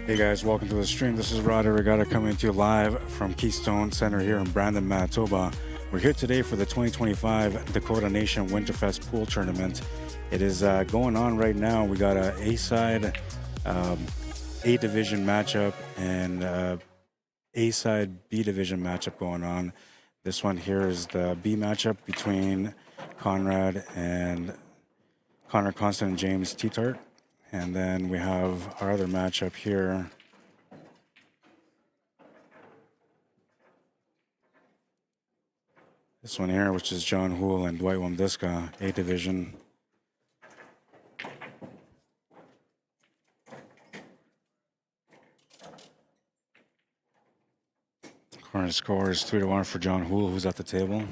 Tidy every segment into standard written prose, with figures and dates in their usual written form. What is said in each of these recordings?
Hey guys, welcome to the stream. This is Rod Arriagada coming to you live from KEYSTONE Centre here in Brandon, Manitoba. We're here today for the 2025 Dakota Nation Winterfest pool tournament. It is going on right now. We got a A-side A division matchup and A-side B division matchup going on. This one here is the B matchup between Conrad Constant and James T-Tart. And then we have our other matchup here. This one here, which is John HOULE and Dwight WOMBDISKA, A division. Current score is 3-1 for John HOULE, who's at the table.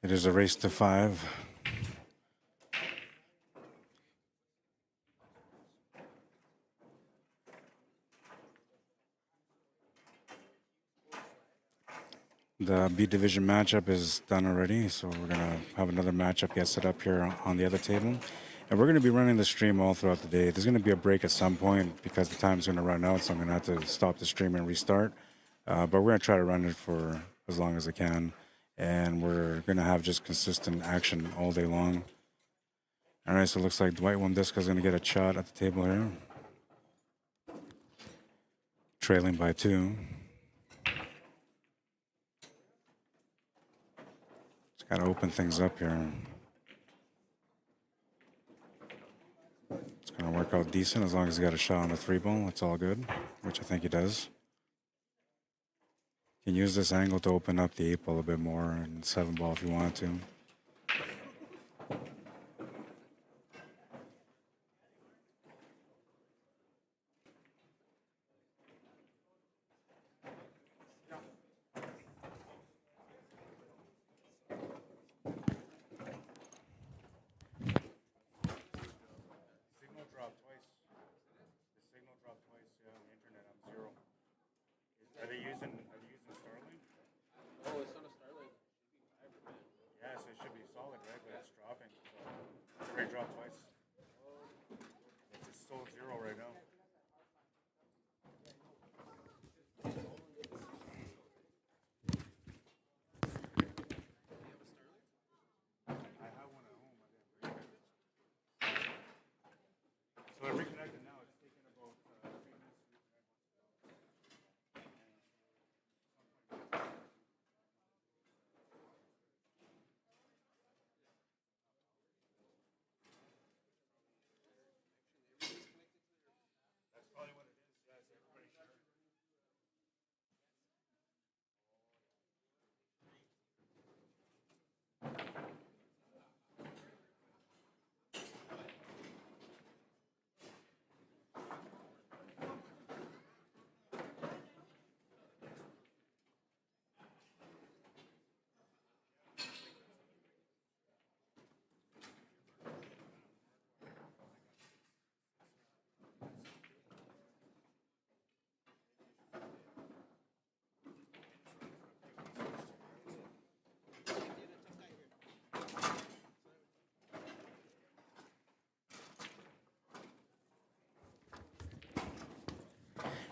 It is a race to 5. The B division matchup is done already, so we're gonna have another matchup get set up here on the other table. And we're gonna be running the stream all throughout the day. There's gonna be a break at some point because the time's gonna run out, so I'm gonna have to stop the stream and restart. But we're gonna try to run it for as long as I can. And we're gonna have just consistent action all day long. All right, so it looks like Dwight WOMBDISKA is gonna get a shot at the table here. Trailing by 2. Just gotta open things up here. It's gonna work out decent as long as he got a shot on the 3-ball. It's all good, which I think he does. You can use this angle to open up the 8-ball a bit more and 7-ball if you want to.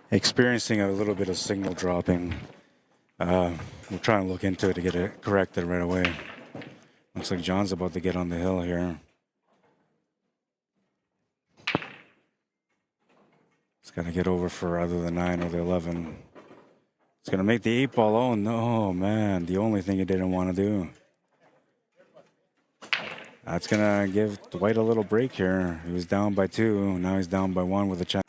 Experiencing a little bit of signal dropping. We're trying to look into it to get it corrected right away. Looks like John's about to get on the hill here. It's got to get over for either the 9 or the 11. It's going to make the 8-ball. Oh, no, man. The only thing he didn't want to do. That's going to give Dwight a little break here. He was down by 2. Now he's down by 1 with a chance.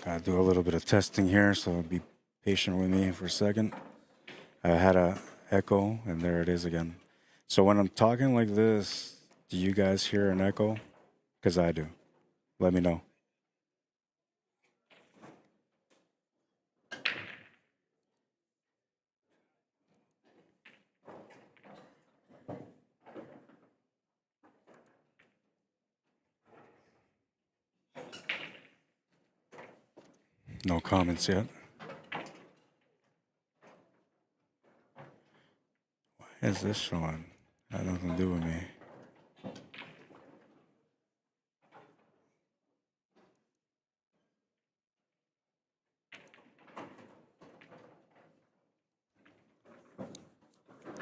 Gotta do a little bit of testing here, so be patient with me for a second. I had a echo, and there it is again. So when I'm talking like this, do you guys hear an echo? Because I do. Let me know. No comments yet. Why is this showing? That has nothing to do with me.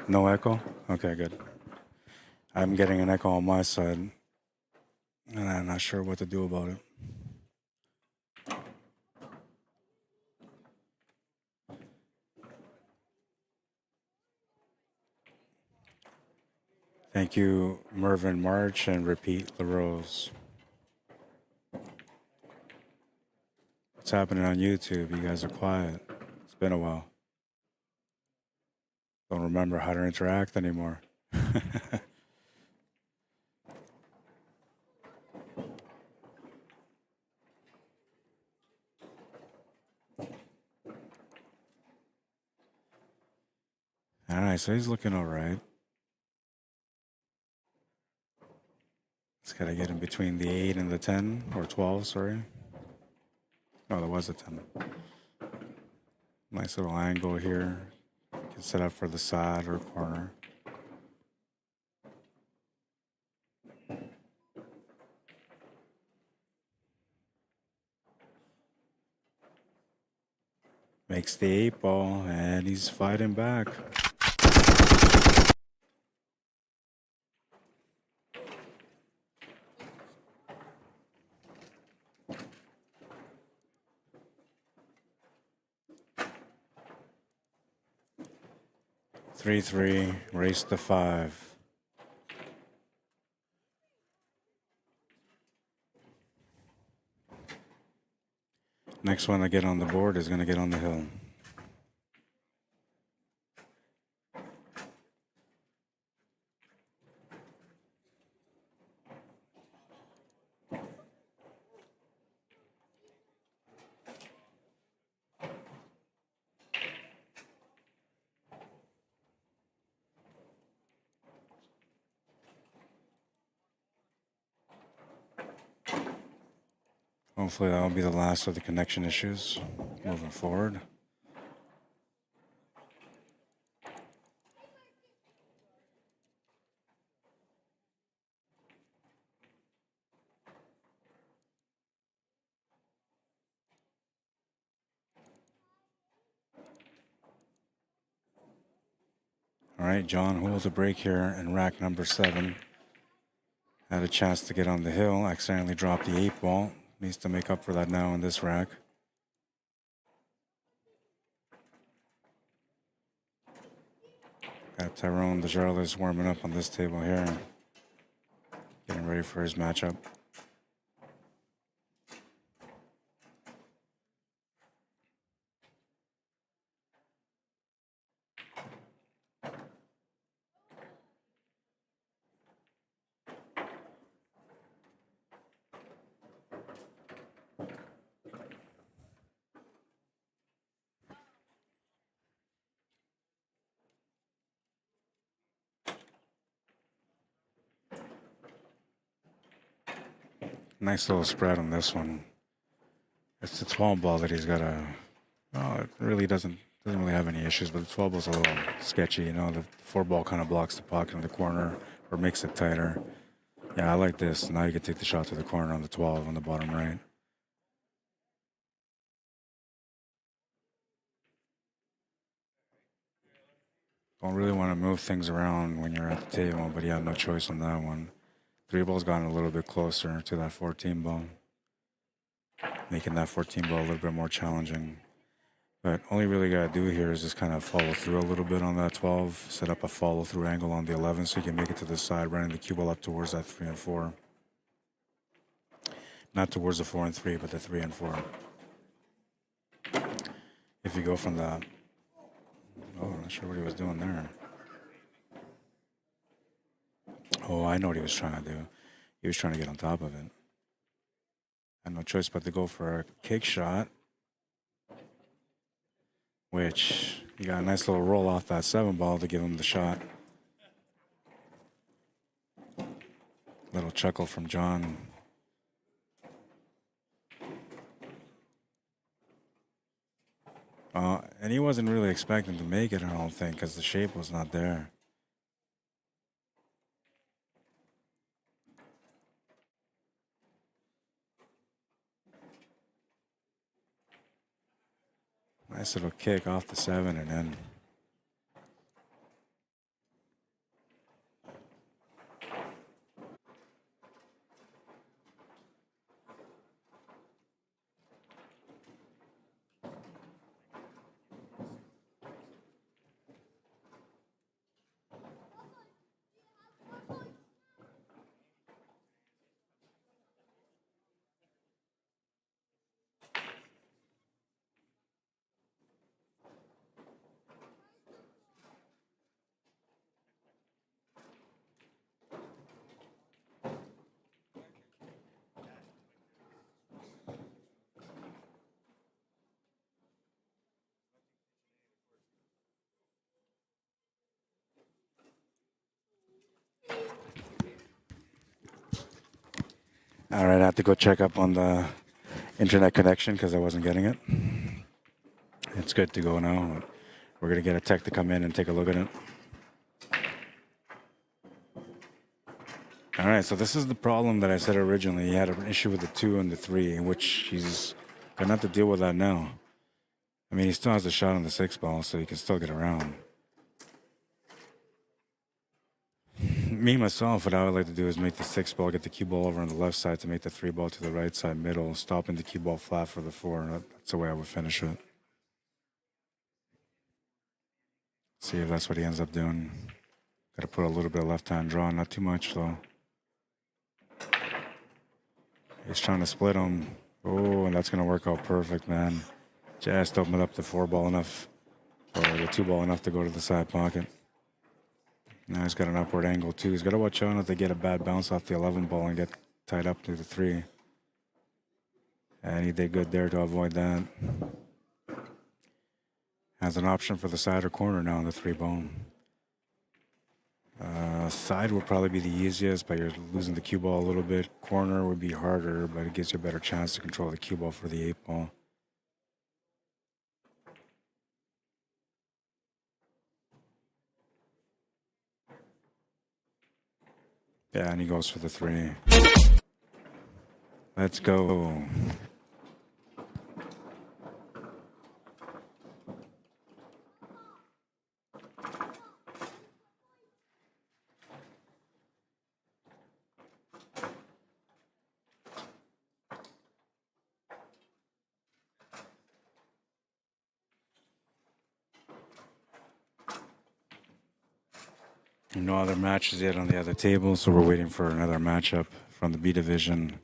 No echo? Okay, good. I'm getting an echo on my side, and I'm not sure what to do about it. Thank you, Mervyn March and Repeat LaRose. What's happening on YouTube? You guys are quiet. It's been a while. Don't remember how to interact anymore. All right, so he's looking all right. Just gotta get in between the 8 and the 10, or 12, sorry. No, there was a 10. Nice little angle here. Can set up for the side or corner. Makes the 8 ball, and he's fighting back. Three, race to 5. Next one to get on the board is going to get on the hill. Hopefully that'll be the last of the connection issues moving forward. All right, John Houle to break here in rack number 7. Had a chance to get on the hill, accidentally dropped the 8 ball. Needs to make up for that now in this rack. Got Tyrone DeJarlis warming up on this table here. Getting ready for his matchup. Nice little spread on this one. It's the 12 ball that he's got a. Oh, it really doesn't really have any issues, but the 12 ball's a little sketchy. You know, the 4 ball kind of blocks the pocket in the corner or makes it tighter. Yeah, I like this. Now you can take the shot to the corner on the 12 on the bottom right. Don't really want to move things around when you're at the table, but you have no choice on that one. 3 ball's gotten a little bit closer to that 14 ball, making that 14 ball a little bit more challenging. But all you really got to do here is just kind of follow through a little bit on that 12, set up a follow through angle on the 11 so you can make it to the side, running the cue ball up towards that 3 and 4. Not towards the 4 and 3, but the 3 and 4. If you go from the... Oh, I'm not sure what he was doing there. Oh, I know what he was trying to do. He was trying to get on top of it. Had no choice but to go for a kick shot, which he got a nice little roll off that 7 ball to give him the shot. Little chuckle from John. And he wasn't really expecting to make it, I don't think, because the shape was not there. Nice little kick off the 7 and then. All right, I have to go check up on the internet connection because I wasn't getting it. It's good to go now. We're going to get a tech to come in and take a look at it. All right, so this is the problem that I said originally. He had an issue with the 2 and the 3, which he's going to have to deal with that now. I mean, he still has a shot on the 6 ball, so he can still get around. Me, myself, what I would like to do is make the 6 ball, get the cue ball over on the left side to make the 3 ball to the right side middle, stopping the cue ball flat for the 4. That's the way I would finish it. See if that's what he ends up doing. Got to put a little bit of left-hand draw, not too much though. He's trying to split him. Oh, and that's going to work out perfect, man. Just open up the 4 ball enough, or the 2 ball enough to go to the side pocket. Now he's got an upward angle too. He's got to watch out not to get a bad bounce off the 11 ball and get tied up to the 3. And he did good there to avoid that. Has an option for the side or corner now on the 3 ball. Side would probably be the easiest, but you're losing the cue ball a little bit. Corner would be harder, but it gives you a better chance to control the cue ball for the 8 ball. Yeah, and he goes for the 3. Let's go. No other matches yet on the other table, so we're waiting for another matchup from the B division.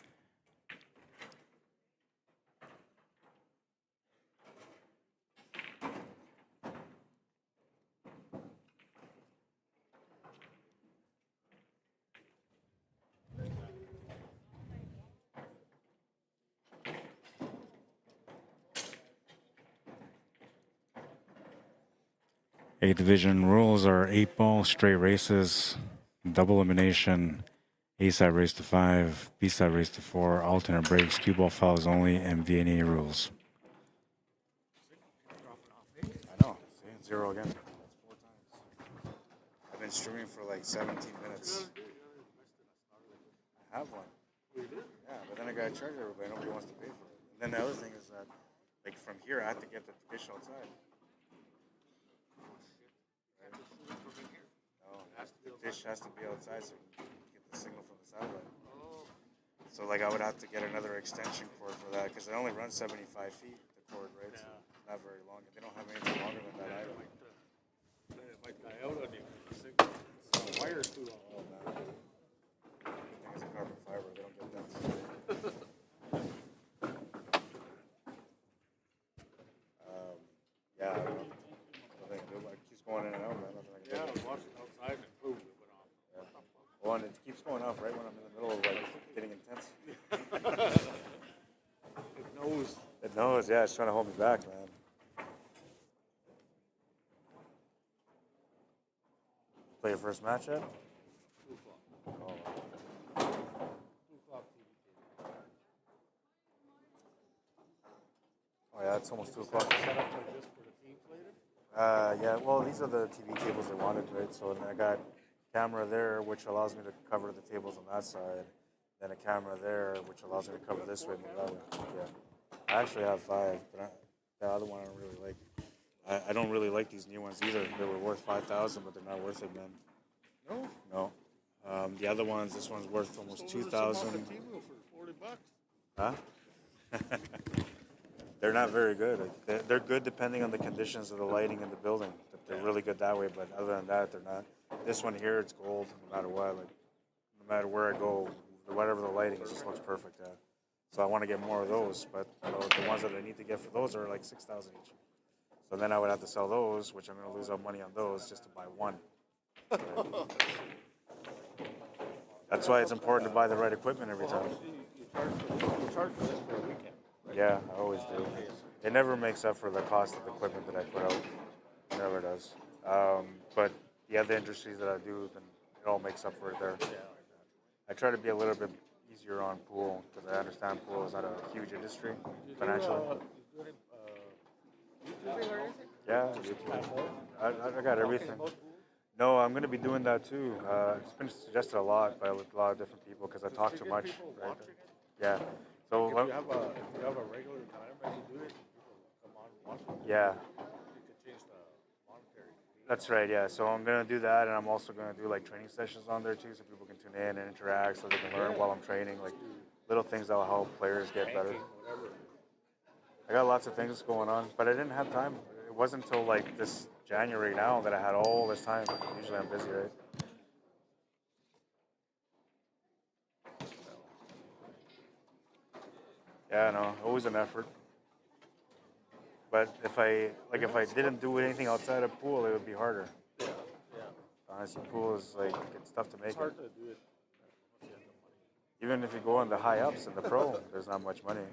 A division rules are 8-ball, straight races, double elimination, A-side race to 5, B-side race to 4, alternate breaks, cue ball fouls only, and VNEA rules. I know, see, 0 again. That's 4 times. I've been streaming for like 17 minutes. I have one. Yeah, but then I got to charge everybody. Nobody wants to pay for it. And then the other thing is that, like, from here, I have to get the dish outside. The dish has to be outside so you can get the signal from the satellite. So like I would have to get another extension cord for that because it only runs 75 feet, the cord, right? So it's not very long. They don't have anything longer than that either. It might die out on you. The wire's too long. Oh, man. I think it's a carbon fiber. They don't get that. right when I'm in the middle of like getting intense. It knows. It knows, yeah, it's trying to hold me back, man. Play your first match yet? 2 o'clock. Oh. 2 o'clock TV table. Oh yeah, it's almost 2 o'clock. Set up like this for the teams later? Yeah, well, these are the TV tables they wanted, right? So then I got camera there, which allows me to cover the tables on that side. Then a camera there, which allows me to cover this way and that way. Yeah. I actually have 5, but the other one I don't really like. I don't really like these new ones either. They were worth $5,000, but they're not worth it, man. No. No. The other ones, this one's worth almost So $2,000. for $40. Huh? They're not very good. They're good depending on the conditions of the lighting in the building. They're really good that way, but other than that, they're not. This one here, it's gold no matter what. Like, no matter where I go, whatever the lighting is, it just looks perfect. Yeah. So I want to get more of those, but the ones that I need to get for those are like $6,000 each. So then I would have to sell those, which I'm going to lose out money on those just to buy one. Right? That's why it's important to buy the right equipment every time. You charge for this for a weekend. Right? Yeah, I always do. It never makes up for the cost of the equipment that I put out. It never does. But the other industries that I do, then it all makes up for it there. I try to be a little bit easier on pool because I understand pool is not a huge industry financially. YouTubing or anything? Yeah, I got everything. No, I'm going to be doing that too. It's been suggested a lot by a lot of different people because I talk too much. Right? Yeah. So If you have a regular time and you do it, people come on and watch it. Yeah. You could change the monetary fee. That's right, yeah. So I'm going to do that, and I'm also going to do like training sessions on there too so people can tune in and interact so they can learn while I'm training, like little things that will help players get better. Whatever. I got lots of things going on, but I didn't have time. It wasn't until like this January now that I had all this time. Usually I'm busy, right? Yeah, no, always an effort. But if I didn't do anything outside of pool, it would be harder. Yeah. Honestly, pool is like, it's tough to make It's hard it. to do it unless you have the money. Even if you go on the high ups in the pro, there's not much money.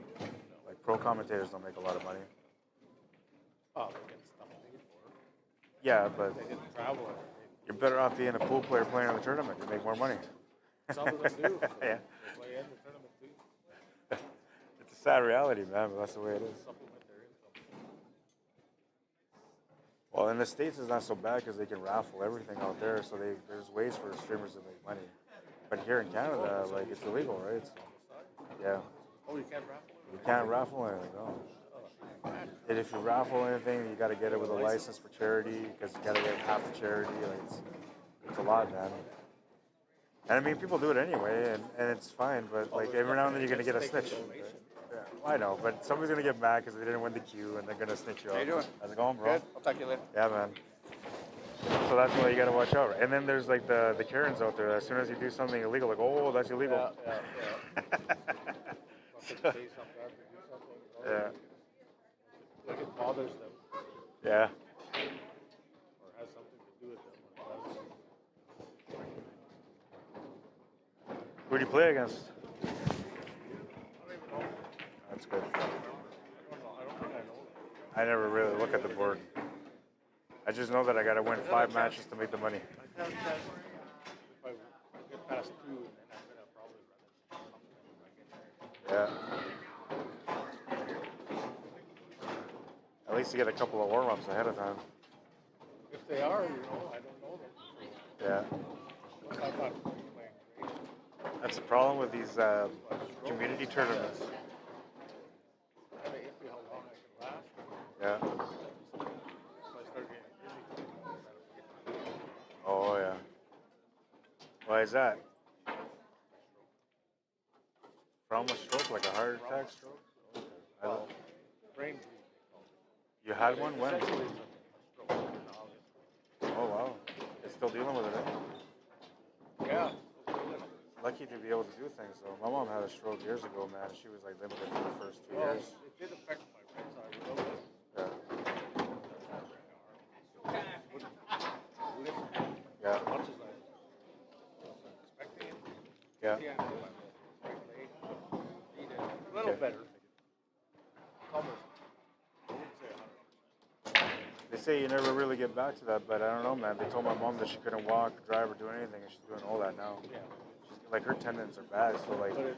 Like pro commentators don't make a lot of money. Oh, they get stuff paid for. Yeah, but They get travel. you're better off being a pool player playing in the tournament. You make more money. Some of them do. Yeah. They play in the tournament too. It's a sad reality, man, but that's the way it is. Supplement their income. Well, in the States, it's not so bad because they can raffle everything out there, so there's ways for streamers to make money. But here in Canada, like, it's illegal, right? So, yeah. Oh, you can't raffle? You can't raffle anything, no. And if you raffle anything, you got to get it with a license for charity because you got to get half the charity. Like, it's a lot, man. And I mean, people do it anyway, and it's fine, but like every now and then you're going to get a snitch. Yeah, I know, but somebody's going to get mad because they didn't win the queue and they're going to snitch you out. How you doing? How's it going, bro? Good. I'll talk to you later. Yeah, man. So that's why you got to watch out. Right? And then there's like the Karens out there. As soon as you do something illegal, like, oh, that's illegal. Yeah. Like it bothers them. Yeah. Or has something to do with them. Who do you play against? I don't even know. That's good. I don't think I know. I never really look at the board. I just know that I got to win 5 matches to make the money. I have a chance. If I get past 2, then I'm going to probably run it. Yeah. At least you get a couple of warm-ups ahead of time. If they are, I don't know them. Yeah. I'm not playing great. That's the problem with these community tournaments. I mean, if you how long I can last. Yeah. If I start getting busy, Oh, yeah. Why is that? From a stroke, like a heart attack stroke? well, brain bleed. You had one when? Essentially, it's a stroke in August. Oh, wow. You're still dealing with it, eh? Yeah. Lucky to be able to do things. So my mom had a stroke years ago, man. She was like limited for the first 2 Well, years. it did affect my right side a little bit. Yeah. Lift Yeah. as much as I was expecting it. Yeah. Yeah. Yeah, I know my right leg. Need it. A little Okay. better. Almost. I wouldn't say 100%. They say you never really get back to that, but I don't know, man. They told my mom that she couldn't walk, drive, or do anything, and she's doing all that now. Yeah. She's, like her tendons are bad, so like. But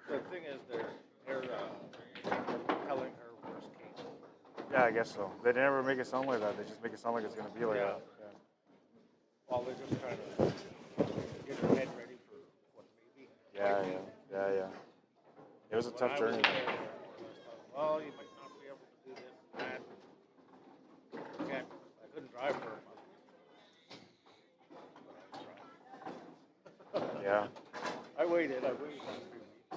the thing is, they're telling her worst case. Yeah, I guess so. They never make it sound like that. They just make it sound like it's gonna be like Yeah. that. Yeah. While they're just trying to get her head ready for what maybe. Yeah. It was a tough When I was journey. there, well, you might not be able to do this and that. I couldn't drive for a month. Yeah. I waited like 3 weeks. I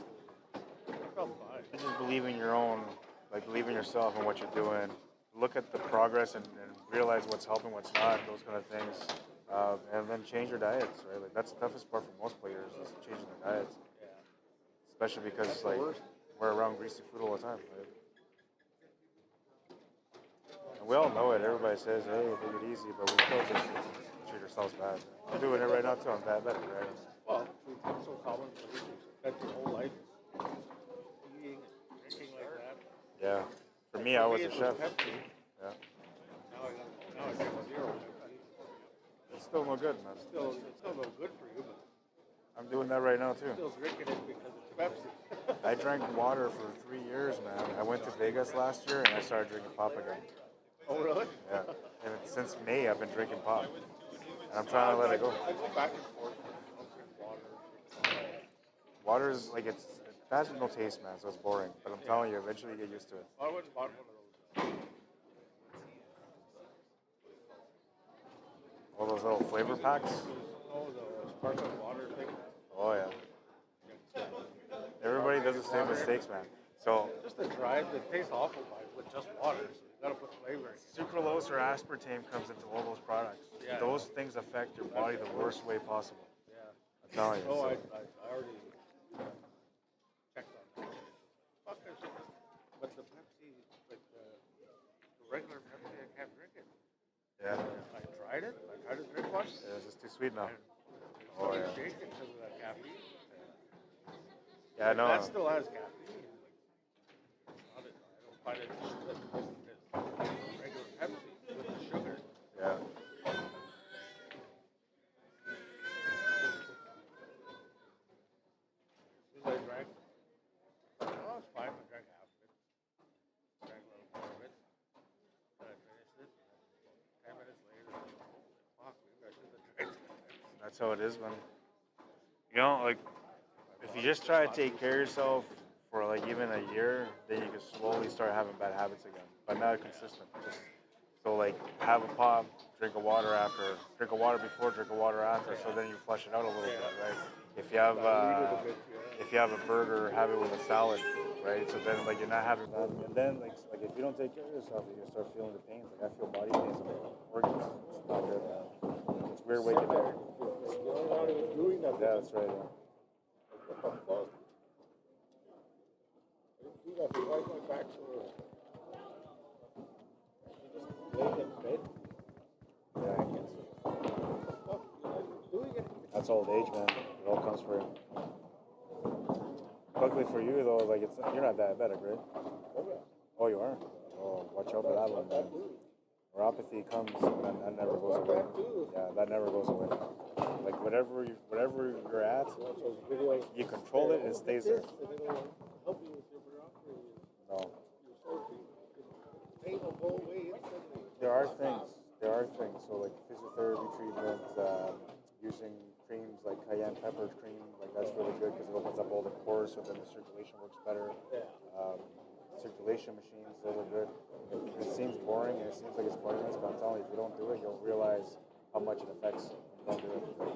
felt fine. Just believe in your own, like believe in yourself and what you're doing. Look at the progress and realize what's helping, what's not, those kind of things. And then change your diets, right? Like that's the toughest part for most players is changing their diets. Yeah. Especially because like we're around greasy food all the time, right? And we all know it. Everybody says, hey, take it easy, but we still just treat ourselves bad. I'm doing it right now too. I'm bad, right? Well, it's so commonplace. That's your whole life. Eating and drinking like that. Yeah. For me, I was a it chef. Pepsi. Yeah. Now I got zero Pepsi. It's still no good, man. It's still no good for you, but I'm doing that right now too. I'm still drinking it because it's Pepsi. I drank water for 3 years, man. I went to Vegas last year and I started drinking pop again. Oh, really? Yeah. And since May, I've been drinking pop. And I'm trying to let it go. I go back and forth. I'll drink water. Water is like it has no taste, man, so it's boring. But I'm telling you, eventually you get used to it. I went and bought one of those. All those little flavor packs. Oh, the sparkling water thing. Oh yeah. Everybody does the same mistakes, man. So Just the drive, it tastes awful with just water. So you gotta put flavor in. sucralose or aspartame comes into all those products. Yeah. Those things affect your body the worst way possible. Yeah. I'm telling you. Oh, So- I already checked on that. Fuck, but the Pepsi, like the regular Pepsi, I can't drink it. Yeah. I tried it. I tried to drink one. Yeah, it's just too sweet now. And Oh, started yeah. shaking because of that caffeine. Yeah, I know. That still has caffeine. I don't find it as regular Pepsi with the sugar. Yeah. As soon as I drank, oh, it's fine. I drank half of it. Drank a little more of it. Then I finished it. 10 minutes later, fuck, maybe I should have drank it. That's how it is, man. You know, like, if you just try to take care of yourself for like even a year, then you can slowly start having bad habits again, but not consistent. So like, have a pop, drink a water after, drink a water before, drink a water after, so then you flush it out a little bit, right? If you have a burger, have it with a salad, right? So then like you're not having that, and then like if you don't take care of yourself, you start feeling the pains. Like I feel body pains in my organs. It's not good, man. It's weird waking up. You're not even doing that. Yeah, that's right. Yeah. What the fuck? I didn't do that. Why is my back so? I just laying in bed. Yeah. What the fuck? You're not even doing it. That's old age, man. It all comes for you. Luckily for you, though, like you're not diabetic, right? Oh, yeah. Oh, you are. Oh, watch out for that one, man. Neuropathy comes and that never goes away. Yeah, that never goes away. Like whatever you're at, you control it and it stays there. Help you with your neuropathy. No, You're so deep. Pain will go away instantly. there are things. So like physiotherapy treatment, using creams like cayenne pepper cream, like that's really good because it opens up all the pores, so then the circulation works better. Circulation machines, those are good. It seems boring and it seems like it's pointless, but I'm telling you, if you don't do it, you'll realize how much it affects when you don't do it.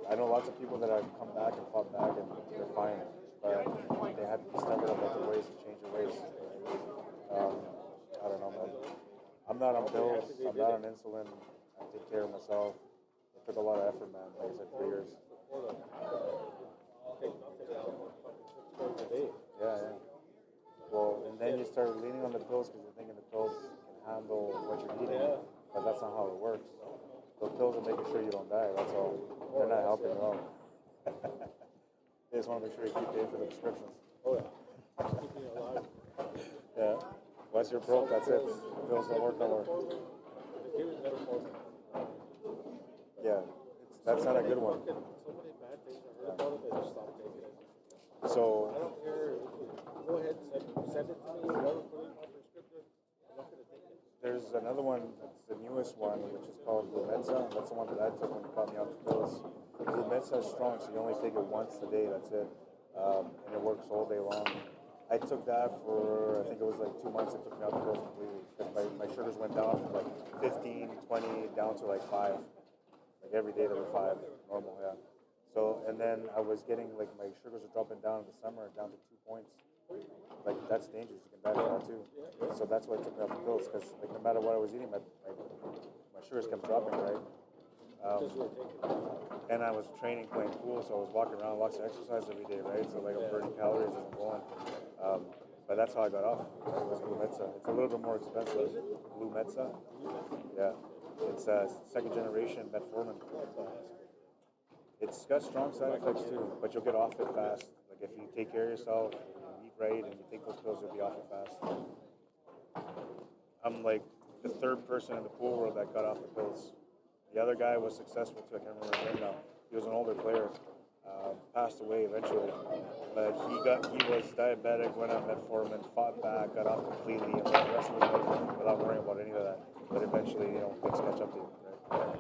I know lots of people that have come back and fought back and they're fine, but they have to be stubborn about their ways and change their ways. I don't know, man. I'm not on pills, I'm not on insulin, I take care of myself. It took a lot of effort, man, like I said, 3 years. Yeah. Well, and then you start leaning on the pills because you're thinking the pills can handle what you're eating, but that's not how it works. The pills are making sure you don't die, that's all. They're not helping you out. They just want to make sure you keep paying for the prescriptions. Oh yeah. Keep me alive. Yeah. Once you're broke, that's it. The pills don't work no more. Give me metformin. Yeah. That's not a good one. So many bad things I heard about it, I just stopped taking it. So I don't care. Go ahead, send it to me. Whatever, put it in my prescription. I'm not gonna take it. there's another one that's the newest one, which is called Lumedsa. That's the one that I took when you caught me off the pills. Lumedsa is strong, so you only take it once a day. That's it, and it works all day long. I took that for, I think it was like 2 months. It took me out the pills completely because my sugars went down from like 15, 20 down to like 5. Like every day they were 5, normal, yeah. So, and then I was getting like my sugars were dropping down in the summer down to 2 points. Like that's dangerous. You can die from that too. So that's why I took me off the pills because like no matter what I was eating, my sugars kept dropping, right? And I was training, playing pool, so I was walking around, lots of exercise every day, right? So like I'm burning calories as I'm going. But that's how I got off. Right? It was Lumedsa. It's a little bit more expensive. Lumedsa, yeah. It's second generation metformin. It's got strong side effects too, but you'll get off it fast. Like if you take care of yourself, you eat right, and you take those pills, you'll be off it fast. I'm like the 3rd person in the pool world that got off the pills. The other guy was successful too. I can't remember his name now. He was an older player. Passed away eventually, but he was diabetic, went on metformin, fought back, got off completely, and lived the rest of his life without worrying about any of that. But eventually, things catch up to you, right?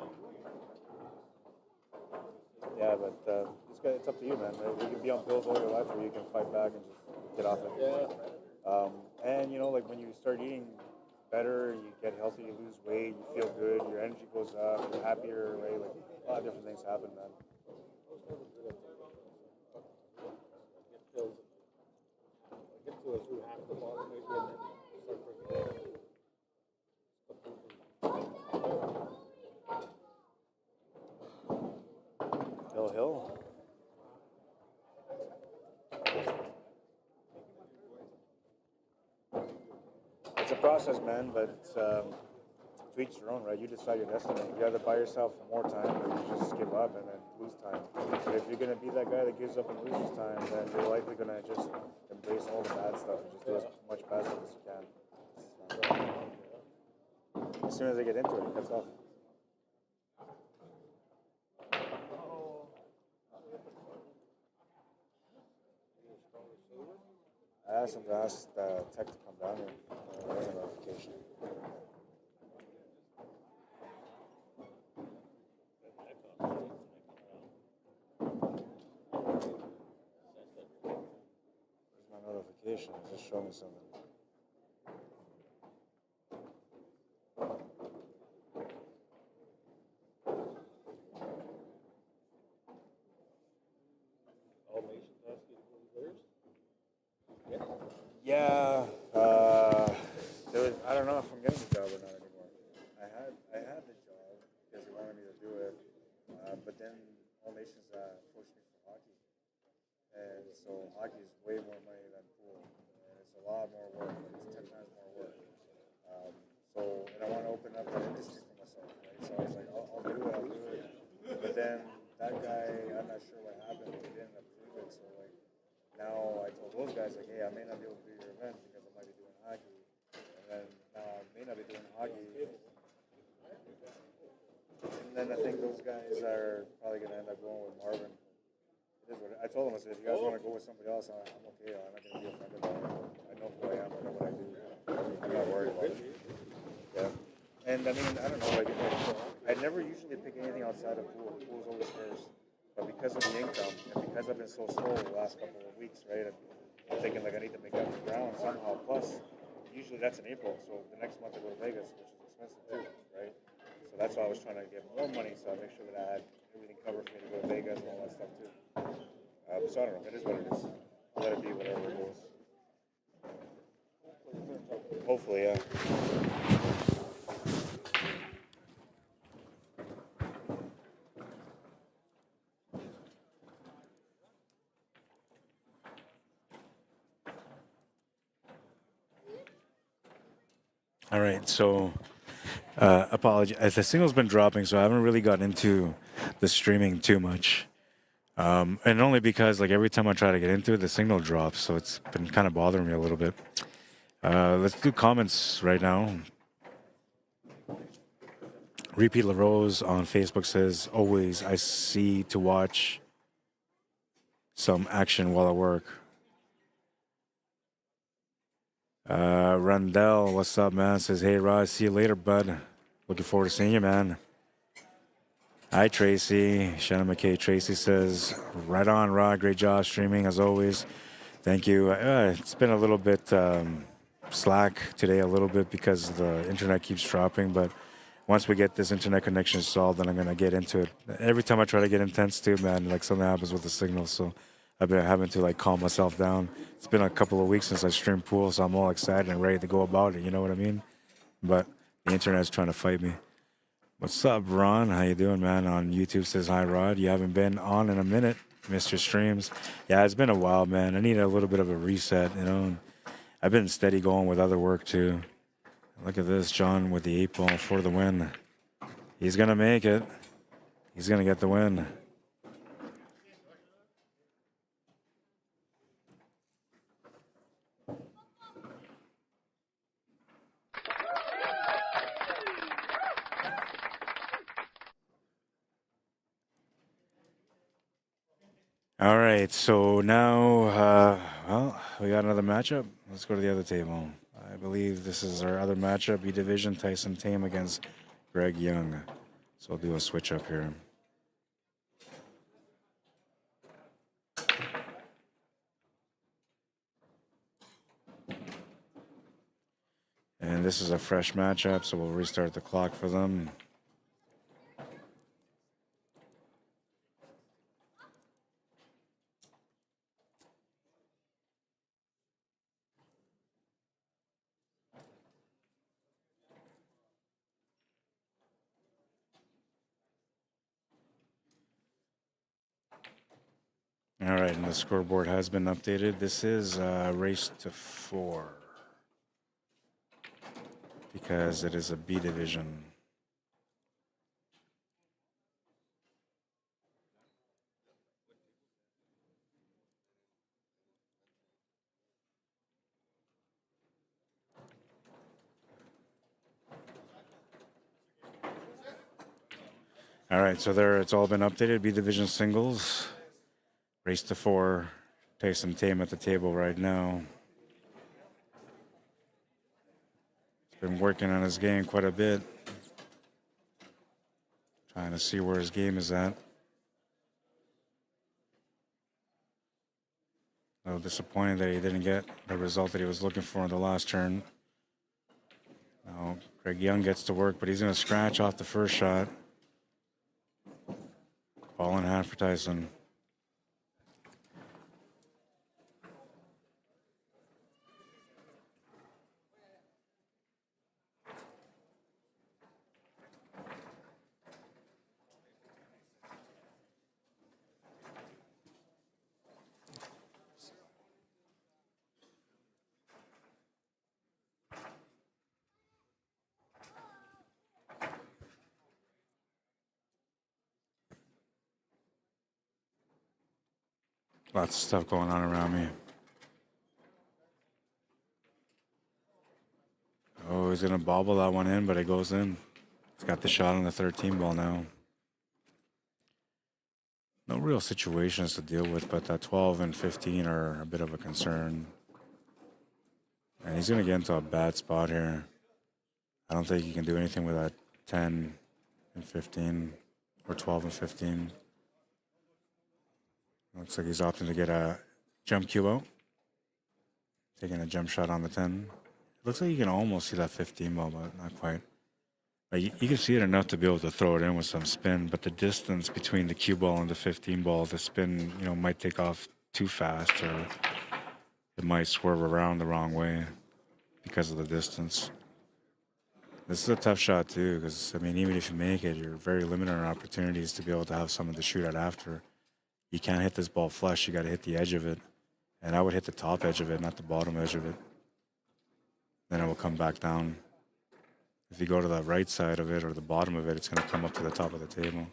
Yeah, but it's up to you, man. Right? You can be on pills all your life, or you can fight back and just get off it. Yeah. And like when you start eating better, you get healthy, you lose weight, you feel good, your energy goes up, you're happier, right? Like a lot of different things happen, man. Get to it through half the bottle maybe, and then start drinking. Hill. It's a process, man, but to each their own, right? You decide your destiny. You either buy yourself more time or you just give up and then lose time. But if you're going to be that guy that gives up and loses time, then you're likely going to just embrace all the bad stuff and just do as much bad stuff as you can. As soon as I get into it, it cuts off. I asked him to ask the tech to come down here. There's a notification. Where's my notification? Just show me something. Yeah, I don't know if I'm getting the job or not anymore. I had the job because he wanted me to do it, but then All Nations pushed me for hockey, and so hockey is way more money than pool, and it's a lot more work. It's 10 times more work. And I want to open up an industry for myself, right? So I was like, I'll do it. But then that guy, I'm not sure what happened. He didn't approve it, so like. Now I told those guys like, hey, I may not be able to do your event because I might be doing hockey, and then now I may not be doing hockey, and then I think those guys are probably gonna end up going with Marvin. It is what I told them. I said, if you guys want to go with somebody else, I'm okay. I'm not gonna be offended by it. I know who I am. I know what I do. I'm not worried about it. Yeah. And I mean, I don't know. Like, I never usually pick anything outside of pool. Pool's always first. But because of the income and because I've been so slow the last couple of weeks, right, I'm thinking like I need to make up the ground somehow. Plus, usually that's in April, so the next month I go to Vegas, which is expensive too, right? So that's why I was trying to get more money so I make sure that I had everything covered for me to go to Vegas and all that stuff too. So I don't know. It is what it is. Let it be whatever it goes. Hopefully, yeah. All right, so apology. The signal's been dropping, so I haven't really got into the streaming too much. And only because like every time I try to get into it, the signal drops, so it's been kind of bothering me a little bit. Let's do comments right now. Repeat LaRose on Facebook says, always I see to watch some action while I work. Randell, what's up, man? Says, hey, Rod, see you later, bud. Looking forward to seeing you, man. Hi, Tracy. Shannon McKay. Tracy says, right on, Rod. Great job streaming, as always. Thank you. It's been a little bit slack today, a little bit, because the internet keeps dropping, but once we get this internet connection solved, then I'm going to get into it. Every time I try to get intense too, man, like something happens with the signal, so I've been having to like calm myself down. It's been a couple of weeks since I streamed pool, so I'm all excited and ready to go about it, you know what I mean? But the internet's trying to fight me. What's up, Ron? How you doing, man? On YouTube says, hi, Rod. You haven't been on in a minute, Mr. Streams. Yeah, it's been a while, man. I need a little bit of a reset, you know? I've been steady going with other work, too. Look at this, John with the 8-ball for the win. He's going to make it. He's going to get the win. All right, so now, well, we got another matchup. Let's go to the other table. I believe this is our other matchup, B Division, Tyson Tame against Greg Young. So I'll do a switch up here. And this is a fresh matchup, so we'll restart the clock for them. All right, and the scoreboard has been updated. This is race to 4 because it is a B division. All right, so there it's all been updated. B division singles. Race to 4. Tyson Tame at the table right now. He's been working on his game quite a bit. Trying to see where his game is at. A little disappointed that he didn't get the result that he was looking for in the last turn. Now, Greg Young gets to work, but he's going to scratch off the first shot. Ball in hand for Tyson. Lots of stuff going on around me. Oh, he's going to bobble that one in, but it goes in. He's got the shot on the 13 ball now. No real situations to deal with, but that 12 and 15 are a bit of a concern. And he's going to get into a bad spot here. I don't think he can do anything with that 10 and 15 or 12 and 15. Looks like he's opting to get a jump cue out. Taking a jump shot on the 10. Looks like you can almost see that 15 ball, but not quite. Like you can see it enough to be able to throw it in with some spin, but the distance between the cue ball and the 15 ball, the spin, you know, might take off too fast, or it might swerve around the wrong way because of the distance. This is a tough shot too, because I mean, even if you make it, you're very limited on opportunities to be able to have someone to shoot at after. You can't hit this ball flush. You got to hit the edge of it. And I would hit the top edge of it, not the bottom edge of it. Then it will come back down. If you go to the right side of it or the bottom of it, it's going to come up to the top of the table.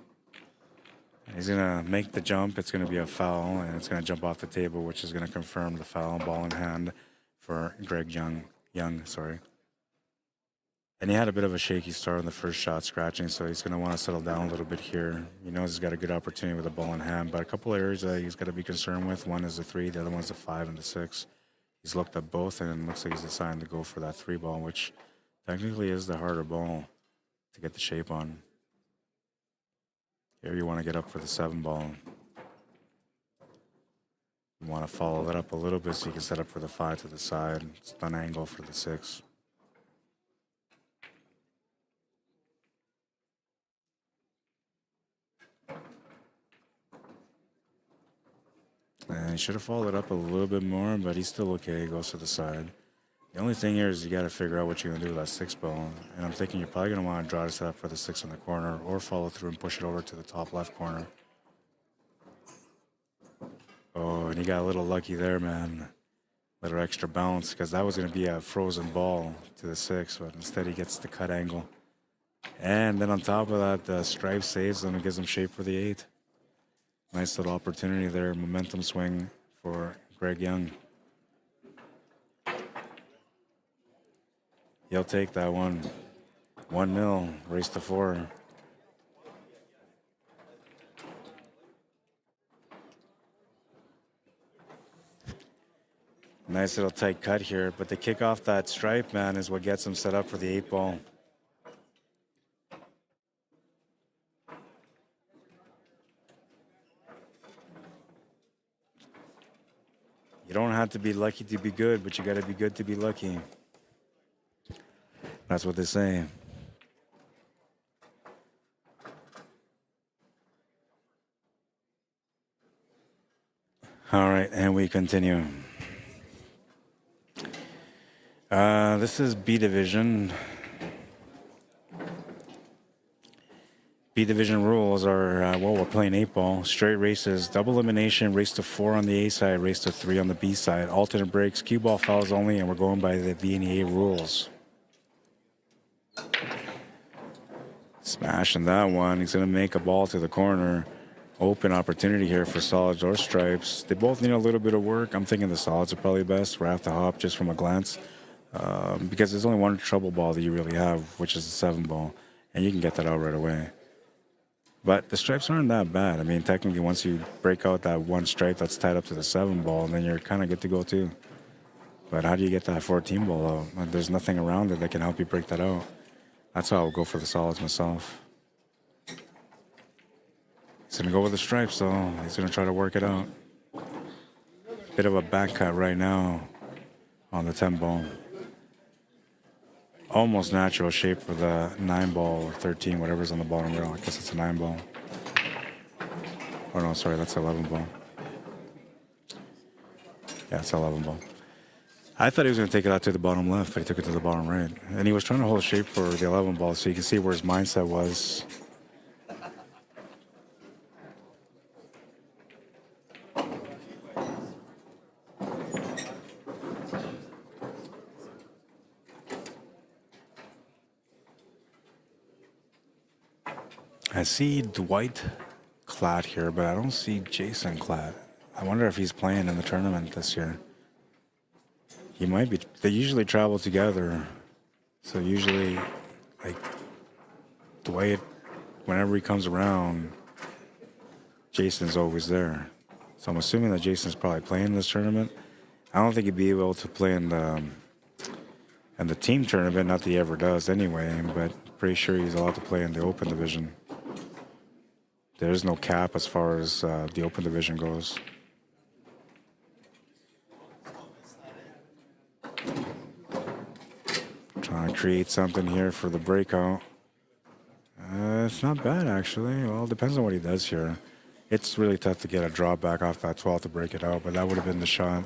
He's going to make the jump. It's going to be a foul, and it's going to jump off the table, which is going to confirm the foul, ball in hand for Greg Young. And he had a bit of a shaky start on the first shot, scratching, so he's going to want to settle down a little bit here. He knows he's got a good opportunity with the ball in hand, but a couple areas that he's got to be concerned with. One is the 3, the other one's the 5 and the 6. He's looked at both, and it looks like he's deciding to go for that 3 ball, which technically is the harder ball to get the shape on. Here you want to get up for the 7 ball. You want to follow that up a little bit so you can set up for the 5 to the side. Stun angle for the 6. And he should have followed up a little bit more, but he's still okay. He goes to the side. The only thing here is you got to figure out what you're going to do with that 6 ball. And I'm thinking you're probably going to want to draw this up for the 6 in the corner or follow through and push it over to the top left corner. Oh, and he got a little lucky there, man. A little extra bounce because that was going to be a frozen ball to the 6, but instead he gets the cut angle. And then on top of that, the stripe saves him and gives him shape for the 8. Nice little opportunity there, momentum swing for Greg Young. He'll take that one. 1-0, race to 4. Nice little tight cut here, but the kick off that stripe, man, is what gets him set up for the 8 ball. You don't have to be lucky to be good, but you got to be good to be lucky. That's what they say. All right, and we continue. This is B Division. B Division rules are, well, we're playing 8 ball, straight races, double elimination, race to 4 on the A side, race to 3 on the B side, alternate breaks, cue ball fouls only, and we're going by the VNEA rules. Smashing that one. He's going to make a ball to the corner. Open opportunity here for solids or stripes. They both need a little bit of work. I'm thinking the solids are probably best. We're off the hop just from a glance. Because there's only one trouble ball that you really have, which is the 7 ball. And you can get that out right away. But the stripes aren't that bad. I mean, technically, once you break out that one stripe that's tied up to the 7 ball, then you're kind of good to go too. But how do you get that 14 ball out? There's nothing around it that can help you break that out. That's how I'll go for the solids myself. He's going to go with the stripes, though. He's going to try to work it out. Bit of a back cut right now on the 10 ball. Almost natural shape for the 9 ball or 13, whatever's on the bottom rail. I guess it's a 9 ball. Oh, no, sorry, that's 11 ball. Yeah, it's 11 ball. I thought he was going to take it out to the bottom left, but he took it to the bottom right. And he was trying to hold shape for the 11 ball, so you can see where his mindset was. I see Dwight Klatt here, but I don't see Jason Klatt. I wonder if he's playing in the tournament this year. He might be. They usually travel together. So usually, like, Dwight, whenever he comes around, Jason's always there. So I'm assuming that Jason's probably playing this tournament. I don't think he'd be able to play in the team tournament, not that he ever does anyway, but pretty sure he's allowed to play in the open division. There's no cap as far as the open division goes. Trying to create something here for the breakout. It's not bad, actually. Well, it depends on what he does here. It's really tough to get a drop back off that 12 to break it out, but that would have been the shot.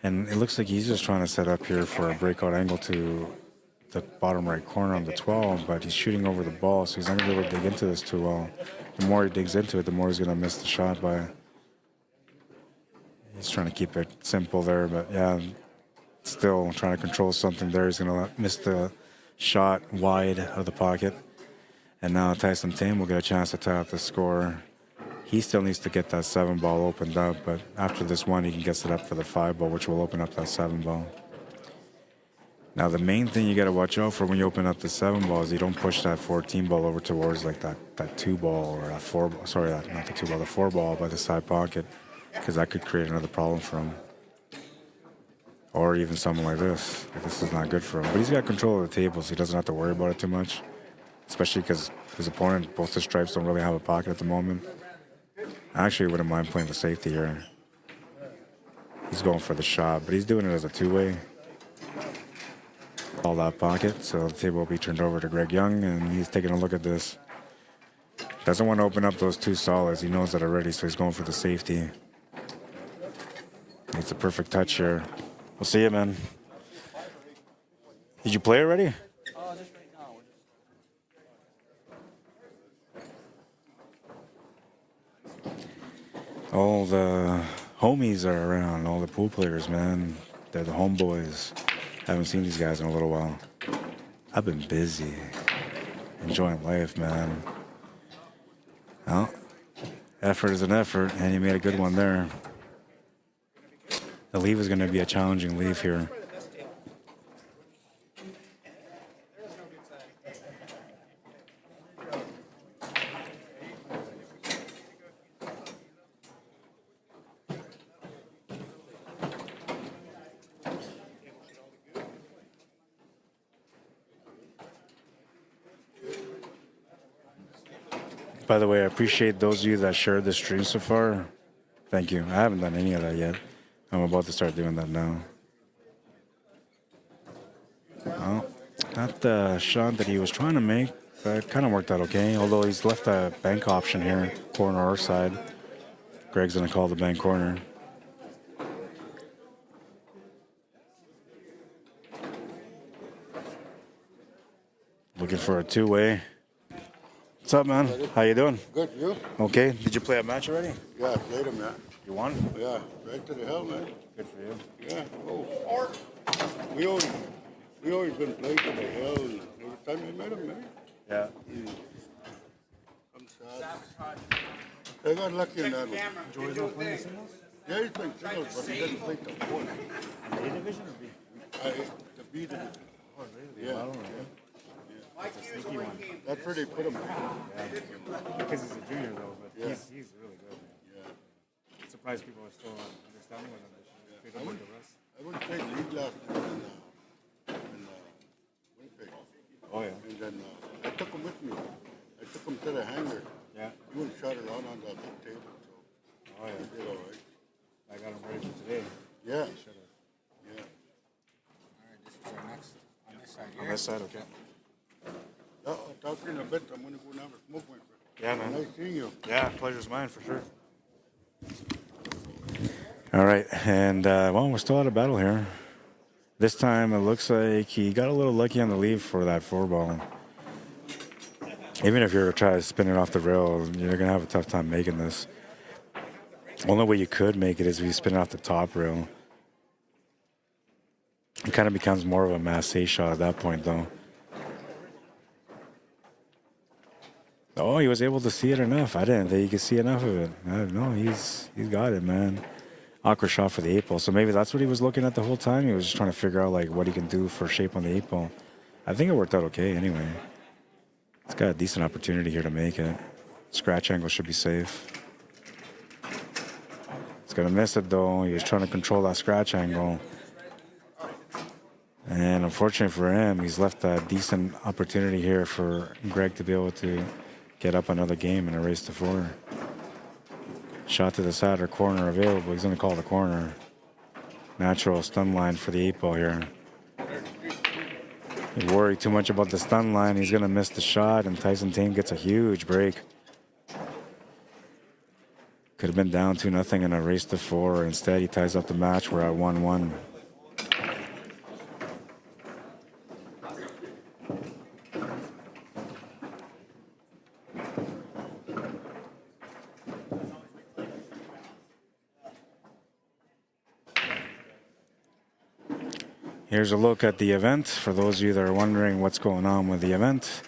And it looks like he's just trying to set up here for a breakout angle to the bottom right corner on the 12, but he's shooting over the ball, so he's not going to be able to dig into this too well. The more he digs into it, the more he's going to miss the shot by. He's trying to keep it simple there, but yeah, still trying to control something there. He's going to miss the shot wide of the pocket. And now Tyson Tame will get a chance to tie up the score. He still needs to get that 7 ball opened up, but after this one, he can get it up for the 5 ball, which will open up that 7 ball. Now, the main thing you got to watch out for when you open up the 7 ball is you don't push that 14 ball over towards like that 2 ball or that 4 ball. Sorry, not the 2 ball, the 4 ball by the side pocket, because that could create another problem for him. Or even something like this. Like, this is not good for him. But he's got control of the table, so he doesn't have to worry about it too much. Especially because his opponent, both the stripes, don't really have a pocket at the moment. I actually wouldn't mind playing the safety here. He's going for the shot, but he's doing it as a 2-way. All that pocket, so the table will be turned over to Greg Young, and he's taking a look at this. Doesn't want to open up those 2 solids. He knows that already, so he's going for the safety. It's a perfect touch here. We'll see you, man. Did you play already? Just right now. All the homies are around, all the pool players, man. They're the homeboys. Haven't seen these guys in a little while. I've been busy. Enjoying life, man. Well, effort is an effort, and you made a good one there. The leave is going to be a challenging leave here. By the way, I appreciate those of you that shared the stream so far. Thank you. I haven't done any of that yet. I'm about to start doing that now. Well, not the shot that he was trying to make, but it kind of worked out okay. Although he's left a bank option here, corner or side. Greg's going to call the bank corner. Looking for a 2-way. What's up, man? How you doing? Good, you? Okay. Did you play a match already? Yeah, I played him, man. You won? Yeah, right to the hell, man. Good for you. Yeah. Oh. We always been playing to the hell every time we met him, man. Yeah. I'm sad. I got lucky in that one. Joey's not playing singles? Yeah, he's playing singles, but he doesn't play the one. A division or B? The B division. Oh, really? Yeah. I don't know. It's a sneaky one. That's where they put him. Because he's a junior, though, but Yeah. he's really good, man. Yeah. I'm surprised people are still understanding with him. They don't like the rest. I went to play league last night in Winnipeg. Oh, yeah. And then I took him with me. I took him to the hangar. Yeah. He went and shot around on the big table, so Oh, yeah. he did all right. I got him ready for today. Yeah. Should've. Yeah. Alright, this is our next on this side On here. this side, okay. I'll talk to you in a bit. I'm going to go now and smoke, my friend. Yeah, man. Nice seeing you. Yeah, pleasure's mine for sure. All right, and well, we're still out of battle here. This time it looks like he got a little lucky on the leave for that 4 ball. Even if you're trying to spin it off the rail, you're gonna have a tough time making this. Only way you could make it is if you spin it off the top rail. It kind of becomes more of a massé shot at that point, though. Oh, he was able to see it enough. I didn't think he could see enough of it. I don't know. He's got it, man. Awkward shot for the 8 ball. So maybe that's what he was looking at the whole time. He was just trying to figure out like what he can do for shape on the 8 ball. I think it worked out okay anyway. He's got a decent opportunity here to make it. Scratch angle should be safe. He's gonna miss it though. He was trying to control that scratch angle. And unfortunately for him, he's left a decent opportunity here for Greg to be able to get up another game in a race to 4. Shot to the side or corner available. He's going to call the corner. Natural stun line for the 8 ball here. He worried too much about the stun line. He's going to miss the shot, and Tyson Tame gets a huge break. Could have been down 2-0 in a race to 4. Instead, he ties up the match. We're at 1-1. Here's a look at the event. For those of you that are wondering what's going on with the event,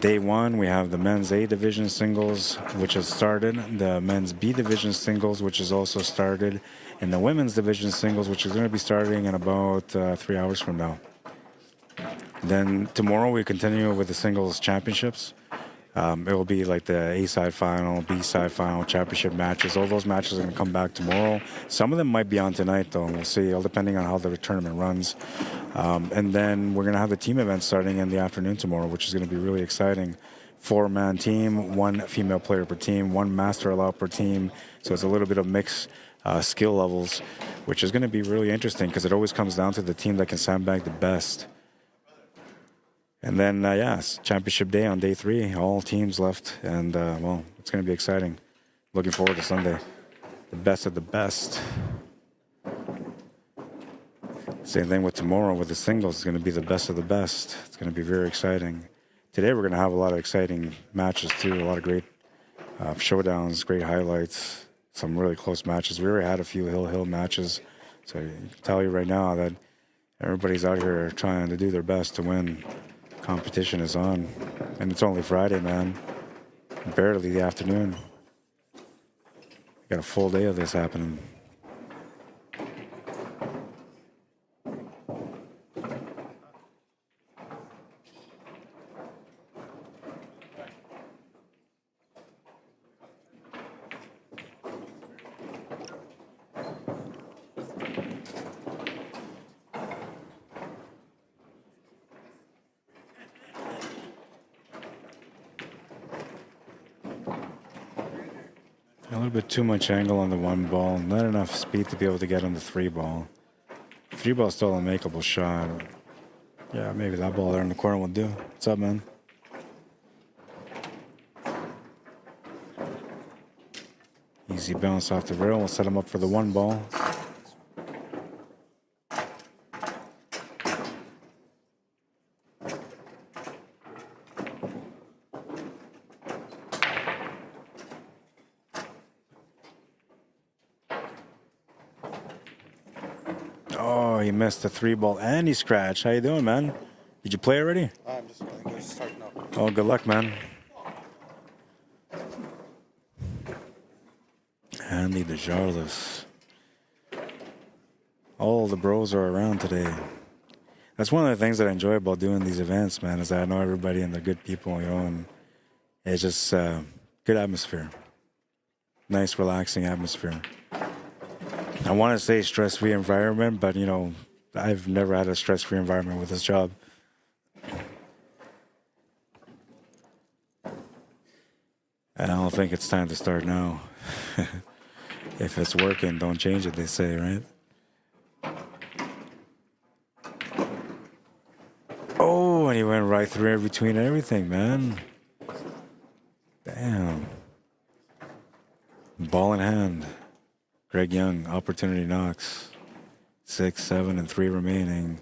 Day one, we have the men's A division singles, which has started, the men's B division singles, which is also started, and the women's division singles, which is going to be starting in about 3 hours from now. Then tomorrow we continue with the singles championships. It will be like the A side final, B side final, championship matches. All those matches are going to come back tomorrow. Some of them might be on tonight, though. We'll see, all depending on how the tournament runs. And then we're going to have the team event starting in the afternoon tomorrow, which is going to be really exciting. 4-man team, 1 female player per team, 1 master allowed per team. So it's a little bit of mixed skill levels, which is going to be really interesting because it always comes down to the team that can sandbag the best. And then, it's championship day on day 3. All teams left, and, well, it's going to be exciting. Looking forward to Sunday. The best of the best. Same thing with tomorrow with the singles. It's going to be the best of the best. It's going to be very exciting. Today we're going to have a lot of exciting matches, too. A lot of great showdowns, great highlights, some really close matches. We already had a few hill matches. So I can tell you right now that everybody's out here trying to do their best to win. Competition is on, and it's only Friday, man. Barely the afternoon. Got a full day of this happening. A little bit too much angle on the 1 ball. Not enough speed to be able to get on the 3 ball. 3 ball is still a makeable shot. Yeah, maybe that ball there in the corner will do. What's up, man? Easy bounce off the rail. We'll set him up for the 1 ball. Oh, he missed the 3 ball and he scratched. How you doing, man? Did you play already? I'm just starting up. Oh, good luck, man. Andy DeJarlis. All the bros are around today. That's one of the things that I enjoy about doing these events, man, is that I know everybody and they're good people, you know, and it's just good atmosphere. Nice, relaxing atmosphere. I want to say stress-free environment, but, you know, I've never had a stress-free environment with this job. I don't think it's time to start now. If it's working, don't change it, they say, right? Oh, and he went right through in between everything, man. Damn. Ball in hand. Greg Young, opportunity knocks. 6, 7, and 3 remaining.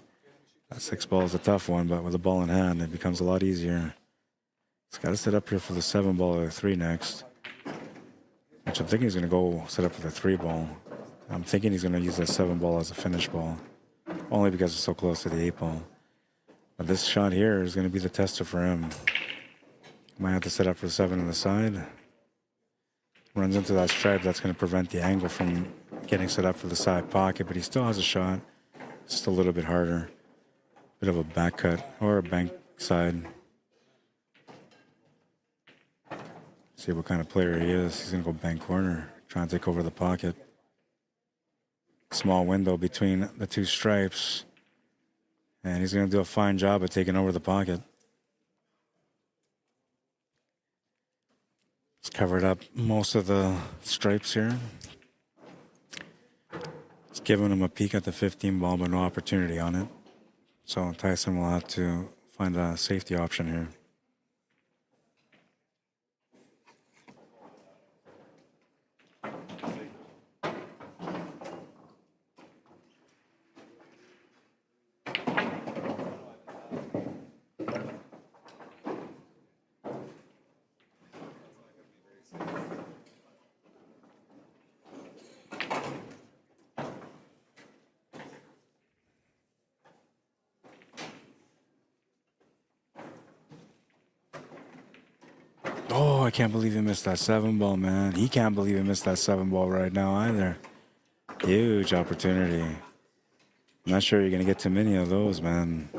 That 6 ball is a tough one, but with a ball in hand, it becomes a lot easier. He's got to set up here for the 7 ball or the 3 next. Which I'm thinking he's going to go set up for the 3 ball. I'm thinking he's going to use that 7 ball as a finish ball. Only because it's so close to the 8 ball. But this shot here is going to be the tester for him. Might have to set up for the 7 on the side. Runs into that stripe, that's going to prevent the angle from getting set up for the side pocket, but he still has a shot. Just a little bit harder. Bit of a back cut or a bank side. See what kind of player he is. He's going to go bank corner, trying to take over the pocket. Small window between the 2 stripes. And he's going to do a fine job of taking over the pocket. He's covered up most of the stripes here. He's giving him a peek at the 15 ball, but no opportunity on it. So Tyson will have to find a safety option here. Oh, I can't believe he missed that 7 ball, man. He can't believe he missed that 7 ball right now either. Huge opportunity. I'm not sure you're going to get too many of those, man.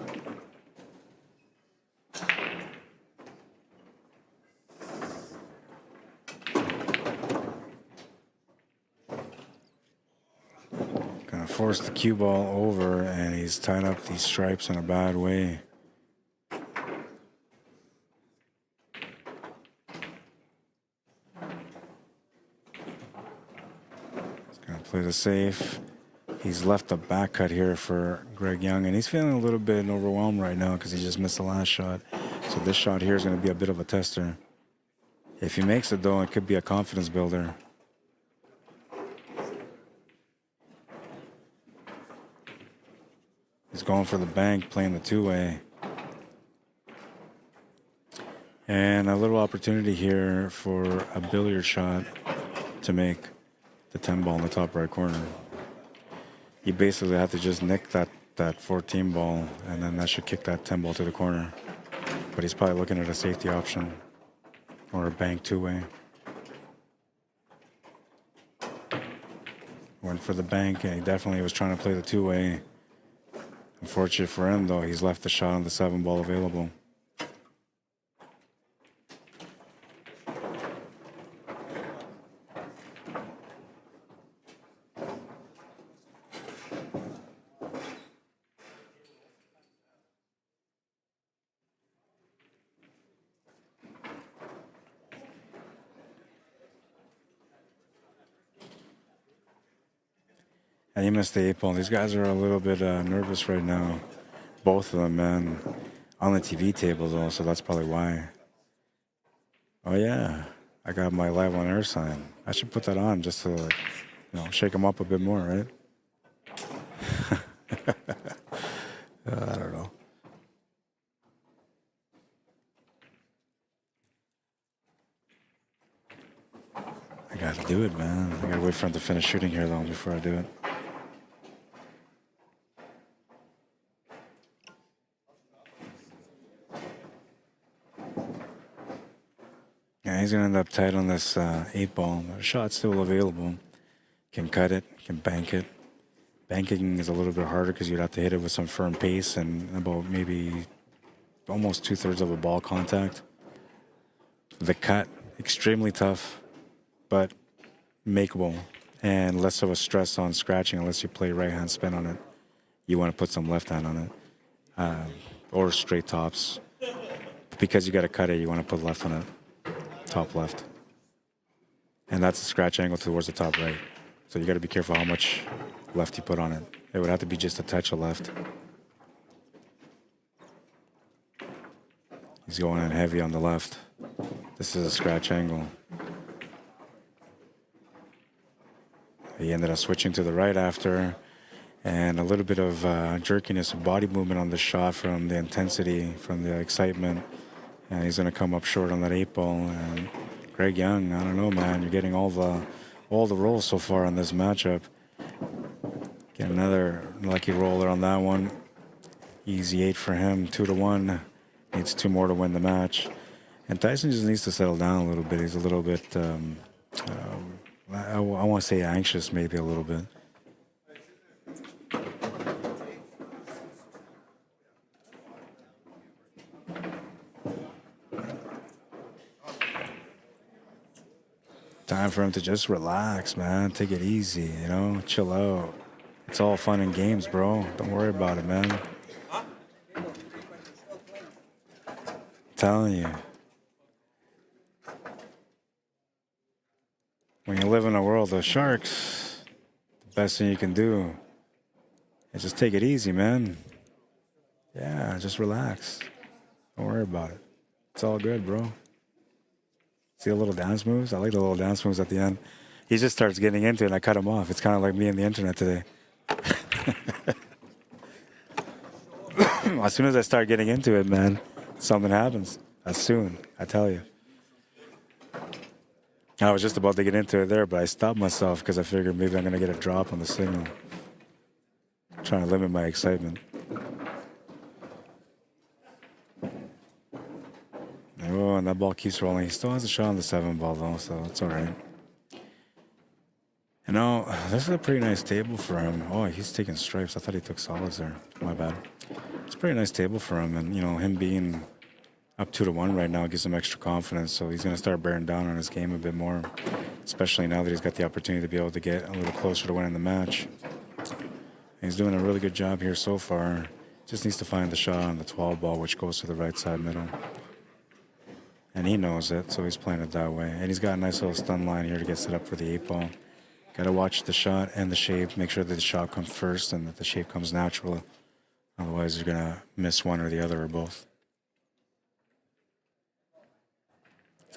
Gonna force the cue ball over, and he's tying up these stripes in a bad way. He's gonna play the safe. He's left the back cut here for Greg Young, and he's feeling a little bit overwhelmed right now because he just missed the last shot. So this shot here is going to be a bit of a tester. If he makes it, though, it could be a confidence builder. He's going for the bank, playing the two-way. And a little opportunity here for a billiard shot to make the 10 ball in the top right corner. You basically have to just nick that 14 ball, and then that should kick that 10 ball to the corner. But he's probably looking at a safety option or a bank two-way. Went for the bank, and he definitely was trying to play the two-way. Unfortunate for him, though, he's left the shot on the 7 ball available. And he missed the 8 ball. These guys are a little bit nervous right now. Both of them, man. On the TV table, though, so that's probably why. Oh, yeah. I got my live on air sign. I should put that on just to, shake them up a bit more, right? I don't know. I gotta do it, man. I gotta wait for him to finish shooting here, though, before I do it. Yeah, he's gonna end up tight on this 8 ball. The shot's still available. Can cut it, can bank it. Banking is a little bit harder because you'd have to hit it with some firm pace and about maybe almost 2/3 of a ball contact. The cut, extremely tough, but makeable, and less of a stress on scratching unless you play right-hand spin on it. You want to put some left hand on it, or straight tops. Because you got to cut it, you want to put left on it. Top left. And that's a scratch angle towards the top right. So you got to be careful how much left you put on it. It would have to be just a touch of left. He's going in heavy on the left. This is a scratch angle. He ended up switching to the right after, and a little bit of jerkiness of body movement on the shot from the intensity, from the excitement. And he's going to come up short on that 8 ball. And Greg Young, I don't know, man. You're getting all the rolls so far on this matchup. Get another lucky roller on that one. Easy 8 for him, 2-1. Needs 2 more to win the match. And Tyson just needs to settle down a little bit. He's a little bit, I want to say anxious maybe a little bit. Time for him to just relax, man. Take it easy, chill out. It's all fun and games, bro. Don't worry about it, man. I'm telling you. When you live in a world of sharks, the best thing you can do is just take it easy, man. Yeah, just relax. Don't worry about it. It's all good, bro. See the little dance moves? I like the little dance moves at the end. He just starts getting into it, and I cut him off. It's kind of like me and the internet today. As soon as I start getting into it, man, something happens. As soon, I tell you. I was just about to get into it there, but I stopped myself because I figured maybe I'm going to get a drop on the signal. I'm trying to limit my excitement. Oh, and on, that ball keeps rolling. He still has a shot on the 7 ball though, so it's all right. You know, this is a pretty nice table for him. Oh, he's taking stripes. I thought he took solids there. My bad. It's a pretty nice table for him, and you know, him being up 2-1 right now gives him extra confidence. So he's going to start bearing down on his game a bit more, especially now that he's got the opportunity to be able to get a little closer to winning the match. He's doing a really good job here so far. Just needs to find the shot on the 12 ball, which goes to the right side middle. And he knows it, so he's playing it that way. And he's got a nice little stun line here to get set up for the 8 ball. Got to watch the shot and the shape, make sure that the shot comes first and that the shape comes natural. Otherwise, you're going to miss one or the other or both.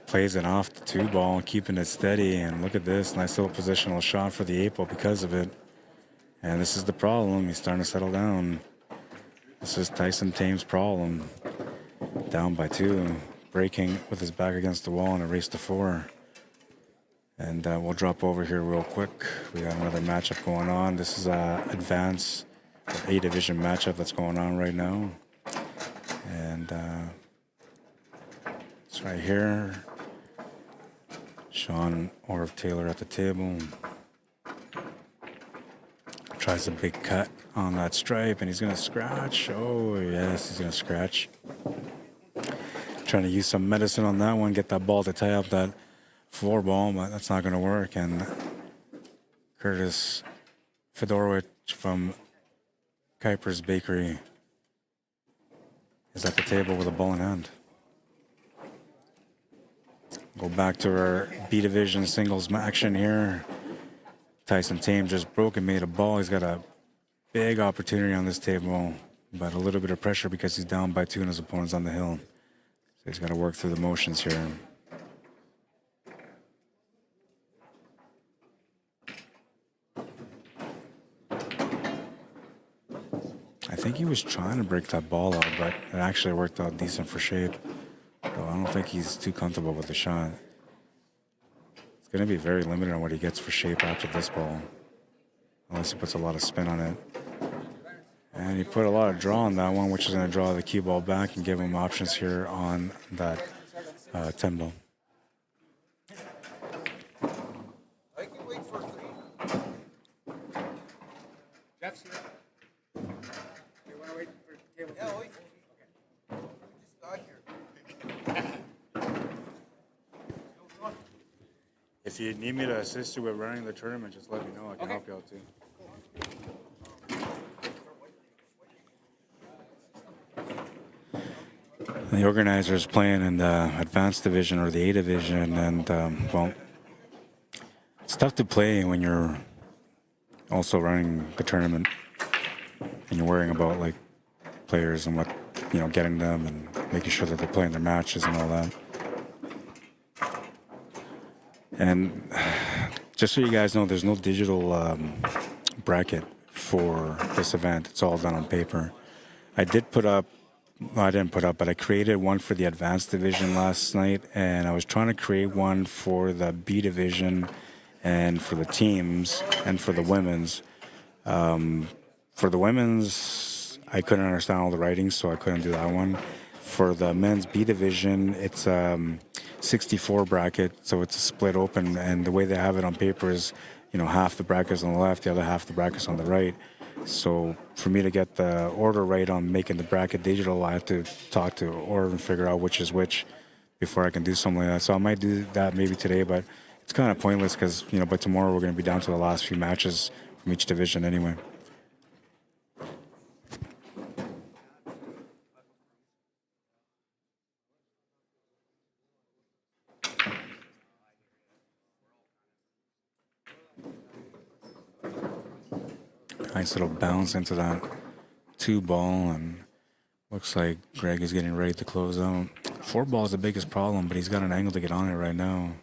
Plays it off the 2 ball, keeping it steady. And look at this, nice little positional shot for the 8 ball because of it. And this is the problem. He's starting to settle down. This is Tyson Tame's problem. Down by 2, breaking with his back against the wall and a race to 4. And we'll drop over here real quick. We got another matchup going on. This is a advanced A division matchup that's going on right now. And it's right here. Sean Orv Taylor at the table. Tries a big cut on that stripe, and he's going to scratch. Oh, yes, he's going to scratch. Trying to use some medicine on that one, get that ball to tie up that 4 ball, but that's not going to work. And Curtis Fedorowicz from Kuiper's Bakery is at the table with a ball in hand. Go back to our B division singles action here. Tyson Tame just broke and made a ball. He's got a big opportunity on this table, but a little bit of pressure because he's down by 2 and his opponent's on the hill. So he's got to work through the motions here. I think he was trying to break that ball out, but it actually worked out decent for shape. So I don't think he's too comfortable with the shot. It's going to be very limited on what he gets for shape after this ball, unless he puts a lot of spin on it. And he put a lot of draw on that one, which is going to draw the cue ball back and give him options here on that 10 ball. I can wait for 3. Jeff's here. You want to wait for table 3? Yeah, wait. Okay. We just got here. If you need me to assist you with running the tournament, just let me know. I can help you out too. The organizer is playing in the advanced division or the A division, and well, it's tough to play when you're also running the tournament and you're worrying about like players and what, you know, getting them and making sure that they're playing their matches and all that. And just so you guys know, there's no digital bracket for this event. It's all done on paper. I did put up, well, I didn't put up, but I created one for the advanced division last night, and I was trying to create one for the B division and for the teams and for the women's. For the women's, I couldn't understand all the writing, so I couldn't do that one. For the men's B division, it's 64 bracket, so it's a split open, and the way they have it on paper is, you know, half the brackets on the left, the other half the brackets on the right. So for me to get the order right on making the bracket digital, I have to talk to Orv and figure out which is which before I can do something like that. So I might do that maybe today, but it's kind of pointless because, you know, by tomorrow we're going to be down to the last few matches from each division anyway. Nice little bounce into that 2 ball, and looks like Greg is getting ready to close out. 4 ball is the biggest problem, but he's got an angle to get on it right now.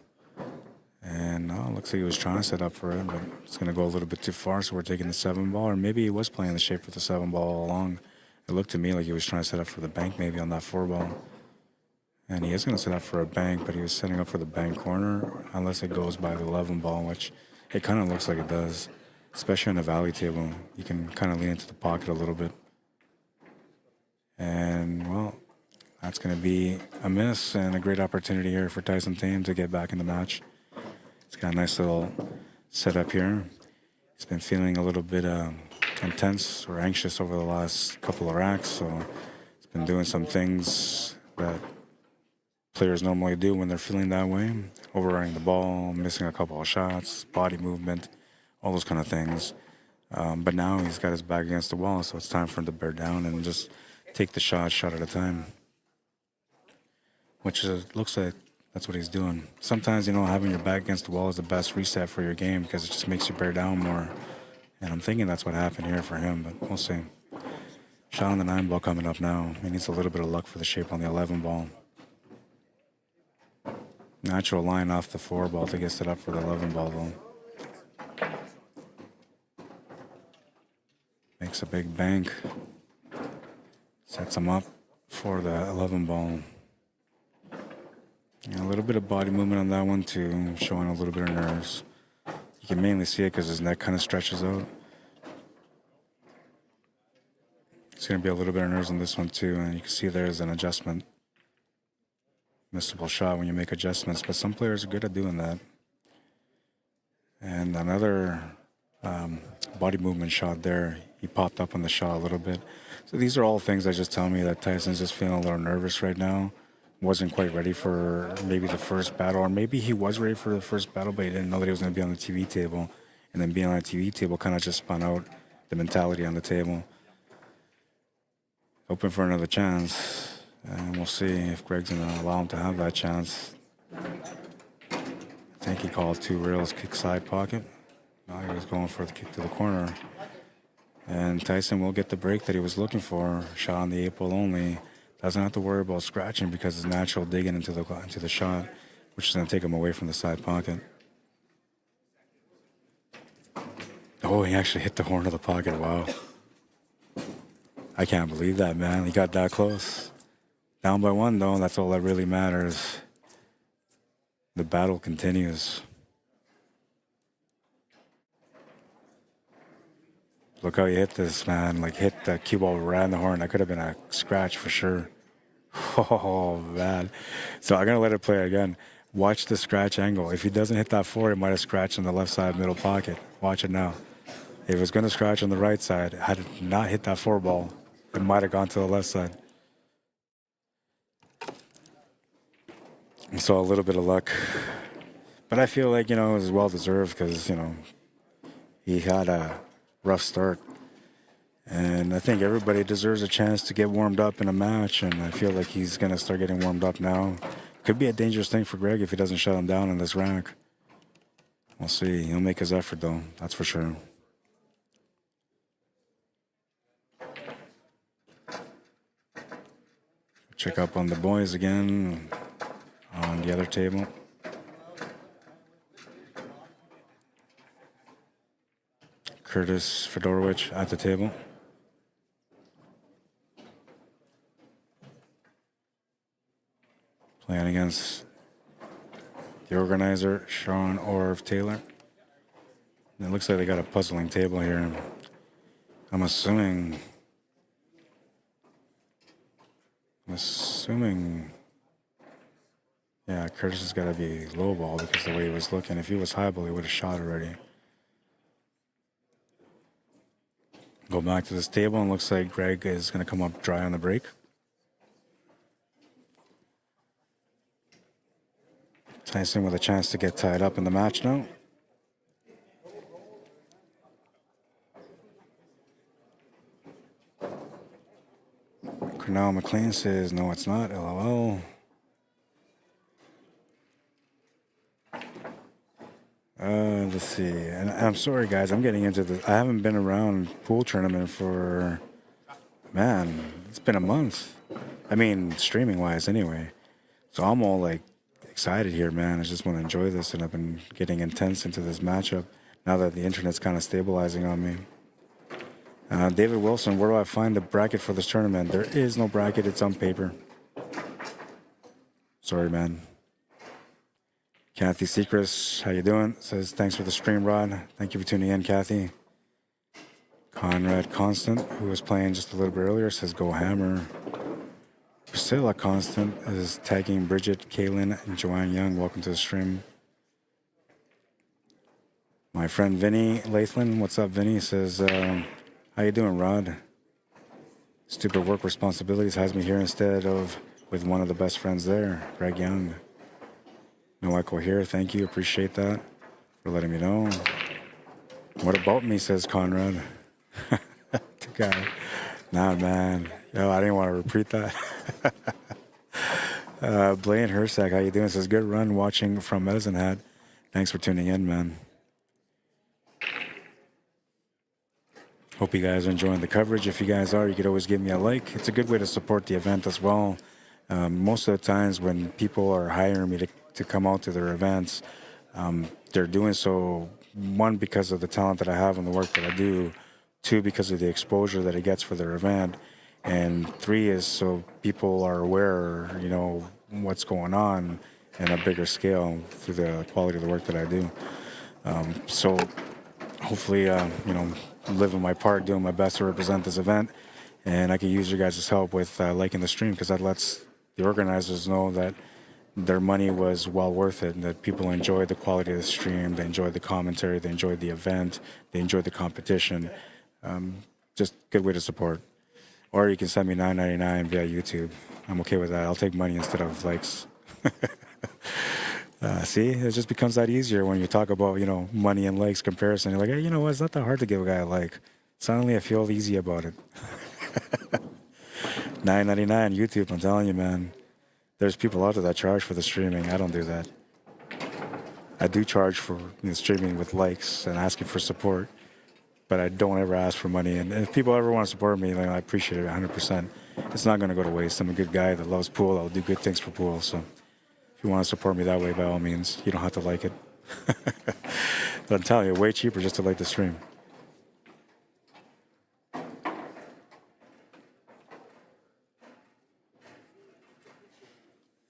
And looks like he was trying to set up for it, but it's going to go a little bit too far, so we're taking the 7 ball, or maybe he was playing the shape with the 7 ball all along. It looked to me like he was trying to set up for the bank maybe on that 4 ball. And he is going to set up for a bank, but he was setting up for the bank corner, unless it goes by the 11 ball, which it kind of looks like it does. Especially on a valley table, you can kind of lean into the pocket a little bit. And, well, That's going to be a miss and a great opportunity here for Tyson Tame to get back in the match. He's got a nice little setup here. He's been feeling a little bit intense or anxious over the last couple of racks, so he's been doing some things that players normally do when they're feeling that way. Overrunning the ball, missing a couple of shots, body movement, all those kind of things. But now he's got his back against the wall, so it's time for him to bear down and just take the shot at a time. Which looks like that's what he's doing. Sometimes, you know, having your back against the wall is the best reset for your game because it just makes you bear down more. And I'm thinking that's what happened here for him, but we'll see. Shot on the 9 ball coming up now. He needs a little bit of luck for the shape on the 11 ball. Natural line off the 4 ball to get set up for the 11 ball, though. Makes a big bank. Sets him up for the 11 ball. And a little bit of body movement on that one, too, showing a little bit of nerves. You can mainly see it because his neck kind of stretches out. It's going to be a little bit of nerves on this one, too, and you can see there's an adjustment. Missable shot when you make adjustments, but some players are good at doing that. And another body movement shot there. He popped up on the shot a little bit. So these are all things that just tell me that Tyson's just feeling a little nervous right now. Wasn't quite ready for maybe the first battle, or maybe he was ready for the first battle, but he didn't know that he was going to be on the TV table. And then being on the TV table kind of just spun out the mentality on the table. Open for another chance, and we'll see if Greg's going to allow him to have that chance. I think he called 2 rails, kick side pocket. Now he was going for the kick to the corner. And Tyson will get the break that he was looking for. Shot on the 8 ball only. Doesn't have to worry about scratching because his natural digging into the shot, which is going to take him away from the side pocket. Oh, he actually hit the horn of the pocket. Wow. I can't believe that, man. He got that close. Down by 1, though. That's all that really matters. The battle continues. Look how he hit this, man. Like, hit the cue ball right in the horn. That could have been a scratch for sure. Oh, man. So I'm going to let it play again. Watch the scratch angle. If he doesn't hit that 4, he might have scratched in the left side middle pocket. Watch it now. If it was going to scratch on the right side, had it not hit that 4 ball, it might have gone to the left side. So a little bit of luck. But I feel like, you know, it was well-deserved because, you know, he had a rough start. And I think everybody deserves a chance to get warmed up in a match, and I feel like he's going to start getting warmed up now. Could be a dangerous thing for Greg if he doesn't shut him down in this rack. We'll see. He'll make his effort, though. That's for sure. Check up on the boys again on the other table. Curtis Fedorowicz at the table. Playing against the organizer, Sean Orv Taylor. And it looks like they got a puzzling table here. I'm assuming, yeah, Curtis has got to be low ball because the way he was looking. If he was high ball, he would have shot already. Go back to this table, and looks like Greg is going to come up dry on the break. Tyson with a chance to get tied up in the match now. Cornell McLean says, no, it's not, LOL. Let's see. And I'm sorry, guys. I'm getting into the... I haven't been around pool tournament for... Man, it's been a month. I mean, streaming-wise anyway. So I'm all, like, excited here, man. I just want to enjoy this, and I've been getting intense into this matchup now that the internet's kind of stabilizing on me. David Wilson, where do I find the bracket for this tournament? There is no bracket. It's on paper. Sorry, man. Kathy Sechrist, how you doing? Says, thanks for the stream, Rod. Thank you for tuning in, Kathy. Conrad Constant, who was playing just a little bit earlier, says, go hammer. Priscilla Constant is tagging Bridget, Kaylin, and Joanne Young. Welcome to the stream. My friend Vinny Lathland, what's up, Vinny? Says, how you doing, Rod? Stupid work responsibilities has me here instead of with one of the best friends there, Greg Young. No echo here. Thank you. Appreciate that for letting me know. What about me, says Conrad. The guy. Nah, man. Yo, I didn't want to repeat that. Blaine Hersack, how you doing? Says, good run watching from Medicine Hat. Thanks for tuning in, man. Hope you guys are enjoying the coverage. If you guys are, you could always give me a like. It's a good way to support the event as well. Most of the times when people are hiring me to come out to their events, they're doing so, one, because of the talent that I have and the work that I do, two, because of the exposure that it gets for their event, and three is so people are aware, you know, what's going on in a bigger scale through the quality of the work that I do. So hopefully, you know, living my part, doing my best to represent this event, and I can use your guys' help with liking the stream, because that lets the organizers know that their money was well worth it, and that people enjoyed the quality of the stream, they enjoyed the commentary, they enjoyed the event, they enjoyed the competition. Just a good way to support. Or you can send me $9.99 via YouTube. I'm okay with that. I'll take money instead of likes. See, it just becomes that easier when you talk about, you know, money and likes comparison. You're like, hey, you know what? It's not that hard to give a guy a like. Suddenly I feel easy about it. $9.99 YouTube, I'm telling you, man. There's people out there that charge for the streaming. I don't do that. I do charge for, you know, streaming with likes and asking for support, but I don't ever ask for money. And if people ever want to support me, like, I appreciate it 100%. It's not going to go to waste. I'm a good guy that loves pool. I'll do good things for pool. So if you want to support me that way, by all means, you don't have to like it. But I'm telling you, way cheaper just to like the stream.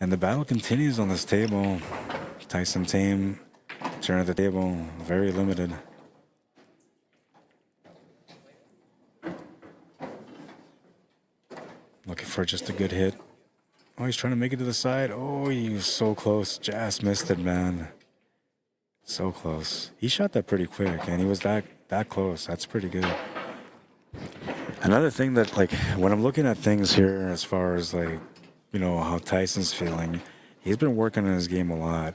And the battle continues on this table. Tyson Tame, turn of the table, very limited. Looking for just a good hit. Oh, he's trying to make it to the side. Oh, he was so close. Just missed it, man. So close. He shot that pretty quick, and he was that close. That's pretty good. Another thing that, like, when I'm looking at things here as far as, like, you know, how Tyson's feeling, he's been working on his game a lot.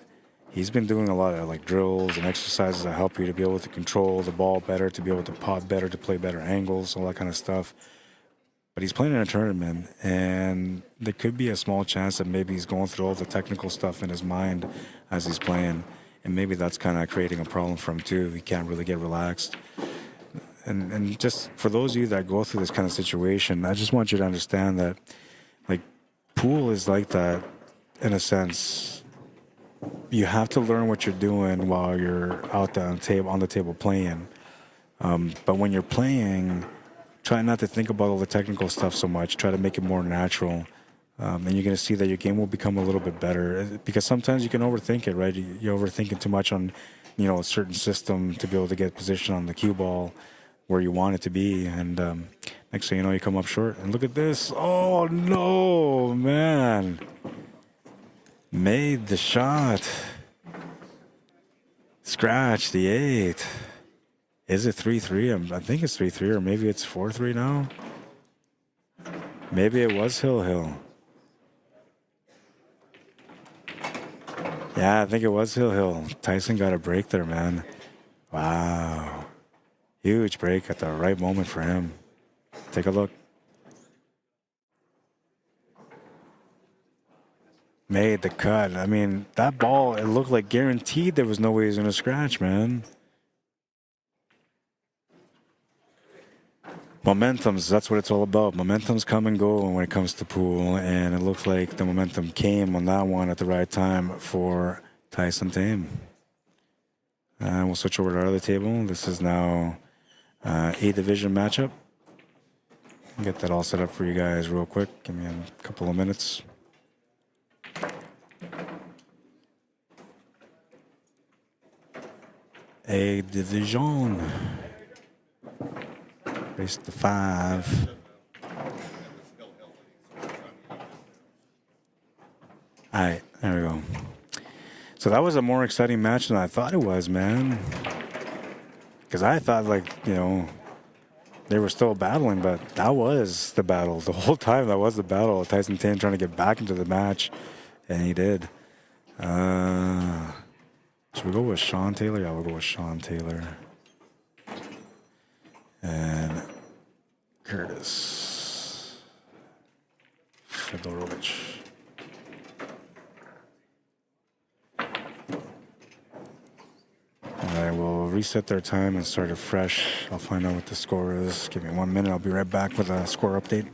He's been doing a lot of, like, drills and exercises that help you to be able to control the ball better, to be able to pop better, to play better angles, all that kind of stuff. But he's playing in a tournament, and there could be a small chance that maybe he's going through all the technical stuff in his mind as he's playing, and maybe that's kind of creating a problem for him too. He can't really get relaxed. And just for those of you that go through this kind of situation, I just want you to understand that, like, pool is like that in a sense. You have to learn what you're doing while you're out there on the table playing. But when you're playing, try not to think about all the technical stuff so much. Try to make it more natural. And you're going to see that your game will become a little bit better. Because sometimes you can overthink it, right? You're overthinking too much on, you know, a certain system to be able to get position on the cue ball where you want it to be. And next thing you know, you come up short. And look at this. Oh, no, man. Made the shot. Scratch the 8. Is it 3-3? I think it's 3-3, or maybe it's 4-3 now. Maybe it was Hill. Yeah, I think it was Hill. Tyson got a break there, man. Wow. Huge break at the right moment for him. Take a look. Made the cut. I mean, that ball, it looked like guaranteed there was no way he was going to scratch, man. Momentums, that's what it's all about. Momentums come and go when it comes to pool, and it looked like the momentum came on that one at the right time for Tyson Tame. And we'll switch over to our other table. This is now A division matchup. Get that all set up for you guys real quick. Give me a couple of minutes. A division. Race to 5. All right, there we go. So that was a more exciting match than I thought it was, man. Because I thought, like, you know, they were still battling, but that was the battle. The whole time, that was the battle. Tyson Tan trying to get back into the match, and he did. Should we go with Sean Taylor? Yeah, we'll go with Sean Taylor. And Curtis Fedorovich. I will reset their time and start it fresh. I'll find out what the score is. Give me 1 minute. I'll be right back with a score update.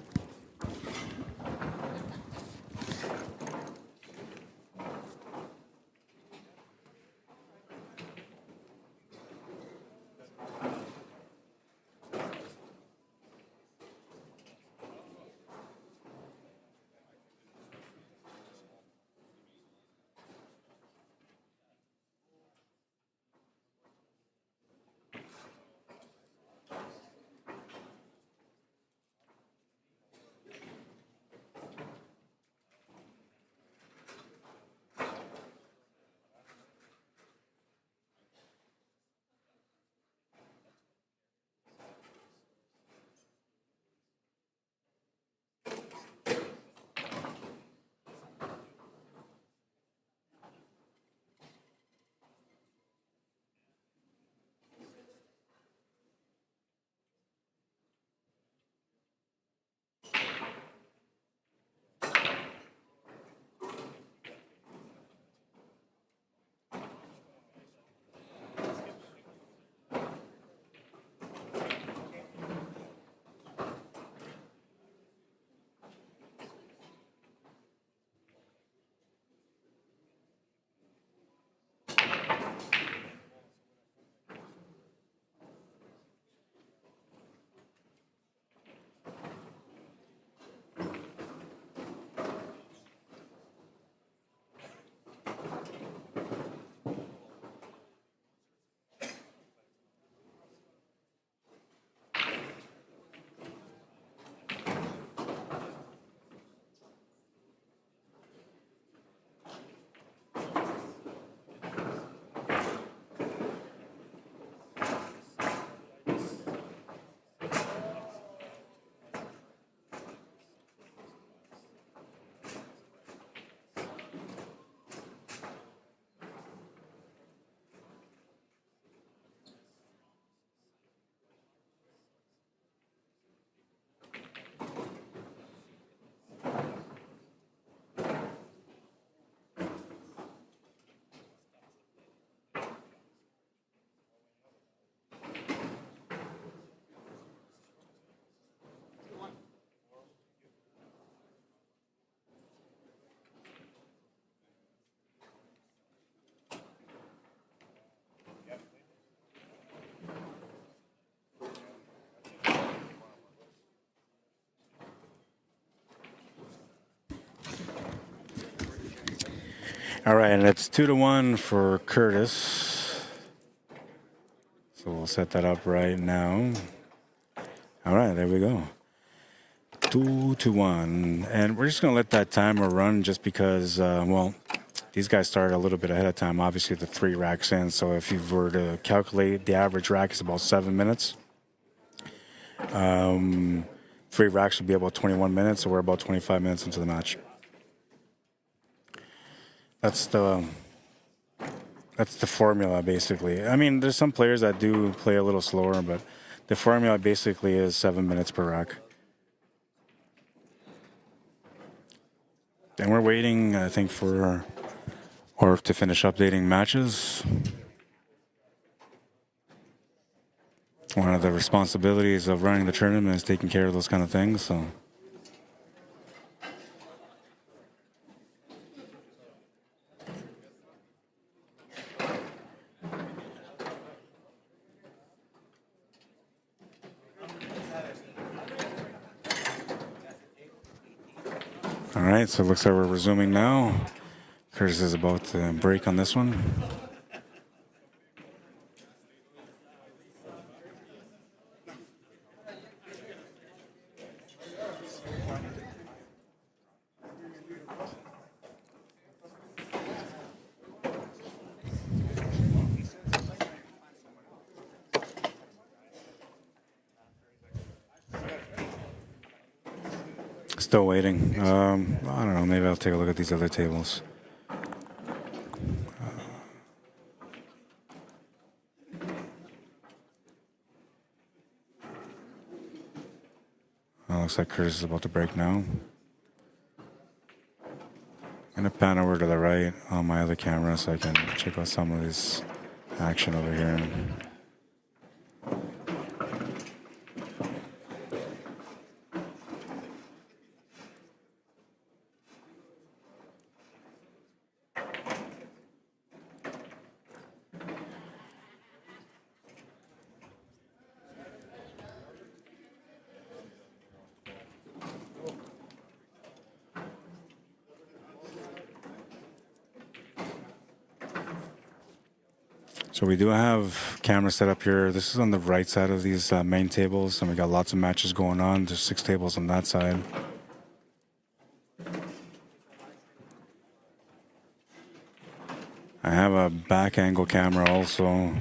All right, and it's 2-1 for Curtis. So we'll set that up right now. All right, there we go. 2-1. And we're just going to let that timer run just because, well, these guys started a little bit ahead of time. Obviously, the 3 racks in. So if you were to calculate, the average rack is about 7 minutes. 3 racks would be about 21 minutes, so we're about 25 minutes into the match. That's the formula, basically. I mean, there's some players that do play a little slower, but the formula basically is 7 minutes per rack. And we're waiting, I think, for Orf to finish updating matches. One of the responsibilities of running the tournament is taking care of those kind of things, so... All right, so it looks like we're resuming now. Curtis is about to break on this one. Still waiting. I don't know. Maybe I'll take a look at these other tables. Looks like Curtis is about to break now. I'm gonna pan over to the right on my other camera so I can check out some of this action over here. So we do have cameras set up here. This is on the right side of these main tables, and we got lots of matches going on. There's 6 tables on that side. I have a back angle camera also,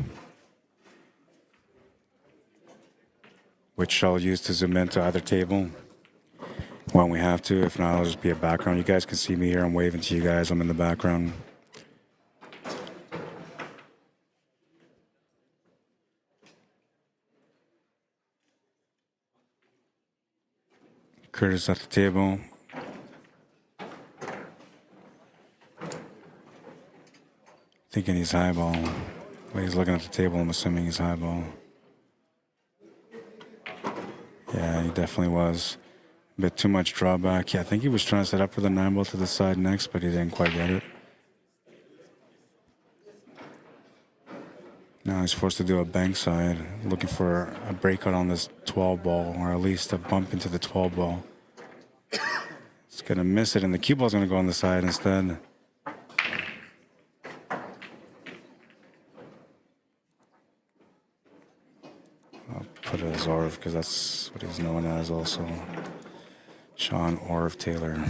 which I'll use to zoom into either table when we have to. If not, I'll just be a background. You guys can see me here. I'm waving to you guys. I'm in the background. Curtis at the table. Thinking he's highball. Well, he's looking at the table. I'm assuming he's highball. Yeah, he definitely was. A bit too much drawback. Yeah, I think he was trying to set up for the 9-ball to the side next, but he didn't quite get it. Now he's forced to do a bank side, looking for a breakout on this 12-ball, or at least a bump into the 12-ball. It's going to miss it, and the cue ball's going to go on the side instead. I'll put it as Orv, because that's what he's known as also. Sean Orv Taylor.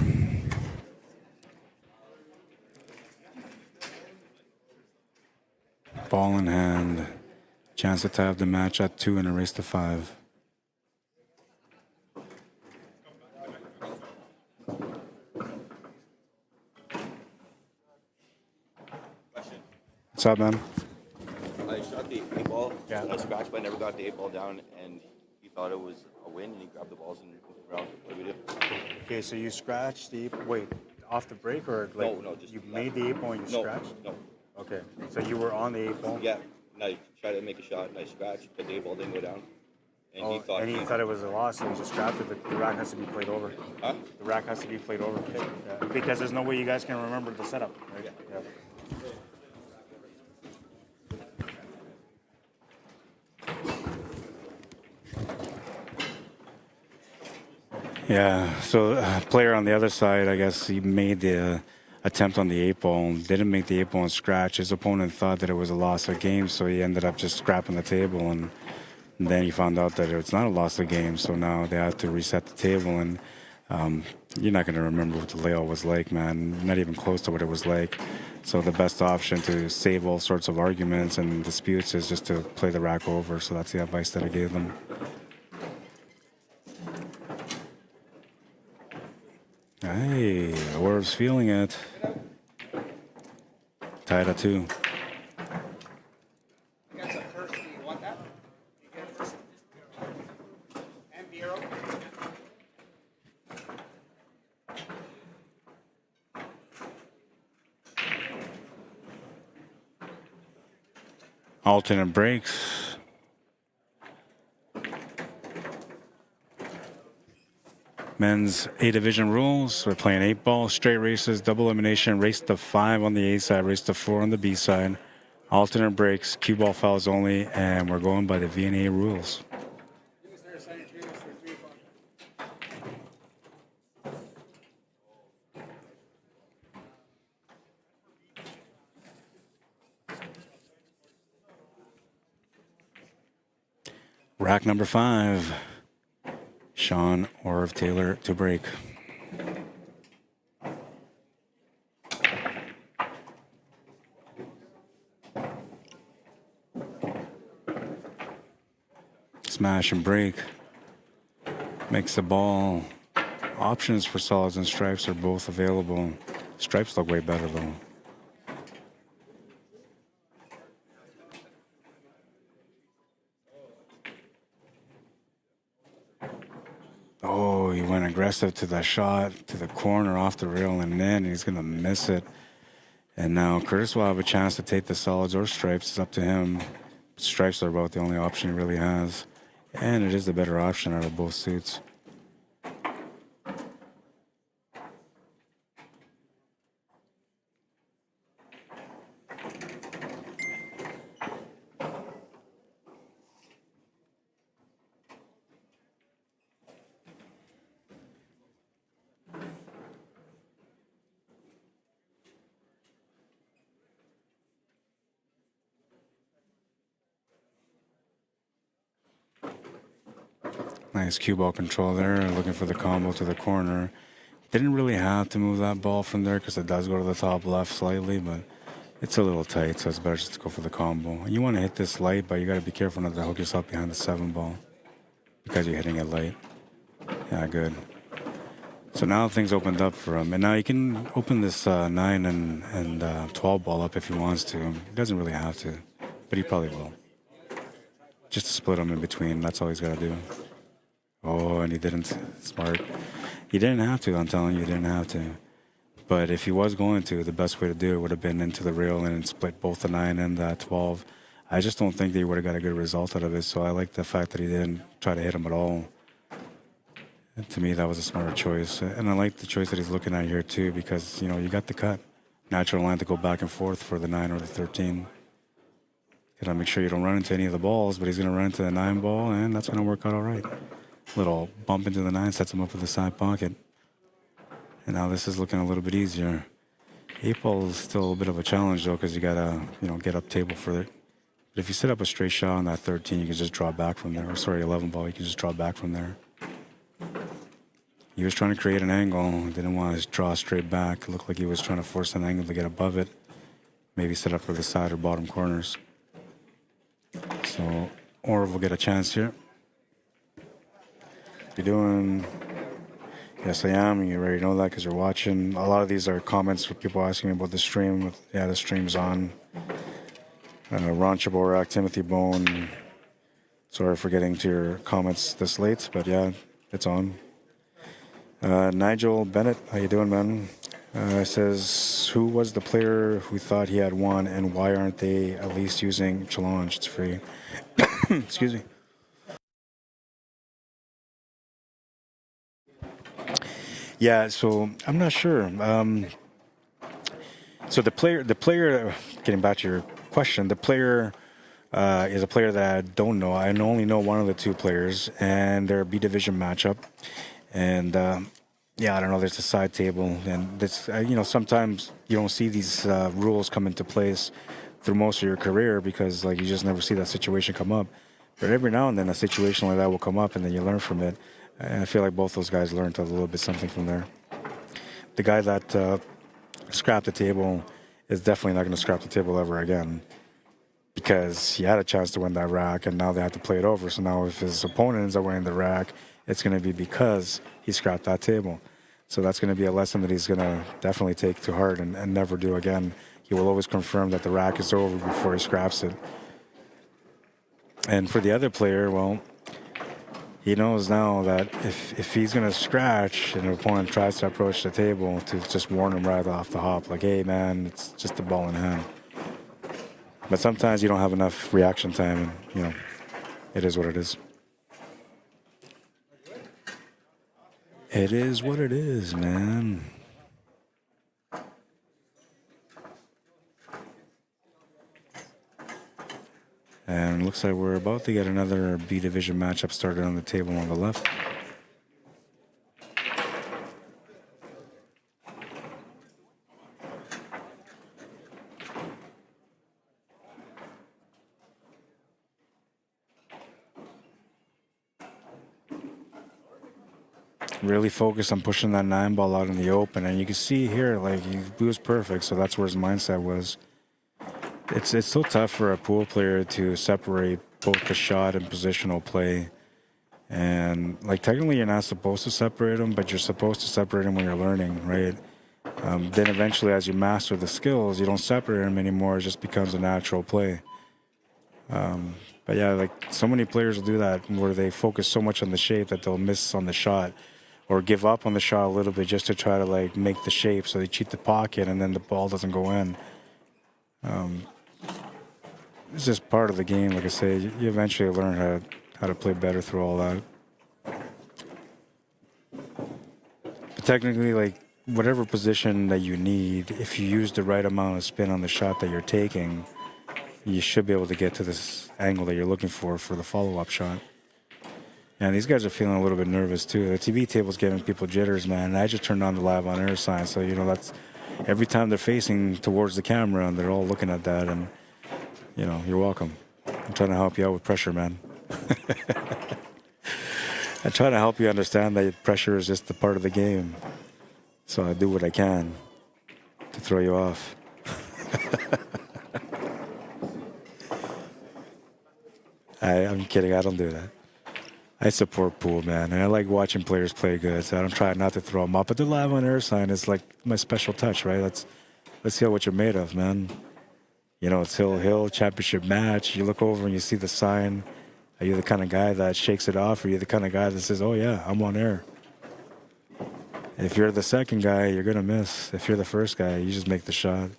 Ball in hand. Chance to tie up the match at 2 and a race to 5. What's up, man? I shot the 8-ball. Yeah. I scratched, but I never got the 8-ball down, and he thought it was a win, and he grabbed the balls and moved around. What do we do? Okay, so you scratched the wait off the break or like No, just you made the 8-ball and you No, scratched? no. Okay, so you were on the 8-ball. Yeah, and I tried to make a shot, and I scratched, but the 8-ball didn't go down. And he thought, it was a loss, so he just scrapped it. The rack has to be played over. Huh? The rack has to be played over. Yeah. Because there's no way you guys can remember the setup, right? Yeah. Yeah, so player on the other side, I guess he made the attempt on the 8-ball, didn't make the 8-ball and scratch. His opponent thought that it was a loss of game, so he ended up just scrapping the table, and then he found out that it's not a loss of game, so now they had to reset the table, and you're not going to remember what the layout was like, man, not even close to what it was like. So the best option to save all sorts of arguments and disputes is just to play the rack over, so that's the advice that I gave them. Hey, Orv's feeling it. Tied at 2. Alternate breaks. Men's A division rules. We're playing 8-ball, straight races, double elimination, race to 5 on the A side, race to 4 on the B side. Alternate breaks, cue ball fouls only, and we're going by the VNEA rules. Rack number 5. Sean Orv Taylor to break. Smash and break. Makes the ball options for solids and stripes are both available. Stripes look way better though. Oh, he went aggressive to the shot, to the corner, off the rail, and then he's going to miss it. And now Curtis will have a chance to take the solids or stripes. It's up to him. Stripes are about the only option he really has. And it is the better option out of both suits. Nice cue ball control there, looking for the combo to the corner. Didn't really have to move that ball from there because it does go to the top left slightly, but it's a little tight, so it's better just to go for the combo. You want to hit this light, but you got to be careful not to hook yourself behind the 7 ball because you're hitting it light. Yeah, good. So now things opened up for him, and now he can open this 9 and 12 ball up if he wants to. He doesn't really have to, but he probably will. Just to split them in between, that's all he's got to do. Oh, and he didn't. Smart. He didn't have to, I'm telling you, he didn't have to. But if he was going to, the best way to do it would have been into the rail and split both the 9 and the 12. I just don't think that he would have got a good result out of it, so I like the fact that he didn't try to hit him at all. And to me, that was a smarter choice. And I like the choice that he's looking at here, too, because, you know, you got the cut. Natural line to go back and forth for the 9 or the 13. Got to make sure you don't run into any of the balls, but he's going to run into the 9 ball, and that's going to work out all right. Little bump into the 9 sets him up with the side pocket. And now this is looking a little bit easier. 8 ball is still a bit of a challenge, though, because you got to, you know, get up table for it. But if you set up a straight shot on that 13, you can just draw back from there. Or sorry, 11 ball, you can just draw back from there. He was trying to create an angle. Didn't want to draw straight back. It looked like he was trying to force an angle to get above it. Maybe set up for the side or bottom corners. So Orv will get a chance here. You doing? Yes, I am. You already know that because you're watching. A lot of these are comments from people asking me about the stream. Yeah, the stream's on. Ron Chaborak, Timothy Bone. Sorry for getting to your comments this late, but yeah, it's on. Nigel Bennett, how you doing, man? Says, who was the player who thought he had won, and why aren't they at least using challenge? It's free. Excuse me. Yeah, so I'm not sure. So the player, getting back to your question, the player is a player that I don't know. I only know one of the 2 players, and they're a B division matchup. And yeah, I don't know. There's a side table, and this, you know, sometimes you don't see these rules come into place through most of your career because, like, you just never see that situation come up. But every now and then, a situation like that will come up, and then you learn from it. And I feel like both those guys learned a little bit something from there. The guy that scrapped the table is definitely not going to scrap the table ever again because he had a chance to win that rack, and now they have to play it over. So now if his opponent ends up winning the rack, it's going to be because he scrapped that table. So that's going to be a lesson that he's going to definitely take to heart and never do again. He will always confirm that the rack is over before he scraps it. And for the other player, well, he knows now that if he's going to scratch and an opponent tries to approach the table, to just warn him right off the hop, like, hey, man, it's just a ball in hand. But sometimes you don't have enough reaction time, and, you know, it is what it is. It is what it is, man. And looks like we're about to get another B division matchup started on the table on the left. Really focused on pushing that 9 ball out in the open, and you can see here, like, he was perfect, so that's where his mindset was. It's so tough for a pool player to separate both the shot and positional play. And like technically you're not supposed to separate them, but you're supposed to separate them when you're learning, right? Then eventually, as you master the skills, you don't separate them anymore. It just becomes a natural play. But yeah, like so many players will do that where they focus so much on the shape that they'll miss on the shot or give up on the shot a little bit just to try to like make the shape. So they cheat the pocket and then the ball doesn't go in. It's just part of the game. Like I say, you eventually learn how to play better through all that. But technically, like whatever position that you need, if you use the right amount of spin on the shot that you're taking, you should be able to get to this angle that you're looking for the follow-up shot. And these guys are feeling a little bit nervous too. The TV table's giving people jitters, man. And I just turned on the live on air sign, so you know that's every time they're facing towards the camera and they're all looking at that. And you know, you're welcome. I'm trying to help you out with pressure, man. I'm trying to help you understand that pressure is just a part of the game. So I do what I can to throw you off. I'm kidding. I don't do that. I support pool, man, and I like watching players play good. So I don't try not to throw them up. But the live on air sign is like my special touch, right? Let's see what you're made of, man. You know, it's Hill championship match. You look over and you see the sign. Are you the kind of guy that shakes it off, or are you the kind of guy that says, "Oh yeah, I'm on air"? If you're the second guy, you're gonna miss. If you're the first guy, you just make the shot.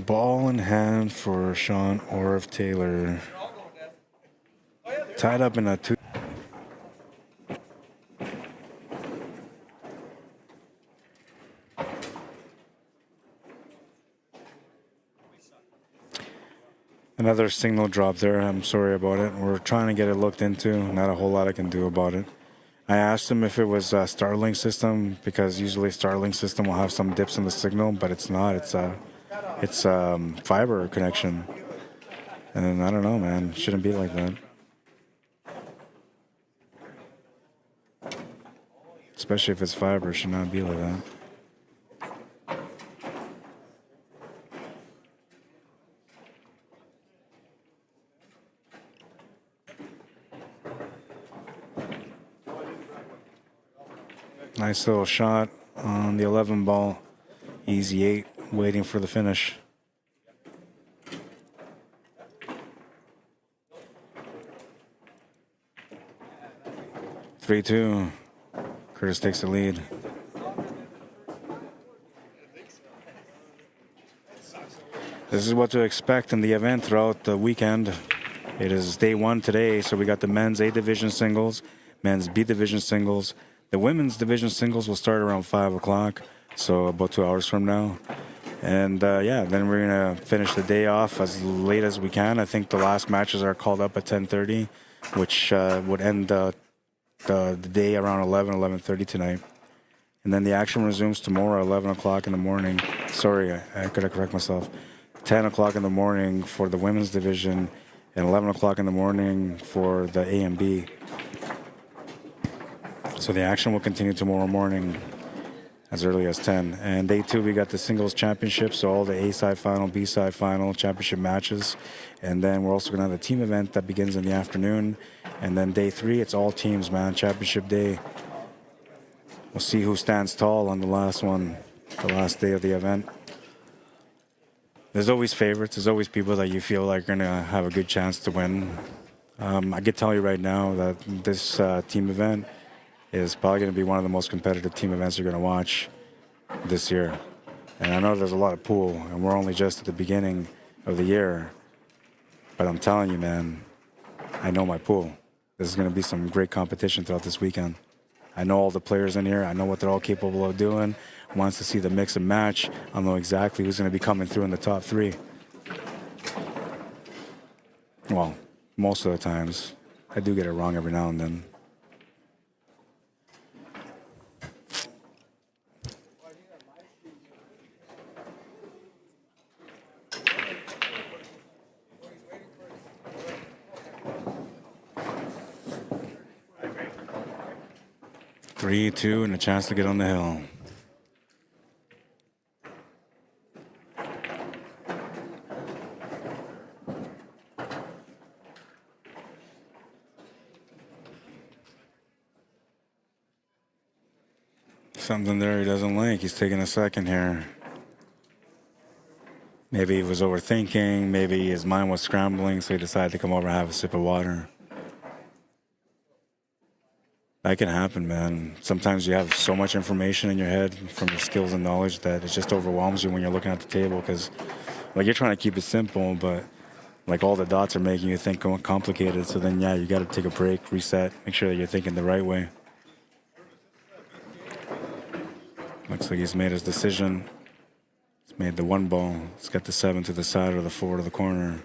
Ball in hand for Sean Orv Taylor. Tied up in a 2. Another signal drop there. I'm sorry about it. We're trying to get it looked into. Not a whole lot I can do about it. I asked him if it was a Starlink system, because usually Starlink system will have some dips in the signal, but it's not. It's fiber connection. And I don't know, man. It shouldn't be like that. Especially if it's fiber, it should not be like that. Nice little shot on the 11 ball. Easy 8, waiting for the finish. Three, 2. Curtis takes the lead. This is what to expect in the event throughout the weekend. It is day 1 today, so we got the men's A division singles, men's B division singles. The women's division singles will start around 5 o'clock, so about 2 hours from now. And yeah, then we're going to finish the day off as late as we can. I think the last matches are called up at 10:30, which would end the day around 11:30 tonight. And then the action resumes tomorrow at 11 o'clock in the morning. Sorry, I got to correct myself. 10 o'clock in the morning for the women's division and 11 o'clock in the morning for the A and B. So the action will continue tomorrow morning as early as 10. And day 2, we got the singles championship, so all the A side final, B side final, championship matches. And then we're also going to have the team event that begins in the afternoon. And then day 3, it's all teams, man, championship day. We'll see who stands tall on the last one, the last day of the event. There's always favorites. There's always people that you feel like are going to have a good chance to win. I can tell you right now that this team event is probably going to be one of the most competitive team events you're going to watch this year. And I know there's a lot of pool, and we're only just at the beginning of the year. But I'm telling you, man, I know my pool. This is going to be some great competition throughout this weekend. I know all the players in here. I know what they're all capable of doing. Wants to see the mix and match. I know exactly who's going to be coming through in the top 3. Well, most of the times. I do get it wrong every now and then. 3-2 and a chance to get on the hill. Something there he doesn't like. He's taking a second here. Maybe he was overthinking. Maybe his mind was scrambling, so he decided to come over and have a sip of water. That can happen, man. Sometimes you have so much information in your head from your skills and knowledge that it just overwhelms you when you're looking at the table because, like, you're trying to keep it simple, but, like, all the dots are making you think complicated. So then, yeah, you got to take a break, reset, make sure that you're thinking the right way. Looks like he's made his decision. He's made the 1 ball. He's got the 7 to the side or the 4 to the corner.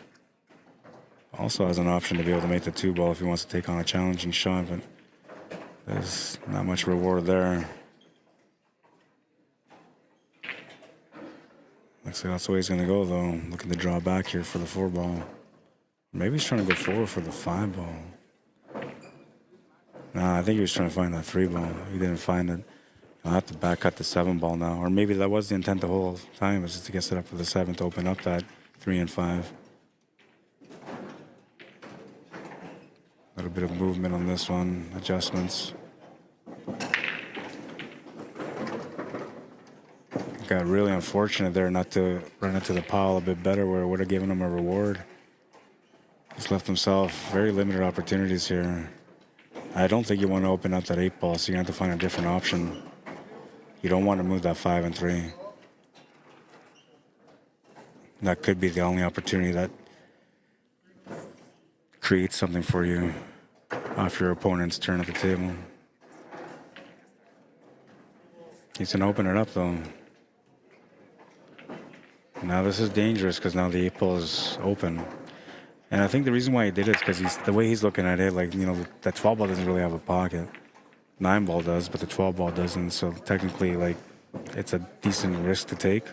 Also has an option to be able to make the 2 ball if he wants to take on a challenging shot, but there's not much reward there. Looks like that's the way he's going to go, though. Looking to draw back here for the 4 ball. Maybe he's trying to go forward for the 5 ball. Nah, I think he was trying to find that 3 ball. He didn't find it. I'll have to back cut the 7 ball now. Or maybe that was the intent the whole time, was just to get set up for the 7 to open up that 3 and 5. A little bit of movement on this one, adjustments. Got really unfortunate there not to run into the pile a bit better where it would have given him a reward. He's left himself very limited opportunities here. I don't think you want to open up that 8 ball, so you're going to have to find a different option. You don't want to move that 5 and 3. That could be the only opportunity that creates something for you off your opponent's turn at the table. He's going to open it up, though. Now this is dangerous because now the 8 ball is open. And I think the reason why he did it is because the way he's looking at it, like, you know, that 12 ball doesn't really have a pocket. 9 ball does, but the 12 ball doesn't. So technically, like, it's a decent risk to take.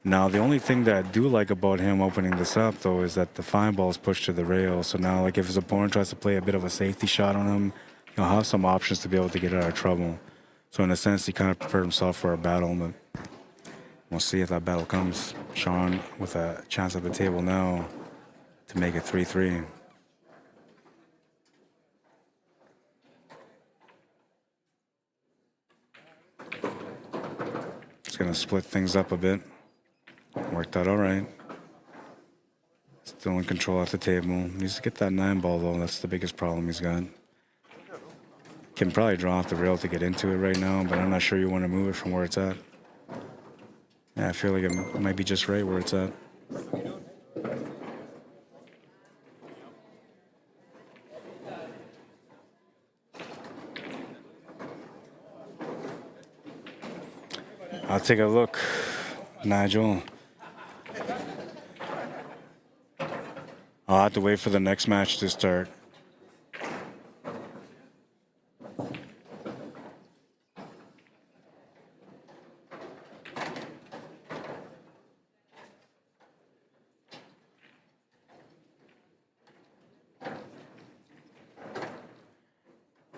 Now, the only thing that I do like about him opening this up, though, is that the 5 ball is pushed to the rail. So now, like, if his opponent tries to play a bit of a safety shot on him, he'll have some options to be able to get out of trouble. So in a sense, he kind of prepared himself for a battle, but we'll see if that battle comes. Sean with a chance at the table now to make it 3-3. It's going to split things up a bit. Worked out all right. Still in control at the table. Needs to get that 9 ball, though. That's the biggest problem he's got. Can probably draw off the rail to get into it right now, but I'm not sure you want to move it from where it's at. Yeah, I feel like it might be just right where it's at. I'll take a look, Nigel. I'll have to wait for the next match to start.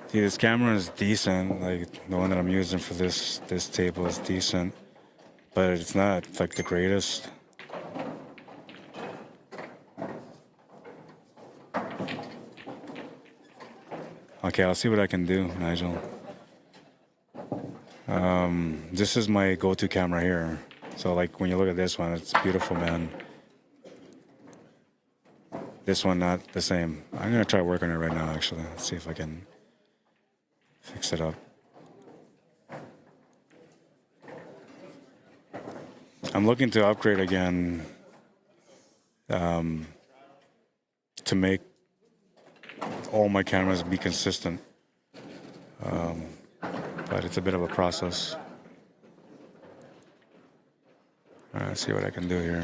See, this camera is decent. Like, the one that I'm using for this table is decent, but it's not like the greatest. Okay, I'll see what I can do, Nigel. This is my go-to camera here. So, like, when you look at this one, it's beautiful, man. This one, not the same. I'm gonna try working it right now, actually. Let's see if I can fix it up. I'm looking to upgrade again to make all my cameras be consistent. But it's a bit of a process. All right, let's see what I can do here.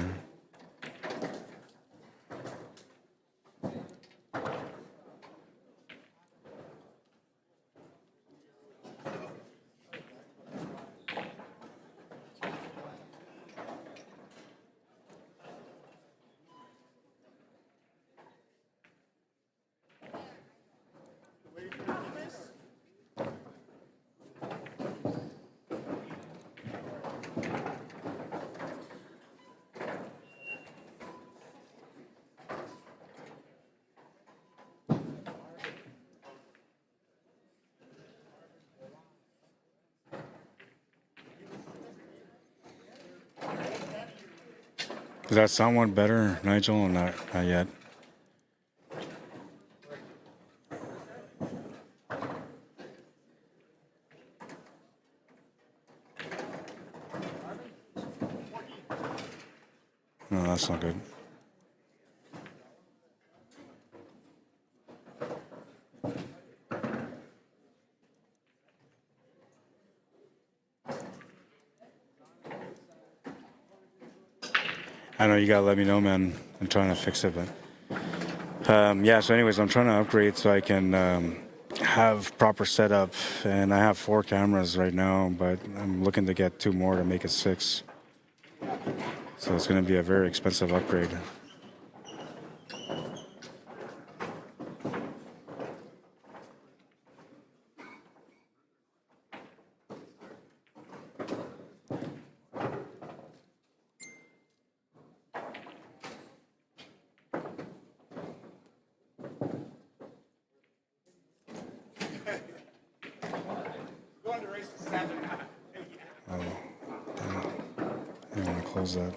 Does that sound one better, Nigel, or not yet? No, that's not good. I know you gotta let me know, man. I'm trying to fix it, but yeah. So, anyways, I'm trying to upgrade so I can have proper setup, and I have 4 cameras right now, but I'm looking to get 2 more to make it 6. So it's gonna be a very expensive upgrade. I want to close that.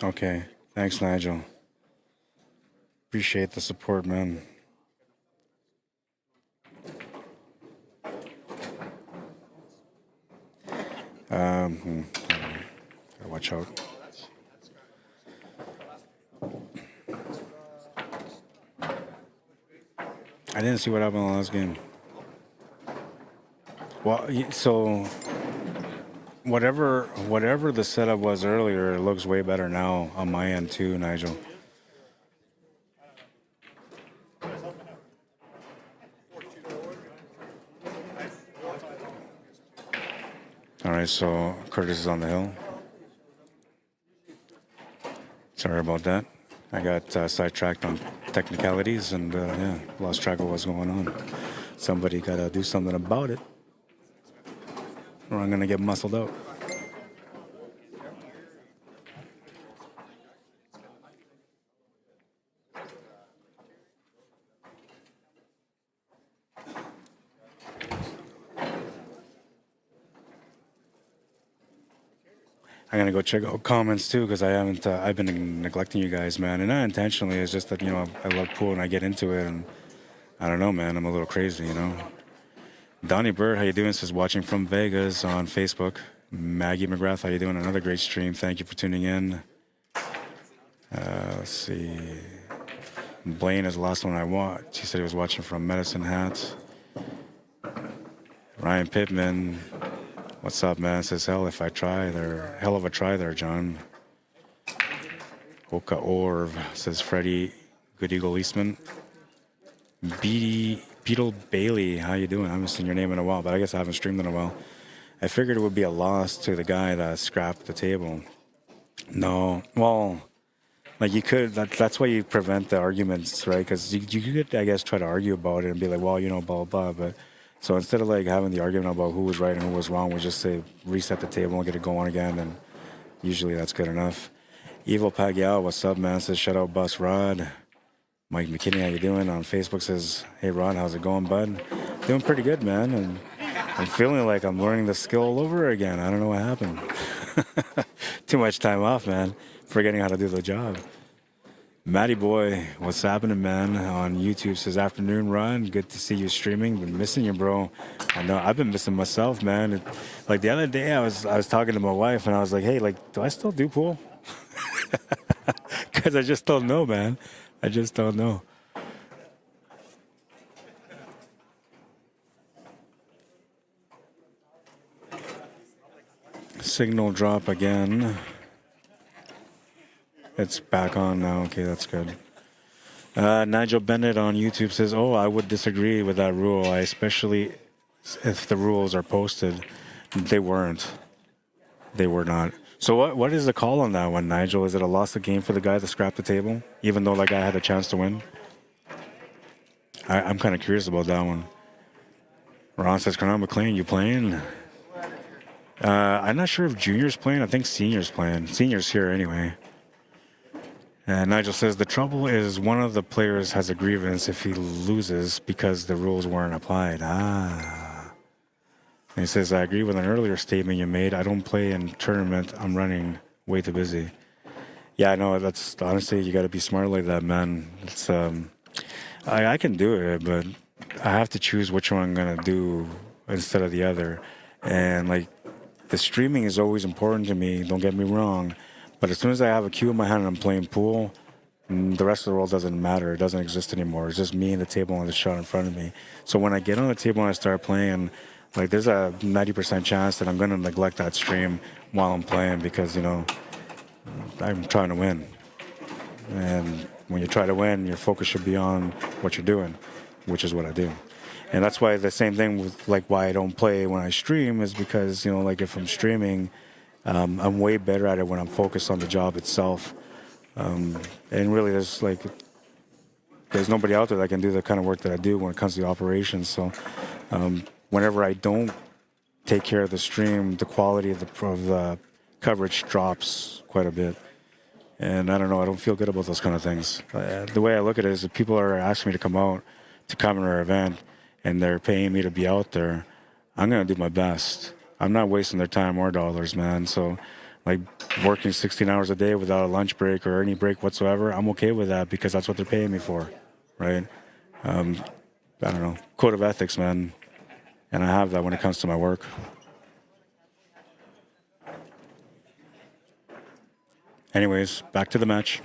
Okay, thanks, Nigel. Appreciate the support, man. Gotta watch out. I didn't see what happened in the last game. Well, so whatever the setup was earlier, it looks way better now on my end too, Nigel. All right, so Curtis is on the hill. Sorry about that. I got sidetracked on technicalities and yeah, lost track of what's going on. Somebody got to do something about it, or I'm going to get muscled out. I'm gonna go check out comments too, because I haven't. I've been neglecting you guys, man, and not intentionally. It's just that, you know, I love pool and I get into it, and I don't know, man. I'm a little crazy, you know. Donnie Bird, how you doing? Says watching from Vegas on Facebook. Maggie McGrath, how you doing? Another great stream. Thank you for tuning in. Let's see. Blaine is the last one I watched. He said he was watching from Medicine Hat. Ryan Pittman. What's up, man? Says hell of a try there, John. Oka Orv, says Freddie. Good Eagle Eastman. Beetle Bailey, how you doing? I haven't seen your name in a while, but I guess I haven't streamed in a while. I figured it would be a loss to the guy that scrapped the table. No, well, like you could. That's why you prevent the arguments, right? Because you could, I guess, try to argue about it and be like, well, you know, blah blah blah, but. So instead of like having the argument about who was right and who was wrong, we just say reset the table and get it going again, and usually that's good enough. Evil Pagel, what's up, man? Says shout out Bus Rod. Mike McKinney, how you doing? On Facebook says, hey Rod, how's it going, bud? Doing pretty good, man. And I'm feeling like I'm learning the skill all over again. I don't know what happened. Too much time off, man. Forgetting how to do the job. Matty Boy, what's happening, man? On YouTube says, afternoon, Ron. Good to see you streaming. Been missing you, bro. I know I've been missing myself, man. Like the other day, I was talking to my wife, and I was like, hey, like, do I still do pool? Because I just don't know, man. I just don't know. Signal drop again. It's back on now. Okay, that's good. Nigel Bennett on YouTube says, oh, I would disagree with that rule. I especially if the rules are posted. They weren't. They were not. So what is the call on that one, Nigel? Is it a loss of game for the guy that scrapped the table, even though that guy had a chance to win? I'm kind of curious about that one. Ron says, Colonel McLean, you playing? I'm not sure if juniors playing. I think seniors playing. Seniors here anyway. And Nigel says the trouble is one of the players has a grievance if he loses because the rules weren't applied. Ah. And he says, I agree with an earlier statement you made. I don't play in tournament. I'm running way too busy. Yeah, I know. That's honestly, you got to be smart like that, man. It's I can do it, but I have to choose which one I'm gonna do instead of the other. And like the streaming is always important to me. Don't get me wrong, but as soon as I have a cue in my hand and I'm playing pool, the rest of the world doesn't matter. It doesn't exist anymore. It's just me and the table and the shot in front of me. So when I get on the table and I start playing, like there's a 90% chance that I'm gonna neglect that stream while I'm playing because I'm trying to win. And when you try to win, your focus should be on what you're doing, which is what I do. And that's why the same thing with like why I don't play when I stream is because, like if I'm streaming, I'm way better at it when I'm focused on the job itself. And really there's nobody out there that can do the kind of work that I do when it comes to the operations. So whenever I don't take care of the stream, the quality of the coverage drops quite a bit. And I don't know, I don't feel good about those kind of things. The way I look at it is if people are asking me to come out to come to our event and they're paying me to be out there, I'm going to do my best. I'm not wasting their time or dollars, man. So like working 16 hours a day without a lunch break or any break whatsoever, I'm okay with that because that's what they're paying me for, right? I don't know, code of ethics, man. And I have that when it comes to my work. Anyways, back to the match.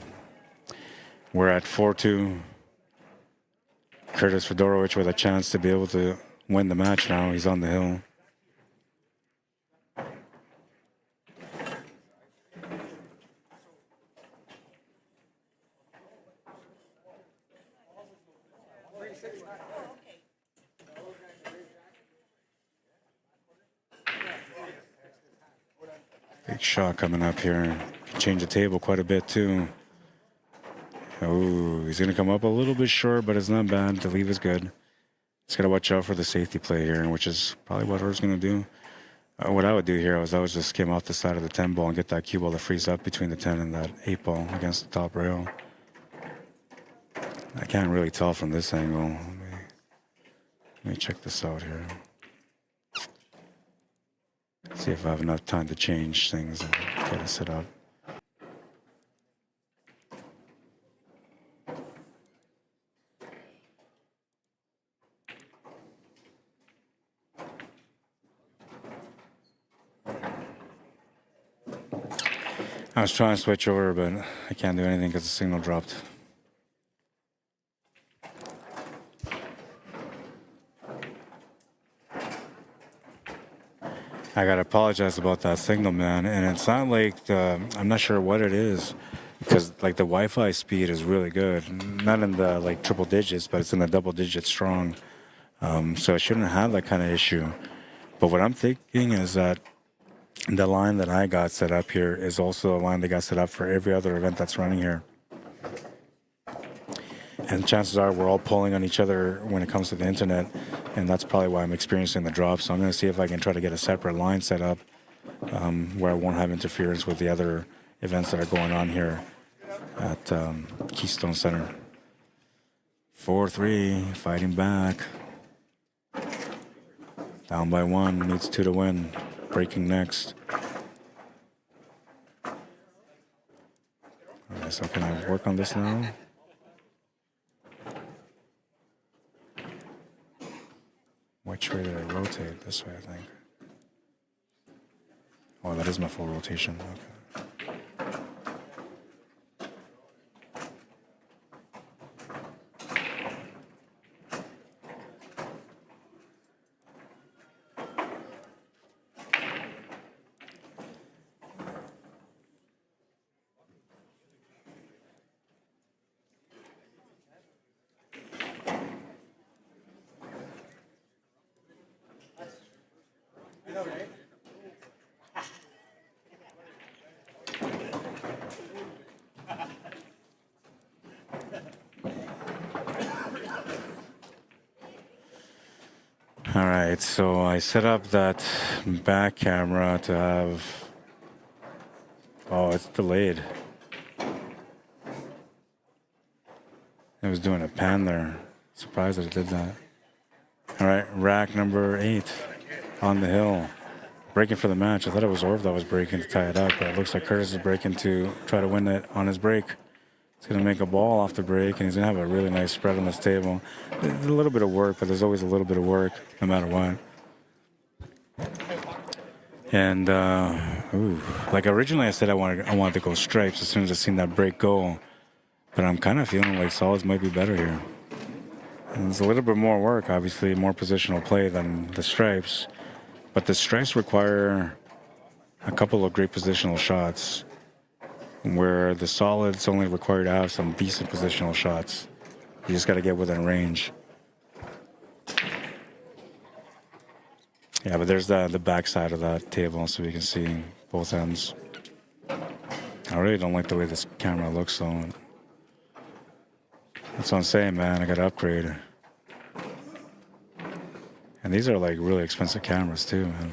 We're at 4-2. Curtis Fedorowicz with a chance to be able to win the match now. He's on the hill. Big shot coming up here. Change the table quite a bit too. Oh, he's going to come up a little bit short, but it's not bad. The leave is good. Just got to watch out for the safety play here, which is probably what Earth's going to do. What I would do here is I would just skim off the side of the 10 ball and get that cue ball to freeze up between the 10 and that 8 ball against the top rail. I can't really tell from this angle. Let me check this out here. See if I have enough time to change things and get it set up. I was trying to switch over, but I can't do anything because the signal dropped. I gotta apologize about that signal, man. And it's not like I'm not sure what it is, because like the Wi-Fi speed is really good. Not in the like triple digits, but it's in the double digits strong. So I shouldn't have that kind of issue. But what I'm thinking is that the line that I got set up here is also a line that got set up for every other event that's running here. And chances are we're all pulling on each other when it comes to the internet, and that's probably why I'm experiencing the drop. So I'm going to see if I can try to get a separate line set up where I won't have interference with the other events that are going on here at Keystone Center. 4-3, fighting back. Down by 1, needs 2 to win. Breaking next. All right, so can I work on this now? Which way did I rotate? This way, I think. Oh, that is my full rotation. Okay. All right, so I set up that back camera to have. Oh, it's delayed. It was doing a pan there. Surprised that it did that. All right, rack number 8 on the hill. Breaking for the match. I thought it was Orv that was breaking to tie it up, but it looks like Curtis is breaking to try to win it on his break. He's going to make a ball off the break, and he's going to have a really nice spread on this table. There's a little bit of work, but there's always a little bit of work, no matter what. And, like originally I said I wanted to go stripes as soon as I seen that break go. But I'm kind of feeling like solids might be better here. And it's a little bit more work, obviously, more positional play than the stripes. But the stripes require a couple of great positional shots, where the solids only require to have some decent positional shots. You just got to get within range. Yeah, but there's the back side of that table, so you can see both ends. I really don't like the way this camera looks, though. That's what I'm saying, man. I got to upgrade. And these are like really expensive cameras too, man.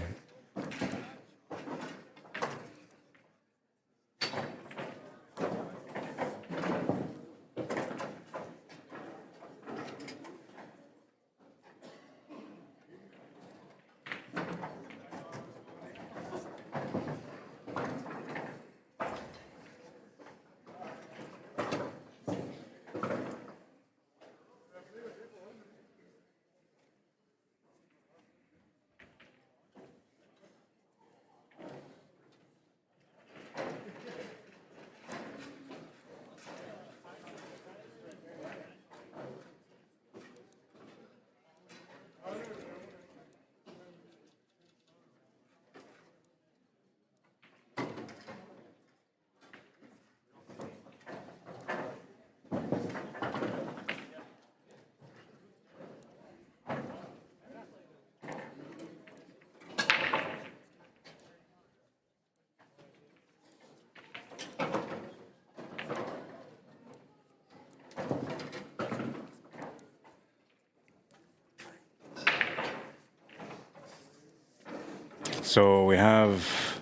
So we have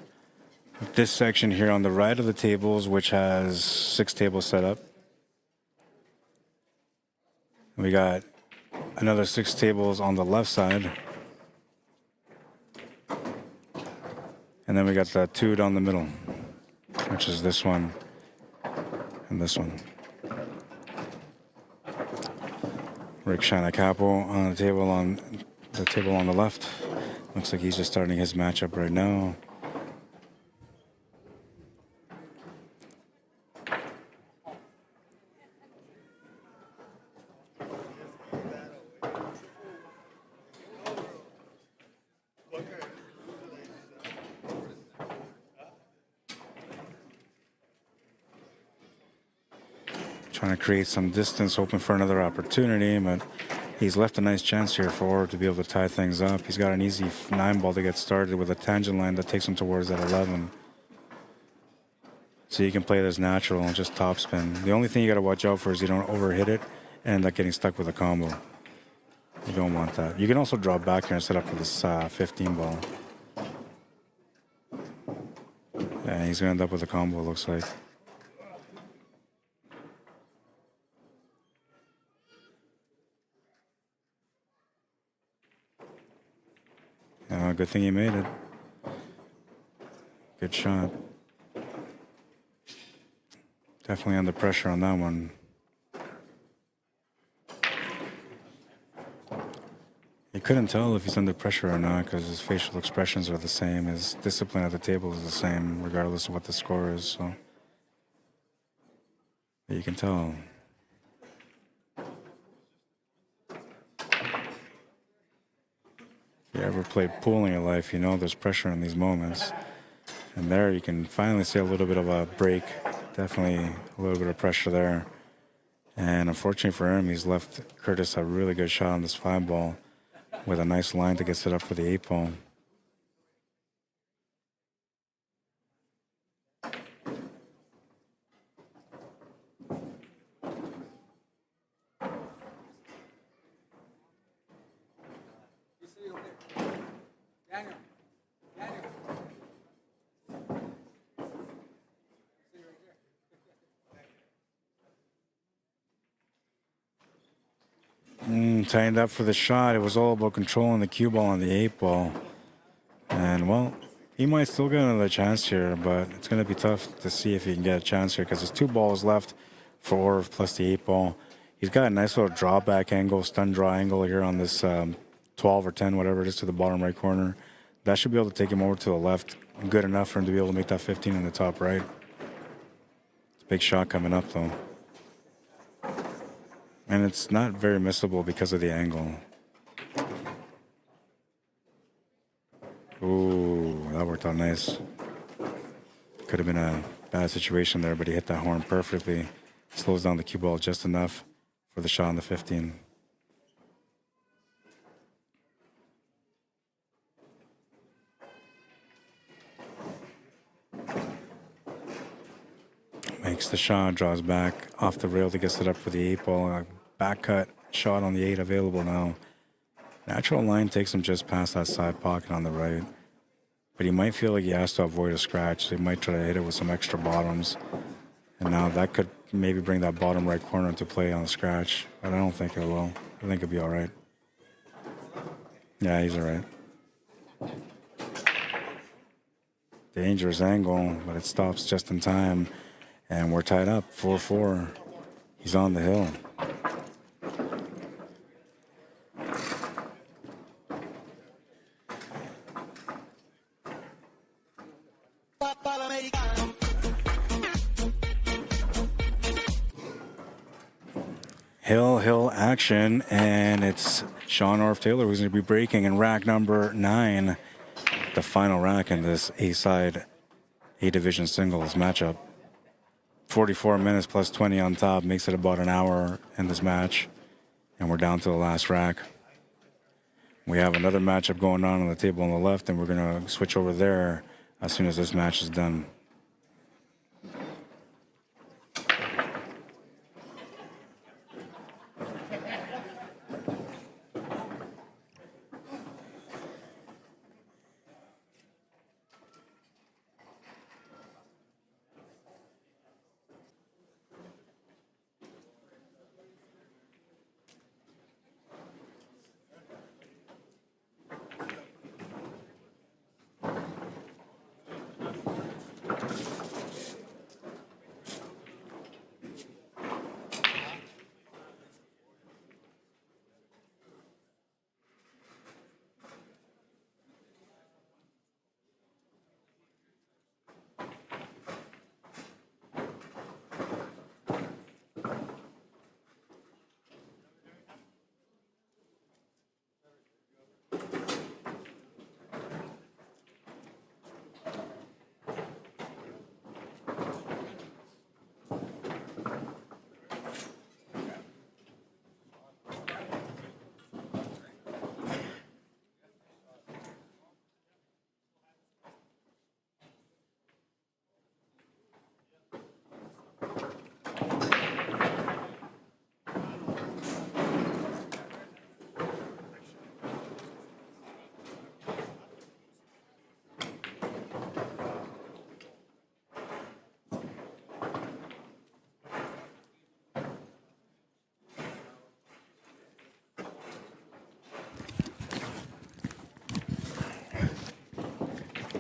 this section here on the right of the tables, which has 6 tables set up. We got another 6 tables on the left side. And then we got the 2 down the middle, which is this one and this one. Rick Capo on the table on the left. Looks like he's just starting his matchup right now. Trying to create some distance, hoping for another opportunity, but he's left a nice chance here for Orv to be able to tie things up. He's got an easy 9 ball to get started with a tangent line that takes him towards that 11. So you can play this natural and just topspin. The only thing you got to watch out for is you don't overhit it and end up getting stuck with a combo. You don't want that. You can also drop back here and set up for this 15 ball. Yeah, he's going to end up with a combo, looks like. Good thing he made it. Good shot. Definitely under pressure on that one. You couldn't tell if he's under pressure or not because his facial expressions are the same. His discipline at the table is the same regardless of what the score is. So but you can tell. If you ever played pool in your life, you know there's pressure in these moments. And there you can finally see a little bit of a break. Definitely a little bit of pressure there. And unfortunately for him, he's left Curtis a really good shot on this 5 ball with a nice line to get set up for the 8 ball. tightened up for the shot. It was all about controlling the cue ball and the 8-ball. And, well, he might still get another chance here, but it's going to be tough to see if he can get a chance here because there's 2 balls left for Orv plus the 8-ball. He's got a nice little drawback angle, stun draw angle here on this 12 or 10, whatever it is, to the bottom right corner. That should be able to take him over to the left. Good enough for him to be able to make that 15 in the top right. It's a big shot coming up, though. And it's not very missable because of the angle. Ooh, that worked out nice. Could have been a bad situation there, but he hit that horn perfectly. Slows down the cue ball just enough for the shot on the 15. Makes the shot, draws back off the rail to get set up for the 8-ball. A back cut shot on the 8 available now. Natural line takes him just past that side pocket on the right. But he might feel like he has to avoid a scratch, so he might try to hit it with some extra bottoms. And now that could maybe bring that bottom right corner into play on the scratch. But I don't think it will. I think it'll be all right. Yeah, he's all right. Dangerous angle, but it stops just in time. And we're tied up, 4-4. He's on the hill. Hill action, and it's Sean Orv Taylor who's going to be breaking in rack number 9, the final rack in this A-side A-division singles matchup. 44 minutes plus 20 on top makes it about an hour in this match, and we're down to the last rack. We have another matchup going on the table on the left, and we're going to switch over there as soon as this match is done.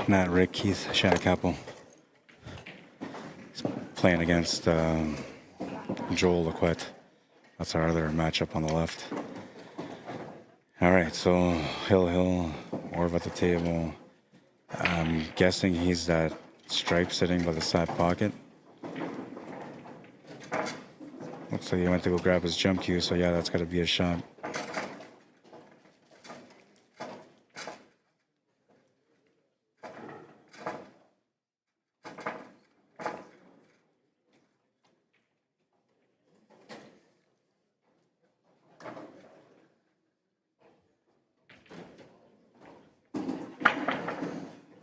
Not Rick, Keith Shadacapel. He's playing against Joel LeQuette. That's our other matchup on the left. All right, so Hill, Orv at the table. I'm guessing he's that stripe sitting by the side pocket. Looks like he went to go grab his jump cue, so yeah, that's got to be a shot.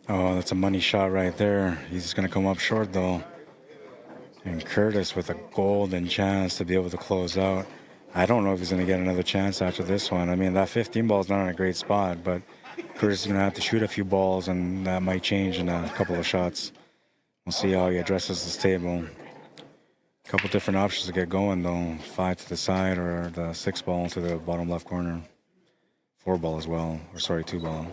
Oh, that's a money shot right there. He's going to come up short, though. And Curtis with a golden chance to be able to close out. I don't know if he's going to get another chance after this one. I mean, that 15 ball is not in a great spot, but Curtis is going to have to shoot a few balls, and that might change in a couple of shots. We'll see how he addresses this table. Couple different options to get going though. 5 to the side or the 6 ball to the bottom left corner. 4 ball as well, or sorry, 2 ball.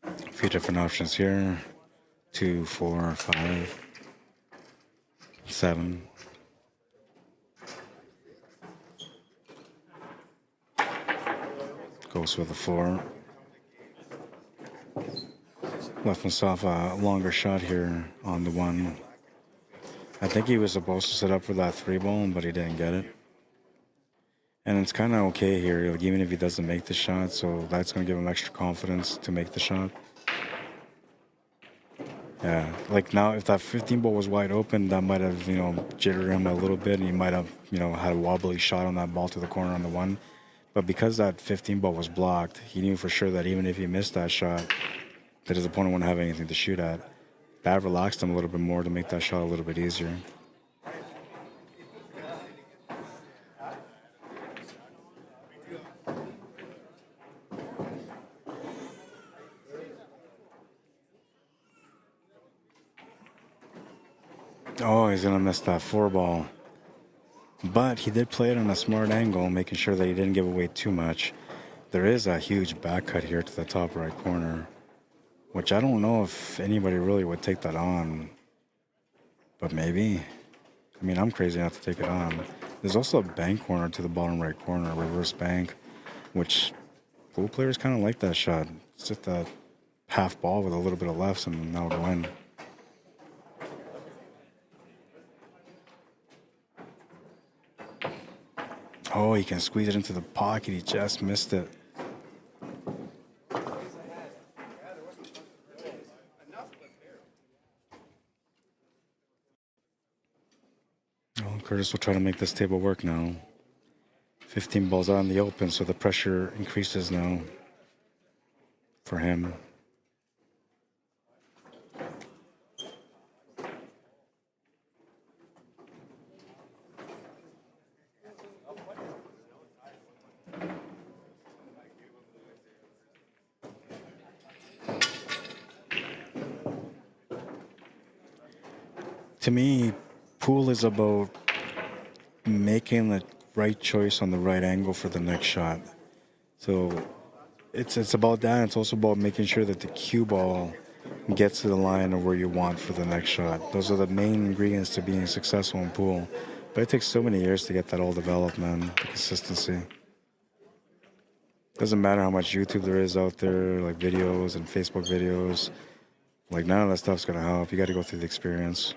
A few different options here. 2, 4, 5, 7. Goes with the 4. Left himself a longer shot here on the 1. I think he was supposed to set up for that 3 ball, but he didn't get it. And it's kind of okay here, like, even if he doesn't make the shot, so that's going to give him extra confidence to make the shot. Yeah, like now if that 15 ball was wide open, that might have, you know, jittered him a little bit, and he might have, you know, had a wobbly shot on that ball to the corner on the 1. But because that 15 ball was blocked, he knew for sure that even if he missed that shot, that his opponent wouldn't have anything to shoot at. That relaxed him a little bit more to make that shot a little bit easier. Oh, he's gonna miss that 4 ball. But he did play it on a smart angle, making sure that he didn't give away too much. There is a huge back cut here to the top right corner, which I don't know if anybody really would take that on. But maybe. I mean, I'm crazy enough to take it on. There's also a bank corner to the bottom right corner, reverse bank, which pool players kind of like that shot. It's just a half ball with a little bit of lefts, and now go in. Oh, he can squeeze it into the pocket. He just missed it. Oh, Curtis will try to make this table work now. 15 balls out in the open, so the pressure increases now for him. To me, pool is about making the right choice on the right angle for the next shot. So it's about that. It's also about making sure that the cue ball gets to the line of where you want for the next shot. Those are the main ingredients to being successful in pool. But it takes so many years to get that all developed, man. The consistency. Doesn't matter how much YouTube there is out there, like videos and Facebook videos. Like, none of that stuff's gonna help. You got to go through the experience.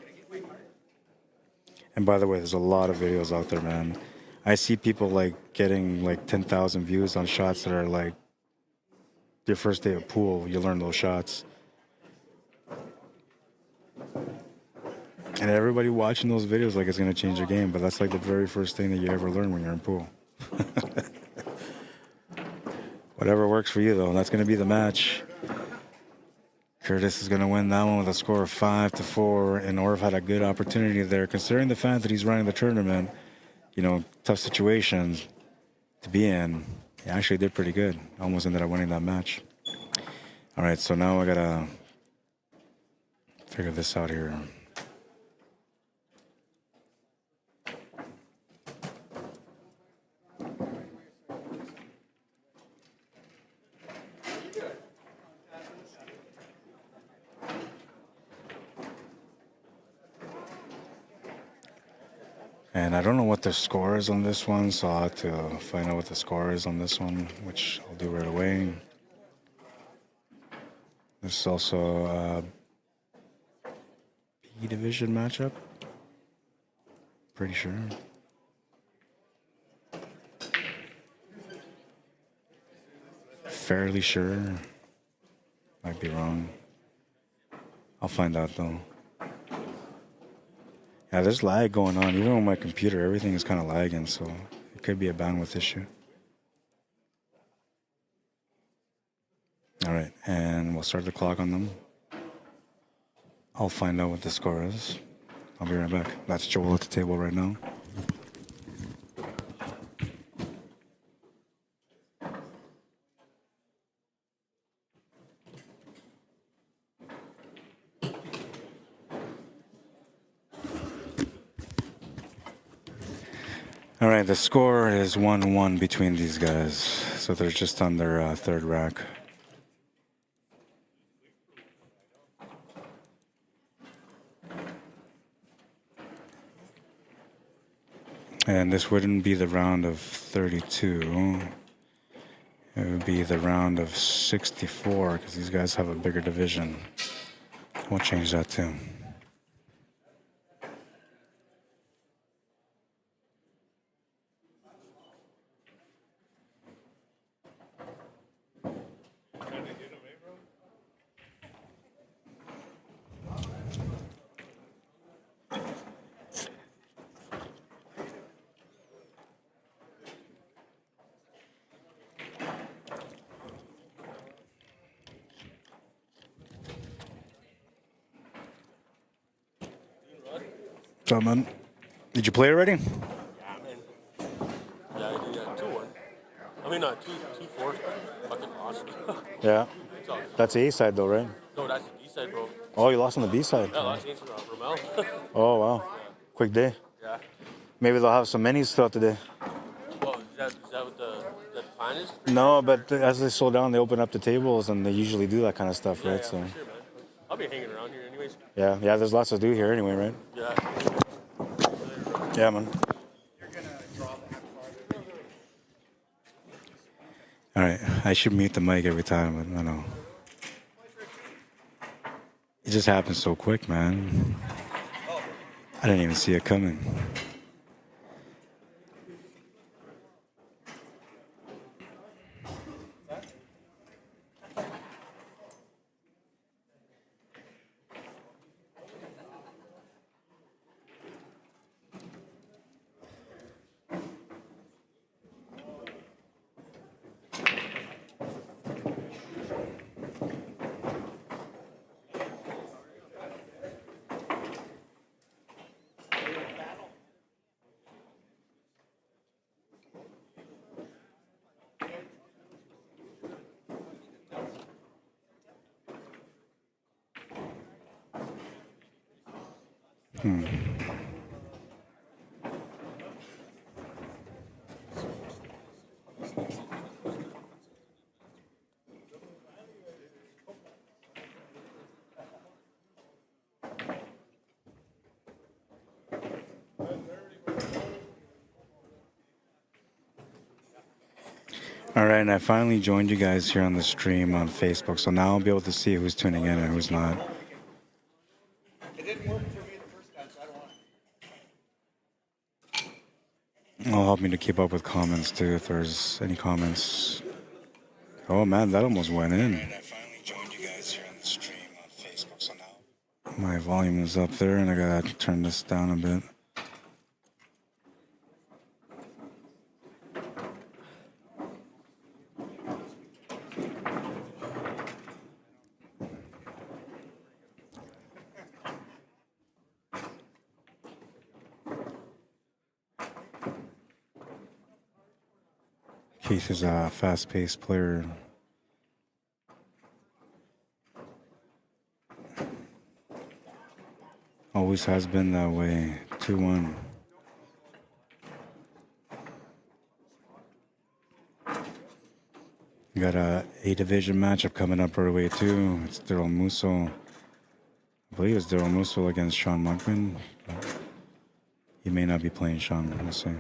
And by the way, there's a lot of videos out there, man. I see people like getting like 10,000 views on shots that are like your first day of pool. You learn those shots. And everybody watching those videos like it's going to change your game, but that's like the very first thing that you ever learn when you're in pool. Whatever works for you, though, that's going to be the match. Curtis is going to win that one with a score of 5-4, and Orv had a good opportunity there, considering the fact that he's running the tournament. You know, tough situations to be in. He actually did pretty good. Almost ended up winning that match. All right, so now I got to figure this out here. And I don't know what the score is on this one, so I'll have to find out what the score is on this one, which I'll do right away. This is also a B division matchup. Pretty sure. Fairly sure. Might be wrong. I'll find out though. Yeah, there's lag going on. Even on my computer, everything is kind of lagging, so it could be a bandwidth issue. All right, and we'll start the clock on them. I'll find out what the score is. I'll be right back. That's Joel at the table right now. All right, the score is 1-1 between these guys. So they're just on their third rack. And this wouldn't be the round of 32. It would be the round of 64 because these guys have a bigger division. We'll change that too. What's up, man? Did you play already? Yeah, man. Yeah, I did 2-1. I mean, 2-4. Fucking lost. Yeah. That's the A side, though, right? No, that's the B side, bro. Oh, you lost on the B side. Yeah, lost against Rommel. Oh, wow. Quick day. Yeah. Maybe they'll have some minis throughout the day. Well, is that what the plan is? No, but as they slow down, they open up the tables, and they usually do that kind of stuff, Yeah, right? yeah, So, for sure, man. I'll be hanging around here anyways. yeah, there's lots to do here anyway, right? Yeah. Yeah, man. All right, I should mute the mic every time, but I know. It just happens so quick, man. I didn't even see it coming. All right, and I finally joined you guys here on the stream on Facebook, so now I'll be able to see who's tuning in and who's not. It didn't work for me the first time, so I don't want It'll help me to keep up with comments too, if there's any comments. Oh man, that almost went in. I finally joined you guys here on the stream on Facebook, so now my volume is up there, and I gotta turn this down a bit. Keith is a fast-paced player. Always has been that way. 2-1. We got a A-division matchup coming up right away too. It's Daryl Musso. I believe it's Daryl Musso against Sean Monkman. He may not be playing Sean. We'll see.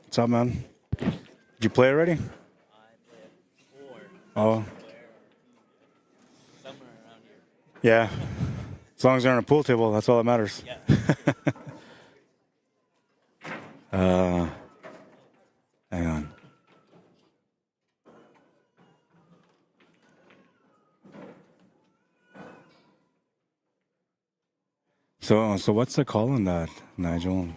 What's up, man? Did you play already? I played 4. Oh, Somewhere around here. yeah. As long as they're on a pool table, that's all that matters. Yeah. Hang on. So what's the call on that, Nigel?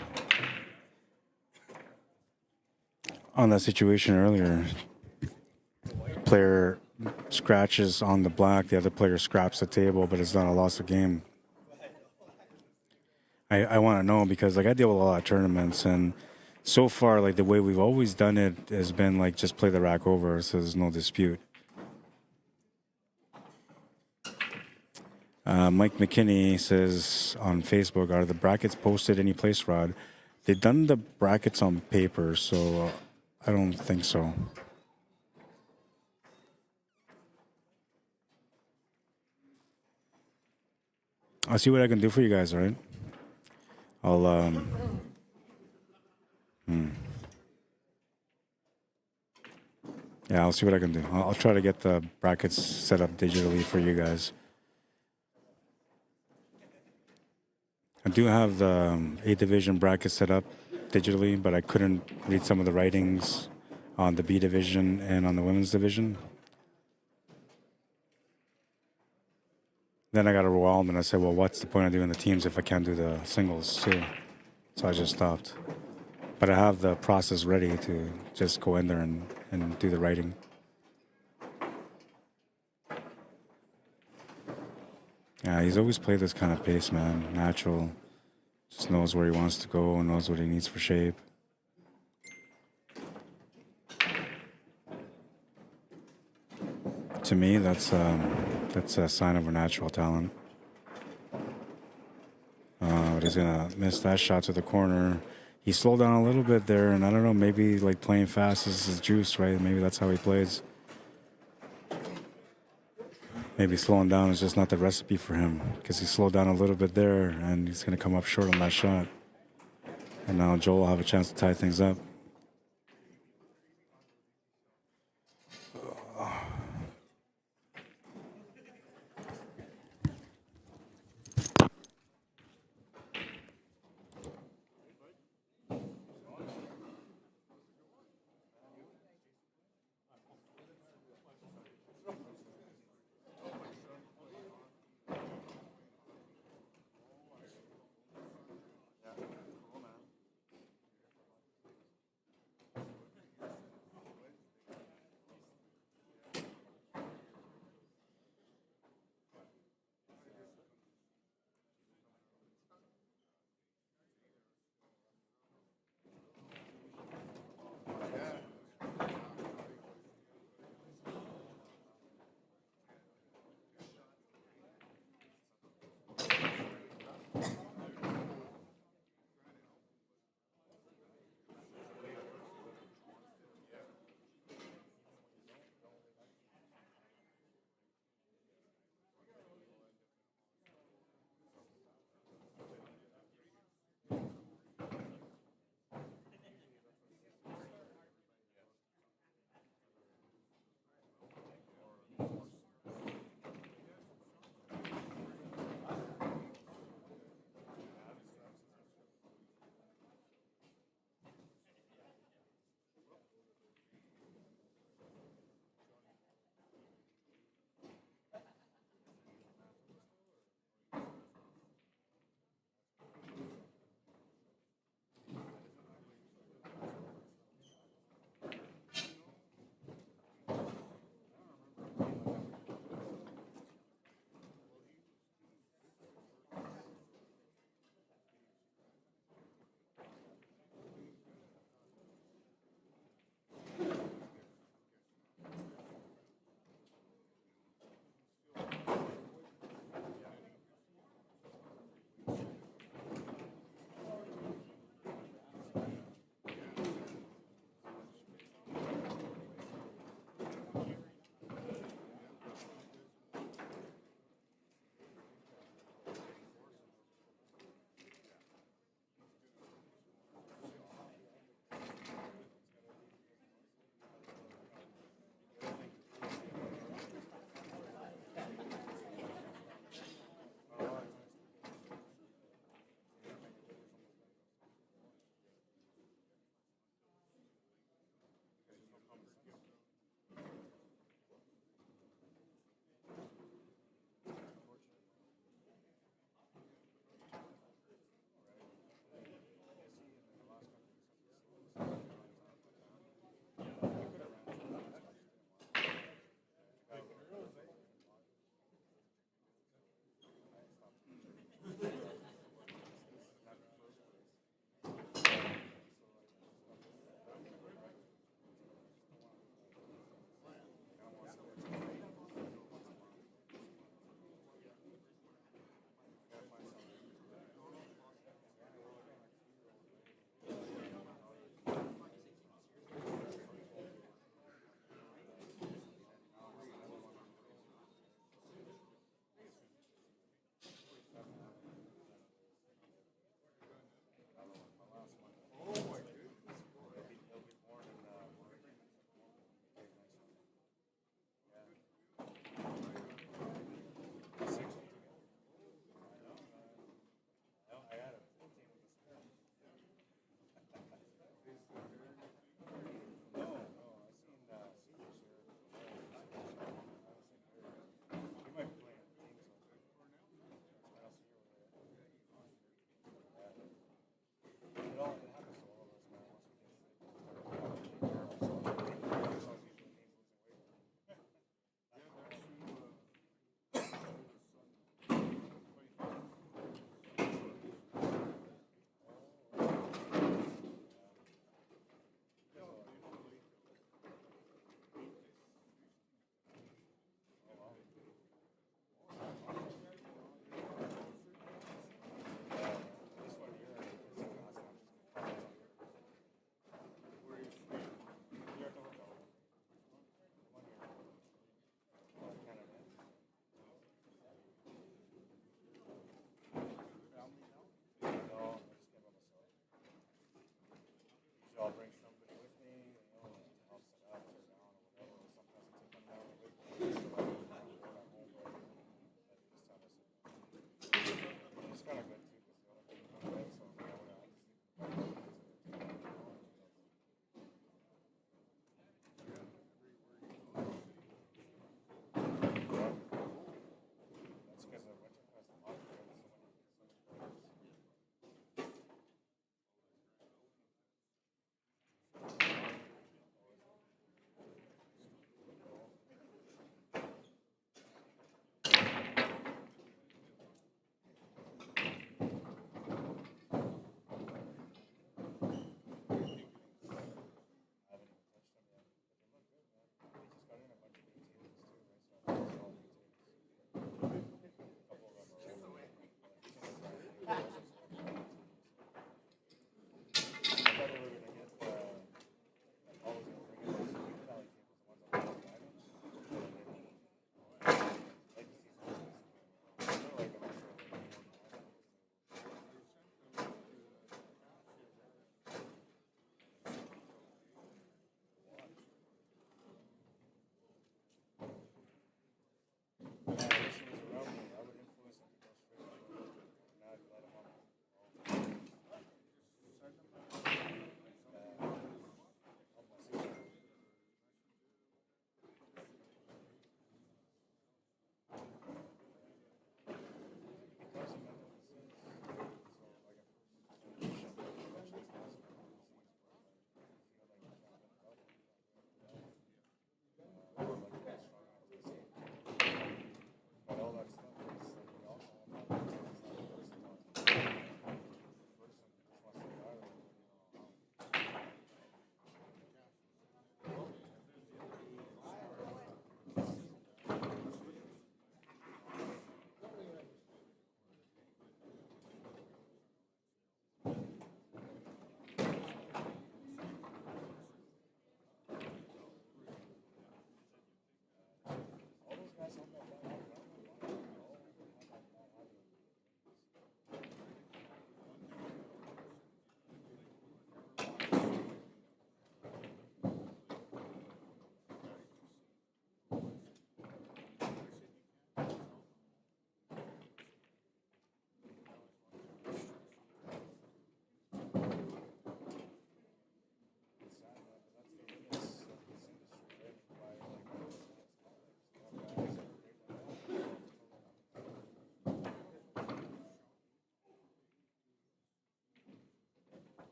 On that situation earlier, player scratches on the black, the other player scraps the table, but it's not a loss of game. I want to know because like I deal with a lot of tournaments, and so far, like the way we've always done it has been like just play the rack over, so there's no dispute. Mike McKinney says on Facebook, are the brackets posted any place, Rod? They've done the brackets on paper, so I don't think so. I'll see what I can do for you guys, all right? I'll, yeah, I'll see what I can do. I'll try to get the brackets set up digitally for you guys. I do have the A division bracket set up digitally, but I couldn't read some of the writings on the B division and on the women's division. Then I got overwhelmed and I said, well, what's the point of doing the teams if I can't do the singles too? So I just stopped. But I have the process ready to just go in there and do the writing. Yeah, he's always played this kind of pace, man. Natural. Just knows where he wants to go and knows what he needs for shape. To me, that's a sign of a natural talent. But he's gonna miss that shot to the corner. He slowed down a little bit there, and I don't know, maybe like playing fast is his juice, right? Maybe that's how he plays. Maybe slowing down is just not the recipe for him, because he slowed down a little bit there, and he's gonna come up short on that shot. And now Joel will have a chance to tie things up.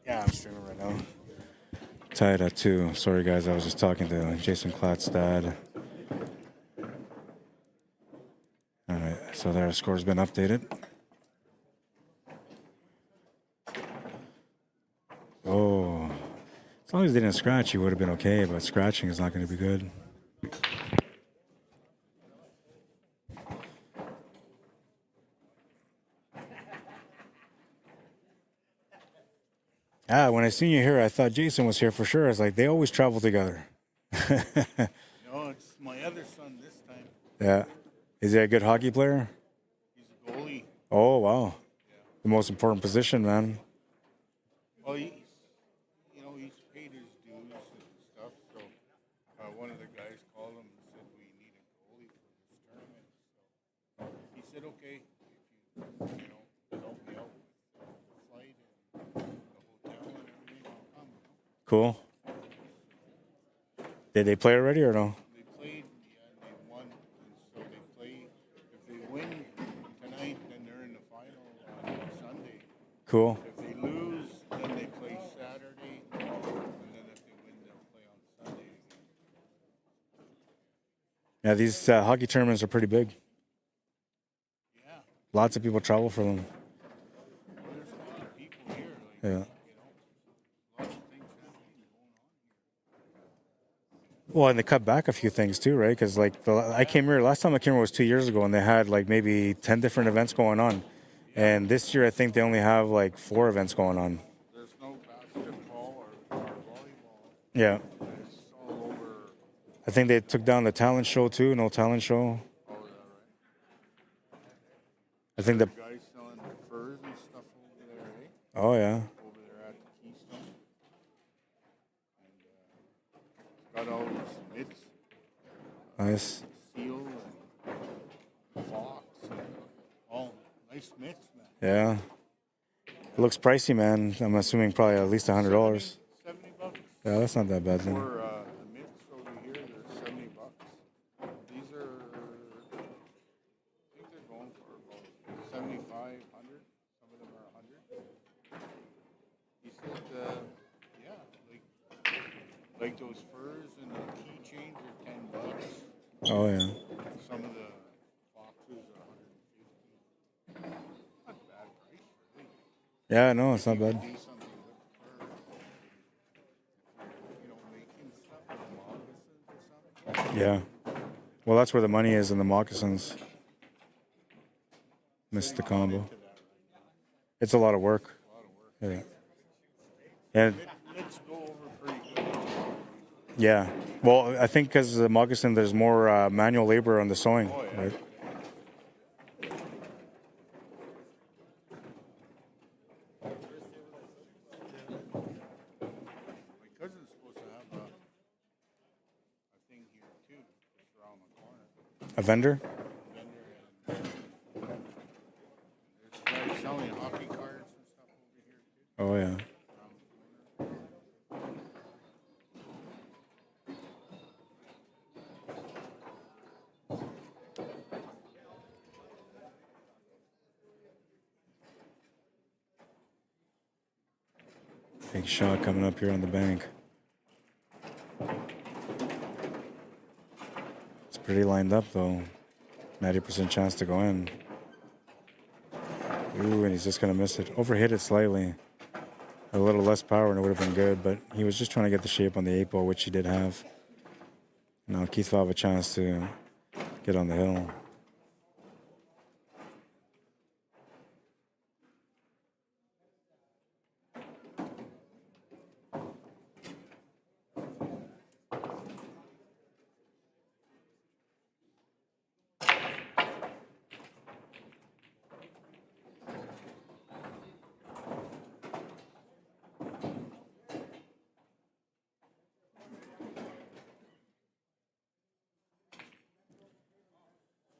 Yeah, I'm streaming right now. Tied at 2. Sorry, guys. I was just talking to Jason Klatt's dad. All right. So their score's been updated. Oh. As long as they didn't scratch, you would have been okay. But scratching is not going to be good. Ah, when I seen you here, I thought Jason was here for sure. I was like, they always travel together. No, it's my other son this time. Yeah. Is he a good hockey player? He's a goalie. Oh, wow. The most important position, man. Well, he's paid his dues and stuff. So one of the guys called him and said we need a goalie for this tournament. So he said, okay, if you help me out with the flight and the hotel and everything, I'll come. Cool. Did they play already or no? They played, yeah, and they won. And so they play. If they win tonight, then they're in the final on Sunday. Cool. If they lose, then they play Saturday, and then if they win, they'll play on Sunday again. Yeah, these hockey tournaments are pretty big. Yeah, Lots of people travel for them. there's a lot of people here. Like, Yeah. lots of things happening going on. Well, and they cut back a few things too, right? Because like I came here last time I came here was 2 years ago, and they had like maybe 10 different events going on. And this year I think they only have like 4 events going on. There's no basketball or volleyball. Yeah. It's all over. I think they took down the talent show too. No talent show. Oh, yeah, right. I think the. Guys selling furs and stuff over there, eh? Oh yeah. Over there at the Keystone. And got all these mitts, Nice. seal and fox, and all nice mitts, man. Yeah. It looks pricey, man. I'm assuming probably at least $100. $70. Yeah, that's not that bad then. For the mitts over here, they're $70. These are, I think they're going for about 7,500. Some of them are 100. He said, yeah, like those furs and the keychains are $10. Oh yeah. Some of the foxes are 150. Not a bad price, really. Yeah, no, it's not bad. Do something with the fur. Making stuff with moccasins or something. Yeah. Well, that's where the money is in the moccasins. Missed the combo. It's a lot of work. Yeah. And Let's go over pretty good. yeah. Well, I think because the moccasin, there's more manual labor on the sewing, right? My cousin's supposed to have a thing here too, just around the corner. A vendor? There's guys selling hockey cards and stuff over here too. Oh yeah. Around the corner. Big shot coming up here on the bank. It's pretty lined up though. 90% chance to go in. Ooh, and he's just gonna miss it. Overhit it slightly. A little less power and it would have been good, but he was just trying to get the shape on the 8 ball, which he did have. Now Keith will have a chance to get on the hill.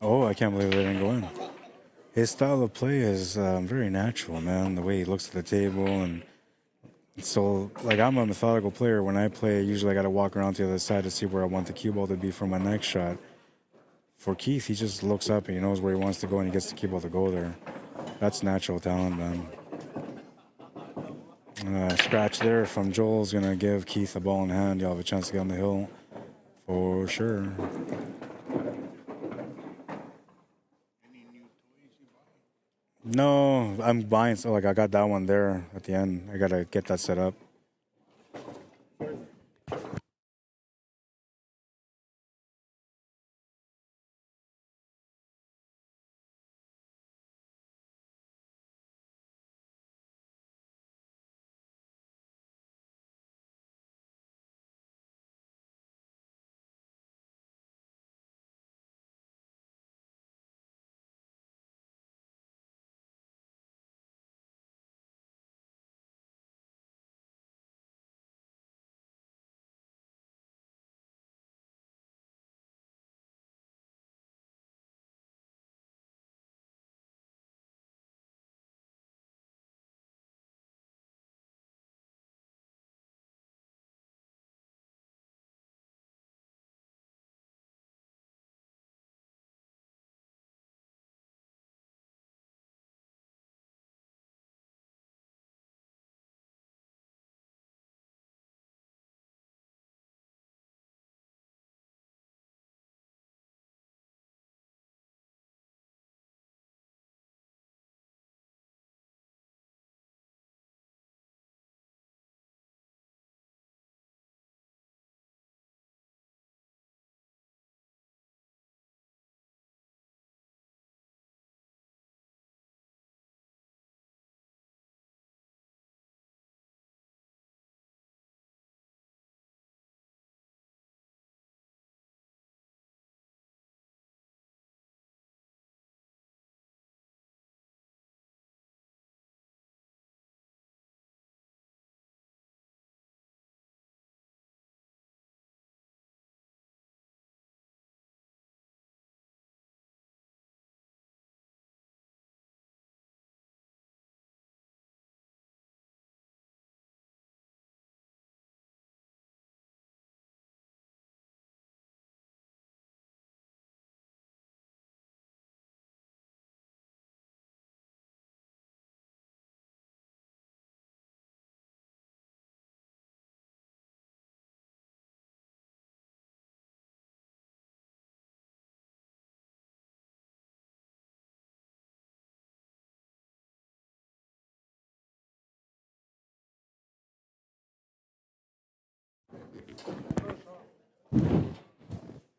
Oh, I can't believe they didn't go in. His style of play is very natural, man. The way he looks at the table and so, like, I'm a methodical player. When I play, usually I got to walk around to the other side to see where I want the cue ball to be for my next shot. For Keith, he just looks up and he knows where he wants to go and he gets the cue ball to go there. That's natural talent, man. Scratch there from Joel's going to give Keith a ball in hand. You'll have a chance to get on the hill for sure. Any new toys you buy? No, I'm buying. So like I got that one there at the end. I got to get that set up.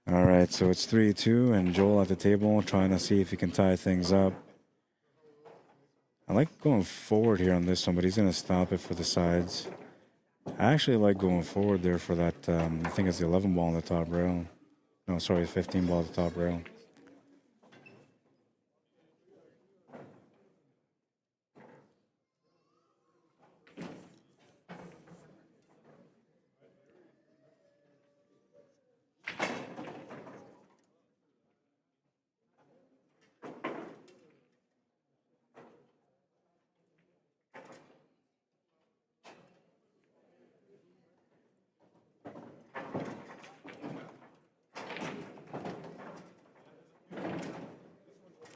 All right, so it's 3-2, and Joel at the table trying to see if he can tie things up. I like going forward here on this one, but he's going to stop it for the sides. I actually like going forward there for that, I think it's the 11 ball on the top rail. No, sorry, 15 ball at the top rail.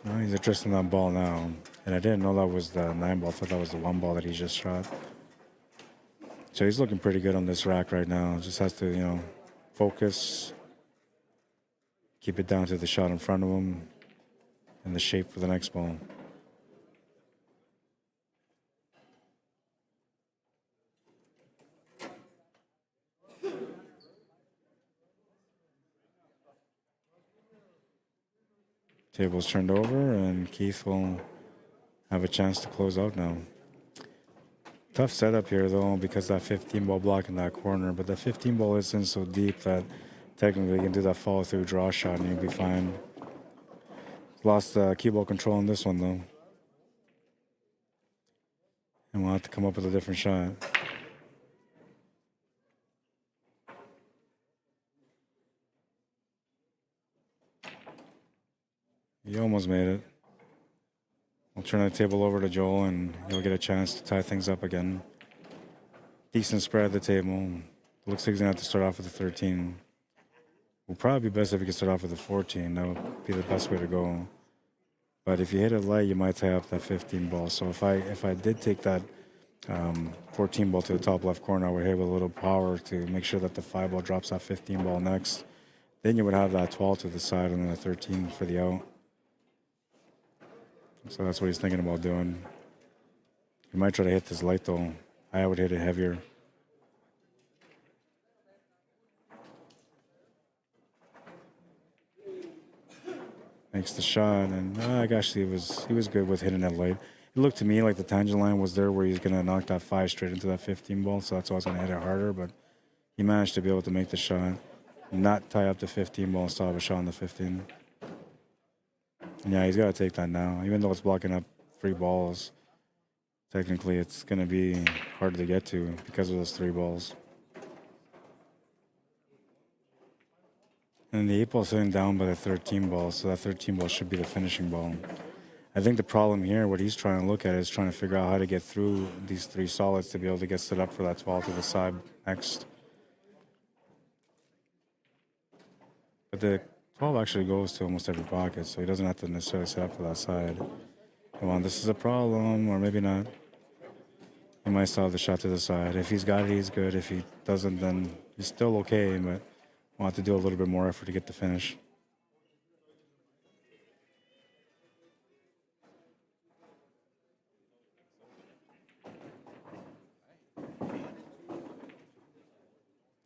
Oh, he's interested in that ball now. And I didn't know that was the 9 ball. I thought that was the 1 ball that he just shot. So he's looking pretty good on this rack right now. Just has to, you know, focus. Keep it down to the shot in front of him. And the shape for the next ball. Table's turned over, and Keith will have a chance to close out now. Tough setup here, though, because that 15 ball block in that corner. But the 15 ball is in so deep that technically you can do that follow through draw shot and you'll be fine. Lost cue ball control on this one, though. And we'll have to come up with a different shot. He almost made it. We'll turn the table over to Joel, and he'll get a chance to tie things up again. Decent spread at the table. Looks like he's going to have to start off with a 13. Will probably be best if he could start off with a 14. That would be the best way to go. But if you hit it light, you might tie up that 15 ball. So if I did take that 14 ball to the top left corner. I would hit with a little power to make sure that the 5 ball drops that 15 ball next. Then you would have that 12 to the side and then the 13 for the out. So that's what he's thinking about doing. He might try to hit this light though. I would hit it heavier. Makes the shot, and gosh, he was good with hitting that light. It looked to me like the tangent line was there where he's gonna knock that 5 straight into that 15 ball, so that's why I was gonna hit it harder. But he managed to be able to make the shot, not tie up the 15 ball, and still have a shot on the 15. And yeah, he's got to take that now, even though it's blocking up 3 balls. Technically, it's gonna be hard to get to because of those 3 balls. And the 8 ball sitting down by the 13 ball, so that 13 ball should be the finishing ball. I think the problem here, what he's trying to look at is trying to figure out how to get through these 3 solids to be able to get set up for that 12 to the side next. But the 12 actually goes to almost every pocket, so he doesn't have to necessarily set up for that side. Come on, this is a problem, or maybe not. He might still have the shot to the side. If he's got it, he's good. If he doesn't, then he's still okay, but we'll have to do a little bit more effort to get the finish.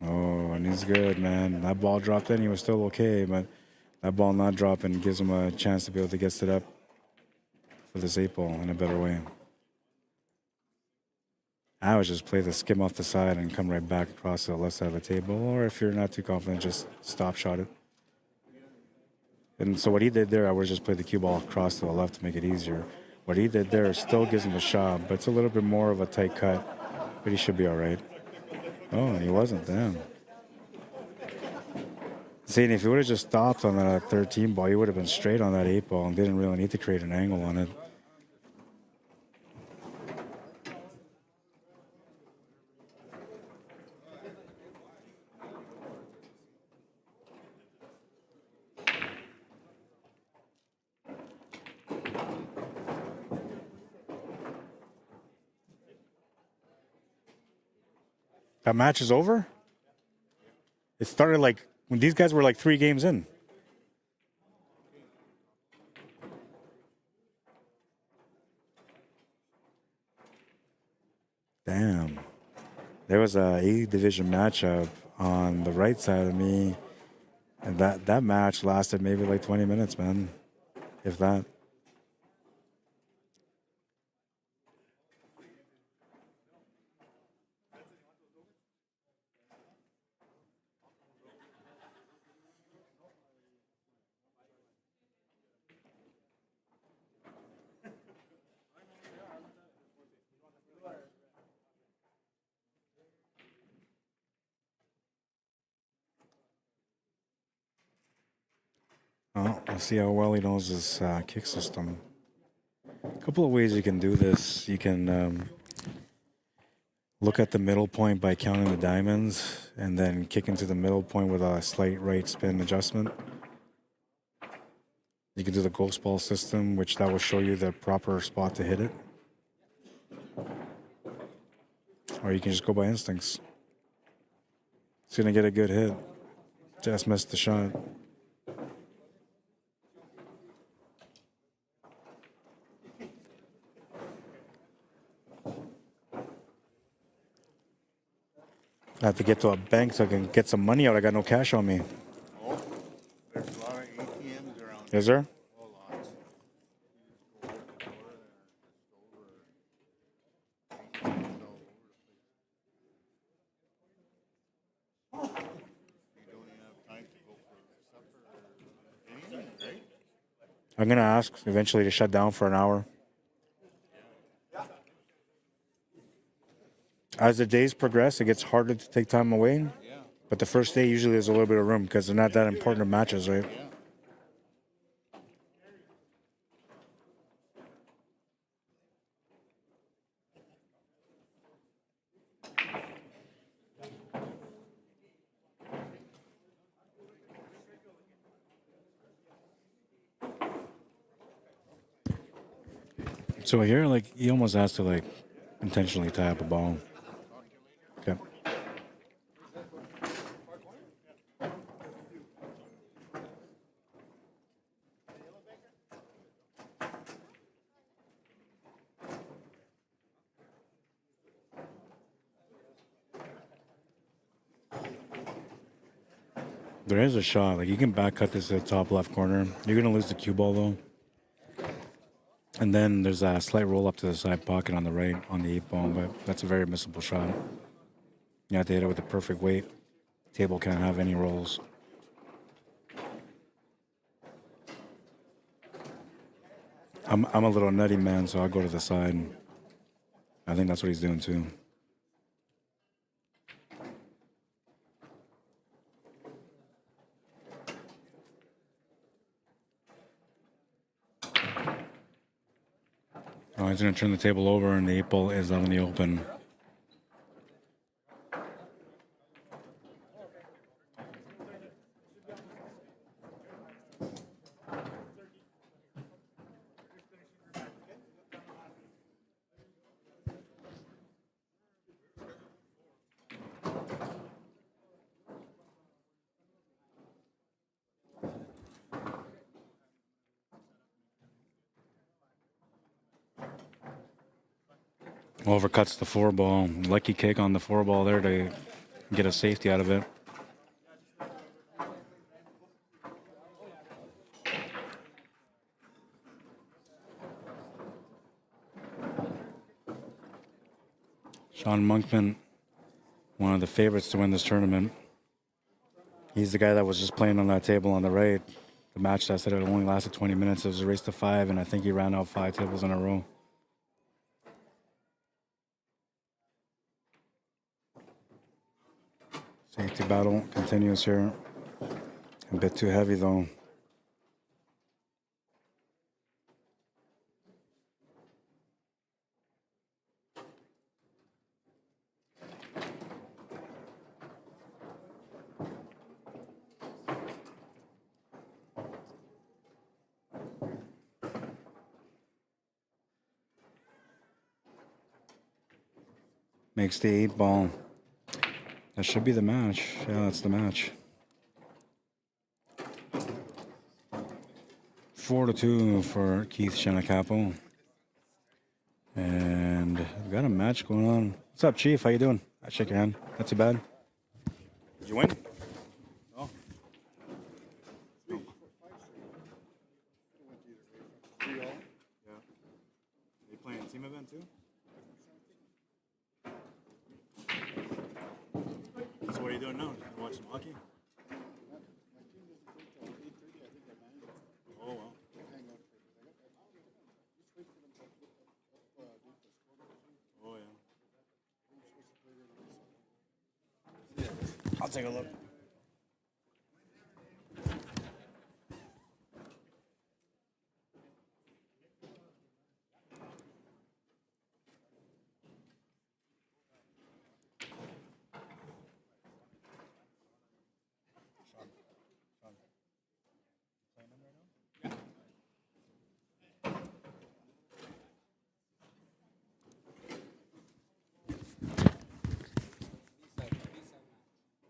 Oh, and he's good, man. That ball dropped in, he was still okay, but that ball not dropping gives him a chance to be able to get set up for this 8 ball in a better way. I would just play the skim off the side and come right back across to the left side of the table, or if you're not too confident, just stop shot it. And so what he did there, I would just play the cue ball across to the left to make it easier. What he did there still gives him a shot, but it's a little bit more of a tight cut, but he should be all right. Oh, and he wasn't, damn. See, and if he would have just stopped on that 13 ball, he would have been straight on that 8 ball and didn't really need to create an angle on it. That match is over? It started like when these guys were like 3 games in. Damn. There was a A division matchup on the right side of me, and that match lasted maybe like 20 minutes, man. If that. Well, let's see how well he knows his kick system. A couple of ways you can do this. You can look at the middle point by counting the diamonds and then kick into the middle point with a slight right spin adjustment. You can do the ghost ball system, which that will show you the proper spot to hit it. Or you can just go by instincts. It's going to get a good hit. Just missed the shot. I have to get to a bank so I can get some money out. I got no cash on me. Oh, there's a lot of ATMs around. Is there? Oh, lots. You just go out the door there, just over ATMs all over the place. You don't even have time to go for supper or anything, right? I'm going to ask eventually to shut down for an hour. As the days progress, it gets harder to take time away. Yeah. But the first day usually there's a little bit of room because they're not that important of matches, right? Yeah. So here, like, he almost has to, like, intentionally tie up a ball. Okay. There is a shot. Like, you can back cut this to the top left corner. You're going to lose the cue ball, though. And then there's a slight roll up to the side pocket on the right on the 8 ball, but that's a very missable shot. You have to hit it with the perfect weight. Table can't have any rolls. I'm a little nutty man, so I'll go to the side. I think that's what he's doing too. Oh, he's going to turn the table over, and the 8 ball is out in the open. Overcuts the 4 ball. Lucky kick on the 4 ball there to get a safety out of it. Sean Monkman, one of the favorites to win this tournament. He's the guy that was just playing on that table on the right. The match that said it only lasted 20 minutes. It was a race to 5, and I think he ran out 5 tables in a row. Safety battle continues here. A bit too heavy though. Makes the 8 ball. That should be the match. Yeah, that's the match. 4-2 for Keith Shanakapo. And we've got a match going on. What's up, Chief? How you doing? I shake your hand. Not too bad. Did you win? No. Yeah. Are you playing a team event too? So what are you doing now? You watch some hockey? Oh, well. Oh, yeah. I'll take a look.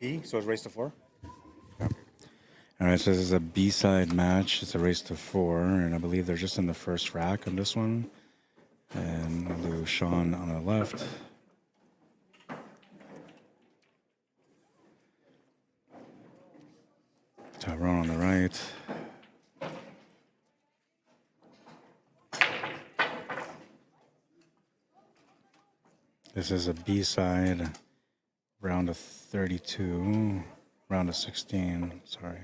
B, so it's race to 4? Yeah. All right, so this is a B-side match. It's a race to 4, and I believe they're just in the first rack on this one. And we'll do Sean on the left. Tyrone on the right. This is a B-side. Round of 32, round of 16, sorry.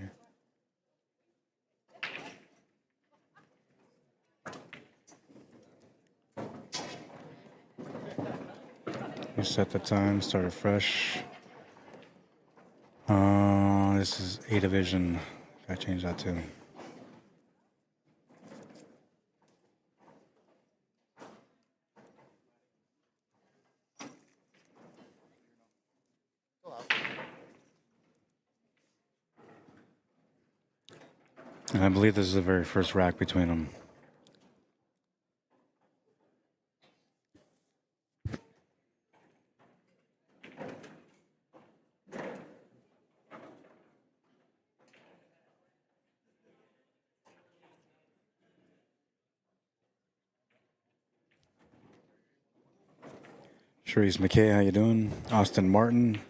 Reset the time, started fresh. This is A division. I changed that too. And I believe this is the very first rack between them. Charisse McKay, how you doing? Austin Martin.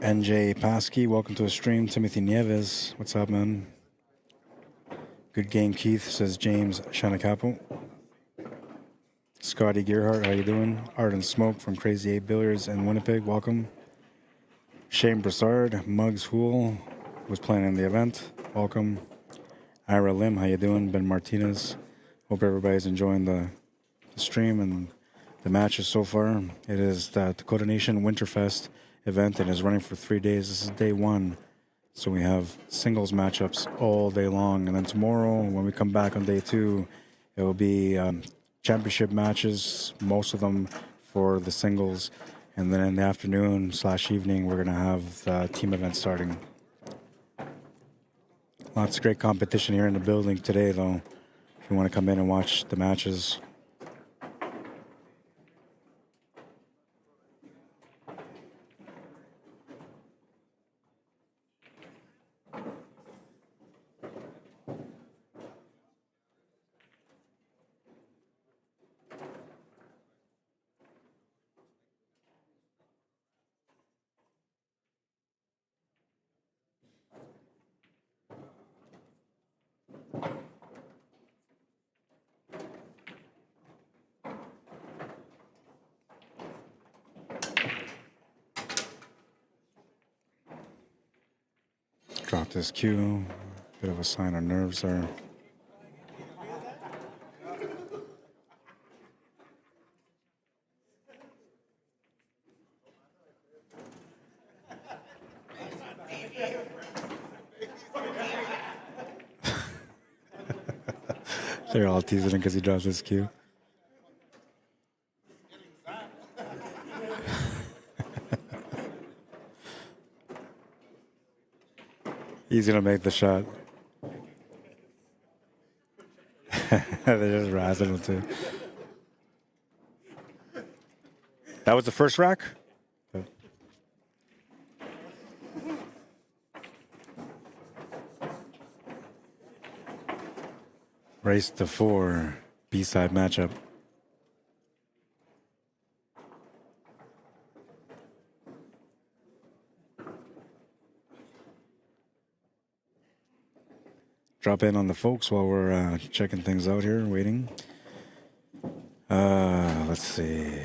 NJ Paskey, welcome to the stream. Timothy Nieves, what's up, man? Good game, Keith, says James Shanakapo. Scotty Gearhart, how you doing? Art and Smoke from Crazy 8 Billiards in Winnipeg, welcome. Shane Broussard, Muggs HOULE, was playing in the event, welcome. Ira Lim, how you doing? Ben Martinez, hope everybody's enjoying the stream and the matches so far. It is the Dakota Nation Winterfest event and is running for 3 days. This is day 1. So we have singles matchups all day long. And then tomorrow, when we come back on day 2, it will be championship matches, most of them for the singles. And then in the afternoon / evening, we're going to have the team event starting. Lots of great competition here in the building today, though. If you want to come in and watch the matches. Drop this cue. Bit of a sign of nerves there. They're all teasing him because he drops his cue. He's gonna make the shot. They're just razzing him too. That was the first rack? Race to 4, B-side matchup. Drop in on the folks while we're checking things out here, waiting. Let's see.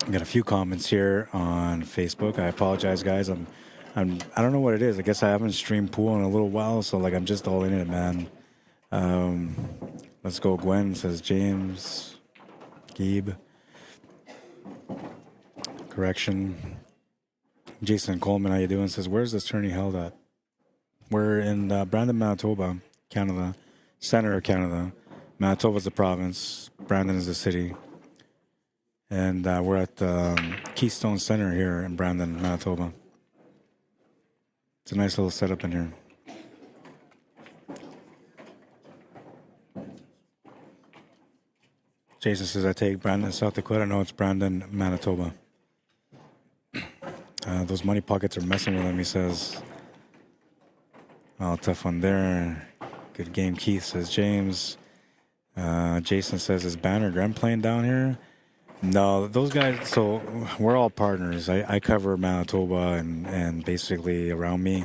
I got a few comments here on Facebook. I apologize, guys. I don't know what it is. I guess I haven't streamed pool in a little while, so like I'm just all in it, man. Let's go, Gwen, says James. Gabe. Correction. Jason Coleman, how you doing? Says, where's this tourney held at? We're in Brandon, Manitoba, Canada. Center of Canada. Manitoba's the province. Brandon is the city. And we're at the KEYSTONE Centre here in Brandon, Manitoba. It's a nice little setup in here. Jason says, I take Brandon, South Dakota. No, it's Brandon, Manitoba. Those money pockets are messing with him, he says. Oh, tough one there. Good game, Keith, says James. Jason says, is Banner Graham playing down here? No, those guys, so we're all partners. I cover Manitoba and basically around me.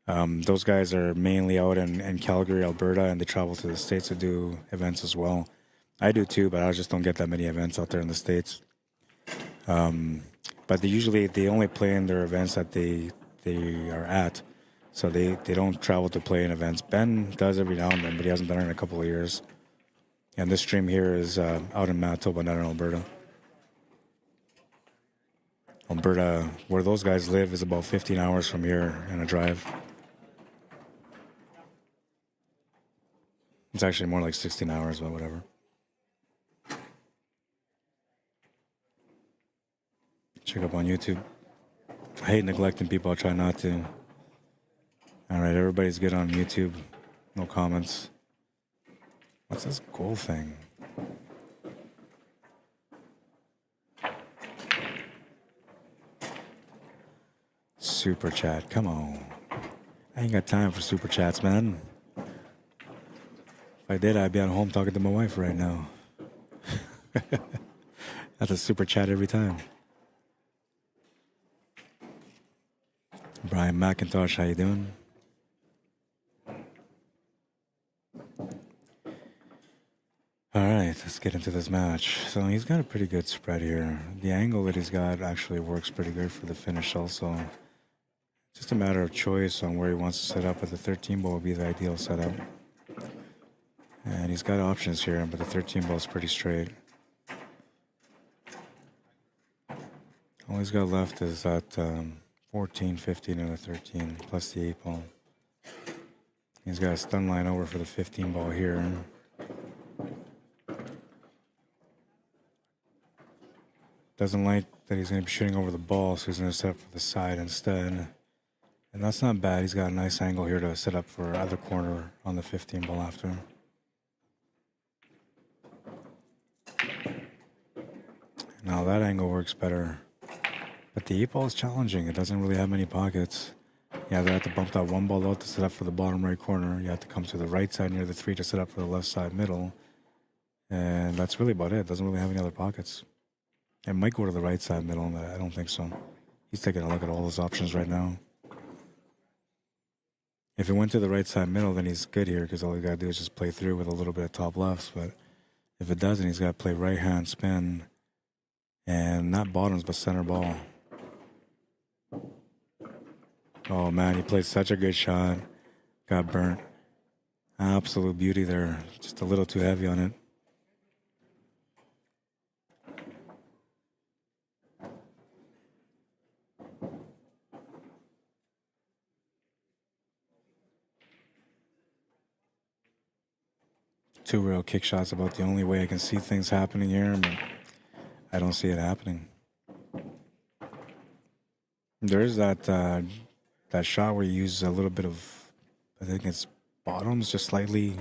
Those guys are mainly out in Calgary, Alberta, and they travel to the States to do events as well. I do too, but I just don't get that many events out there in the States. But they only play in their events that they are at. So they don't travel to play in events. Ben does every now and then, but he hasn't done it in a couple of years. And this stream here is out in Manitoba, not in Alberta. Alberta, where those guys live, is about 15 hours from here in a drive. It's actually more like 16 hours, but whatever. Check up on YouTube. I hate neglecting people. I'll try not to. All right, everybody's good on YouTube. No comments. What's this goal thing? Super chat. Come on. I ain't got time for super chats, man. If I did, I'd be at home talking to my wife right now. That's a super chat every time. Brian McIntosh, how you doing? All right, let's get into this match. So he's got a pretty good spread here. The angle that he's got actually works pretty good for the finish also. Just a matter of choice on where he wants to set up, but the 13 ball would be the ideal setup. And he's got options here, but the 13 ball is pretty straight. All he's got left is that 14, 15, and a 13, plus the 8 ball. He's got a stun line over for the 15 ball here. Doesn't like that he's going to be shooting over the ball, so he's going to set up for the side instead. And that's not bad. He's got a nice angle here to set up for either corner on the 15 ball after. Now that angle works better. But the 8 ball is challenging. It doesn't really have many pockets. You either have to bump that 1 ball out to set up for the bottom right corner. You have to come to the right side near the 3 to set up for the left side middle. And that's really about it. It doesn't really have any other pockets. It might go to the right side middle, but I don't think so. He's taking a look at all those options right now. If it went to the right side middle, then he's good here because all he's got to do is just play through with a little bit of top lefts. But if it doesn't, he's got to play right hand spin. And not bottoms, but center ball. Oh man, he played such a good shot. Got burnt. Absolute beauty there. Just a little too heavy on it. Two real kick shots about the only way I can see things happening here, but I don't see it happening. There is that that shot where you use a little bit of, I think it's bottoms, just slightly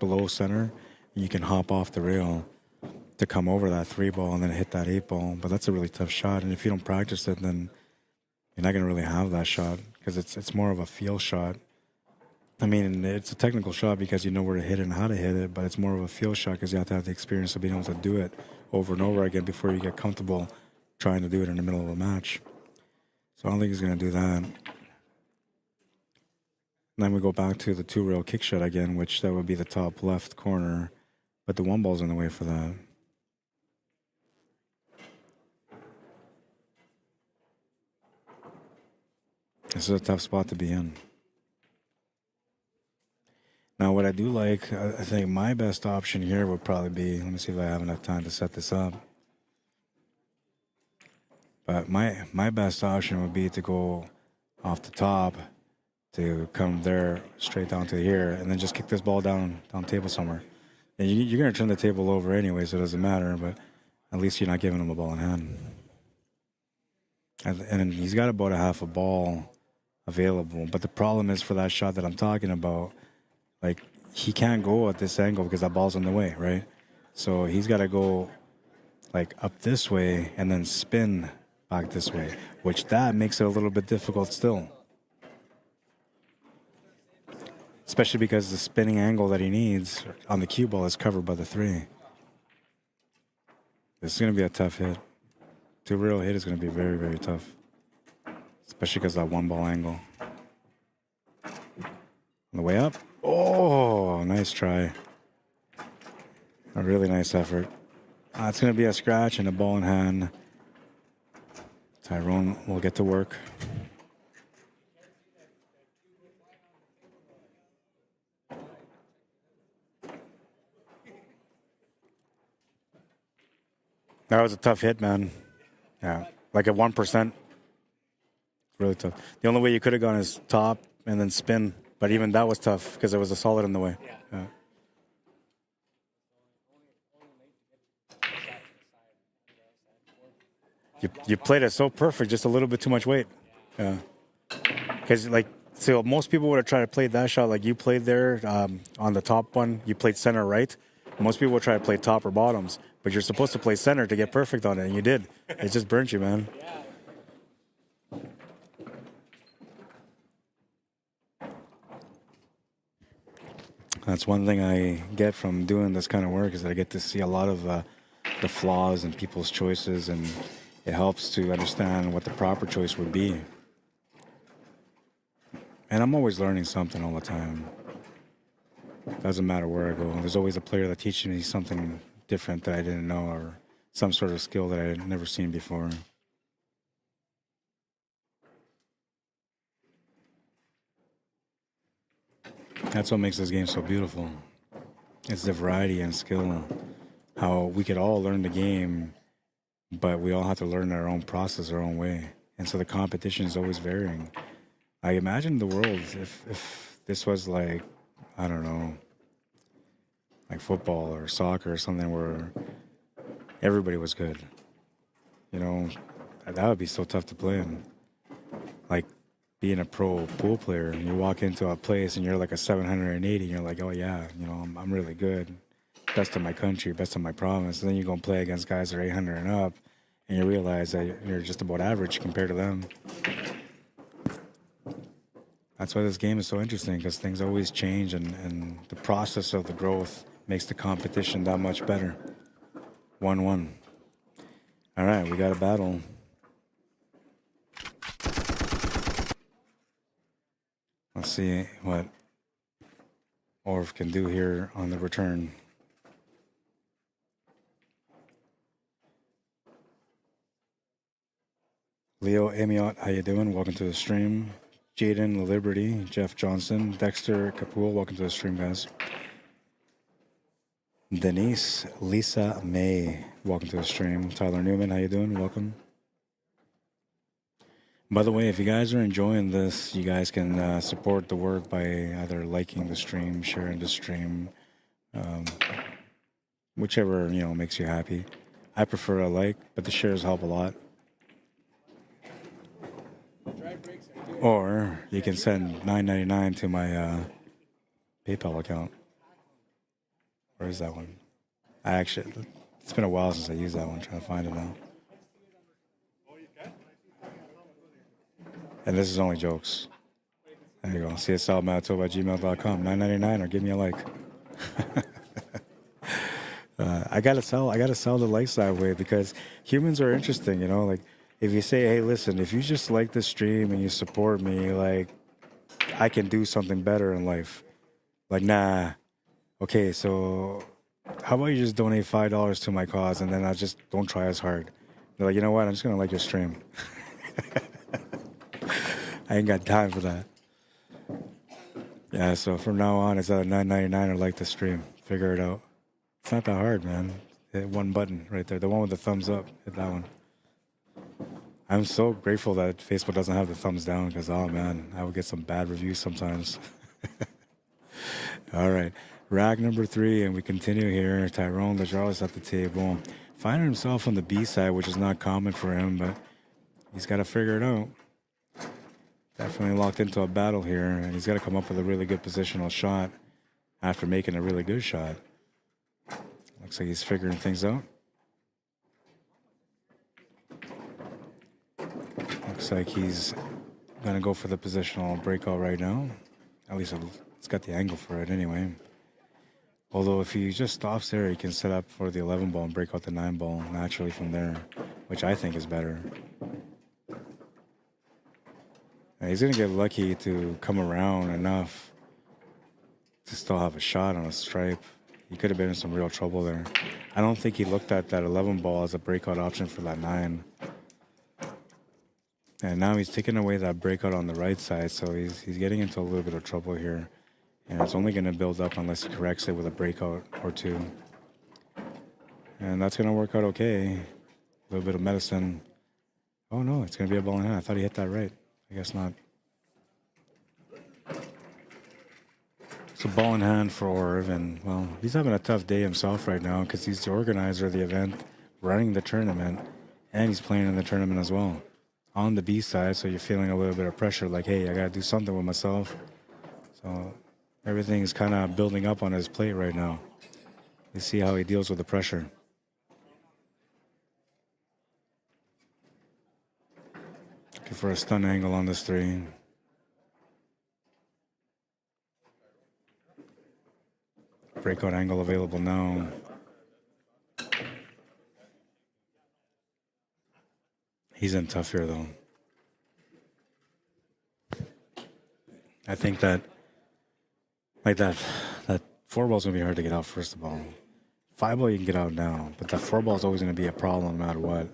below center. You can hop off the rail to come over that 3 ball and then hit that 8 ball. But that's a really tough shot, and if you don't practice it, then you're not gonna really have that shot because it's more of a feel shot. I mean, it's a technical shot because you know where to hit it and how to hit it, but it's more of a feel shot because you have to have the experience of being able to do it over and over again before you get comfortable trying to do it in the middle of a match. So I don't think he's going to do that. And then we go back to the 2 rail kick shot again, which that would be the top left corner, but the 1 ball's in the way for that. This is a tough spot to be in. Now, what I do like, I think my best option here would probably be, let me see if I have enough time to set this up. But my best option would be to go off the top, to come there straight down to here, and then just kick this ball down table somewhere. And you're going to turn the table over anyway, so it doesn't matter, but at least you're not giving him a ball in hand. And he's got about a half a ball available. But the problem is for that shot that I'm talking about, like, he can't go at this angle because that ball's in the way, right? So he's got to go, like, up this way and then spin back this way, which that makes it a little bit difficult still. Especially because the spinning angle that he needs on the cue ball is covered by the 3. This is going to be a tough hit. 2 real hit is going to be very, very tough. Especially because that 1 ball angle. On the way up. Oh, nice try. A really nice effort. It's going to be a scratch and a ball in hand. Tyrone will get to work. That was a tough hit, man. Yeah, like at 1%. Really tough. The only way you could have gone is top and then spin. But even that was tough because there was a solid in the way. Yeah. You played it so perfect, just a little bit too much weight. Yeah. Because, like, so most people would have tried to play that shot like you played there on the top one. You played center right. Most people would try to play top or bottoms. But you're supposed to play center to get perfect on it, and you did. It just burnt you, man. That's one thing I get from doing this kind of work is that I get to see a lot of the flaws in people's choices, and it helps to understand what the proper choice would be. And I'm always learning something all the time. Doesn't matter where I go. There's always a player that teaches me something different that I didn't know, or some sort of skill that I had never seen before. That's what makes this game so beautiful. It's the variety and skill. How we could all learn the game, but we all have to learn our own process, our own way. And so the competition is always varying. I imagine the world if this was like, I don't know, like football or soccer or something where everybody was good. You know, that would be so tough to play in. Like being a pro pool player, and you walk into a place and you're like a 780, and you're like, oh yeah, you know, I'm really good. Best in my country, best in my province. And then you go and play against guys that are 800 and up, and you realize that you're just about average compared to them. That's why this game is so interesting, because things always change, and the process of the growth makes the competition that much better. 1-1. All right, we got a battle. Let's see what Orv can do here on the return. Leo Amiot, how you doing? Welcome to the stream. Jaden Liberty, Jeff Johnson, Dexter Kapoor, welcome to the stream, guys. Denise Lisa May, welcome to the stream. Tyler Newman, how you doing? Welcome. By the way, if you guys are enjoying this, you guys can support the work by either liking the stream, sharing the stream, whichever, you know, makes you happy. I prefer a like, but the shares help a lot. Or you can send $9.99 to my PayPal account. Where is that one? It's been a while since I used that one. I'm trying to find it now. And this is only jokes. There you go. CSLmanitoba@gmail.com. $9.99 or give me a like. I gotta sell the likes that way, because humans are interesting, you know. Like, if you say, hey, listen, if you just like this stream and you support me, like, I can do something better in life. Like, nah. Okay, so how about you just donate $5 to my cause, and then I just don't try as hard. They're like, you know what? I'm just gonna like your stream. I ain't got time for that. Yeah, so from now on, it's either $9.99 or like the stream. Figure it out. It's not that hard, man. Hit one button right there. The one with the thumbs up. Hit that one. I'm so grateful that Facebook doesn't have the thumbs down, because, oh man, I would get some bad reviews sometimes. All right. Rack number 3, and we continue here. Tyrone Lajarlis at the table. Finding himself on the B side, which is not common for him, but he's got to figure it out. Definitely locked into a battle here, and he's got to come up with a really good positional shot after making a really good shot. Looks like he's figuring things out. Looks like he's going to go for the positional breakout right now. At least it's got the angle for it anyway. Although if he just stops there, he can set up for the 11 ball and break out the 9 ball naturally from there, which I think is better. And he's going to get lucky to come around enough to still have a shot on a stripe. He could have been in some real trouble there. I don't think he looked at that 11 ball as a breakout option for that 9. And now he's taking away that breakout on the right side, so he's getting into a little bit of trouble here. And it's only going to build up unless he corrects it with a breakout or 2. And that's going to work out okay. A little bit of medicine. Oh no, it's going to be a ball in hand. I thought he hit that right. I guess not. It's a ball in hand for Orv, and, well, he's having a tough day himself right now, because he's the organizer of the event, running the tournament, and he's playing in the tournament as well. On the B side, so you're feeling a little bit of pressure, like, hey, I got to do something with myself. So everything is kind of building up on his plate right now. You see how he deals with the pressure. Looking for a stun angle on this 3. Breakout angle available now. He's in tough here, though. I think that, like that 4-ball's going to be hard to get out, first of all. 5-ball you can get out now, but that 4-ball is always going to be a problem no matter what.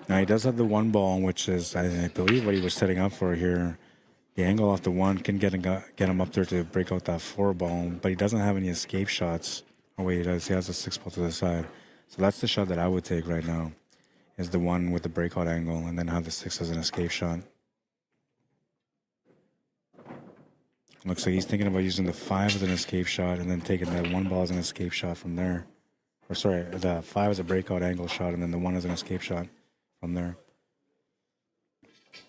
Now, he does have the 1-ball, which is, I believe, what he was setting up for here. The angle off the 1 can get him up there to break out that 4-ball, but he doesn't have any escape shots. Oh, wait, he does. He has a 6-ball to the side. So that's the shot that I would take right now, is the 1 with the breakout angle, and then have the 6 as an escape shot. Looks like he's thinking about using the 5 as an escape shot and then taking that 1-ball as an escape shot from there. Or sorry, the 5 as a breakout angle shot and then the 1 as an escape shot from there.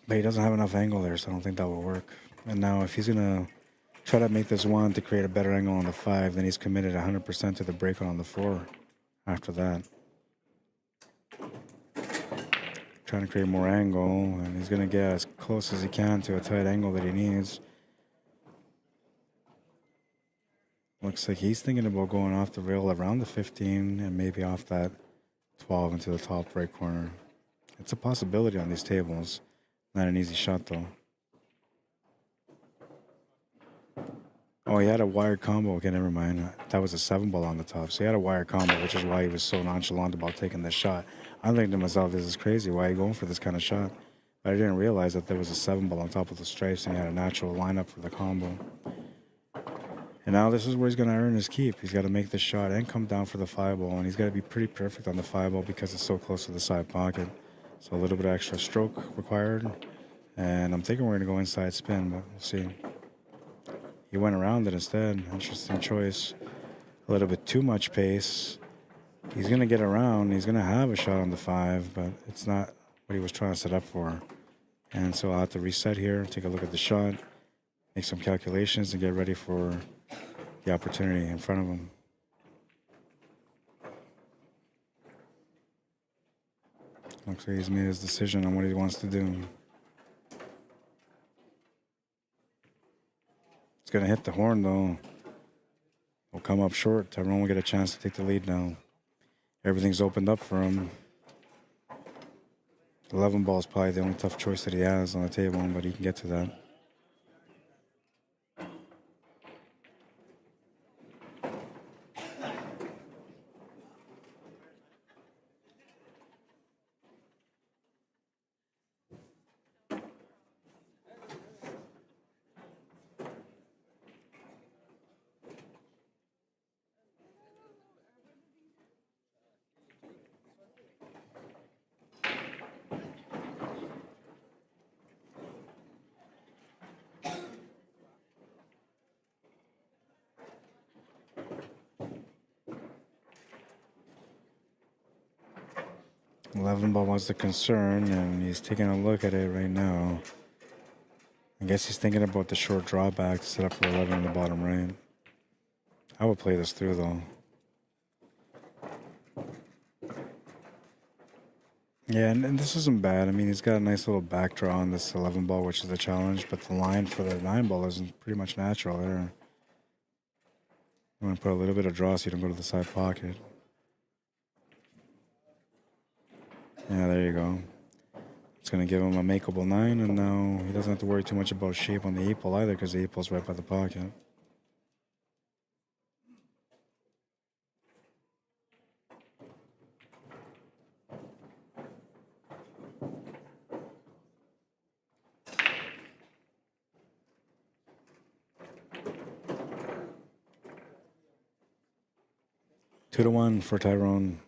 But he doesn't have enough angle there, so I don't think that will work. And now if he's going to try to make this 1 to create a better angle on the 5, then he's committed 100% to the breakout on the 4 after that. Trying to create more angle, and he's going to get as close as he can to a tight angle that he needs. Looks like he's thinking about going off the rail around the 15 and maybe off that 12 into the top right corner. It's a possibility on these tables. Not an easy shot, though. Oh, he had a wired combo. Okay, never mind. That was a 7-ball on the top. So he had a wired combo, which is why he was so nonchalant about taking this shot. I'm thinking to myself, this is crazy. Why are you going for this kind of shot? But I didn't realize that there was a 7-ball on top of the stripes and he had a natural lineup for the combo. And now this is where he's going to earn his keep. He's got to make this shot and come down for the 5-ball. And he's got to be pretty perfect on the 5-ball because it's so close to the side pocket. So a little bit of extra stroke required. And I'm thinking we're going to go inside spin, but we'll see. He went around it instead. Interesting choice. A little bit too much pace. He's going to get around. He's going to have a shot on the 5, but it's not what he was trying to set up for. And so I'll have to reset here, take a look at the shot, make some calculations, and get ready for the opportunity in front of him. Looks like he's made his decision on what he wants to do. It's going to hit the horn, though. Will come up short. Tyrone will get a chance to take the lead now. Everything's opened up for him. 11 ball is probably the only tough choice that he has on the table, but he can get to that. Ball was the concern, and he's taking a look at it right now. I guess he's thinking about the short drawback to set up for 11 in the bottom right. I would play this through, though. Yeah, and this isn't bad. I mean, he's got a nice little back draw on this 11 ball, which is the challenge, but the line for the 9 ball is pretty much natural there. I'm going to put a little bit of draw so you don't go to the side pocket. Yeah, there you go. It's going to give him a makeable 9, and now he doesn't have to worry too much about shape on the 8 ball either because the 8 ball's right by the pocket. Two to 1 for Tyrone.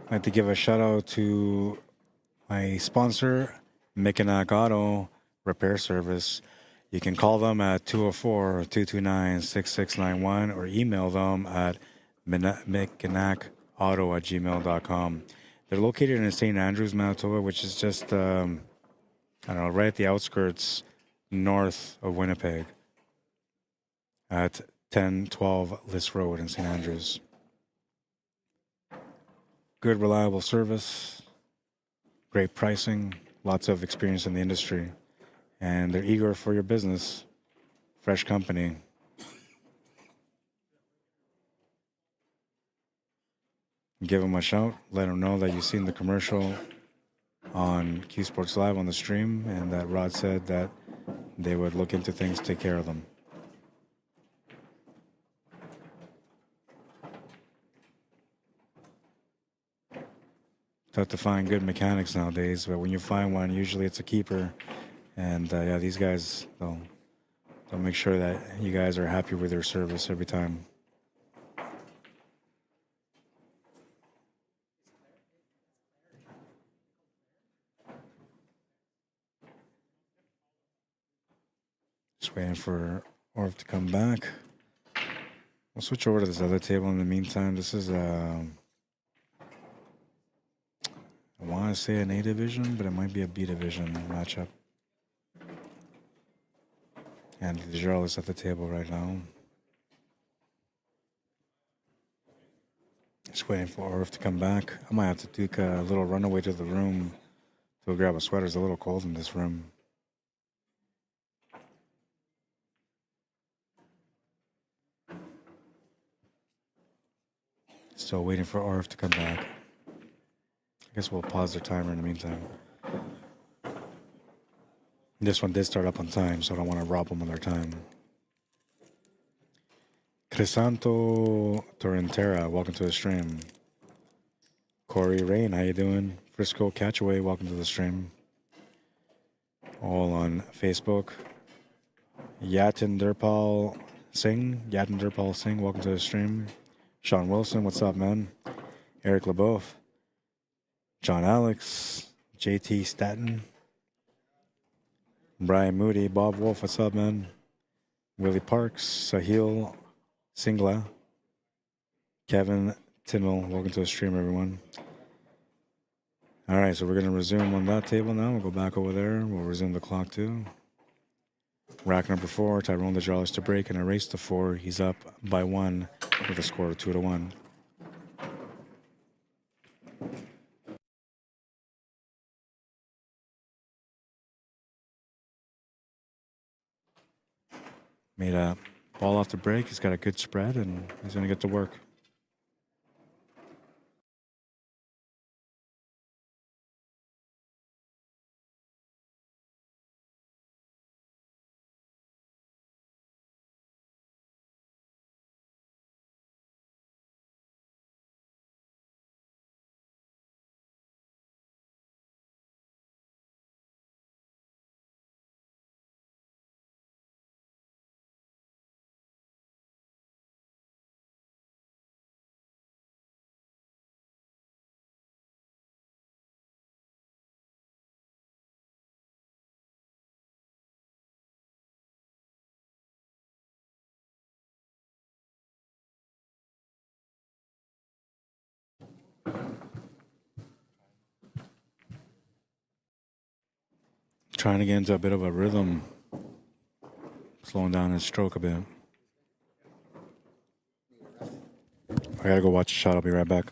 I'd like to give a shout out to my sponsor, Mechanic Auto Repair Service. You can call them at 204-229-6691 or email them at mechanicauto@gmail.com. They're located in St. Andrews, Manitoba, which is just, I don't know, right at the outskirts north of Winnipeg at 1012 List Road in St. Andrews. Good, reliable service. great pricing, lots of experience in the industry, and they're eager for your business. Fresh company. Give them a shout. Let them know that you've seen the commercial on Q Sports Live on the stream, and that Rod said that they would look into things, take care of them. Tough to find good mechanics nowadays, but when you find one, usually it's a keeper. And yeah, these guys, they'll make sure that you guys are happy with their service every time. Just waiting for Orv to come back. We'll switch over to this other table in the meantime. This is I want to say an A division, but it might be a B division matchup. And the Jarl is at the table right now. Just waiting for Orv to come back. I might have to take a little runaway to the room to grab a sweater. It's a little cold in this room. Still waiting for Orv to come back. I guess we'll pause the timer in the meantime. This one did start up on time, so I don't want to rob them of their time. Crisanto Torrentera, welcome to the stream. Corey Rain, how you doing? Frisco Catchaway, welcome to the stream. All on Facebook. Yatinderpal Singh, welcome to the stream. Sean Wilson, what's up, man? Eric LeBeouf. John Alex. JT Staten. Brian Moody. Bob Wolf, what's up, man? Willie Parks. Sahil Singla. Kevin Timmel, welcome to the stream, everyone. All right, so we're going to resume on that table now. We'll go back over there. We'll resume the clock, too. Rack number 4, Tyrone the Jarlers to break and erase the 4. He's up by 1 with a score of 2-1. Made a ball off the break. He's got a good spread, and he's going to get to work. Trying to get into a bit of a rhythm. Slowing down his stroke a bit. I gotta go watch a shot. I'll be right back.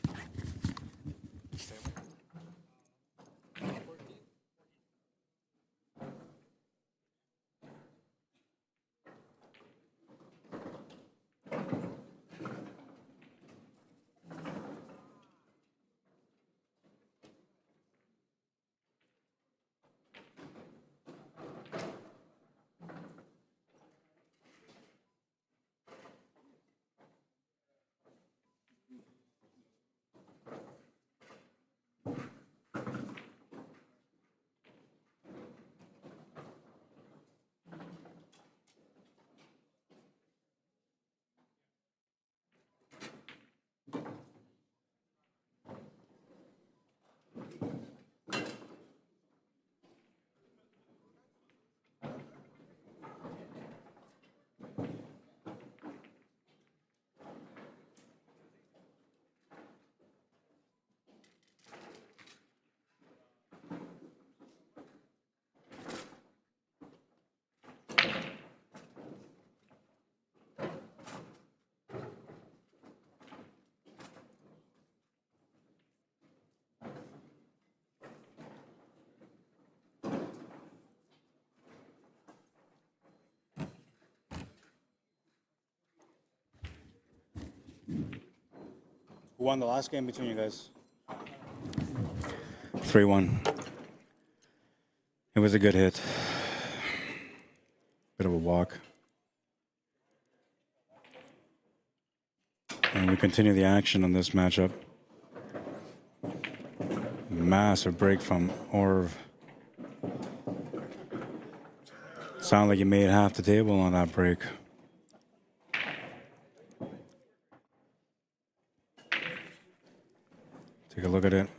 Who won the last game between you guys? 3-1. It was a good hit. Bit of a walk. And we continue the action on this matchup. Massive break from Orv. Sound like he made half the table on that break. Take a look at it.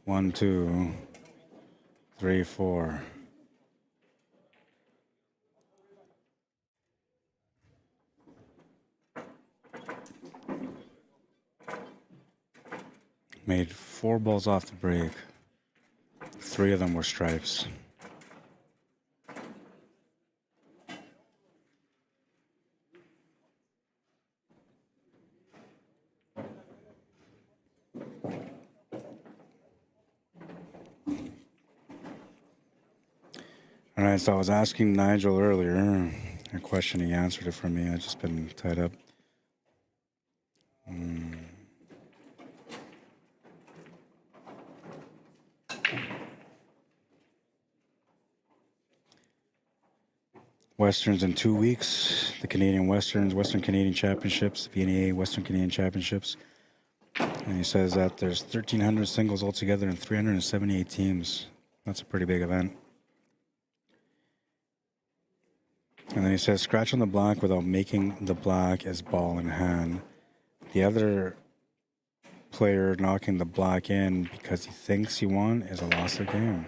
1, 2, 3, 4. Made 4 balls off the break. 3 of them were stripes. All right, so I was asking Nigel earlier a question. He answered it for me. I've just been tied up. Westerns in 2 weeks. The Canadian Westerns, Western Canadian Championships, VNEA Western Canadian Championships. And he says that there's 1,300 singles altogether and 378 teams. That's a pretty big event. And then he says, scratch on the black without making the black as ball in hand. The other player knocking the black in because he thinks he won is a loss of game.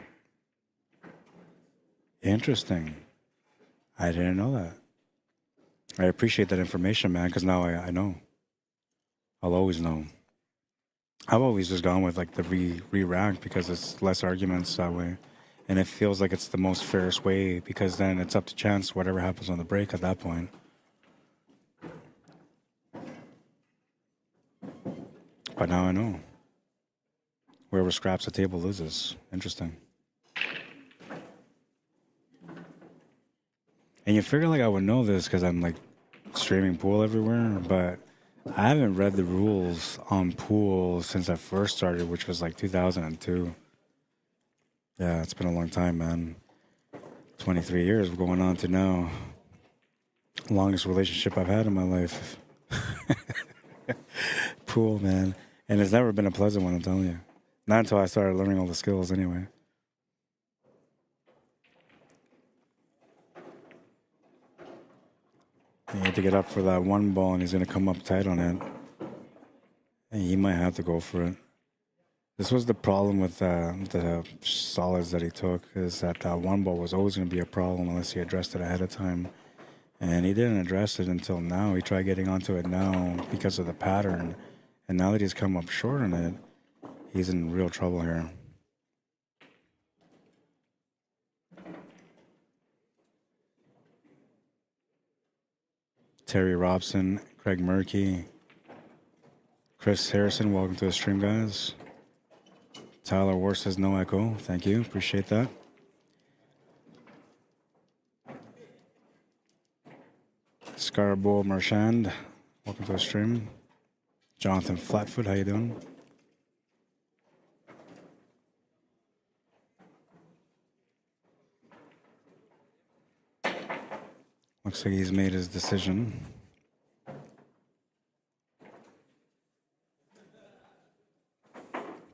Interesting. I didn't know that. I appreciate that information, man, because now I know. I'll always know. I've always just gone with like the re-rack because it's less arguments that way. And it feels like it's the most fairest way because then it's up to chance whatever happens on the break at that point. But now I know. Whoever scraps the table loses. Interesting. And you figure like I would know this because I'm like streaming pool everywhere, but I haven't read the rules on pool since I first started, which was like 2002. Yeah, it's been a long time, man. 23 years we're going on to now. Longest relationship I've had in my life. Pool, man. And it's never been a pleasant one, I'm telling you. Not until I started learning all the skills anyway. You need to get up for that one ball and he's going to come up tight on it. And he might have to go for it. This was the problem with the solids that he took, is that one ball was always going to be a problem unless he addressed it ahead of time. And he didn't address it until now. He tried getting onto it now because of the pattern. And now that he's come up short on it, he's in real trouble here. Terry Robson, Craig Murkey, Chris Harrison, welcome to the stream, guys. Tyler War says no echo. Thank you. Appreciate that. Scarborough Marchand, welcome to the stream. Jonathan Flatfoot, how you doing? Looks like he's made his decision.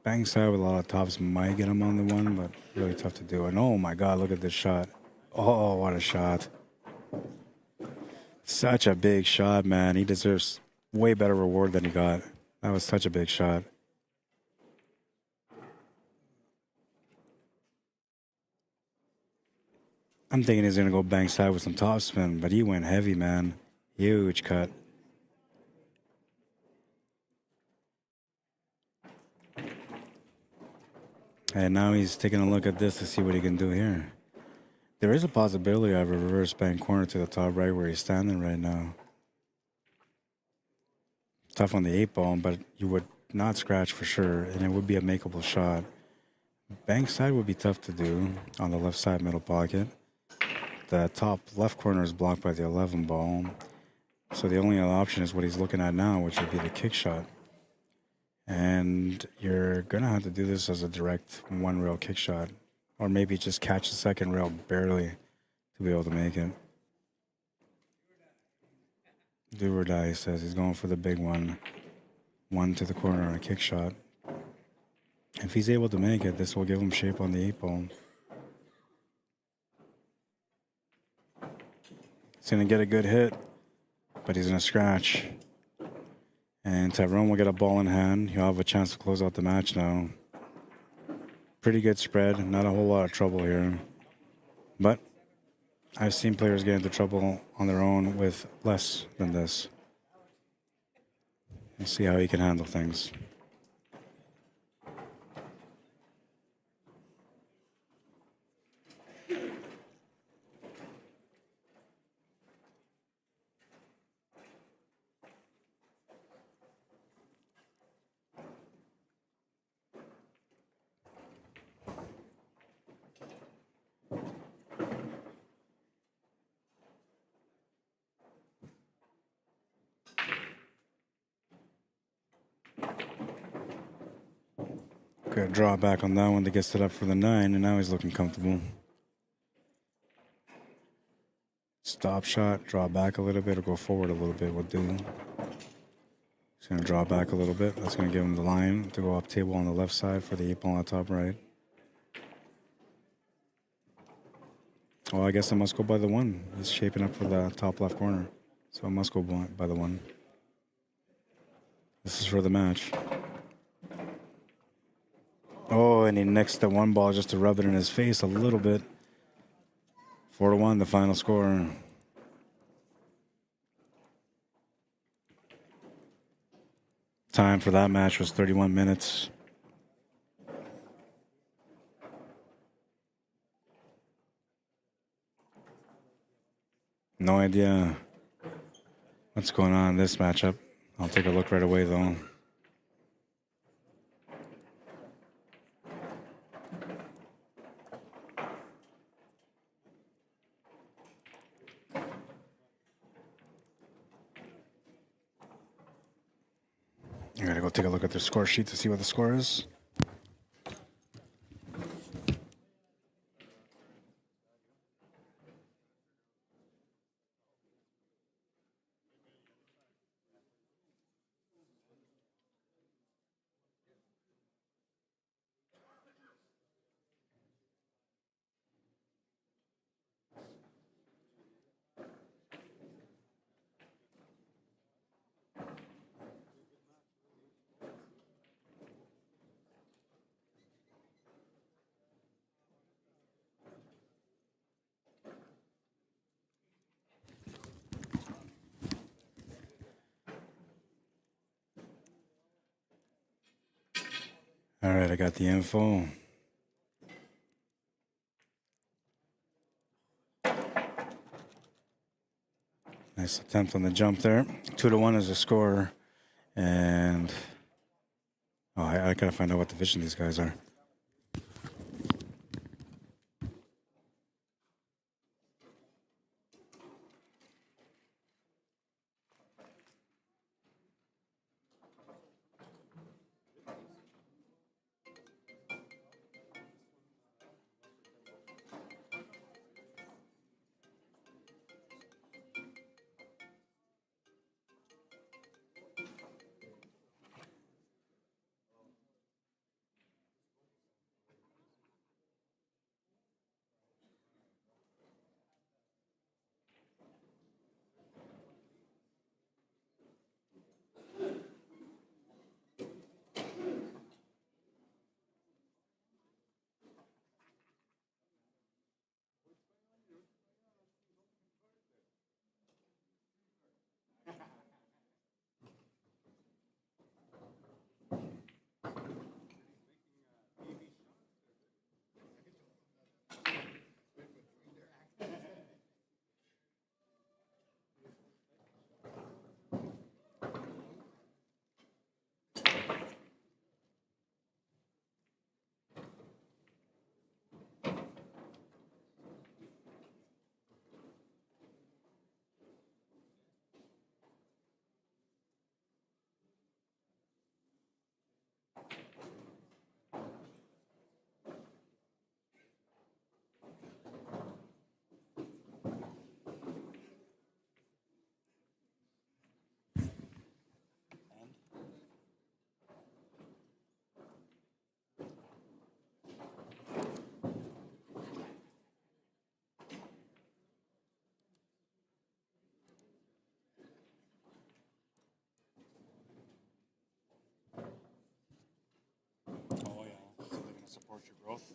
Bang side with a lot of tops might get him on the one, but really tough to do. And oh my God, look at this shot. Oh, what a shot. Such a big shot, man. He deserves way better reward than he got. That was such a big shot. I'm thinking he's going to go bang side with some topspin, but he went heavy, man. Huge cut. And now he's taking a look at this to see what he can do here. There is a possibility of a reverse bang corner to the top right where he's standing right now. Tough on the 8-ball, but you would not scratch for sure, and it would be a makeable shot. Bang side would be tough to do on the left side middle pocket. The top left corner is blocked by the 11 ball. So the only other option is what he's looking at now, which would be the kick shot. And you're going to have to do this as a direct one rail kick shot, or maybe just catch the second rail barely to be able to make it. Do or die, he says. He's going for the big one. One to the corner on a kick shot. If he's able to make it, this will give him shape on the 8-ball. He's going to get a good hit, but he's going to scratch. And Tyrone will get a ball in hand. He'll have a chance to close out the match now. Pretty good spread. Not a whole lot of trouble here. But I've seen players get into trouble on their own with less than this. We'll see how he can handle things. Good draw back on that one to get set up for the 9, and now he's looking comfortable. Stop shot, draw back a little bit, or go forward a little bit will do. He's going to draw back a little bit. That's going to give him the line to go up table on the left side for the 8-ball on top right. Well, I guess I must go by the 1. He's shaping up for the top left corner, so I must go by the 1. This is for the match. Oh, and he nicks the 1 ball just to rub it in his face a little bit. 4-1, the final score. Time for that match was 31 minutes. No idea what's going on in this matchup. I'll take a look right away, though. I gotta go take a look at their score sheet to see what the score is. All right, I got the info. Nice attempt on the jump there. 2-1 is the score. And I gotta find out what division these guys are. both.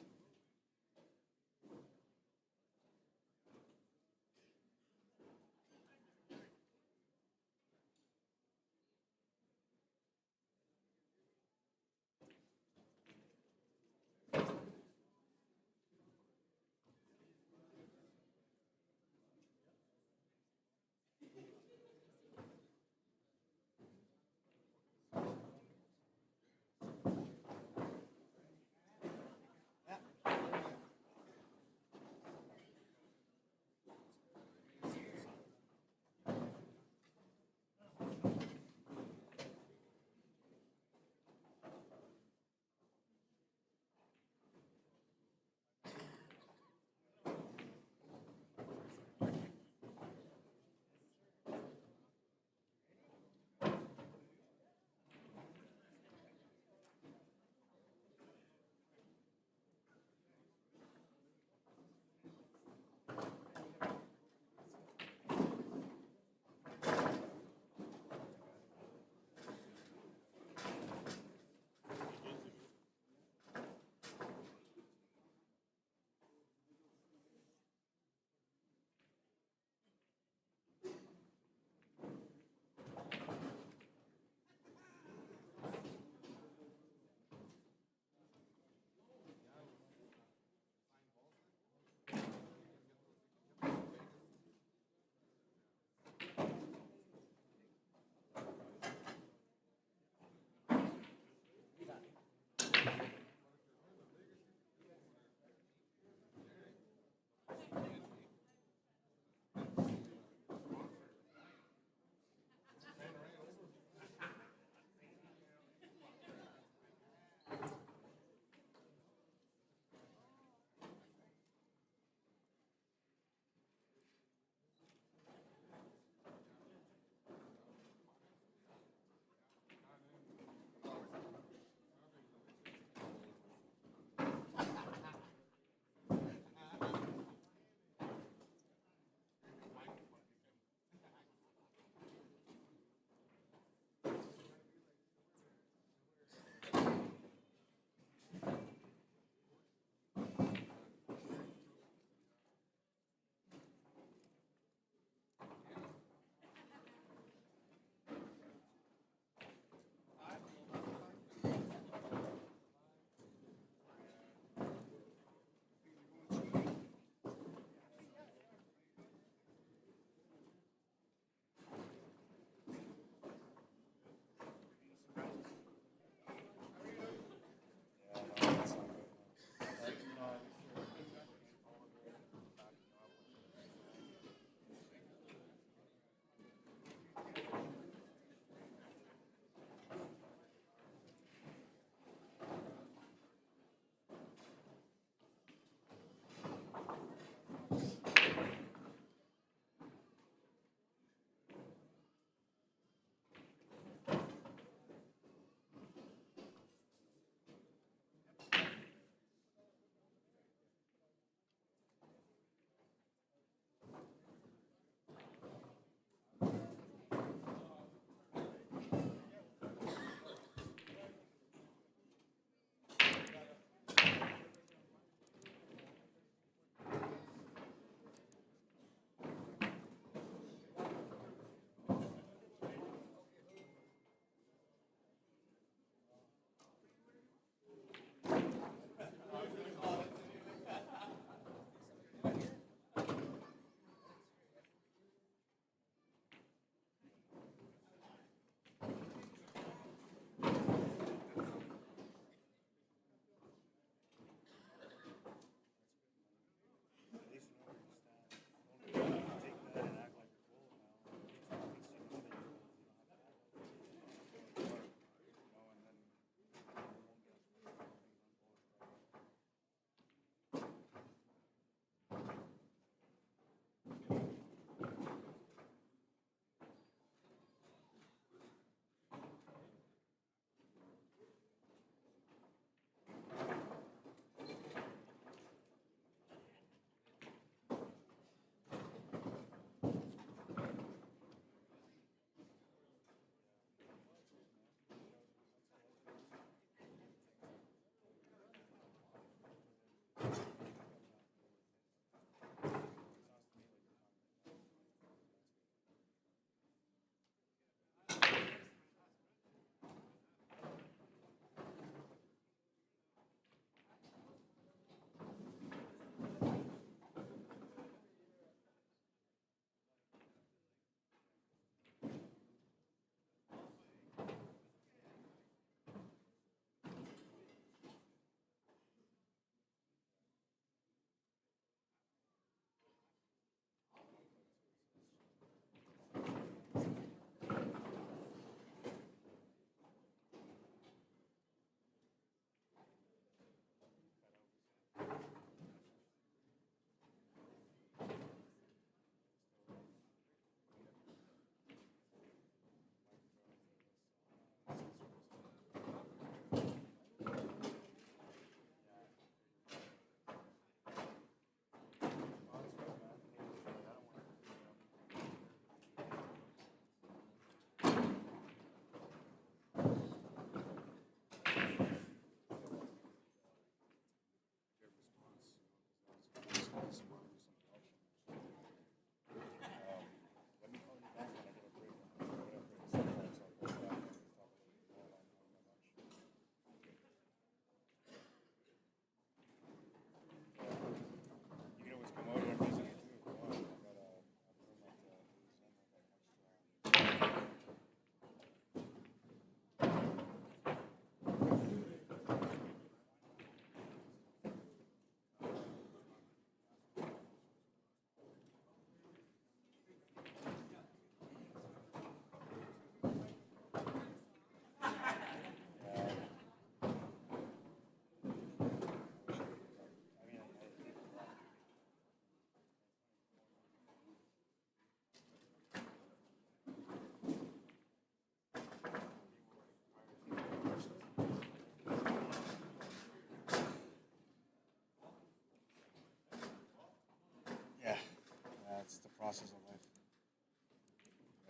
process of life.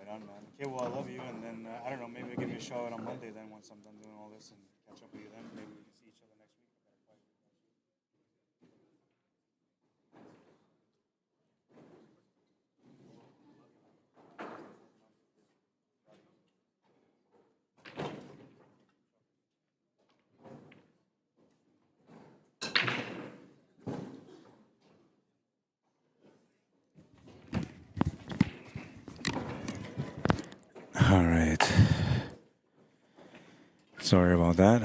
Right on, man. Okay, well, I love you, and then I don't know, maybe I'll give you a shout out on Monday then once I'm done doing all this and catch up with you then. Maybe we can see each other next week. All right. Sorry about that.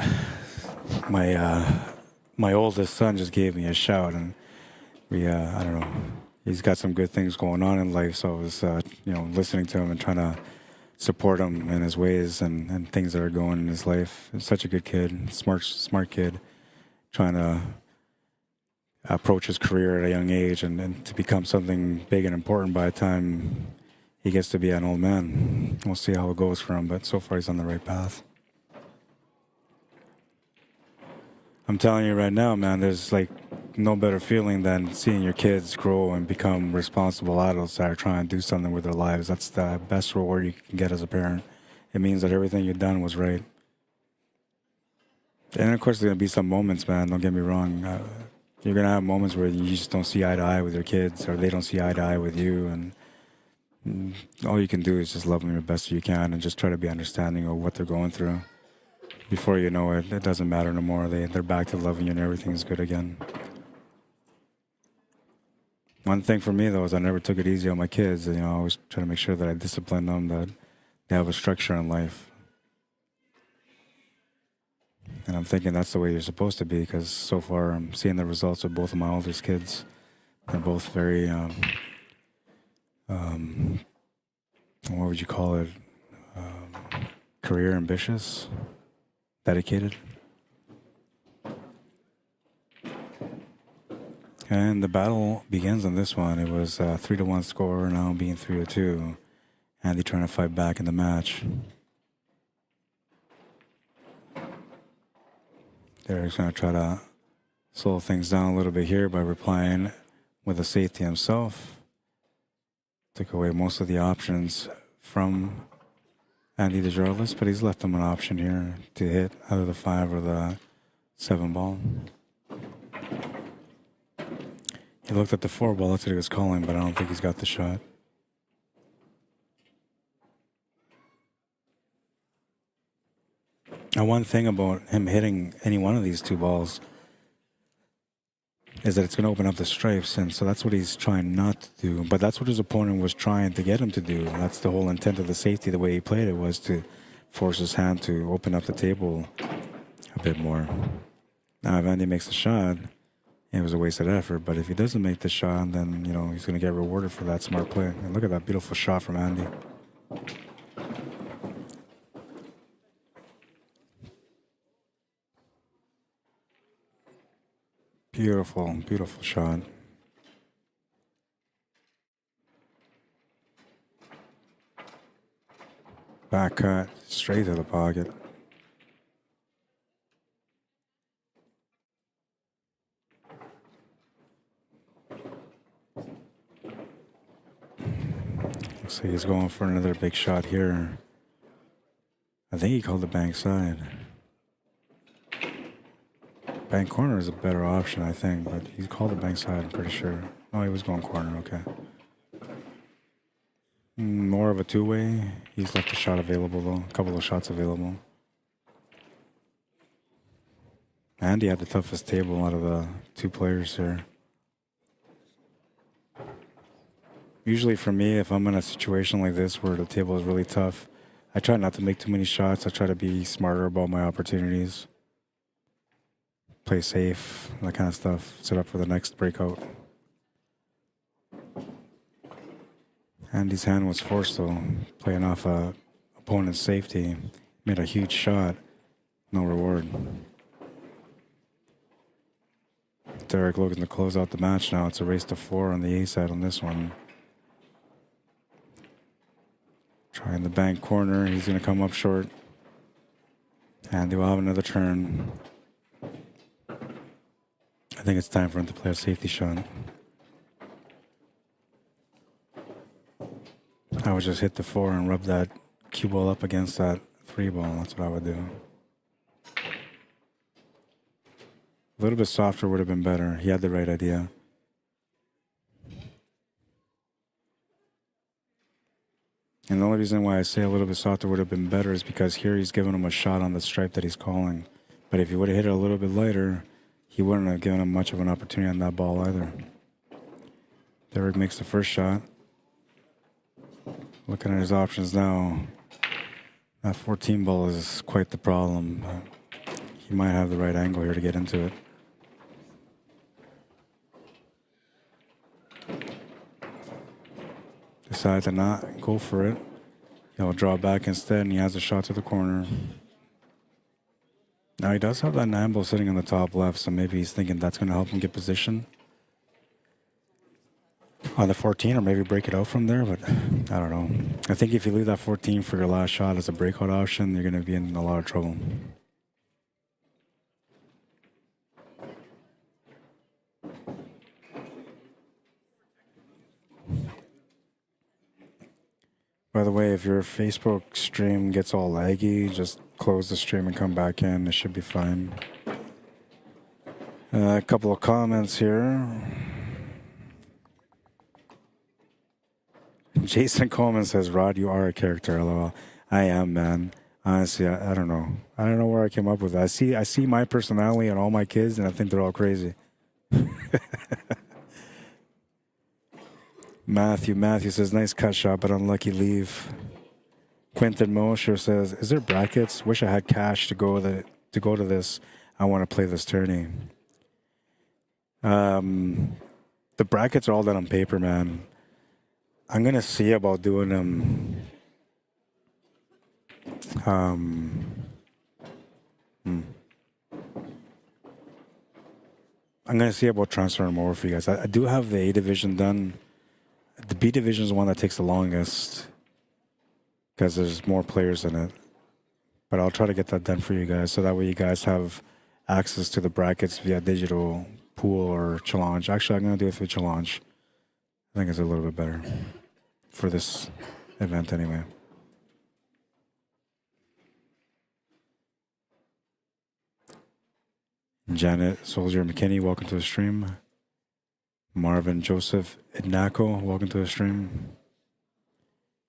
My oldest son just gave me a shout, and we I don't know. He's got some good things going on in life, so I was listening to him and trying to support him in his ways and things that are going in his life. He's such a good kid, smart kid, trying to approach his career at a young age and to become something big and important by the time he gets to be an old man. We'll see how it goes for him, but so far he's on the right path. I'm telling you right now, man, there's like no better feeling than seeing your kids grow and become responsible adults that are trying to do something with their lives. That's the best reward you can get as a parent. It means that everything you've done was right. And of course, there's going to be some moments, man, don't get me wrong. You're going to have moments where you just don't see eye to eye with your kids, or they don't see eye to eye with you, and all you can do is just love them the best you can and just try to be understanding of what they're going through. Before you know it, it doesn't matter no more. They're back to loving you and everything's good again. One thing for me, though, is I never took it easy on my kids. I always try to make sure that I discipline them, that they have a structure in life. And I'm thinking that's the way you're supposed to be, because so far I'm seeing the results of both of my oldest kids. They're both very, what would you call it? Career ambitious, dedicated. And the battle begins on this one. It was a 3-1 score, now being 3-2. Andy trying to fight back in the match. Derek's going to try to slow things down a little bit here by replying with a safety himself. Took away most of the options from Andy Desjardins, but he's left him an option here to hit either the 5 or the 7 ball. He looked at the 4 ball, that's what he was calling, but I don't think he's got the shot. Now, one thing about him hitting any one of these 2 balls is that it's going to open up the stripes, and so that's what he's trying not to do. But that's what his opponent was trying to get him to do. That's the whole intent of the safety, the way he played it, was to force his hand to open up the table a bit more. Now, if Andy makes the shot, it was a wasted effort. But if he doesn't make the shot, then, he's going to get rewarded for that smart play. And look at that beautiful shot from Andy. Beautiful, beautiful shot. Back cut, straight to the pocket. Looks like he's going for another big shot here. I think he called the bank side. Bank corner is a better option, I think, but he called the bank side, I'm pretty sure. Oh, he was going corner, okay. More of a 2-way. He's left a shot available, though. A couple of shots available. Andy had the toughest table out of the 2 players here. Usually for me, if I'm in a situation like this where the table is really tough, I try not to make too many shots. I try to be smarter about my opportunities. Play safe, that kind of stuff. Set up for the next breakout. Andy's hand was forced, though, playing off a opponent's safety. Made a huge shot. No reward. Derek looking to close out the match now. It's a race to 4 on the A side on this one. Trying the bank corner. He's going to come up short. Andy will have another turn. I think it's time for him to play a safety shot. I would just hit the 4 and rub that cue ball up against that 3 ball. That's what I would do. A little bit softer would have been better. He had the right idea. And the only reason why I say a little bit softer would have been better is because here he's giving him a shot on the stripe that he's calling. But if he would have hit it a little bit lighter, he wouldn't have given him much of an opportunity on that ball either. Derek makes the first shot. Looking at his options now, that 14 ball is quite the problem. He might have the right angle here to get into it. Decide to not go for it. He'll draw back instead, and he has a shot to the corner. Now he does have that 9 ball sitting on the top left, so maybe he's thinking that's going to help him get position on the 14, or maybe break it out from there, but I don't know. I think if you leave that 14 for your last shot as a breakout option, you're going to be in a lot of trouble. By the way, if your Facebook stream gets all laggy, just close the stream and come back in. It should be fine. A couple of comments here. Jason Coleman says, Rod, you are a character, LOL. I am, man. Honestly, I don't know. I don't know where I came up with that. I see my personality and all my kids, and I think they're all crazy. Matthew says, nice cut shot, but unlucky leave. Quentin Mosher says, is there brackets? Wish I had cash to go to this. I want to play this tourney. The brackets are all done on paper, man. I'm gonna see about doing them. I'm gonna see about transferring more for you guys. I do have the A division done. The B division is the one that takes the longest because there's more players in it. But I'll try to get that done for you guys, so that way you guys have access to the brackets via digital pool or challenge. Actually, I'm gonna do it through challenge. I think it's a little bit better for this event anyway. Janet Soldier McKinney, welcome to the stream. Marvin Joseph Idnako, welcome to the stream.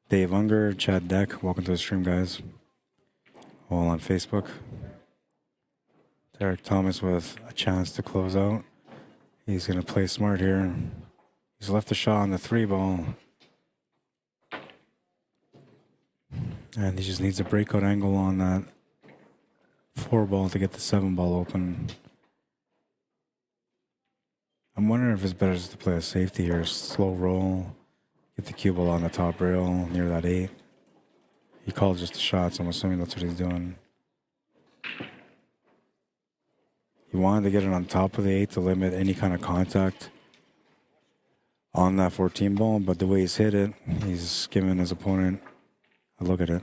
Dave Unger, Chad Deck, welcome to the stream, guys. All on Facebook. Derek Thomas with a chance to close out. He's going to play smart here. He's left the shot on the 3 ball. And he just needs a breakout angle on that 4 ball to get the 7 ball open. I'm wondering if it's better just to play a safety here. Slow roll. Get the cue ball on the top rail near that 8. He called just a shot, so I'm assuming that's what he's doing. He wanted to get it on top of the 8 to limit any kind of contact on that 14 ball, but the way he's hit it, he's giving his opponent a look at it.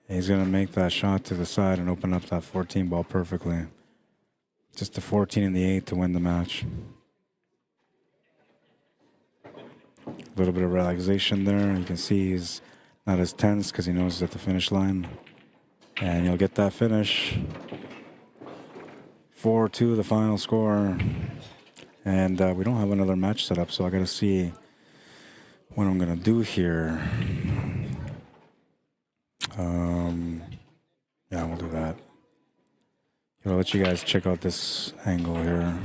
He's going to make that shot to the side and open up that 14 ball perfectly. Just the 14 and the 8 to win the match. A little bit of relaxation there. You can see he's not as tense because he knows he's at the finish line. And he'll get that finish. 4-2 the final score. And we don't have another match set up, so I got to see what I'm going to do here. Yeah, we'll do that. I'll let you guys check out this angle here.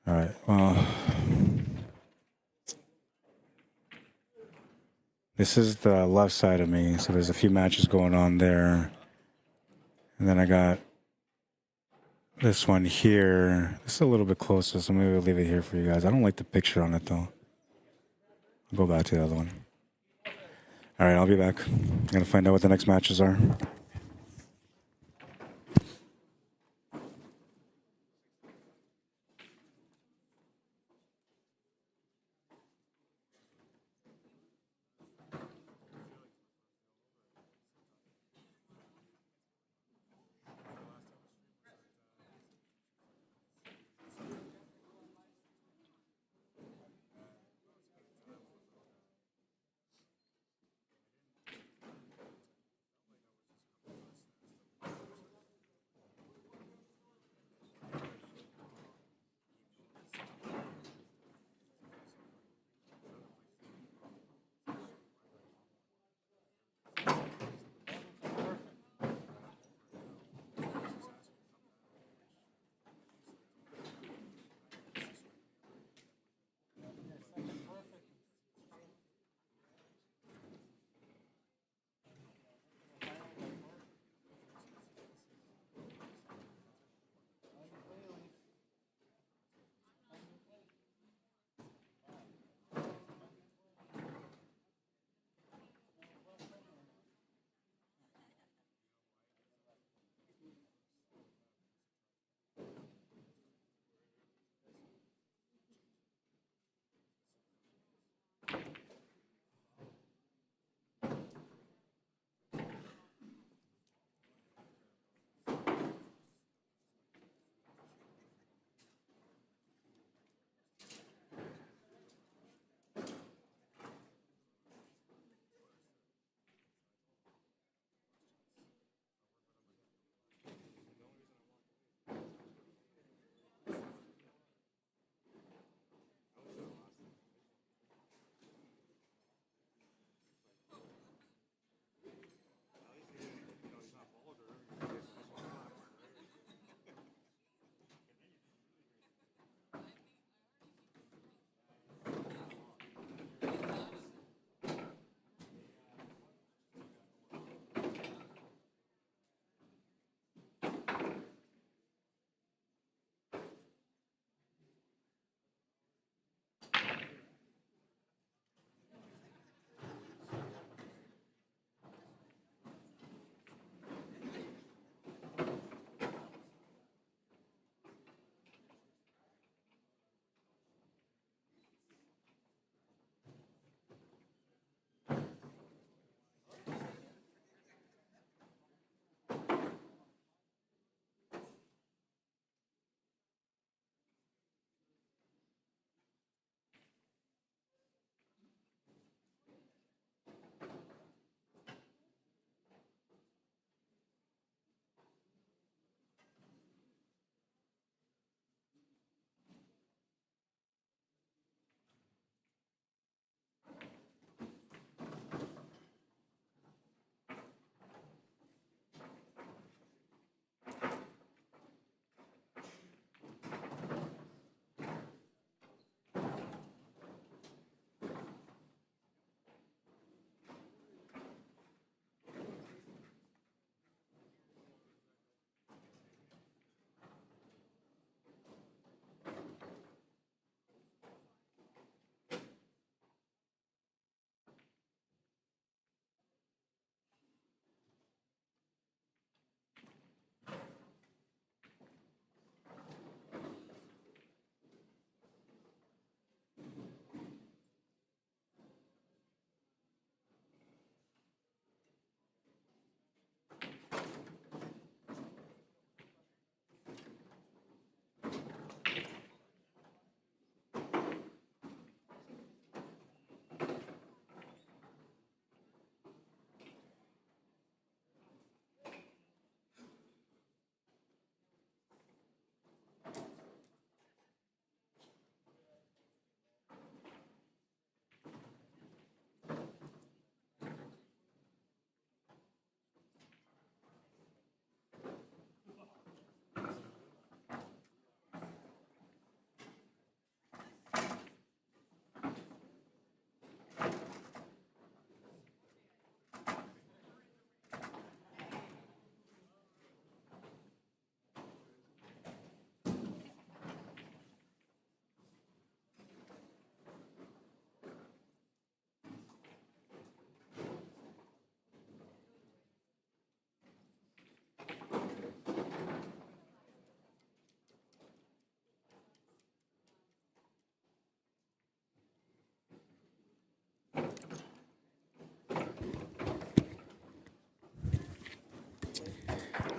All right, well, this is the left side of me, so there's a few matches going on there. And then I got this one here. This is a little bit closer, so maybe we'll leave it here for you guys. I don't like the picture on it, though. I'll go back to the other one. All right, I'll be back. I'm going to find out what the next matches are.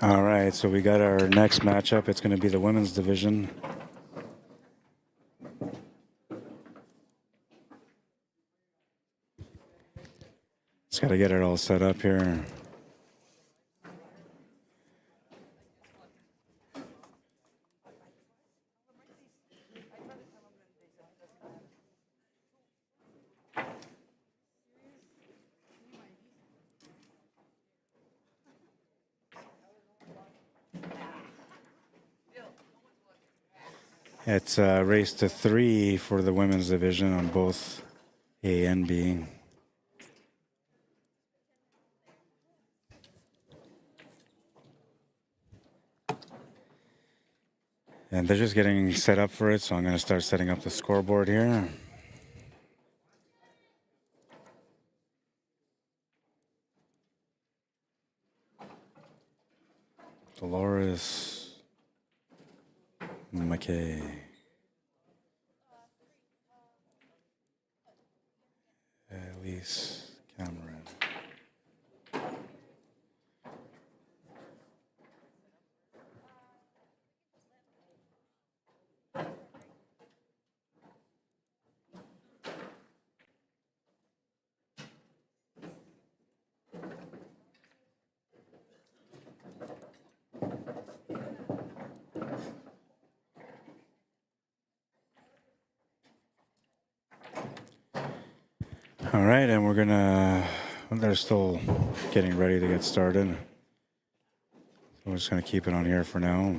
All right, so we got our next matchup. It's going to be the women's division. Just got to get it all set up here. It's a race to 3 for the women's division on both A and B. And they're just getting set up for it, so I'm going to start setting up the scoreboard here. Dolores McKay. Elise Cameron. All right, and they're still getting ready to get started. So we're just gonna keep it on here for now.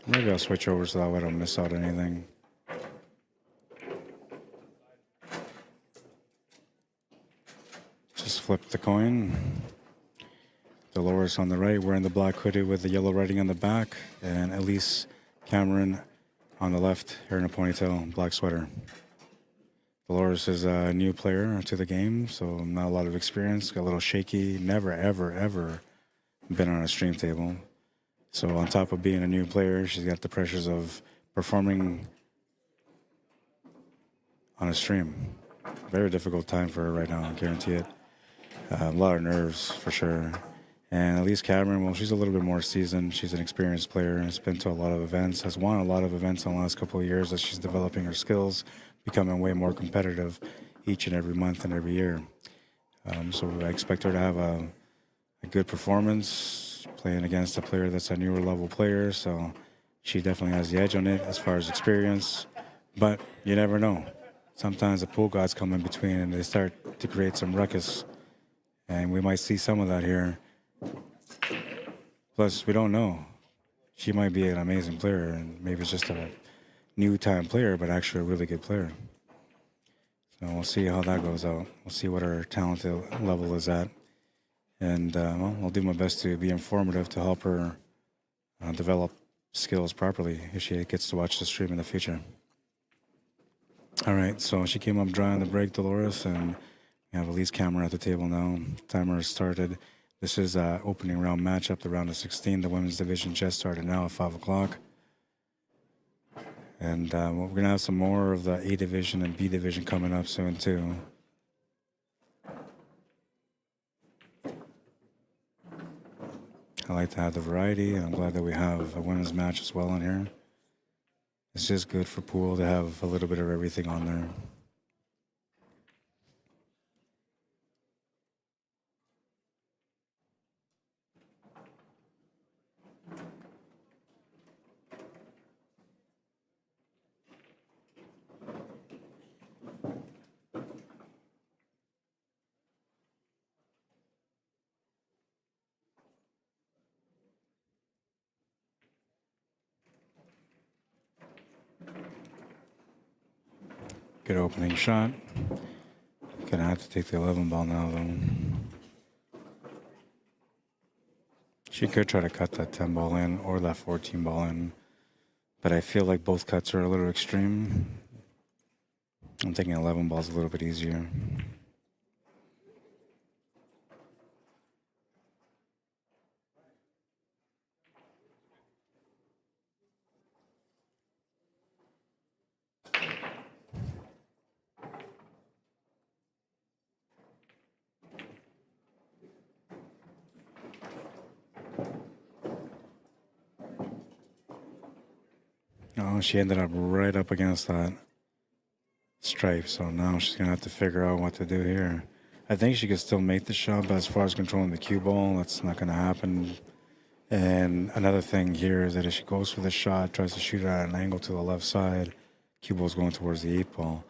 Maybe I'll switch over so that way I don't miss out anything. Just flip the coin. Dolores on the right, wearing the black hoodie with the yellow writing on the back, and Elise Cameron on the left, hair in a ponytail, black sweater. Dolores is a new player to the game, so not a lot of experience, got a little shaky, never, ever, ever been on a stream table. So on top of being a new player, she's got the pressures of performing on a stream. Very difficult time for her right now, I guarantee it. A lot of nerves, for sure. And Elise Cameron, well, she's a little bit more seasoned. She's an experienced player, has been to a lot of events, has won a lot of events in the last couple of years as she's developing her skills, becoming way more competitive each and every month and every year. So I expect her to have a good performance, playing against a player that's a newer level player. So she definitely has the edge on it as far as experience. But you never know. Sometimes the pool gods come in between and they start to create some ruckus. And we might see some of that here. Plus, we don't know. She might be an amazing player, and maybe it's just a new time player, but actually a really good player. So we'll see how that goes out. We'll see what her talent level is at. And well, I'll do my best to be informative to help her develop skills properly if she gets to watch the stream in the future. All right, so she came up dry on the break, Dolores, and we have Elise Cameron at the table now. Timer has started. This is opening round matchup, the round of 16. The women's division just started now at 5 o'clock. And we're going to have some more of the A division and B division coming up soon, too. I like to have the variety, and I'm glad that we have a women's match as well on here. It's just good for pool to have a little bit of everything on there. Good opening shot. Gonna have to take the 11 ball now, though. She could try to cut that 10 ball in or that 14 ball in, but I feel like both cuts are a little extreme. I'm thinking 11 ball's a little bit easier. Oh, she ended up right up against that stripe, so now she's gonna have to figure out what to do here. I think she could still make the shot, but as far as controlling the cue ball, that's not gonna happen. And another thing here is that if she goes for the shot, tries to shoot it at an angle to the left side, cue ball's going towards the 8-ball.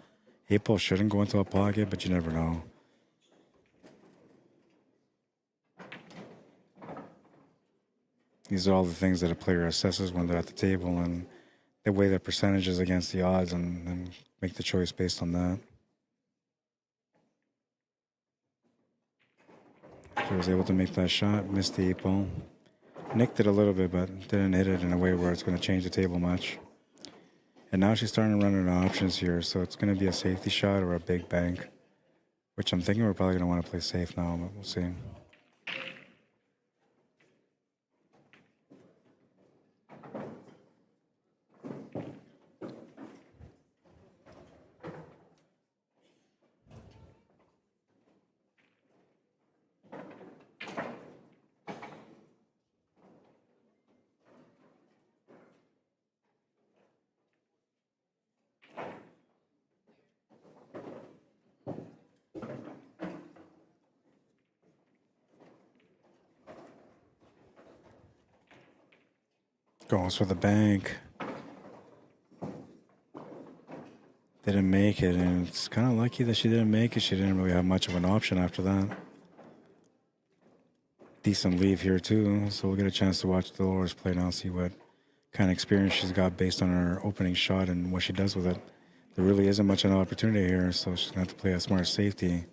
8-ball shouldn't go into a pocket, but you never know. These are all the things that a player assesses when they're at the table, and they weigh their percentages against the odds and make the choice based on that. She was able to make that shot, missed the 8-ball. Nicked it a little bit, but didn't hit it in a way where it's going to change the table much. And now she's starting to run out of options here, so it's going to be a safety shot or a big bank, which I'm thinking we're probably going to want to play safe now, but we'll see. Goes for the bank. Didn't make it, and it's kind of lucky that she didn't make it. She didn't really have much of an option after that. Decent leave here too, so we'll get a chance to watch Dolores play now, see what kind of experience she's got based on her opening shot and what she does with it. There really isn't much of an opportunity here, so she's going to have to play a smart safety.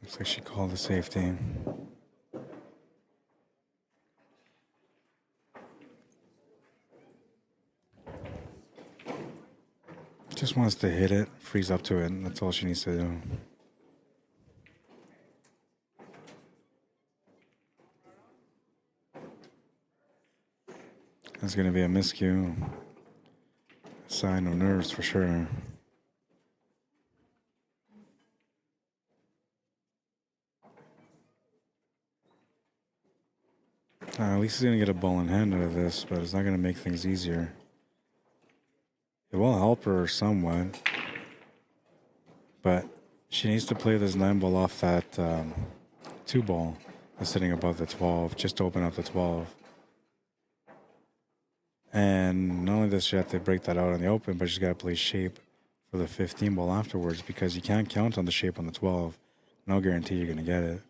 Looks like she called the safety. Just wants to hit it, freeze up to it, and that's all she needs to do. That's going to be a miscue. A sign of nerves for sure. At least he's going to get a ball in hand out of this, but it's not going to make things easier. It will help her somewhat, but she needs to play this 9-ball off that 2-ball that's sitting above the 12, just to open up the 12. And not only does she have to break that out in the open, but she's got to play shape for the 15-ball afterwards, because you can't count on the shape on the 12. No guarantee you're going to get it.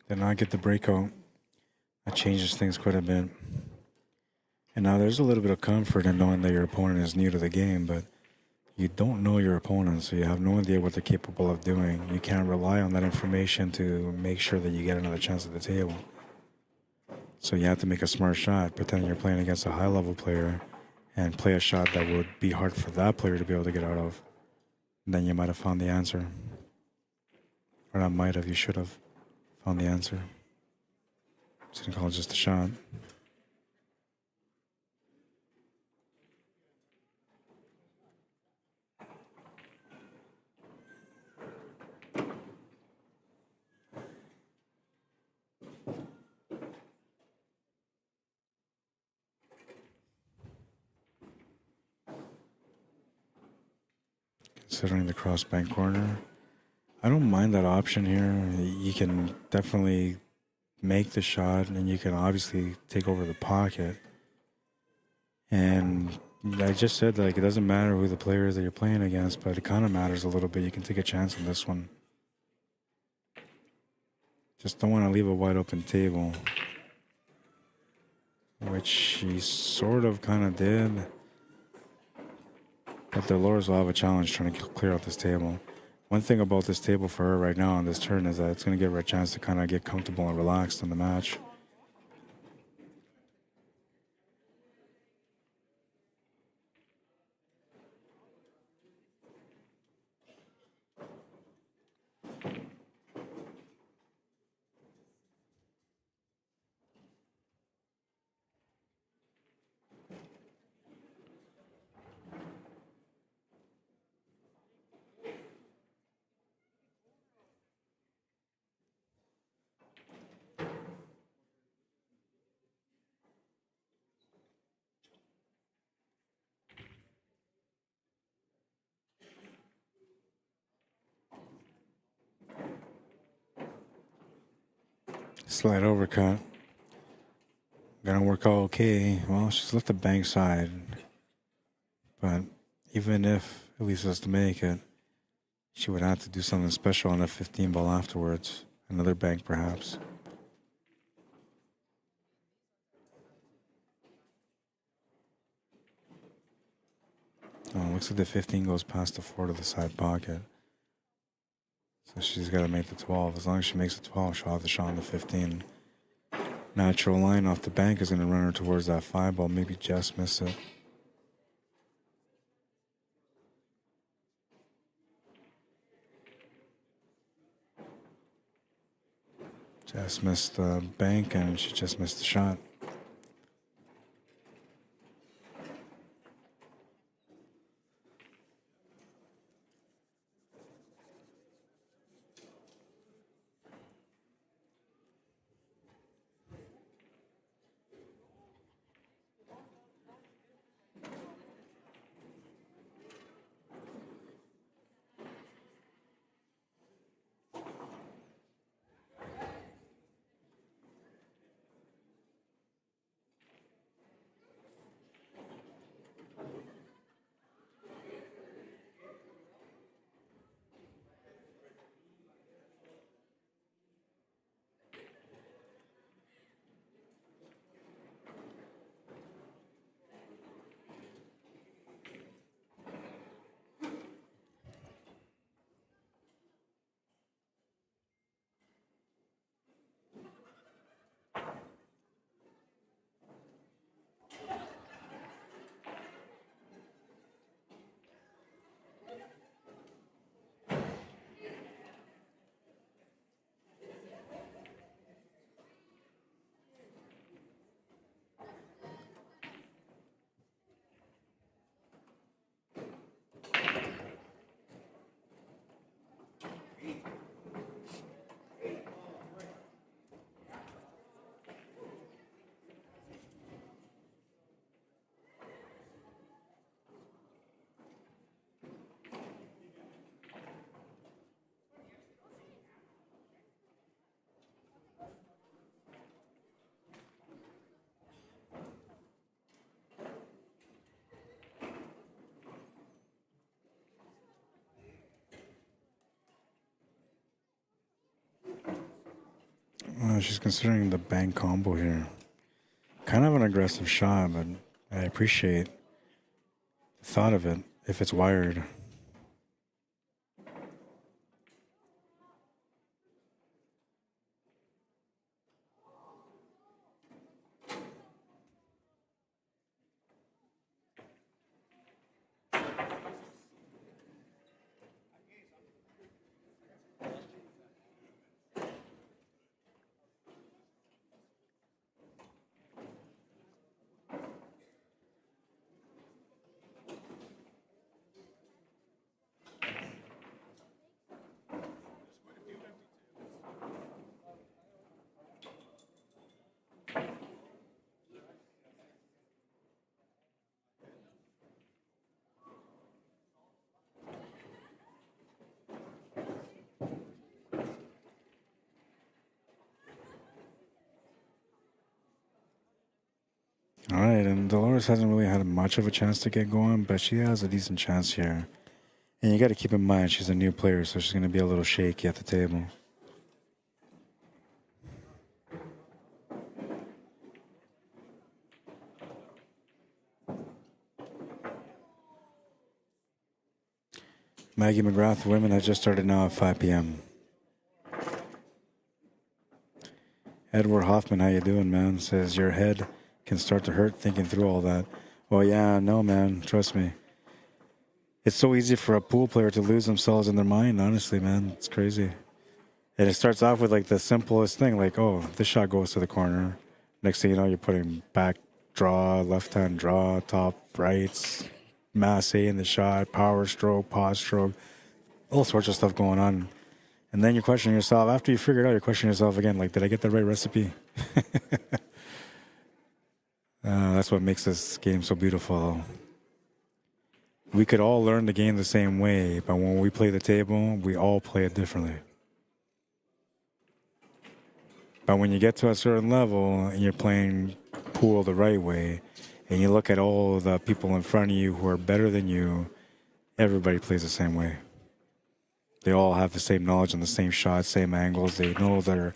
Did not get the breakout. That changes things quite a bit. And now there's a little bit of comfort in knowing that your opponent is new to the game, but you don't know your opponent, so you have no idea what they're capable of doing. You can't rely on that information to make sure that you get another chance at the table. So you have to make a smart shot, pretend you're playing against a high-level player, and play a shot that would be hard for that player to be able to get out of. And then you might have found the answer. Or not might have, you should have found the answer. Just gonna call it just a shot. Considering the cross bank corner, I don't mind that option here. You can definitely make the shot, and you can obviously take over the pocket. And I just said, like, it doesn't matter who the player is that you're playing against, but it kind of matters a little bit. You can take a chance on this one. Just don't want to leave a wide open table. which she sort of kind of did. But Dolores will have a challenge trying to clear out this table. One thing about this table for her right now on this turn is that it's going to give her a chance to kind of get comfortable and relaxed in the match. Slight overcut. Gonna work out okay. Well, she's left the bank side. But even if Elise was to make it, she would have to do something special on a 15 ball afterwards. Another bank, perhaps. Oh, looks like the 15 goes past the 4 to the side pocket. So she's got to make the 12. As long as she makes the 12, she'll have the shot on the 15. Natural line off the bank is going to run her towards that 5 ball. Maybe just miss it. Just missed the bank and she just missed the shot. She's considering the bank combo here. Kind of an aggressive shot, but I appreciate the thought of it if it's wired. All right, and Dolores hasn't really had much of a chance to get going, but she has a decent chance here. And you got to keep in mind she's a new player, so she's going to be a little shaky at the table. Maggie McGrath, women has just started now at 5 p.m. Edward Hoffman, how you doing, man? Says your head can start to hurt thinking through all that. Well, yeah, no, man. Trust me. It's so easy for a pool player to lose themselves in their mind, honestly, man. It's crazy. And it starts off with like the simplest thing, like, oh, this shot goes to the corner. Next thing you know, you're putting back draw, left hand draw, top rights, masse in the shot, power stroke, pause stroke, all sorts of stuff going on. And then you're questioning yourself. After you figure it out, you're questioning yourself again, like, did I get the right recipe? That's what makes this game so beautiful, though. We could all learn the game the same way, but when we play the table, we all play it differently. But when you get to a certain level and you're playing pool the right way, and you look at all the people in front of you who are better than you, everybody plays the same way. They all have the same knowledge on the same shots, same angles. They know their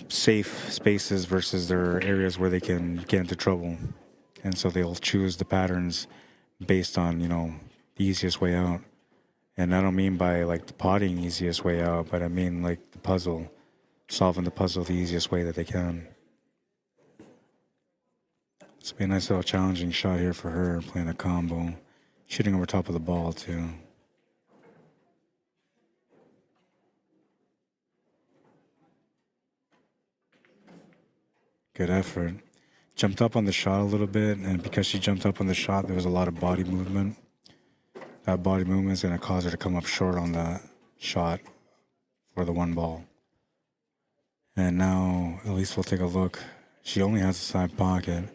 safe spaces versus their areas where they can get into trouble. And so they'll choose the patterns based on, you know, the easiest way out. And I don't mean by like the potting easiest way out, but I mean like the puzzle, solving the puzzle the easiest way that they can. It's be a nice little challenging shot here for her, playing a combo, shooting over top of the ball too. Good effort. Jumped up on the shot a little bit, and because she jumped up on the shot, there was a lot of body movement. That body movement is going to cause her to come up short on that shot for the one ball. And now, at least we'll take a look. She only has a side pocket.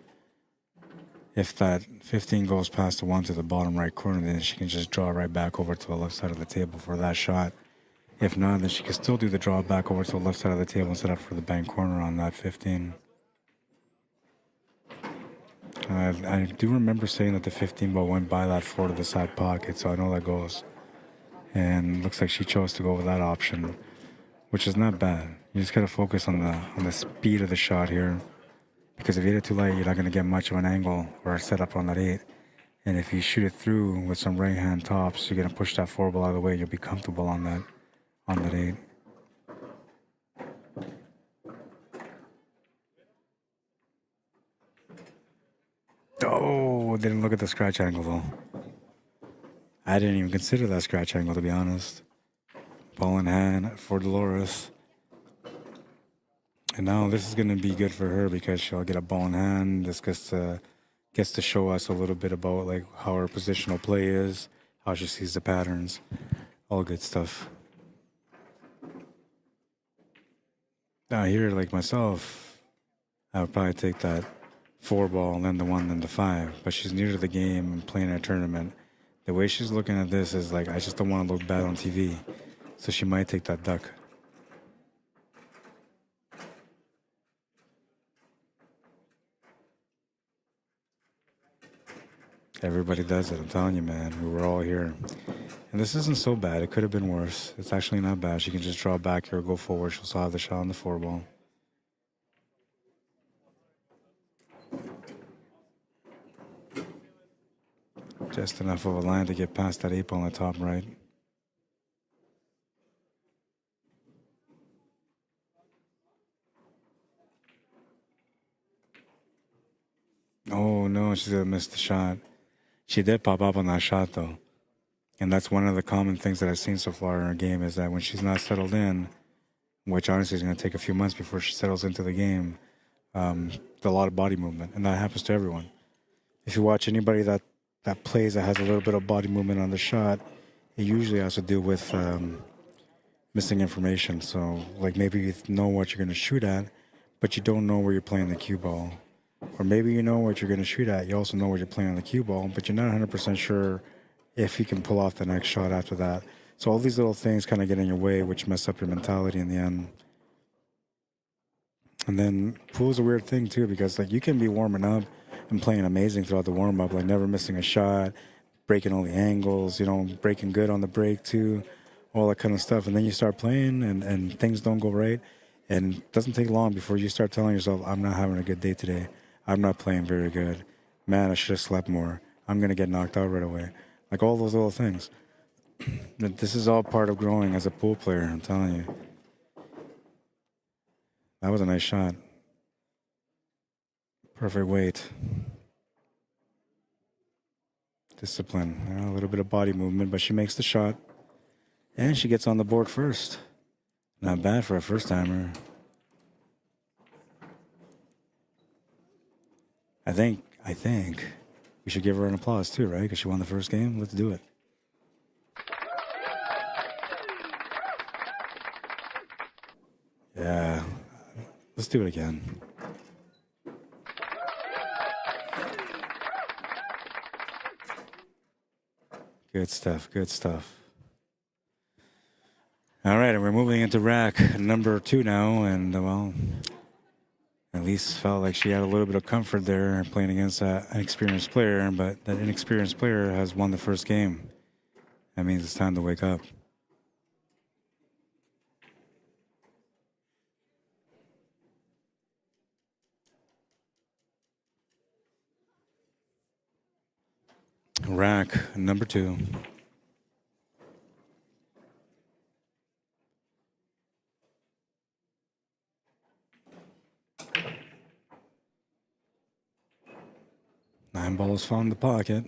If that 15 goes past the one to the bottom right corner, then she can just draw right back over to the left side of the table for that shot. If not, then she can still do the draw back over to the left side of the table and set up for the bank corner on that 15. I do remember saying that the 15 ball went by that 4 to the side pocket, so I know that goes. And looks like she chose to go with that option, which is not bad. You just gotta focus on the speed of the shot here, because if you hit it too light, you're not gonna get much of an angle or a setup on that 8. And if you shoot it through with some right hand tops, you're gonna push that 4 ball out of the way. You'll be comfortable on that 8. Oh, didn't look at the scratch angle though. I didn't even consider that scratch angle, to be honest. Ball in hand for Dolores. And now this is going to be good for her because she'll get a ball in hand. This gets to show us a little bit about like how her positional play is, how she sees the patterns, all good stuff. Now here, like myself, I would probably take that 4 ball and then the 1, then the 5. But she's new to the game and playing a tournament. The way she's looking at this is like, I just don't want to look bad on TV. So she might take that duck. Everybody does it, I'm telling you, man. We were all here. And this isn't so bad. It could have been worse. It's actually not bad. She can just draw back here, go forward. She'll still have the shot on the 4 ball. Just enough of a line to get past that 8 ball on the top right. Oh no, she's gonna miss the shot. She did pop up on that shot though. And that's one of the common things that I've seen so far in her game is that when she's not settled in, which honestly is gonna take a few months before she settles into the game, there's a lot of body movement, and that happens to everyone. If you watch anybody that plays that has a little bit of body movement on the shot, it usually has to do with missing information. So like maybe you know what you're gonna shoot at, but you don't know where you're playing the cue ball. Or maybe you know what you're going to shoot at. You also know what you're playing on the cue ball, but you're not 100% sure if you can pull off the next shot after that. So all these little things kind of get in your way, which mess up your mentality in the end. And then pool's a weird thing too, because like you can be warming up and playing amazing throughout the warm up, like never missing a shot, breaking all the angles, you know, breaking good on the break too, all that kind of stuff. And then you start playing and things don't go right. And it doesn't take long before you start telling yourself, I'm not having a good day today. I'm not playing very good. Man, I should have slept more. I'm going to get knocked out right away. Like all those little things. This is all part of growing as a pool player, I'm telling you. That was a nice shot. Perfect weight. Discipline. A little bit of body movement, but she makes the shot. And she gets on the board first. Not bad for a first-timer. I think we should give her an applause too, right? Because she won the first game. Let's do it. Yeah. Let's do it again. Good stuff. Good stuff. All right, and we're moving into rack number 2 now, and well, Elise felt like she had a little bit of comfort there playing against an experienced player, but that inexperienced player has won the first game. That means it's time to wake up. Rack number 2. Nine balls fall in the pocket.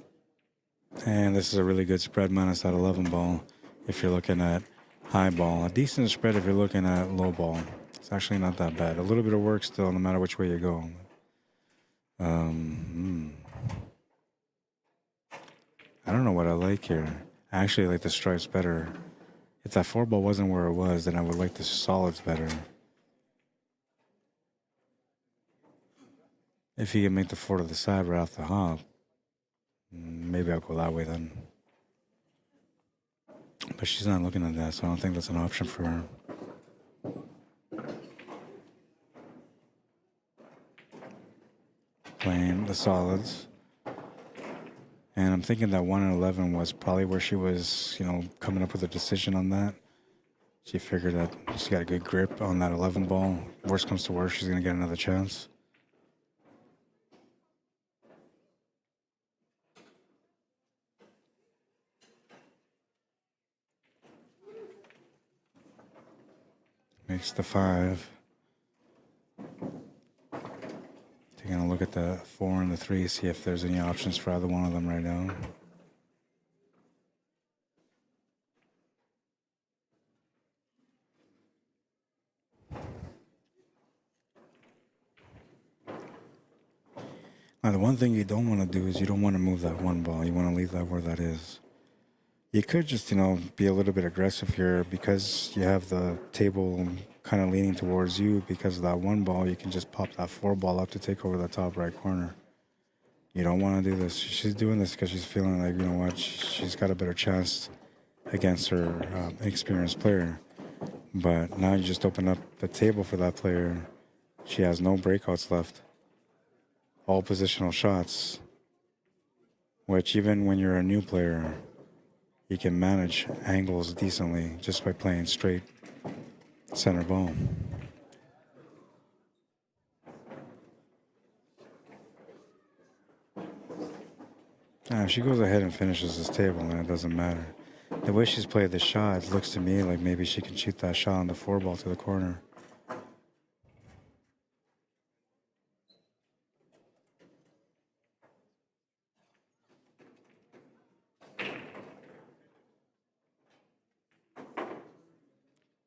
And this is a really good spread minus that 11 ball if you're looking at high ball. A decent spread if you're looking at low ball. It's actually not that bad. A little bit of work still no matter which way you go. I don't know what I like here. I actually like the stripes better. If that 4 ball wasn't where it was, then I would like the solids better. If you can make the 4 to the side right off the hop, maybe I'll go that way then. But she's not looking at that, so I don't think that's an option for her. Playing the solids. And I'm thinking that 1 and 11 was probably where she was, coming up with a decision on that. She figured that she got a good grip on that 11 ball. Worst comes to worst, she's going to get another chance. Makes the 5. Taking a look at the 4 and the 3, see if there's any options for either one of them right now. Now, the one thing you don't want to do is you don't want to move that 1 ball. You want to leave that where that is. You could just, be a little bit aggressive here because you have the table kind of leaning towards you. Because of that 1 ball, you can just pop that 4 ball up to take over the top right corner. You don't want to do this. She's doing this because she's feeling like, you know what, she's got a better chance against her experienced player. But now you just open up the table for that player. She has no breakouts left. All positional shots, which even when you're a new player, you can manage angles decently just by playing straight center ball. If she goes ahead and finishes this table, then it doesn't matter. The way she's played the shot, it looks to me like maybe she can shoot that shot on the 4 ball to the corner.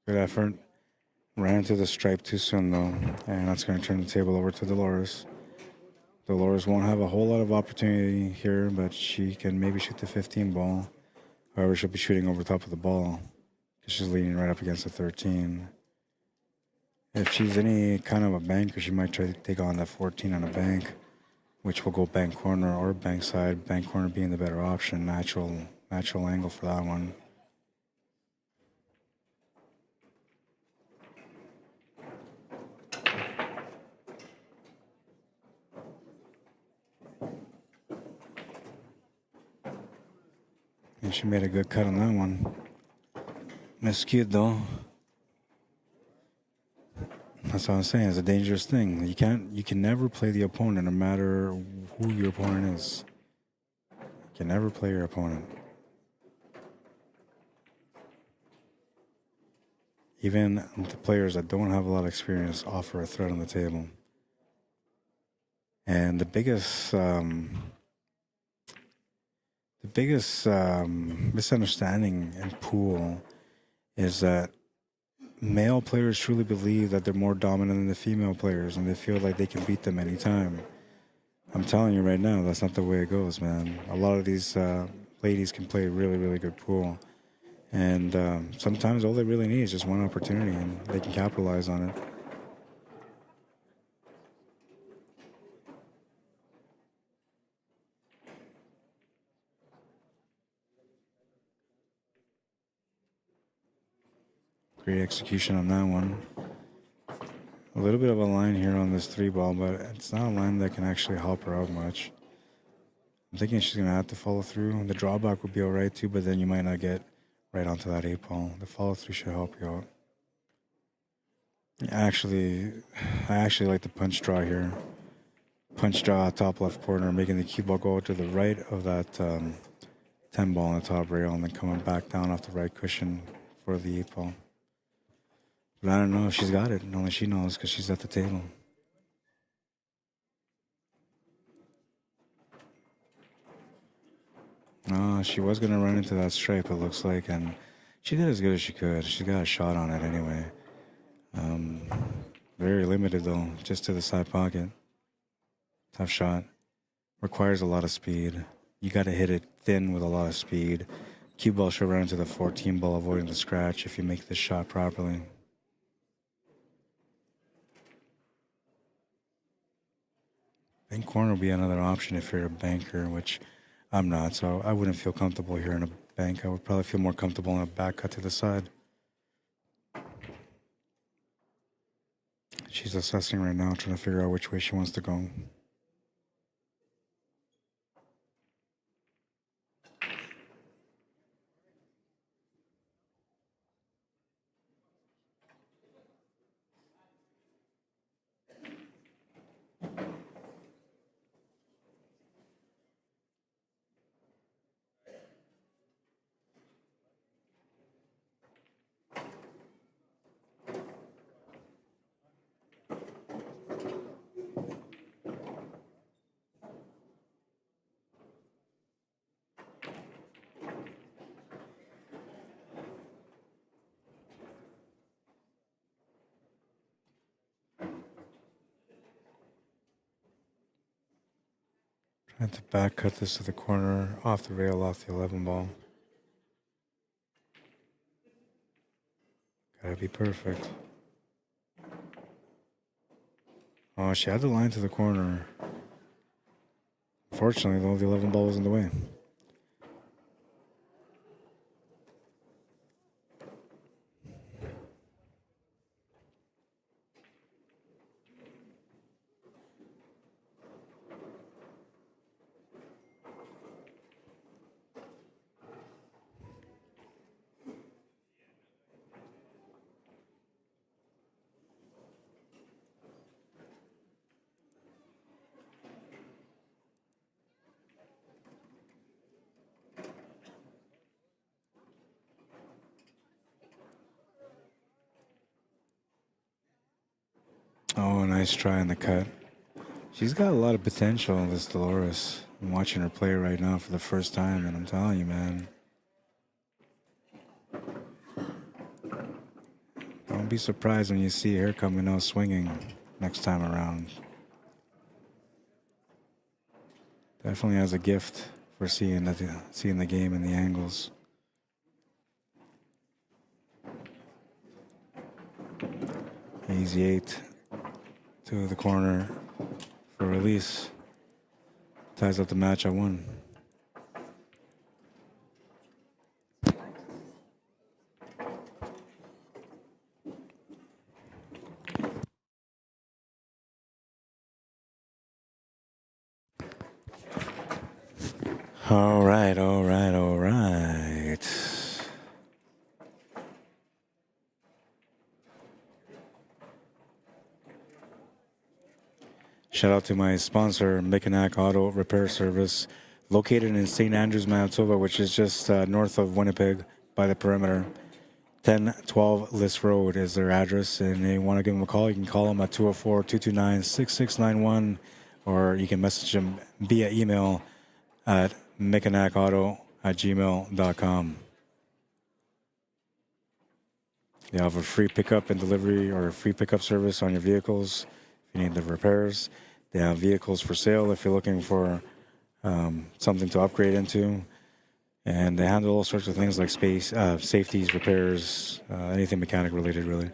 Good effort. Ran into the stripe too soon, though, and that's going to turn the table over to Dolores. Dolores won't have a whole lot of opportunity here, but she can maybe shoot the 15 ball. However, she'll be shooting over top of the ball because she's leaning right up against the 13. If she's any kind of a banker, she might try to take on that 14 on a bank, which will go bank corner or bank side. Bank corner being the better option, natural angle for that one. And she made a good cut on that one. Miscued though. That's what I'm saying. It's a dangerous thing. You can never play the opponent no matter who your opponent is. can never play your opponent. Even the players that don't have a lot of experience offer a threat on the table. And the biggest misunderstanding in pool is that male players truly believe that they're more dominant than the female players, and they feel like they can beat them anytime. I'm telling you right now, that's not the way it goes, man. A lot of these ladies can play really, really good pool. And sometimes all they really need is just one opportunity, and they can capitalize on it. Great execution on that one. A little bit of a line here on this 3-ball, but it's not a line that can actually help her out much. I'm thinking she's going to have to follow through. The drawback would be all right too, but then you might not get right onto that 8-ball. The follow through should help you out. I actually like the punch draw here. Punch draw top left corner, making the cue ball go to the right of that 10-ball on the top rail, and then coming back down off the right cushion for the 8-ball. But I don't know if she's got it. Only she knows because she's at the table. She was going to run into that stripe, it looks like, and she did as good as she could. She got a shot on it anyway. Very limited, though, just to the side pocket. Tough shot. Requires a lot of speed. You got to hit it thin with a lot of speed. Cue ball should run into the 14 ball, avoiding the scratch if you make this shot properly. Bank corner would be another option if you're a banker, which I'm not, so I wouldn't feel comfortable here in a bank. I would probably feel more comfortable in a back cut to the side. She's assessing right now, trying to figure out which way she wants to go. Trying to back cut this to the corner, off the rail, off the 11 ball. Gotta be perfect. Oh, she had the line to the corner. Unfortunately, though, the 11 ball was in the way. Oh, nice try on the cut. She's got a lot of potential, this Dolores. I'm watching her play right now for the first time, and I'm telling you, man. Don't be surprised when you see her coming out swinging next time around. Definitely has a gift for seeing the game and the angles. Easy 8 to the corner for release. Ties up the match at 1. All right, all right, all right. Shout out to my sponsor, Mechanic Auto Repair Service, located in St. Andrews, Manitoba, which is just north of Winnipeg by the perimeter. 1012 List Road is their address, and they want to give them a call. You can call them at 204-229-6691, or you can message them via email at mekanakauto@gmail.com. They have a free pickup and delivery or a free pickup service on your vehicles if you need the repairs. They have vehicles for sale if you're looking for something to upgrade into. And they handle all sorts of things like safeties, repairs, anything mechanic related, really.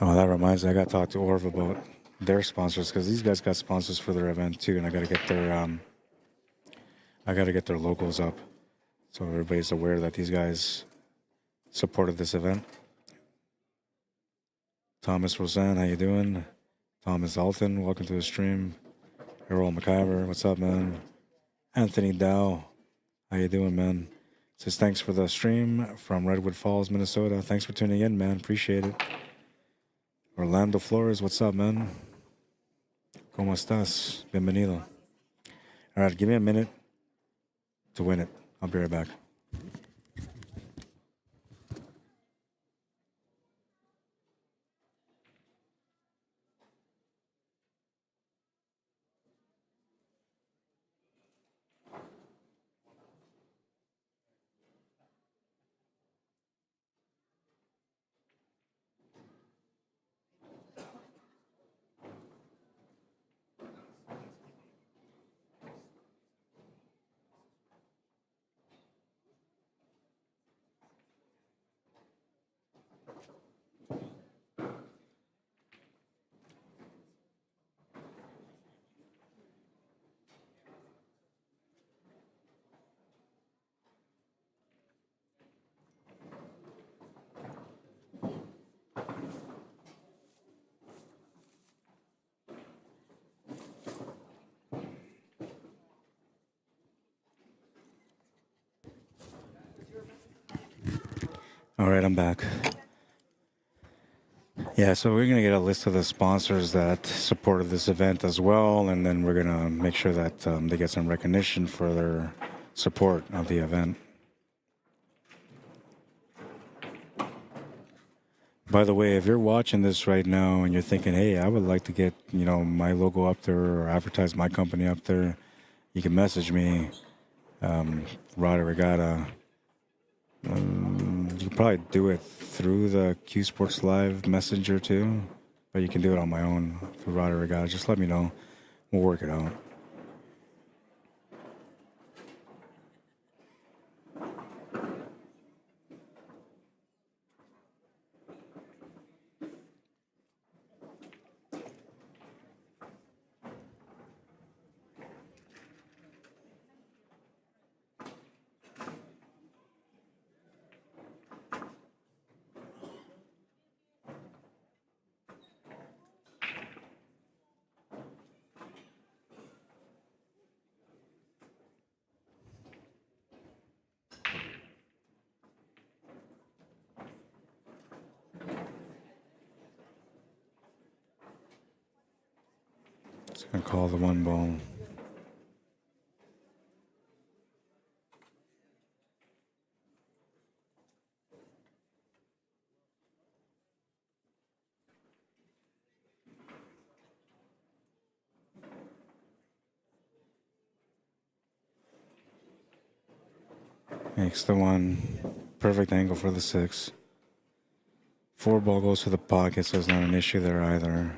Oh, that reminds me, I got to talk to Orv about their sponsors, because these guys got sponsors for their event too, and I got to get their logos up so everybody's aware that these guys supported this event. Thomas Roseanne, how you doing? Thomas Alton, welcome to the stream. Errol McIver, what's up, man? Anthony Dow, how you doing, man? Says thanks for the stream from Redwood Falls, Minnesota. Thanks for tuning in, man. Appreciate it. Orlando Flores, what's up, man? ¿Cómo estás? Bienvenido. All right, give me a minute to win it. I'll be right back. All right, I'm back. Yeah, so we're going to get a list of the sponsors that supported this event as well, and then we're going to make sure that they get some recognition for their support of the event. By the way, if you're watching this right now and you're thinking, hey, I would like to get, my logo up there or advertise my company up there, you can message me, Arriagada. You can probably do it through the Q Sports Live Messenger too, but you can do it on my own through Arriagada. Just let me know. We'll work it out. Just gonna call the one ball. Makes the one. Perfect angle for the 6. 4 ball goes to the pocket, so it's not an issue there either.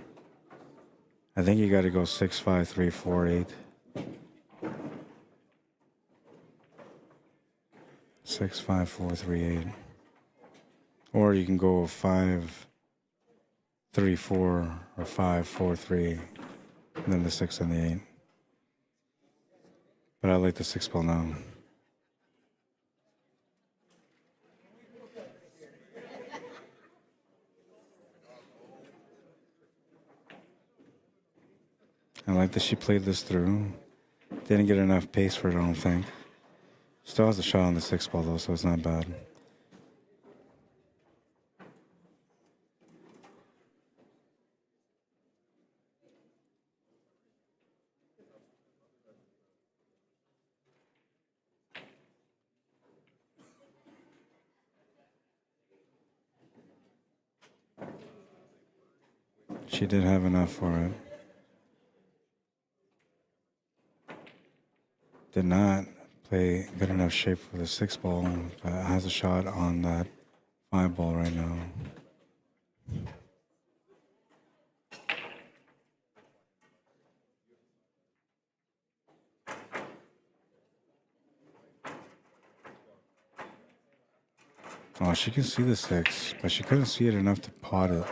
I think you got to go 6-5, 3-4, 8. 6-5, 4-3, 8. Or you can go 5-3-4 or 5-4-3, and then the 6 and the 8. But I like the 6 ball now. I like that she played this through. Didn't get enough pace for it, I don't think. Still has a shot on the 6 ball though, so it's not bad. She did have enough for it. Did not play good enough shape for the 6 ball, but has a shot on that 5 ball right now. Oh, she can see the 6, but she couldn't see it enough to pot it.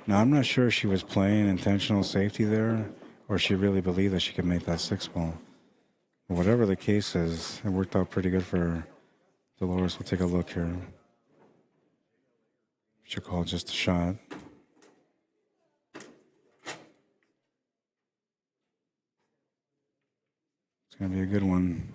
Now, I'm not sure if she was playing intentional safety there or she really believed that she could make that 6 ball. But whatever the case is, it worked out pretty good for her. Dolores, we'll take a look here. She'll call just a shot. It's going to be a good one.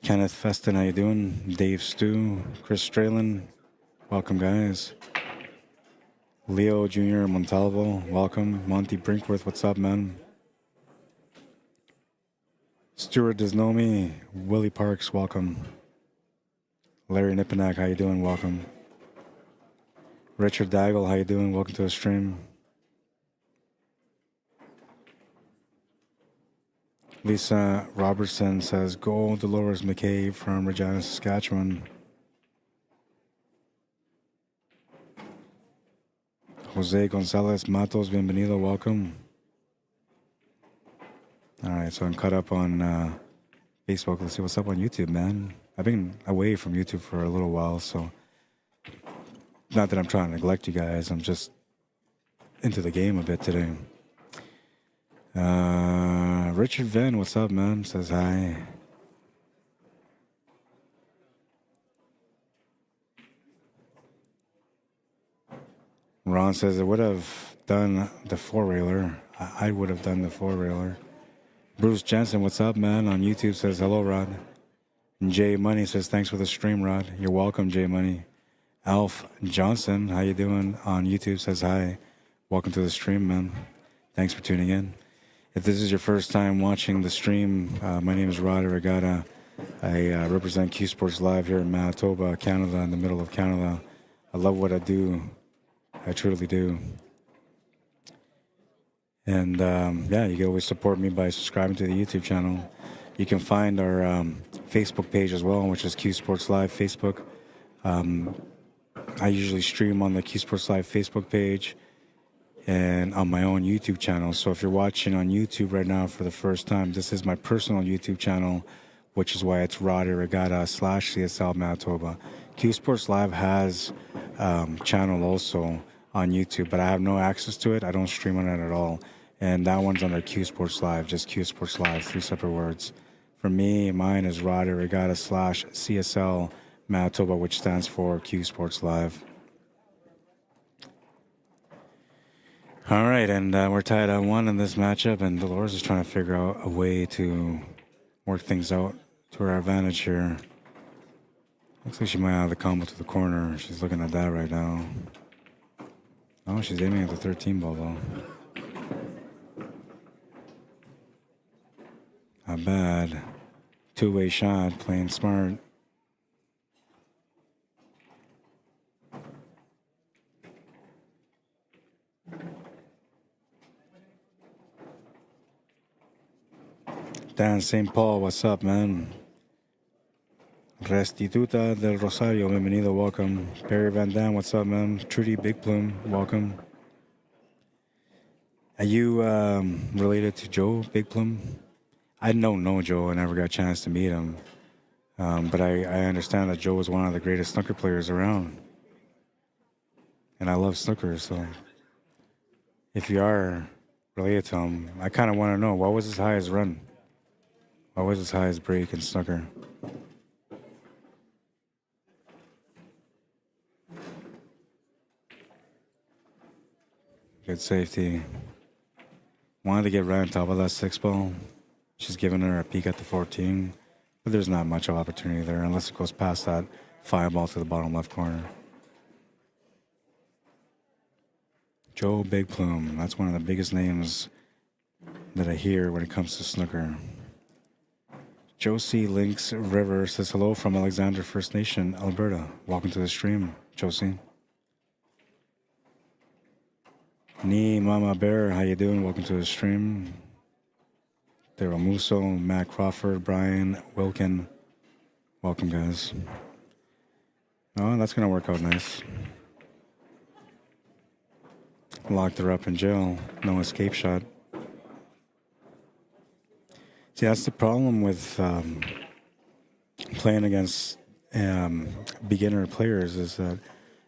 Kenneth Feston, how you doing? Dave Stu, Chris Stralin, welcome guys. Leo Jr. Montalvo, welcome. Monty Brinkworth, what's up, man? Stuart Disnomi, Willie Parks, welcome. Larry Nipinak, how you doing? Welcome. Richard Daggle, how you doing? Welcome to the stream. Lisa Robertson says, go Dolores McKay from Regina, Saskatchewan. Jose Gonzalez Matos, bienvenido, welcome. All right, so I'm caught up on Facebook. Let's see what's up on YouTube, man. I've been away from YouTube for a little while, so not that I'm trying to neglect you guys. I'm just into the game a bit today. Richard Venn, what's up, man? Says hi. Ron says I would have done the 4-railer. I would have done the 4-railer. Bruce Jensen, what's up, man? On YouTube says hello, Rod. And Jay Money says thanks for the stream, Rod. You're welcome, Jay Money. Alf Johnson, how you doing? On YouTube says hi. Welcome to the stream, man. Thanks for tuning in. If this is your first time watching the stream, my name is Rod Arriagada. I represent Q Sports Live here in Manitoba, Canada, in the middle of Canada. I love what I do. I truly do. And yeah, you can always support me by subscribing to the YouTube channel. You can find our Facebook page as well, which is Q Sports Live Facebook. I usually stream on the Q Sports Live Facebook page and on my own YouTube channel. So if you're watching on YouTube right now for the first time, this is my personal YouTube channel, which is why it's Rod Arriagada /CSL Manitoba. Q Sports Live has channel also on YouTube, but I have no access to it. I don't stream on it at all. And that one's under Q Sports Live, just Q Sports Live, 3 separate words. For me, mine is Rod Arriagada /CSL Manitoba, which stands for Q Sports Live. All right, and we're tied at 1 in this matchup, and Dolores is trying to figure out a way to work things out to her advantage here. Looks like she might have the combo to the corner. She's looking at that right now. Oh, she's aiming at the 13 ball, though. Not bad. Two-way shot, playing smart. Dan St. Paul, what's up, man? Restituta del Rosario, bienvenido, welcome. Barry Van Dam, what's up, man? Trudy Big Plume, welcome. Are you related to Joe Big Plume? I don't know Joe. I never got a chance to meet him. But I understand that Joe was one of the greatest snooker players around. And I love snooker, so if you are related to him, I kind of want to know, what was his highest run? What was his highest break in snooker? Good safety. Wanted to get right on top of that 6 ball. She's giving her a peek at the 14. But there's not much of opportunity there unless it goes past that 5 ball to the bottom left corner. Joe Big Plume. That's one of the biggest names that I hear when it comes to snooker. Josie Lynx River says hello from Alexander First Nation, Alberta. Welcome to the stream, Josie. Ni Mama Bear, how you doing? Welcome to the stream. Daryl Musso, Matt Crawford, Brian Wilkin. Welcome, guys. Oh, that's going to work out nice. Locked her up in jail. No escape shot. See, that's the problem with playing against beginner players is that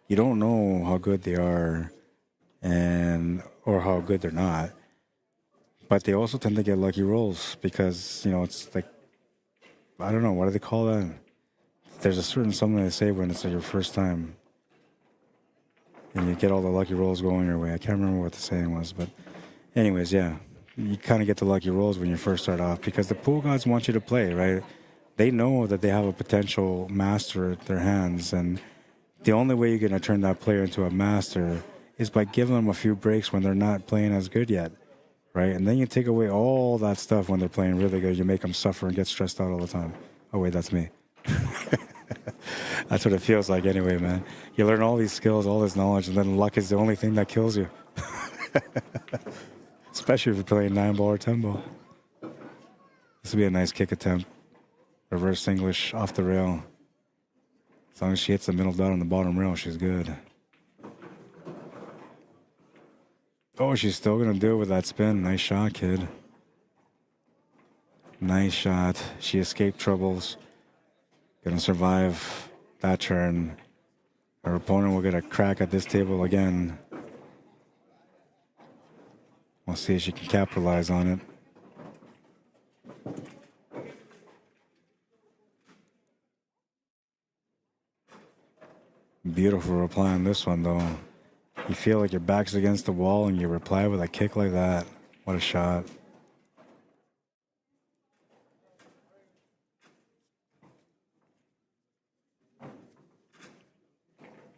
you don't know how good they are or how good they're not. But they also tend to get lucky rolls because, you know, it's like, I don't know, what do they call that? There's a certain something they say when it's like your first time. And you get all the lucky rolls going your way. I can't remember what the saying was, but anyways, yeah. You kind of get the lucky rolls when you first start off because the pool gods want you to play, right? They know that they have a potential master at their hands, and the only way you're going to turn that player into a master is by giving them a few breaks when they're not playing as good yet, right? And then you take away all that stuff when they're playing really good. You make them suffer and get stressed out all the time. Oh, wait, that's me. That's what it feels like anyway, man. You learn all these skills, all this knowledge, and then luck is the only thing that kills you. Especially if you're playing 9-ball or 10-ball. This would be a nice kick attempt. Reverse English off the rail. As long as she hits the middle dot on the bottom rail, she's good. Oh, she's still going to do it with that spin. Nice shot, kid. Nice shot. She escaped troubles. Going to survive that turn. Her opponent will get a crack at this table again. We'll see if she can capitalize on it. Beautiful reply on this one, though. You feel like your back's against the wall and you reply with a kick like that. What a shot.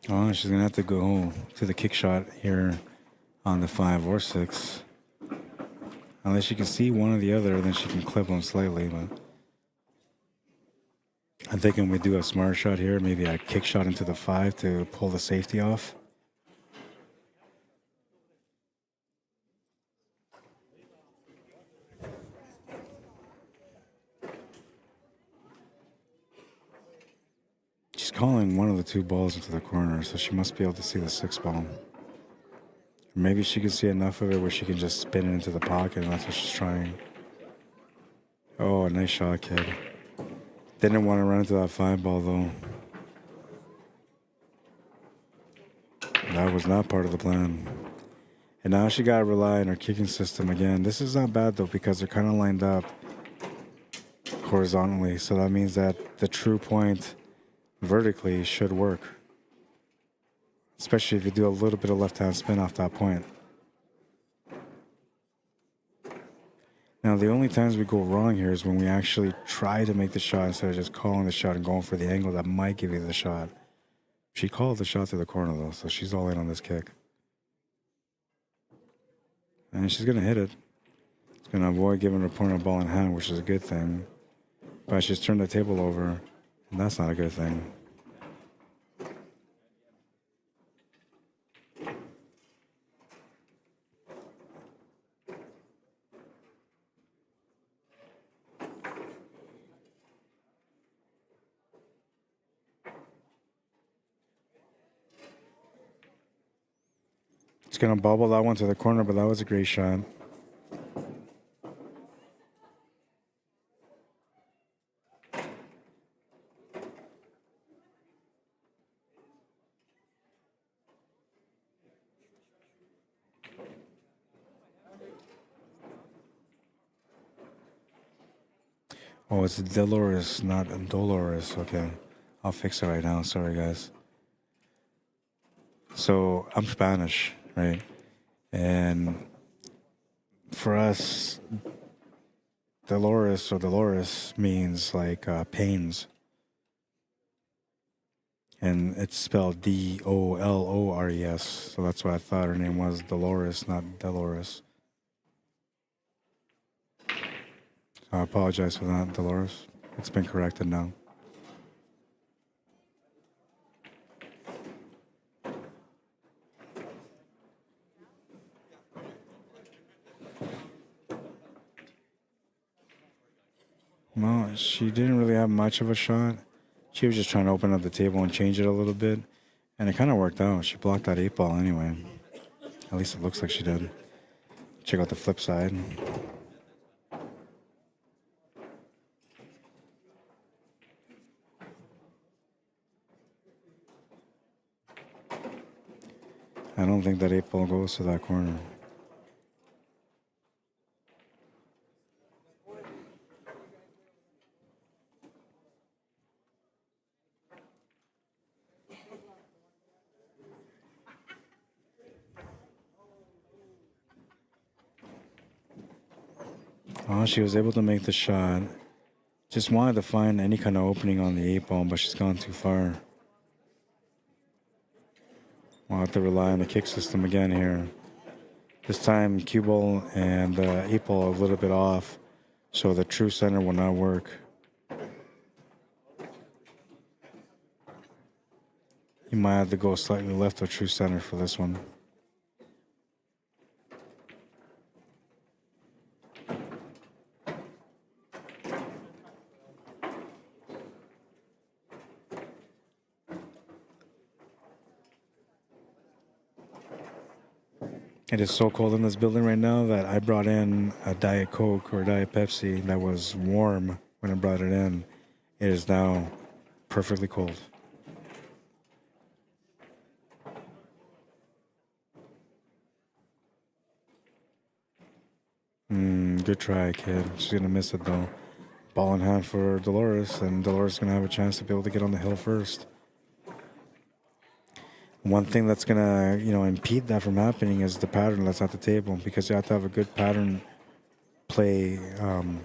Oh, she's going to have to go to the kick shot here on the 5 or 6. Unless you can see one or the other, then she can clip them slightly. But I'm thinking we do a smart shot here, maybe a kick shot into the 5 to pull the safety off. She's calling one of the 2 balls into the corner, so she must be able to see the 6 ball. Maybe she can see enough of it where she can just spin it into the pocket, and that's what she's trying. Oh, a nice shot, kid. Didn't want to run into that 5 ball, though. That was not part of the plan. And now she got to rely on her kicking system again. This is not bad, though, because they're kind of lined up horizontally. So that means that the true point vertically should work. Especially if you do a little bit of left-hand spin off that point. Now, the only times we go wrong here is when we actually try to make the shot instead of just calling the shot and going for the angle that might give you the shot. She called the shot to the corner, though, so she's all in on this kick. And she's going to hit it. It's going to avoid giving her opponent a ball in hand, which is a good thing. But she's turned the table over, and that's not a good thing. It's going to bobble that one to the corner, but that was a great shot. Oh, it's Dolores, not Dolores. Okay. I'll fix it right now. Sorry, guys. So, I'm Spanish, right? And for us, Dolores means like pains. And it's spelled Dolores. So that's why I thought her name was Dolores, not Dolores. I apologize for that, Dolores. It's been corrected now. No, she didn't really have much of a shot. She was just trying to open up the table and change it a little bit. And it kind of worked out. She blocked that 8 ball anyway. At least it looks like she did. Check out the flip side. I don't think that 8 ball goes to that corner. Oh, she was able to make the shot. Just wanted to find any kind of opening on the 8 ball, but she's gone too far. We'll have to rely on the kick system again here. This time, cue ball and the 8 ball a little bit off, so the true center will not work. You might have to go slightly left of true center for this one. It is so cold in this building right now that I brought in a Diet Coke or Diet Pepsi that was warm when I brought it in. It is now perfectly cold. Good try, kid. She's going to miss it, though. Ball in hand for Dolores, and Dolores is going to have a chance to be able to get on the hill first. One thing that's going to, impede that from happening is the pattern that's at the table, because you have to have a good pattern play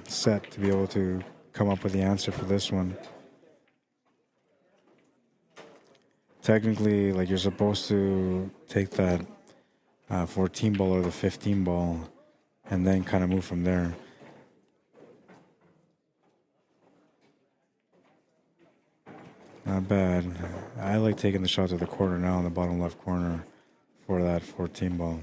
set to be able to come up with the answer for this one. Technically, like, you're supposed to take that 14 ball or the 15 ball and then kind of move from there. Not bad. I like taking the shot to the corner now in the bottom left corner for that 14 ball.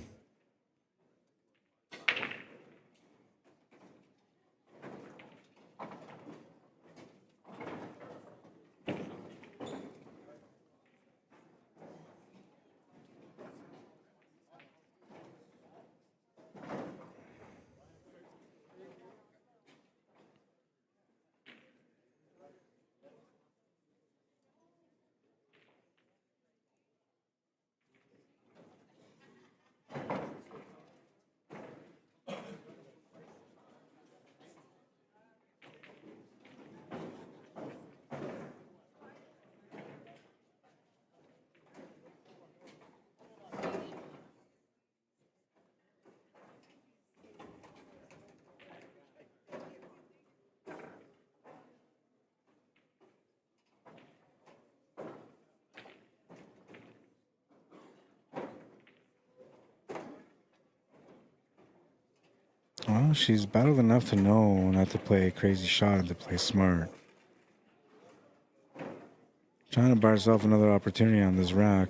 Well, she's battled enough to know not to play a crazy shot and to play smart. Trying to buy herself another opportunity on this rack.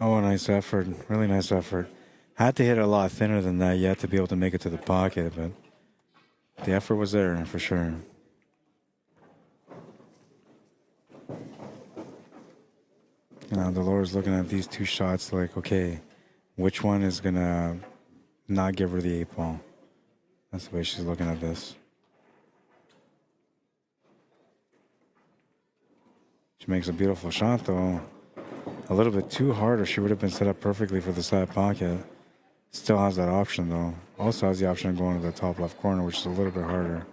Oh, nice effort. Really nice effort. Had to hit it a lot thinner than that yet to be able to make it to the pocket, but the effort was there for sure. Now Dolores looking at these two shots like, okay, which one is gonna not give her the 8-ball? That's the way she's looking at this. She makes a beautiful shot though. A little bit too hard or she would have been set up perfectly for the side pocket. Still has that option though. Also has the option of going to the top left corner, which is a little bit harder.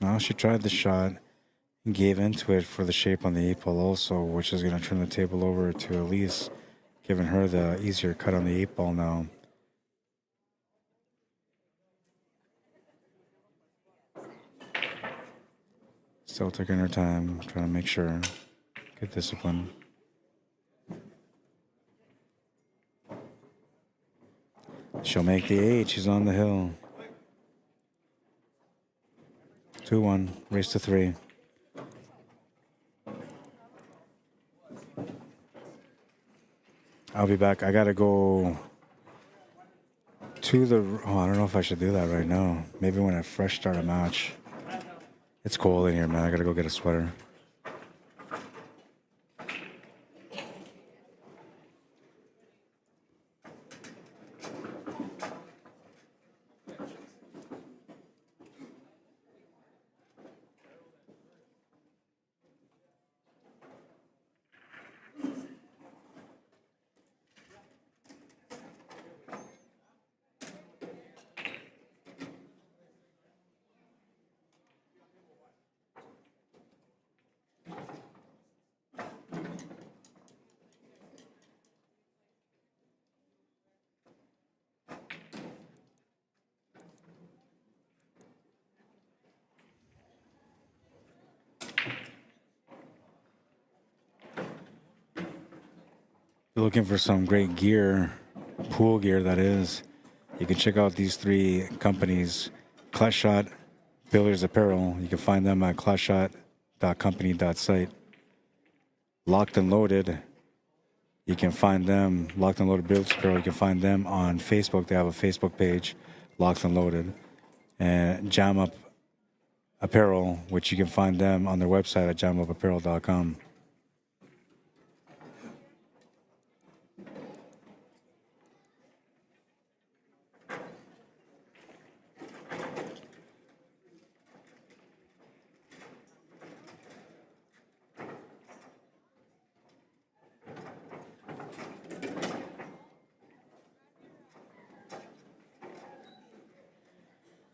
Now she tried the shot, gave into it for the shape on the 8-ball also, which is going to turn the table over to Elise, giving her the easier cut on the 8-ball now. Still taking her time, trying to make sure. Good discipline. She'll make the 8. She's on the hill. 2-1, race to 3. I'll be back. I gotta go to the... Oh, I don't know if I should do that right now. Maybe when I fresh start a match. It's cold in here, man. I gotta go get a sweater. You're looking for some great gear, pool gear that is, you can check out these 3 companies. Clutch Shot, Billiards Apparel. You can find them at clutchshot.company.site. Locked and Loaded. You can find them, Locked and Loaded Billiards Apparel. You can find them on Facebook. They have a Facebook page, Locked and Loaded. And Jam Up Apparel, which you can find them on their website at jamupapparel.com.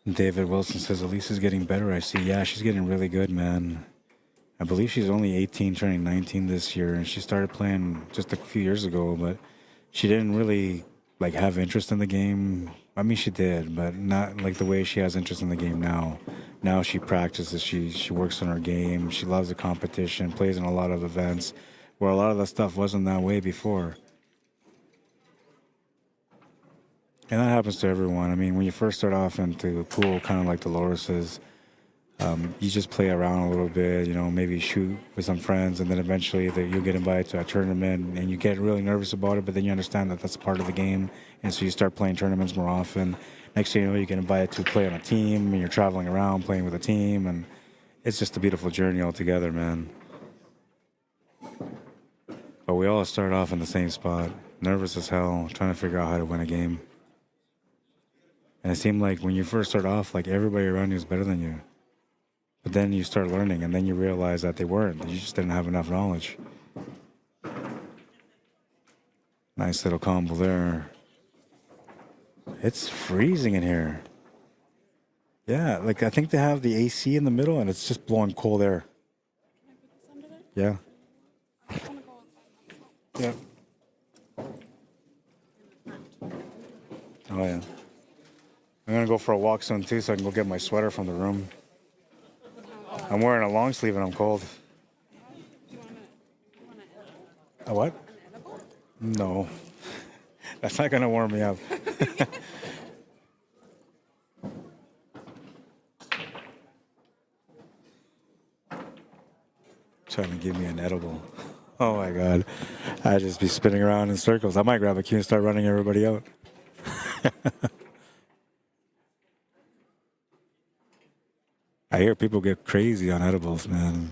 David Wilson says Elise is getting better. I see. Yeah, she's getting really good, man. I believe she's only 18, turning 19 this year, and she started playing just a few years ago, but she didn't really like have interest in the game. I mean, she did, but not like the way she has interest in the game now. Now she practices. She works on her game. She loves the competition. Plays in a lot of events, where a lot of that stuff wasn't that way before. And that happens to everyone. I mean, when you first start off into pool, kind of like Dolores says, you just play around a little bit, you know, maybe shoot with some friends, and then eventually you'll get invited to a tournament, and you get really nervous about it, but then you understand that that's a part of the game, and so you start playing tournaments more often. Next thing you know, you get invited to play on a team, and you're traveling around playing with a team, and it's just a beautiful journey altogether, man. But we all start off in the same spot, nervous as hell, trying to figure out how to win a game. And it seemed like when you first start off, like everybody around you is better than you. But then you start learning, and then you realize that they weren't. You just didn't have enough knowledge. Nice little combo there. It's freezing in here. Yeah, like I think they have the AC in the middle, and it's just blowing cold air. Yeah. Yeah. Oh, yeah. I'm going to go for a walk soon, too, so I can go get my sweater from the room. I'm wearing a long sleeve and I'm cold. A what? No. That's not going to warm me up. Trying to give me an edible. Oh my God. I'd just be spinning around in circles. I might grab a cue and start running everybody out. I hear people get crazy on edibles, man.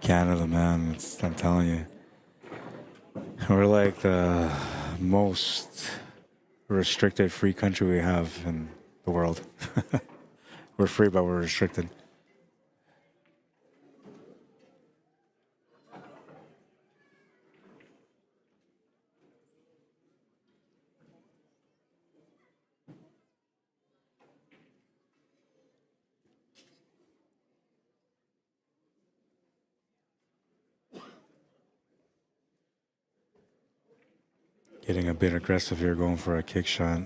Canada, man, I'm telling you. We're like the most restricted free country we have in the world. We're free, but we're restricted. Getting a bit aggressive here, going for a kick shot.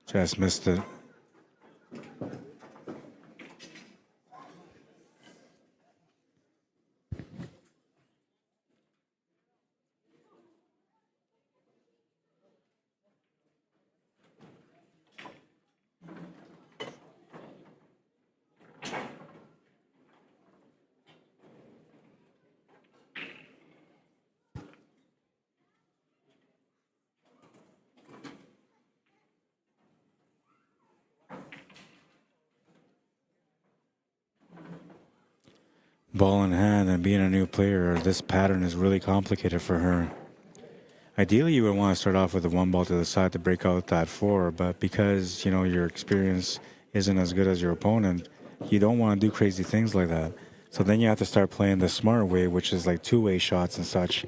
Just missed it. Ball in hand, and being a new player, this pattern is really complicated for her. Ideally, you would want to start off with a one ball to the side to break out that four, but because, you know, your experience isn't as good as your opponent, you don't want to do crazy things like that. So then you have to start playing the smart way, which is like two-way shots and such.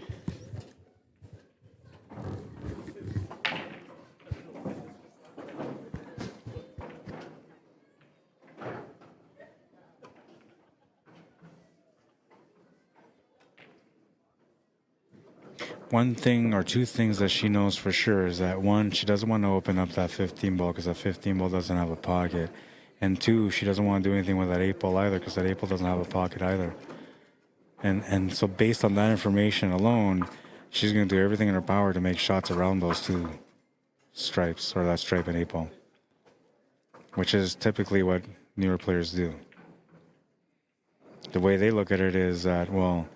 One thing or two things that she knows for sure is that one, she doesn't want to open up that 15 ball because that 15 ball doesn't have a pocket. And two, she doesn't want to do anything with that 8 ball either because that 8 ball doesn't have a pocket either. And so based on that information alone, she's going to do everything in her power to make shots around those two stripes, or that stripe and 8 ball, which is typically what newer players do. The way they look at it is that, well,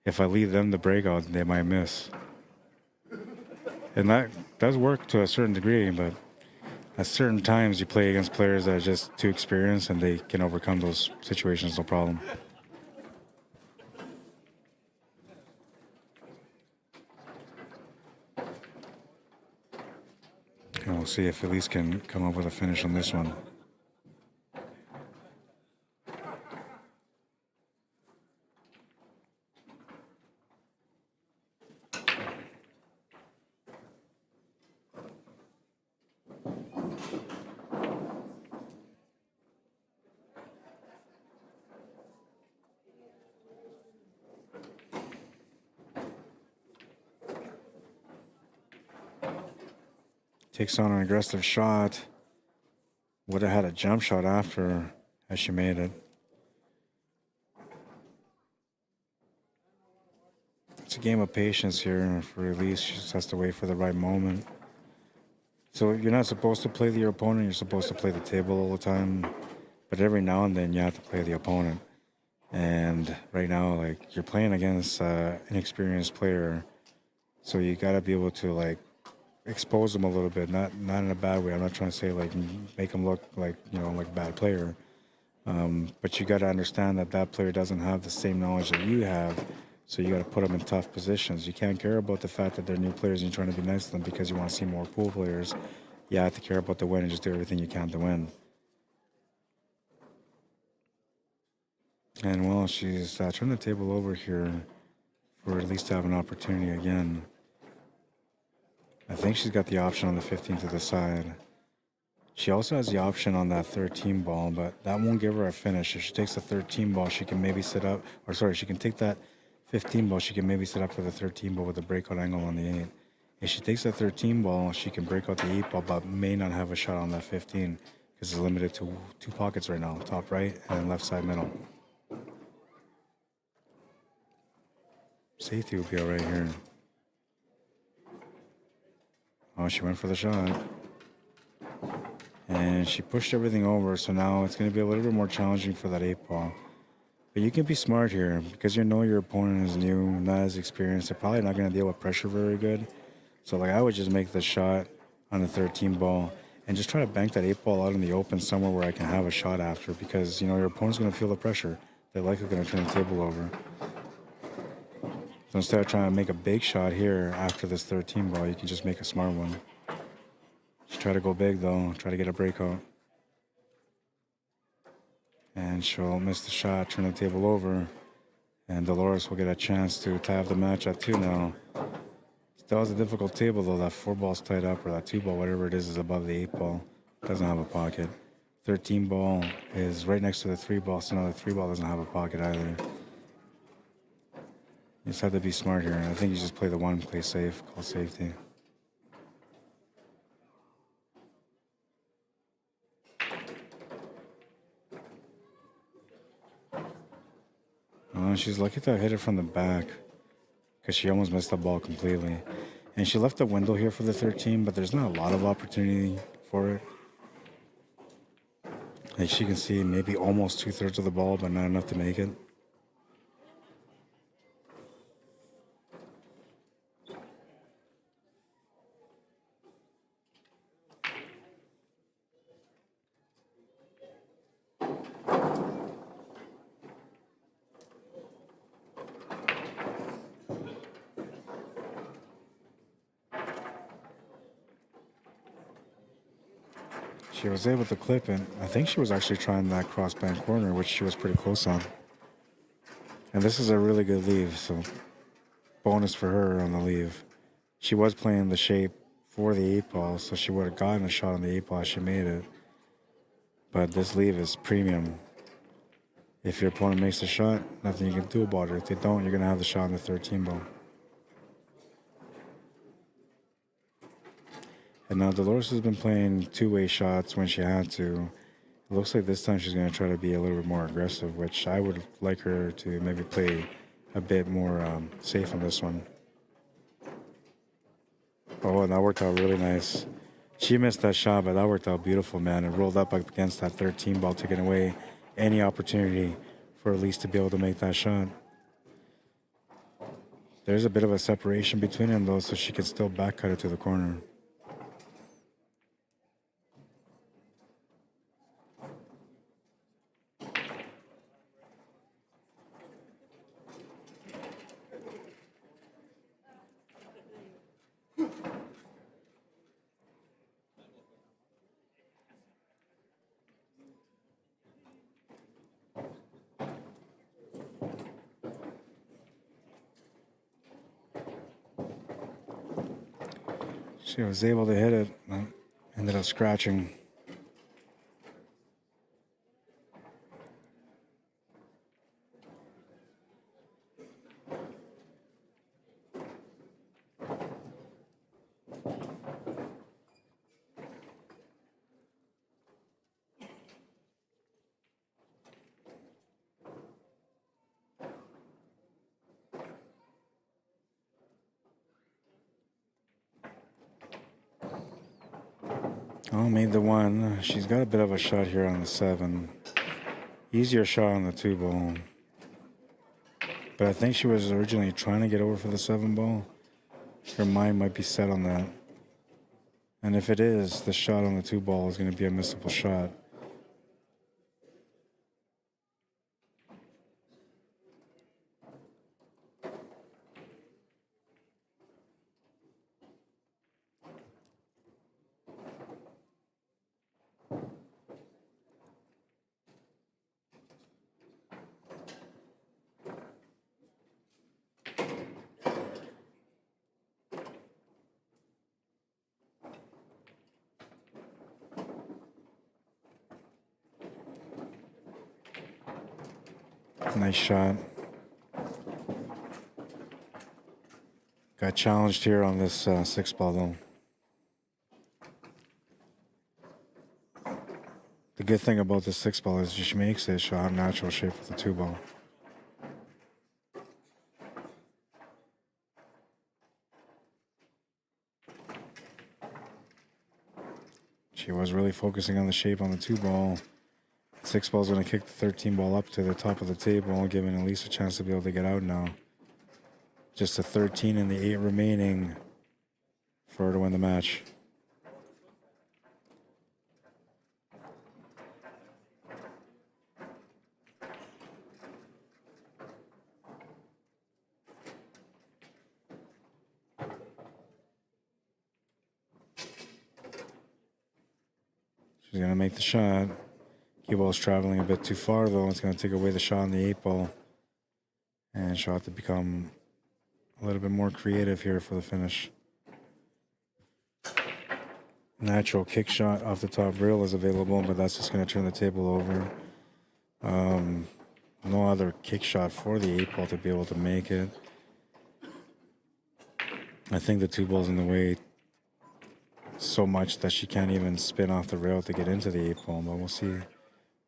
if I leave them the breakout, they might miss. And that does work to a certain degree, but at certain times you play against players that are just too experienced and they can overcome those situations no problem. And we'll see if Elise can come up with a finish on this one. Takes on an aggressive shot. Would have had a jump shot after as she made it. It's a game of patience here for Elise. She just has to wait for the right moment. So you're not supposed to play your opponent. You're supposed to play the table all the time. But every now and then you have to play the opponent. And right now, like, you're playing against an inexperienced player. So you got to be able to, like, expose them a little bit, not in a bad way. I'm not trying to say like make them look like, you know, like a bad player, but you got to understand that that player doesn't have the same knowledge that you have, so you got to put them in tough positions. You can't care about the fact that they're new players and you're trying to be nice to them because you want to see more pool players. You have to care about the win and just do everything you can to win. And well, she's turning the table over here for at least to have an opportunity again. I think she's got the option on the 15 to the side. She also has the option on that 13 ball, but that won't give her a finish. If she takes the 13 ball, she can maybe sit up, or sorry, she can take that 15 ball, she can maybe sit up for the 13 ball with a breakout angle on the 8. If she takes that 13 ball, she can break out the 8 ball, but may not have a shot on that 15 because it's limited to 2 pockets right now, top right and left side middle. Safety will be all right here. Oh, she went for the shot. And she pushed everything over, so now it's going to be a little bit more challenging for that 8 ball. But you can be smart here because you know your opponent is new, not as experienced. They're probably not going to deal with pressure very good. So, like, I would just make the shot on the 13 ball and just try to bank that 8 ball out in the open somewhere where I can have a shot after because, you know, your opponent's going to feel the pressure. They're likely going to turn the table over. So instead of trying to make a big shot here after this 13 ball, you can just make a smart one. Just try to go big, though. Try to get a breakout. And she'll miss the shot, turn the table over. And Dolores will get a chance to tie up the match at 2 now. That was a difficult table, though. That 4 ball's tied up, or that 2 ball, whatever it is above the 8 ball. Doesn't have a pocket. 13 ball is right next to the 3 ball, so now the 3 ball doesn't have a pocket either. You just have to be smart here. I think you just play the 1, play safe, call safety. She's lucky to hit it from the back because she almost missed the ball completely. And she left a window here for the 13, but there's not a lot of opportunity for it. Like she can see maybe almost 2/3 of the ball, but not enough to make it. She was able to clip it. I think she was actually trying that crossband corner, which she was pretty close on. And this is a really good leave, so bonus for her on the leave. She was playing the shape for the 8 ball, so she would have gotten a shot on the 8 ball if she made it. But this leave is premium. If your opponent makes a shot, nothing you can do about it. If they don't, you're going to have the shot on the 13 ball. And now Dolores has been playing 2-way shots when she had to. It looks like this time she's going to try to be a little bit more aggressive, which I would like her to maybe play a bit more safe on this one. Oh, and that worked out really nice. She missed that shot, but that worked out beautiful, man. It rolled up against that 13 ball, taking away any opportunity for Elise to be able to make that shot. There's a bit of a separation between them, though, so she can still back cut it to the corner. She was able to hit it, but ended up scratching. Oh, made the 1. She's got a bit of a shot here on the 7. Easier shot on the 2 ball. But I think she was originally trying to get over for the 7 ball. Her mind might be set on that. And if it is, the shot on the 2 ball is going to be a missable shot. Nice shot. Got challenged here on this 6-ball though. The good thing about the 6-ball is she makes it shot natural shape with the 2-ball. She was really focusing on the shape on the 2-ball. 6-ball's going to kick the 13-ball up to the top of the table, giving Elise a chance to be able to get out now. Just a 13 and the 8 remaining for her to win the match. She's going to make the shot. Cue ball's traveling a bit too far, though. It's going to take away the shot on the 8-ball. And she'll have to become a little bit more creative here for the finish. Natural kick shot off the top rail is available, but that's just going to turn the table over. No other kick shot for the 8-ball to be able to make it. I think the 2-ball's in the way so much that she can't even spin off the rail to get into the 8-ball, but we'll see.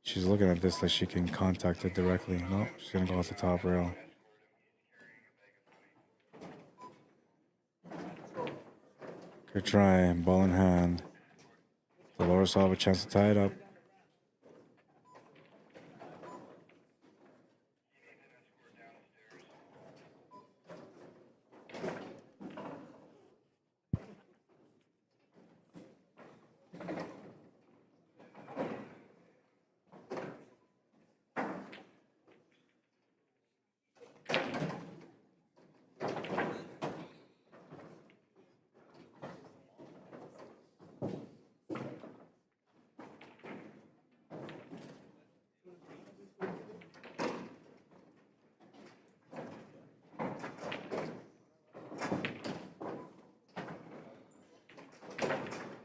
She's looking at this like she can contact it directly. No, she's going to go off the top rail. Good try, ball in hand. Dolores will have a chance to tie it up.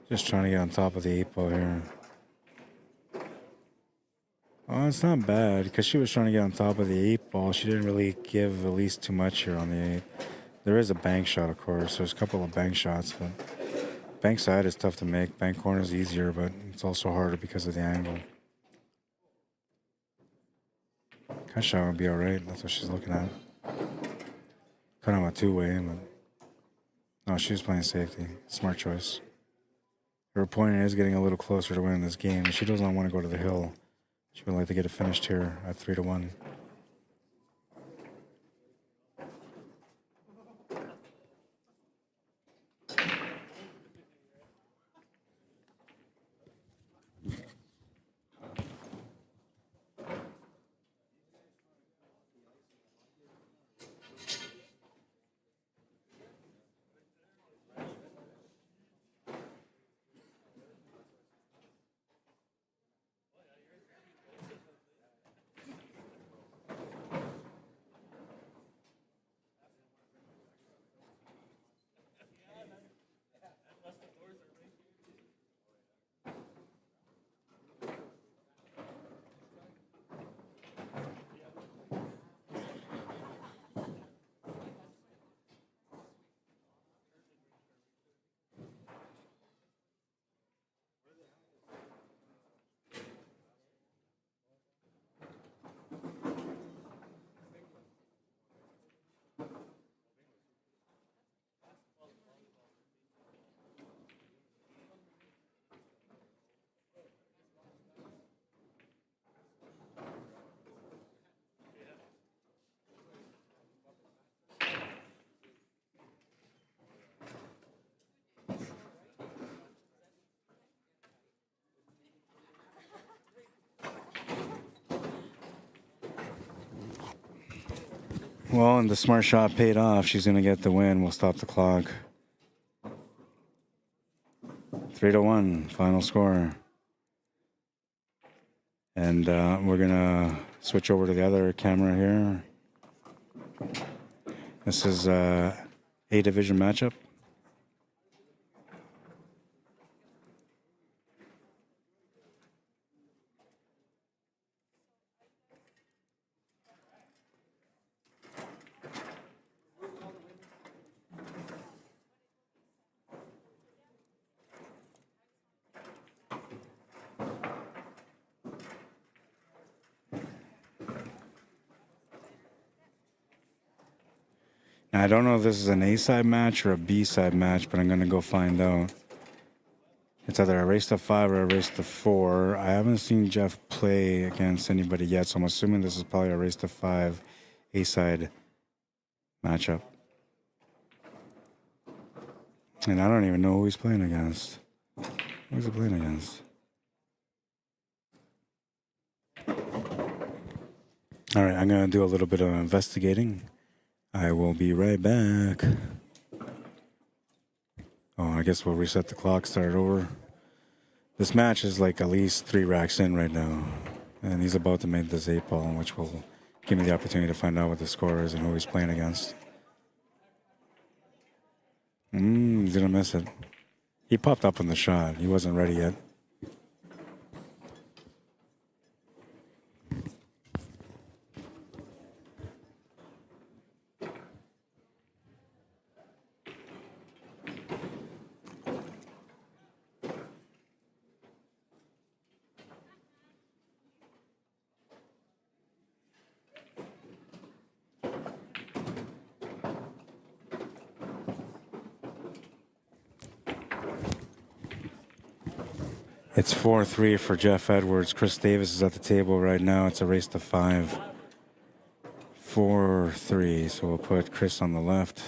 Just trying to get on top of the 8-ball here. Oh, it's not bad because she was trying to get on top of the 8-ball. She didn't really give Elise too much here on the 8. There is a bank shot, of course. There's a couple of bank shots, but bank side is tough to make. Bank corner is easier, but it's also harder because of the angle. Cut shot would be all right. That's what she's looking at. Kind of a 2-way, but no, she was playing safety. Smart choice. Her opponent is getting a little closer to winning this game. She does not want to go to the hill. She would like to get it finished here at 3-1. Well, and the smart shot paid off. She's going to get the win. We'll stop the clock. 3-1, final score. And we're going to switch over to the other camera here. This is a division matchup. And I don't know if this is an A-side match or a B-side match, but I'm going to go find out. It's either a race to 5 or a race to 4. I haven't seen Jeff play against anybody yet, so I'm assuming this is probably a race to 5 A-side matchup. And I don't even know who he's playing against. Who's he playing against? All right, I'm going to do a little bit of investigating. I will be right back. Oh, I guess we'll reset the clock, start over. This match is like at least 3 racks in right now. And he's about to make this 8 ball, which will give me the opportunity to find out what the score is and who he's playing against. He's going to miss it. He popped up on the shot. He wasn't ready yet. It's 4-3 for Jeff Edwards. Chris Davis is at the table right now. It's a race to 5. 4-3. So we'll put Chris on the left.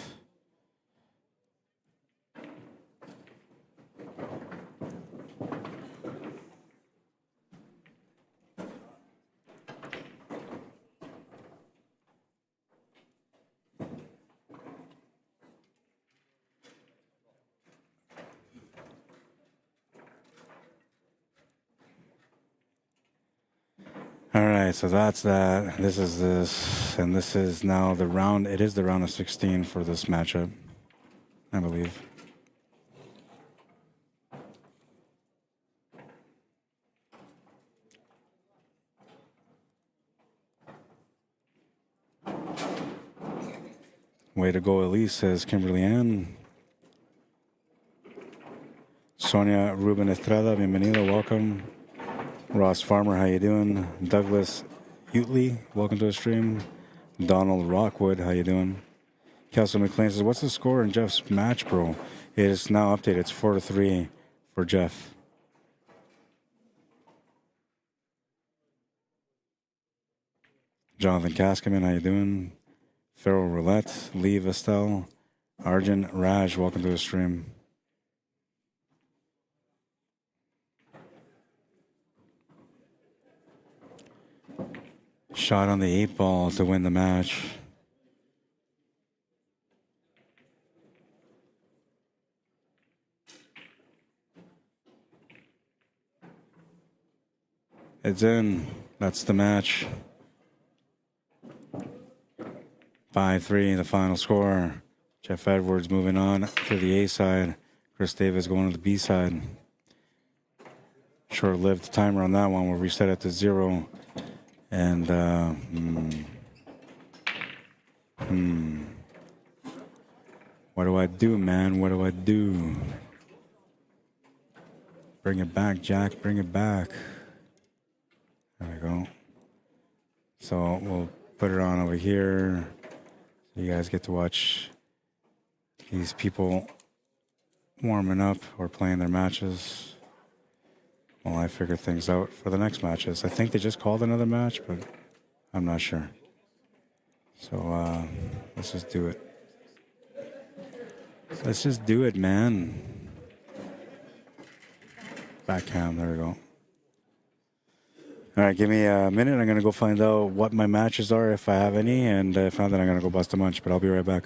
All right, so that's that. This is this, and this is now the round. It is the round of 16 for this matchup, I believe. Way to go, Elise, says Kimberly Ann. Sonia Ruben Estrada, bienvenido, welcome. Ross Farmer, how you doing? Douglas Utley, welcome to the stream. Donald Rockwood, how you doing? Kelsey McLean says, what's the score in Jeff's match, bro? It is now updated. It's 4-3 for Jeff. Jonathan Kaskaman, how you doing? Farrell Roulette, Lee Vestel, Arjun Raj, welcome to the stream. Shot on the 8 ball to win the match. It's in. That's the match. 5-3, the final score. Jeff Edwards moving on to the A side. Chris Davis going to the B side. Short-lived timer on that one. We'll reset it to 0. And, what do I do, man? What do I do? Bring it back, Jack. Bring it back. There we go. So we'll put it on over here. So you guys get to watch these people warming up or playing their matches while I figure things out for the next matches. I think they just called another match, but I'm not sure. So let's just do it. Let's just do it, man. Backhand, there we go. All right, give me a minute. I'm going to go find out what my matches are, if I have any, and if not, then I'm going to go bust a munch, but I'll be right back.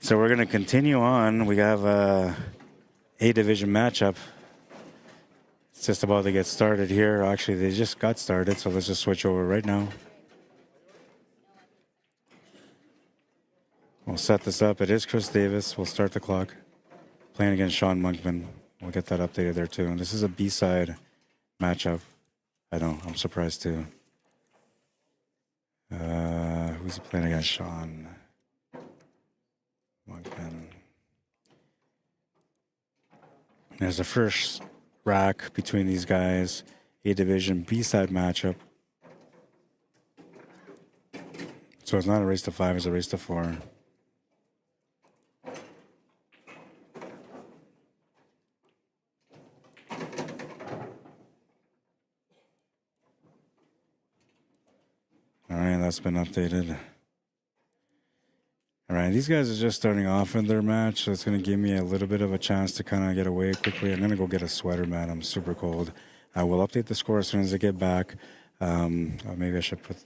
So we're going to continue on. We have a division matchup. It's just about to get started here. Actually, they just got started, so let's just switch over right now. We'll set this up. It is Chris Davis. We'll start the clock. Playing against Sean Monkman. We'll get that updated there too. And this is a B-side matchup. I know, I'm surprised too. Who's he playing against? Sean Monkman. There's the first rack between these guys. A division B-side matchup. So it's not a race to 5, it's a race to 4. All right, that's been updated. All right, these guys are just starting off in their match, so it's going to give me a little bit of a chance to kind of get away quickly. I'm going to go get a sweater, man. I'm super cold. I will update the score as soon as I get back. Maybe I should put...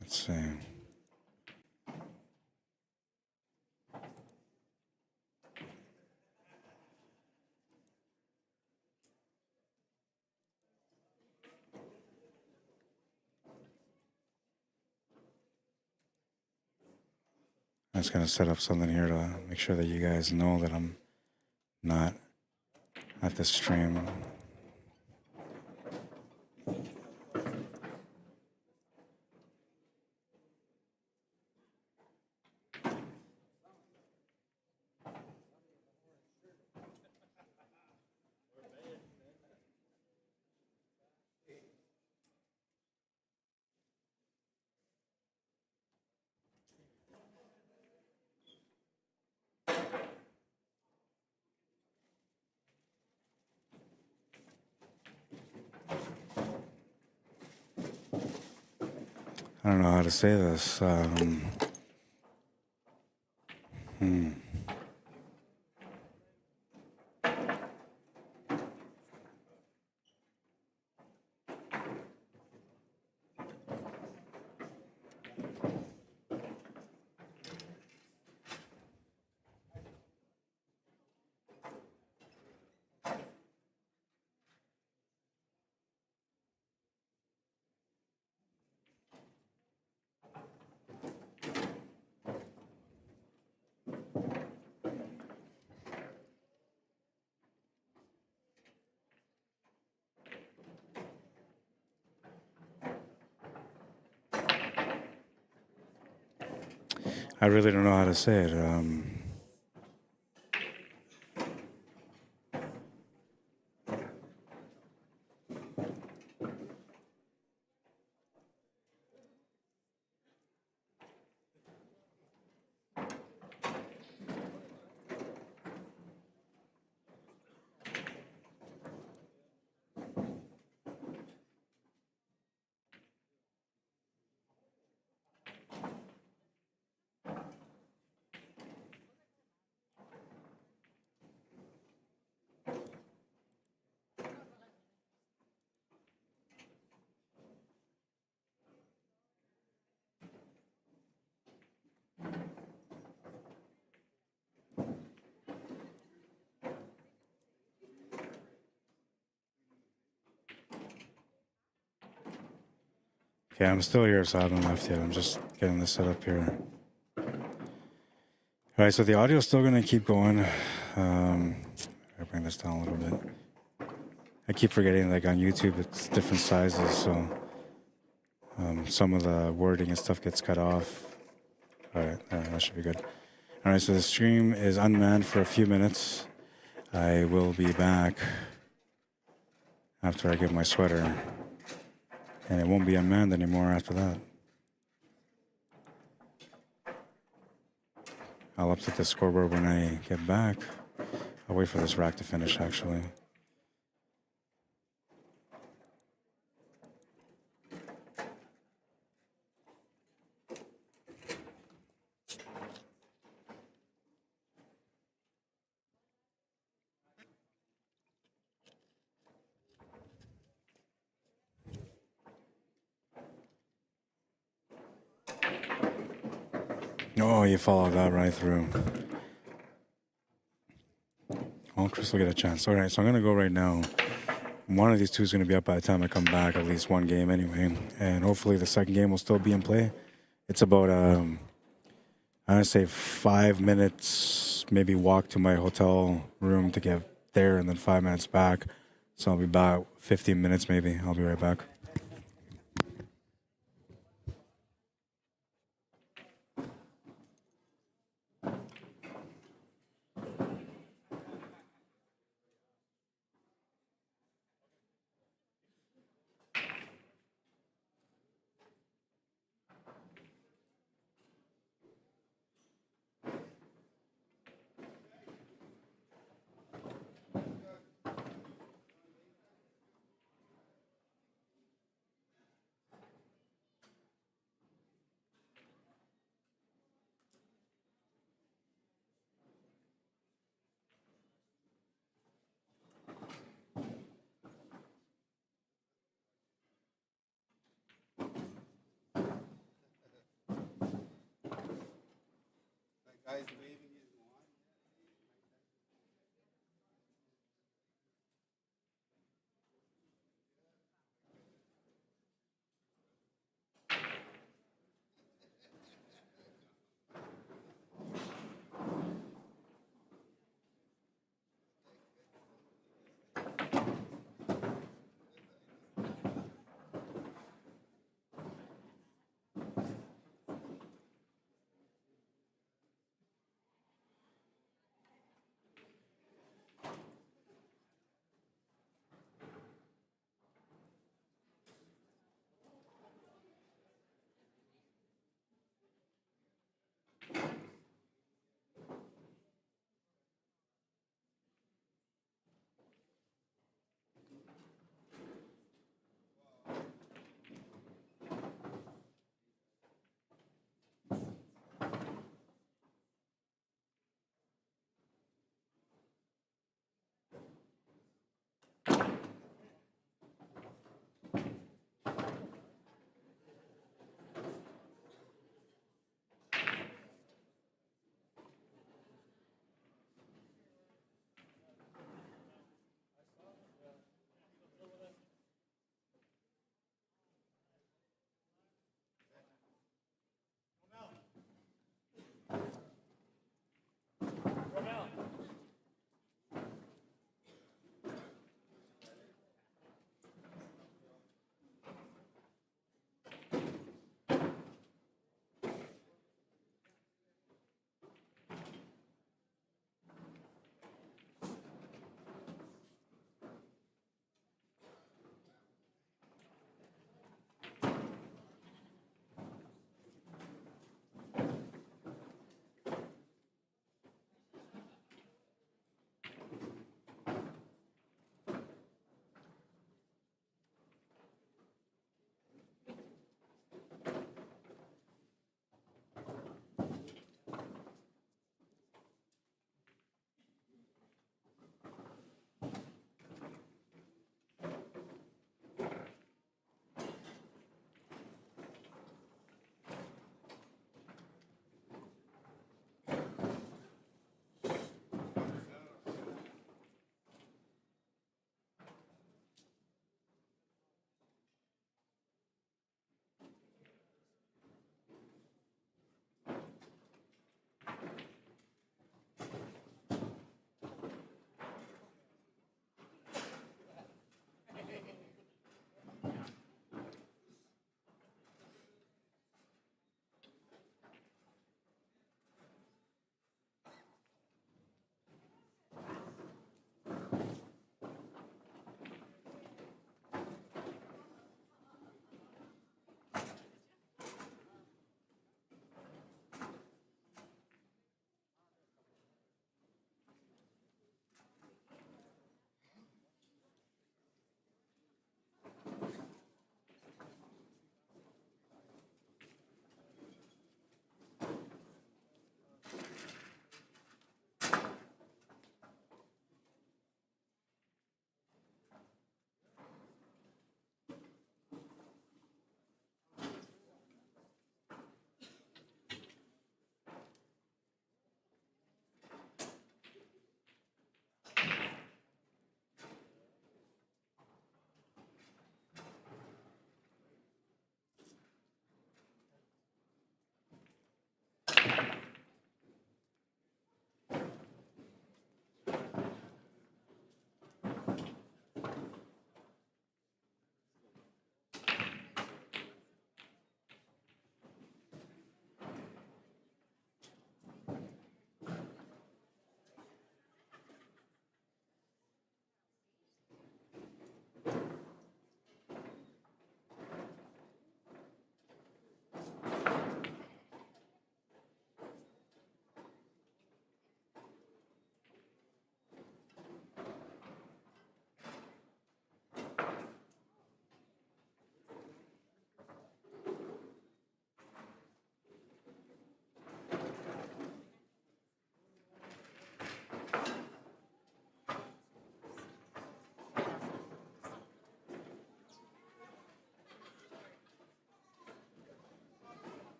Let's see. I'm just going to set up something here to make sure that you guys know that I'm not at the stream. I don't know how to say this. I really don't know how to say it. Okay, I'm still here, so I haven't left yet. I'm just getting this set up here. All right, so the audio is still going to keep going. I'll bring this down a little bit. I keep forgetting, like on YouTube, it's different sizes, so some of the wording and stuff gets cut off. All right, that should be good. All right, so the stream is unmanned for a few minutes. I will be back after I get my sweater. And it won't be unmanned anymore after that. I'll update the scoreboard when I get back. I'll wait for this rack to finish, actually. Oh, you followed that right through. Oh, Chris will get a chance. All right, so I'm going to go right now. One of these two is going to be up by the time I come back, at least one game anyway. And hopefully the second game will still be in play. It's about, I'm going to say 5 minutes, maybe walk to my hotel room to get there and then 5 minutes back. So I'll be about 15 minutes maybe. I'll be right back.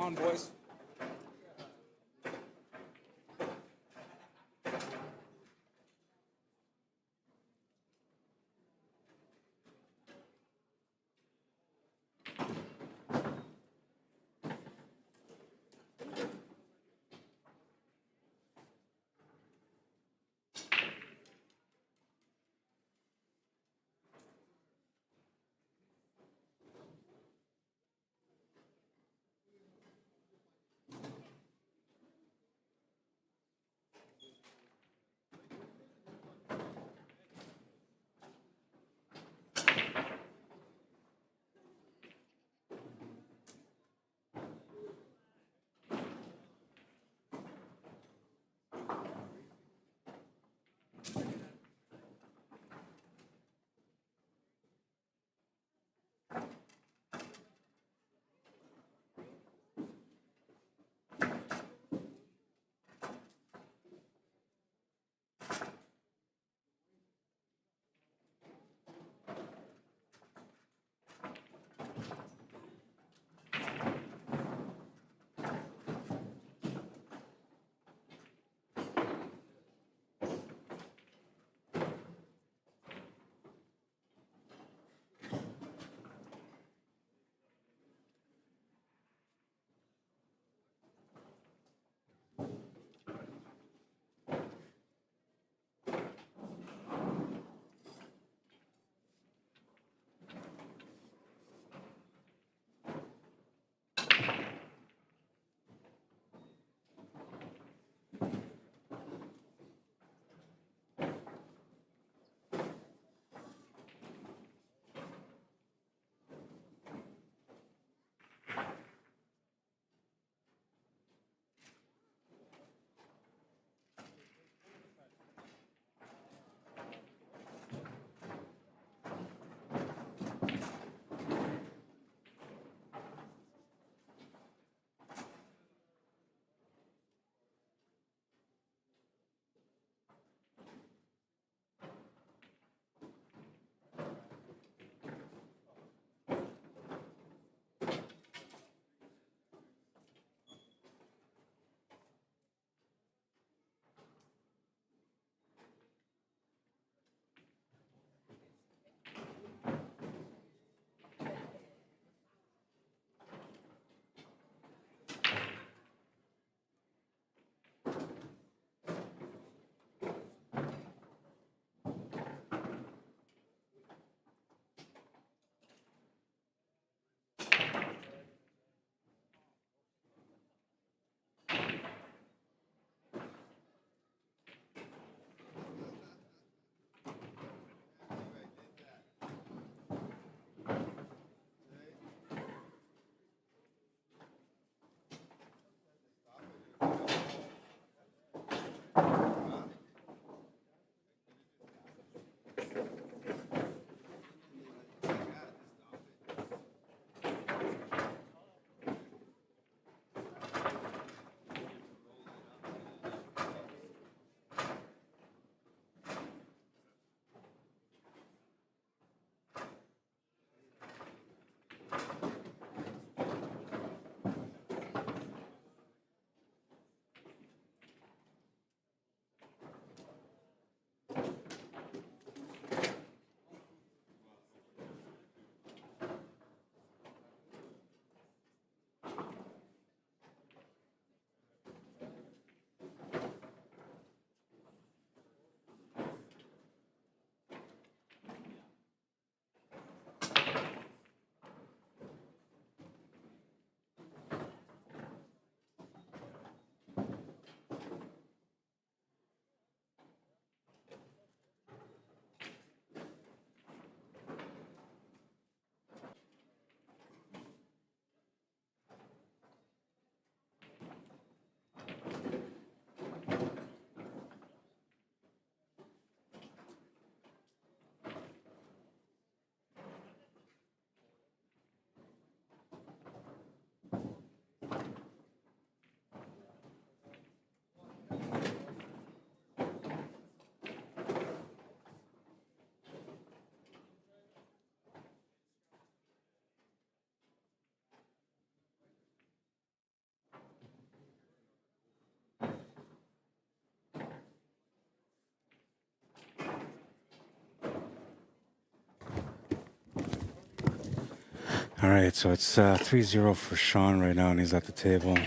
on, boys. All right, so it's 3-0 for Sean right now, and he's at the table.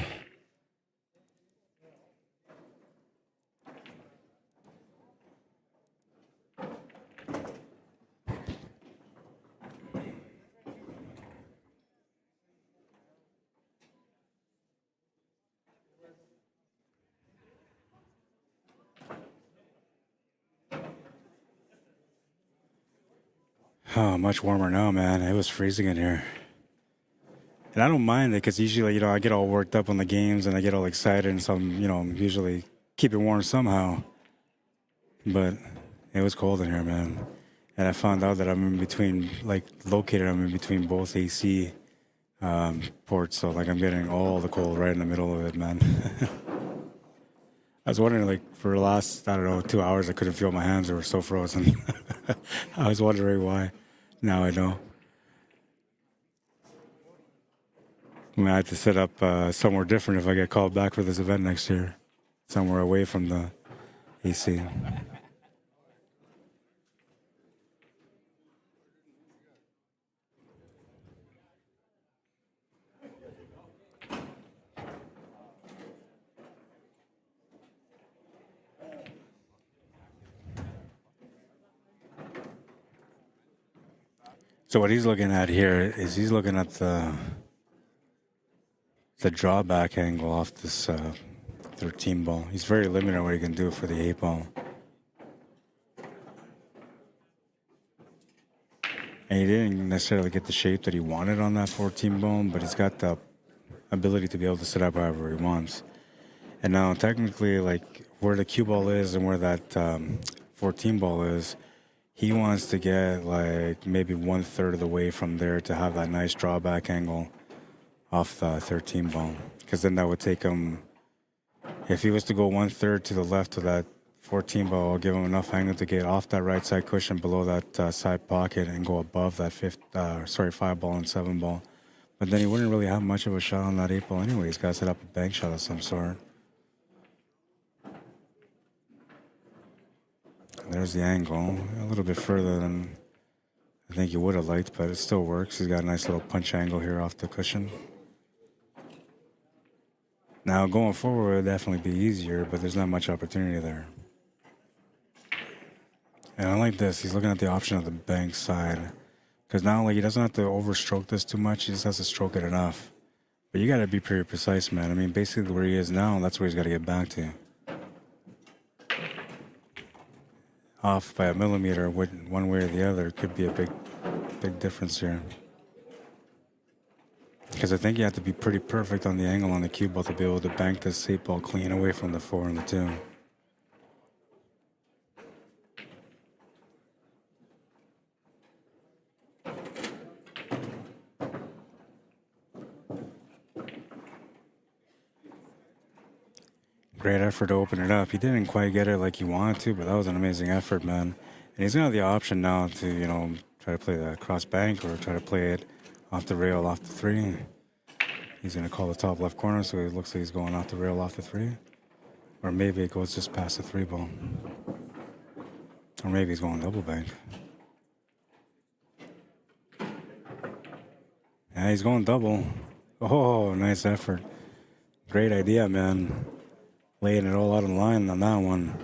Oh, much warmer now, man. It was freezing in here. And I don't mind it because usually, I get all worked up on the games and I get all excited, and so I'm usually keep it warm somehow. But it was cold in here, man. And I found out that I'm in between both AC ports, so I'm getting all the cold right in the middle of it, man. I was wondering, for the last, 2 hours, I couldn't feel my hands; they were so frozen. I was wondering why. Now I know. I have to set up somewhere different if I get called back for this event next year, somewhere away from the AC. So what he's looking at here is he's looking at the drawback angle off this 13 ball. He's very limited on what he can do for the 8 ball. And he didn't necessarily get the shape that he wanted on that 14 ball, but he's got the ability to be able to set up however he wants. And now technically, where the cue ball is and where that 14 ball is, he wants to get maybe 1/3 of the way from there to have that nice drawback angle off the 13 ball. Because then that would take him, if he was to go 1/3 to the left of that 14 ball, will give him enough angle to get off that right side cushion below that side pocket and go above that 5 ball and 7 ball. But then he wouldn't really have much of a shot on that 8 ball anyway. He's got to set up a bank shot of some sort. There's the angle, a little bit further than I think he would have liked, but it still works. He's got a nice little punch angle here off the cushion. Now going forward would definitely be easier, but there's not much opportunity there. And I like this. He's looking at the option of the bank side, because now he doesn't have to overstroke this too much. He just has to stroke it enough. But you got to be pretty precise, man. I mean, basically where he is now, that's where he's got to get back to. Off by a millimeter, one way or the other, could be a big difference here. Because I think you have to be pretty perfect on the angle on the cue ball to be able to bank this 8 ball clean away from the 4 and the 2. Great effort to open it up. He didn't quite get it like he wanted to, but that was an amazing effort, man. And he's going to have the option now to, try to play the cross bank or try to play it off the rail, off the 3. He's going to call the top left corner, so it looks like he's going off the rail, off the 3. Or maybe it goes just past the 3 ball. Or maybe he's going double bank. Yeah, he's going double. Oh, nice effort. Great idea, man. Laying it all out in line on that one.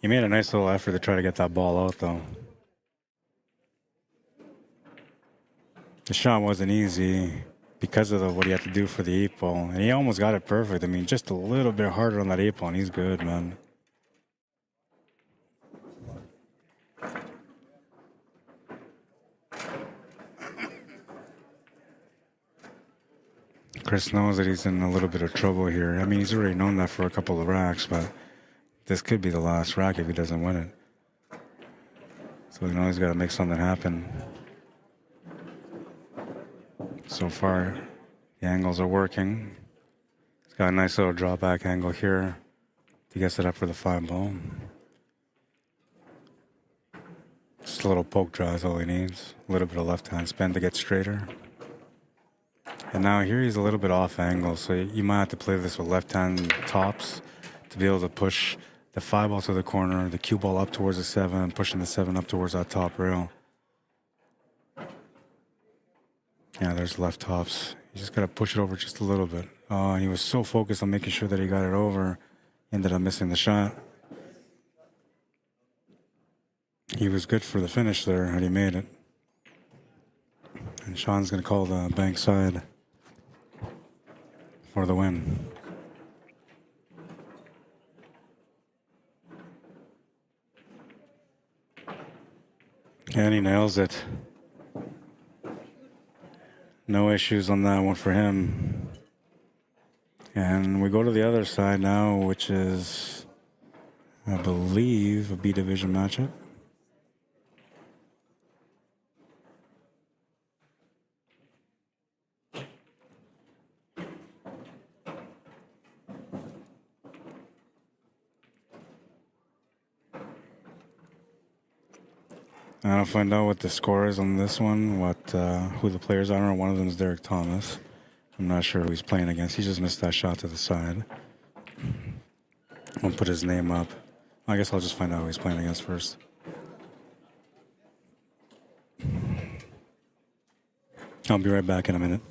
He made a nice little effort to try to get that ball out, though. The shot wasn't easy because of what he had to do for the 8 ball. And he almost got it perfect. I mean, just a little bit harder on that 8 ball, and he's good, man. Chris knows that he's in a little bit of trouble here. I mean, he's already known that for a couple of racks, but this could be the last rack if he doesn't win it. So he knows he's got to make something happen. So far, the angles are working. He's got a nice little drawback angle here to get set up for the 5 ball. Just a little poke draw is all he needs. A little bit of left-hand spin to get straighter. And now here he's a little bit off angle, so you might have to play this with left-hand tops to be able to push the 5 ball to the corner, the cue ball up towards the 7, pushing the 7 up towards that top rail. Yeah, there's left tops. You just gotta push it over just a little bit. Oh, and he was so focused on making sure that he got it over. Ended up missing the shot. He was good for the finish there, and he made it. And Sean's gonna call the bank side for the win. And he nails it. No issues on that one for him. And we go to the other side now, which is, I believe, a B division matchup. I'll find out what the score is on this one, who the players are. One of them is Derek Thomas. I'm not sure who he's playing against. He just missed that shot to the side. I'll put his name up. I guess I'll just find out who he's playing against first. I'll be right back in a minute.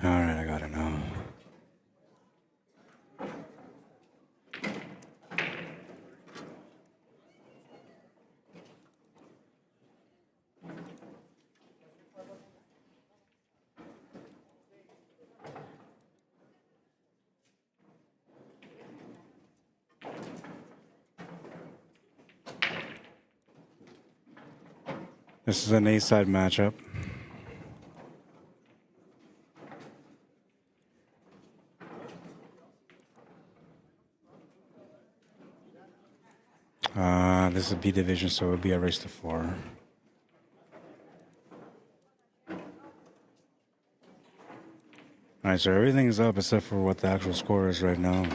All right, I got it now. This is an A-side matchup. This is a B division, so it would be a race to 4. All right, so everything's up except for what the actual score is right now.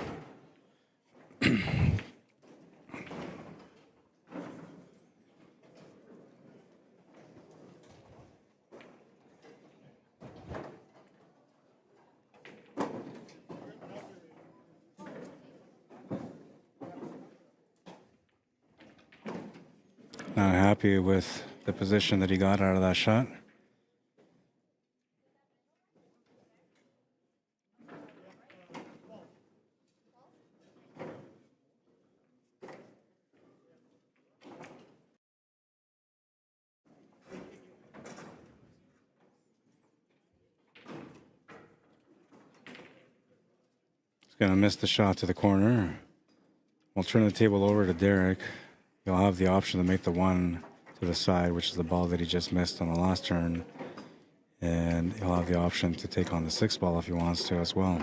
Not happy with the position that he got out of that shot. He's gonna miss the shot to the corner. We'll turn the table over to Derek. He'll have the option to make the 1 to the side, which is the ball that he just missed on the last turn. And he'll have the option to take on the 6 ball if he wants to as well.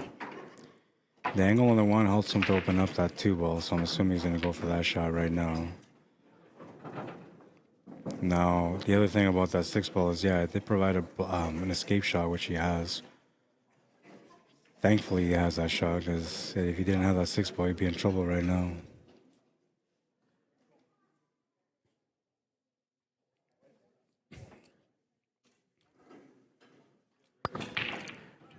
The angle on the 1 helps him to open up that 2 ball, so I'm assuming he's going to go for that shot right now. Now, the other thing about that 6 ball is, yeah, they provide an escape shot, which he has. Thankfully, he has that shot, because if he didn't have that 6 ball, he'd be in trouble right now.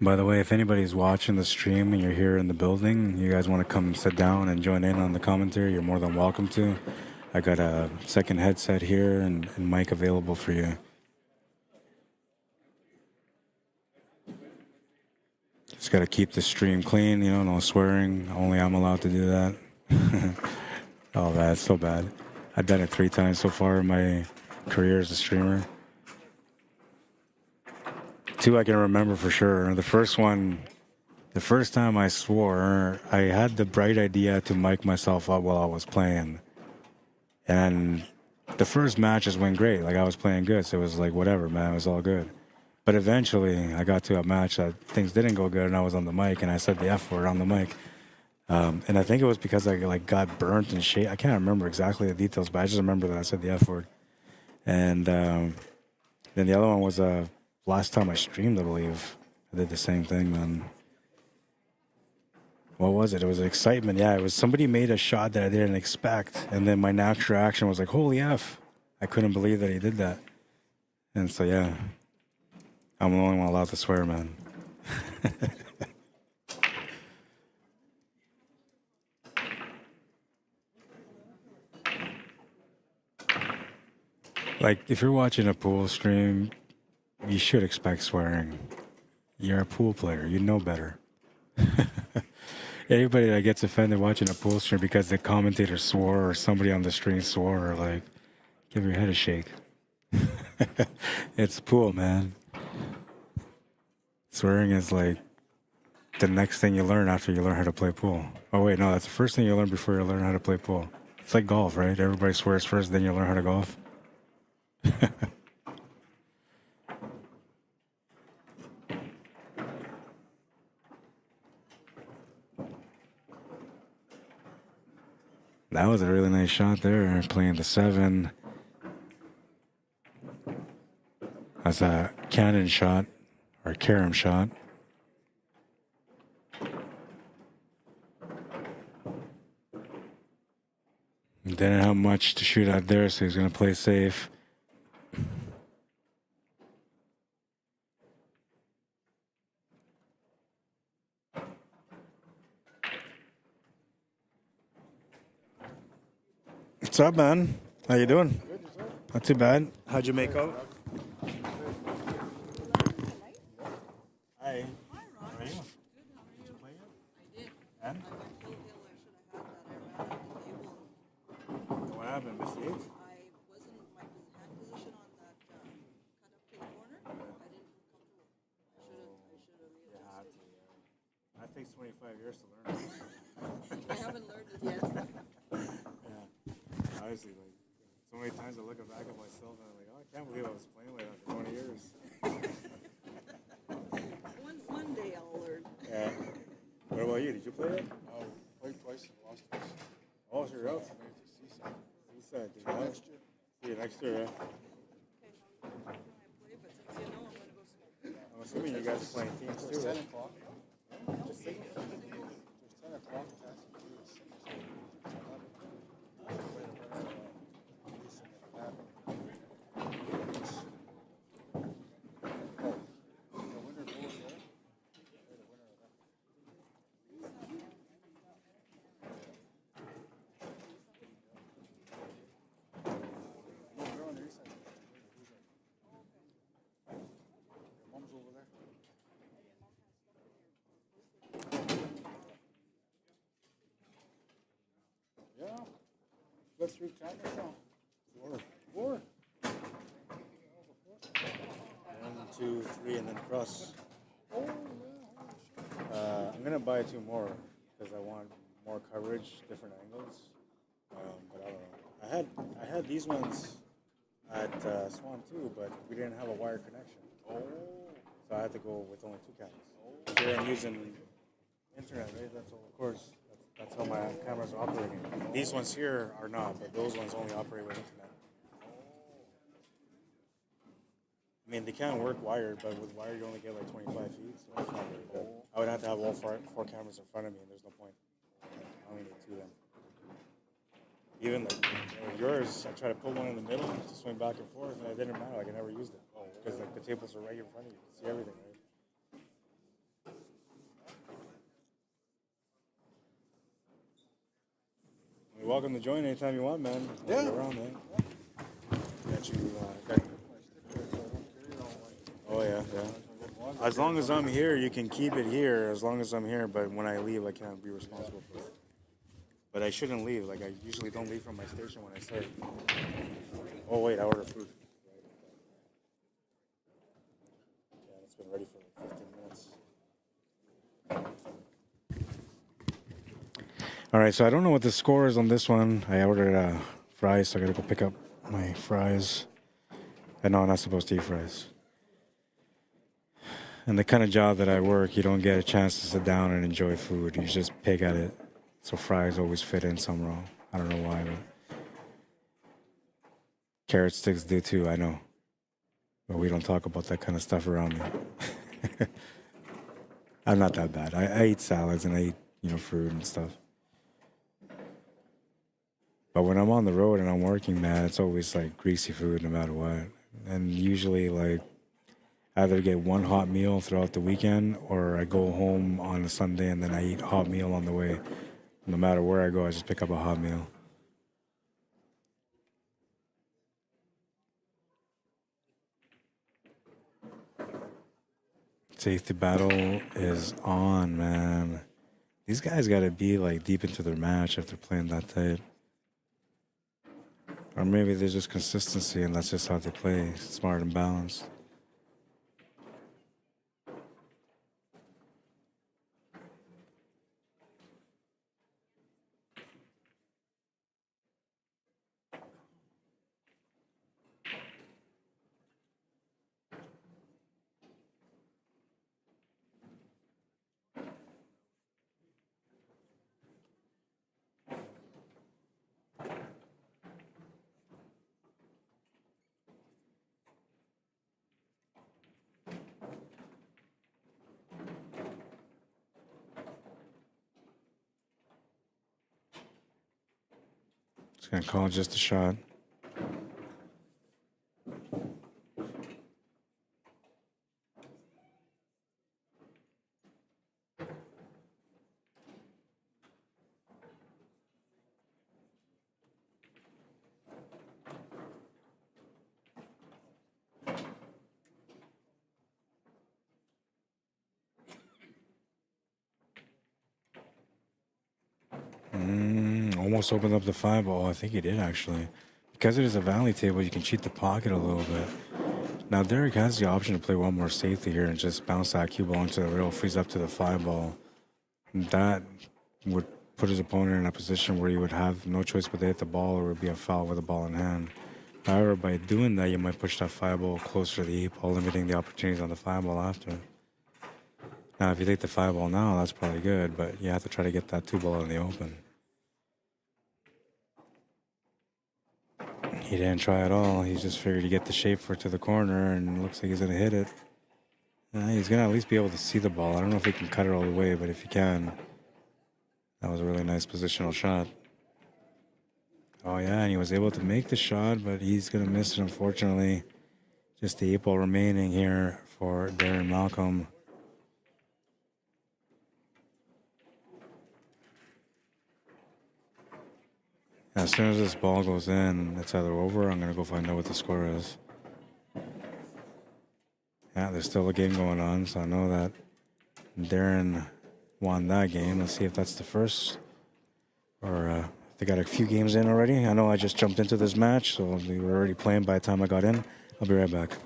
By the way, if anybody's watching the stream and you're here in the building, you guys want to come sit down and join in on the commentary, you're more than welcome to. I got a second headset here and mic available for you. Just got to keep the stream clean, you know, no swearing. Only I'm allowed to do that. Oh, that's so bad. I've done it 3 times so far in my career as a streamer. 2 I can remember for sure. The first time I swore, I had the bright idea to mic myself up while I was playing. And the first matches went great. Like, I was playing good, so it was like, whatever, man, it was all good. But eventually, I got to a match that things didn't go good, and I was on the mic, and I said the F word on the mic. And I think it was because I like got burnt and shit. I can't remember exactly the details, but I just remember that I said the F word. And then the other one was last time I streamed, I believe. I did the same thing, man. What was it? It was excitement. Yeah, it was somebody made a shot that I didn't expect. And then my natural reaction was like, holy F. I couldn't believe that he did that. And so, yeah, I'm the only one allowed to swear, man. Like, if you're watching a pool stream, you should expect swearing. You're a pool player. You know better. Anybody that gets offended watching a pool stream because the commentator swore or somebody on the stream swore, like, give your head a shake. It's pool, man. Swearing is like the next thing you learn after you learn how to play pool. Oh, wait, no, that's the first thing you learn before you learn how to play pool. It's like golf, right? Everybody swears first, then you learn how to golf. That was a really nice shot there, playing the 7. That's a cannon shot, or carom shot. Didn't have much to shoot out there, so he's going to play safe. What's up, man? How you doing? Not too bad. How'd you make out? Hi. How are you? Did you play it? I did. And? I went full hill. I should have had that. I ran out of the table. What happened? Missed the 8? I wasn't my hand position on that cut up to the corner. I didn't feel comfortable. I should have readjusted. That takes 25 years to learn. I haven't learned it yet. Yeah. Honestly, like, so many times I look back at myself and I'm like, oh, I can't believe I was playing like that for 20 years. One day I'll learn. Yeah. What about you? Did you play it? Oh, played twice and lost twice. Oh, so you're out. I made it to Seaside. Seaside, did you Till know? next year. See you next year, yeah. Okay, how can I play? But since you know, I'm gonna go smoke. I'm assuming you guys are playing teams It's too, 10 right? o'clock. Just single. There's 10 o'clock. It's asking you to sing or something. Mom's over there. Yeah. Got 3 cameras now. 4. 1, 2, 3, and then cross. I'm gonna buy 2 more because I want more coverage, different angles. But I don't know. I had these ones at Swan too, but we didn't have a wire connection. So I had to go with only 2 cameras. Here I'm using internet, right? That's all, of course. That's how my cameras are operating. These ones here are not, but those ones only operate with internet. I mean, they can work wired, but with wired you only get like 25 feet, so it's not very good. I would have to have all 4 cameras in front of me, and there's no point. I only need 2 then. Even like yours, I tried to put one in the middle to swing back and forth, and it didn't matter. Like I never used it because like the tables are right in front of you. You can see everything, right? You're welcome to join anytime you want, man. Yeah. You're around, man. Got you. Got... Oh yeah, yeah. As long as I'm here, you can keep it here. As long as I'm here, but when I leave, I can't be responsible for it. But I shouldn't leave. Like I usually don't leave from my station when I start. Oh wait, I ordered food. Yeah, it's been ready for like 15 minutes. All right, so I don't know what the score is on this one. I ordered fries, so I gotta go pick up my fries. I know I'm not supposed to eat fries. And the kind of job that I work, you don't get a chance to sit down and enjoy food. You just pick at it. So fries always fit in somehow. I don't know why, but carrot sticks do too, I know. But we don't talk about that kind of stuff around me. I'm not that bad. I eat salads and I eat, fruit and stuff. But when I'm on the road and I'm working, man, it's always like greasy food no matter what. And usually, like, either get one hot meal throughout the weekend or I go home on a Sunday and then I eat hot meal on the way. No matter where I go, I just pick up a hot meal. Safety battle is on, man. These guys got to be like deep into their match if they're playing that tight. Or maybe there's just consistency and that's just how they play, smart and balanced. Just gonna call just a shot. Almost opened up the 5-ball. I think he did actually. Because it is a valley table, you can cheat the pocket a little bit. Now Derek has the option to play one more safety here and just bounce that cue ball into the rail, freeze up to the 5-ball. That would put his opponent in a position where he would have no choice but to hit the ball or it would be a foul with the ball in hand. However, by doing that, you might push that 5-ball closer to the 8-ball, limiting the opportunities on the 5-ball after. Now, if you take the 5-ball now, that's probably good, but you have to try to get that 2-ball out in the open. He didn't try at all. He just figured to get the shape for it to the corner, and it looks like he's going to hit it. He's going to at least be able to see the ball. I don't know if he can cut it all the way, but if he can, that was a really nice positional shot. Oh, yeah, and he was able to make the shot, but he's going to miss it, unfortunately. Just the 8-ball remaining here for Darren Malcolm. As soon as this ball goes in, it's either over or I'm going to go find out what the score is. Yeah, there's still a game going on, so I know that Darren won that game. Let's see if that's the first. Or they got a few games in already. I know I just jumped into this match, so we were already playing by the time I got in. I'll be right back.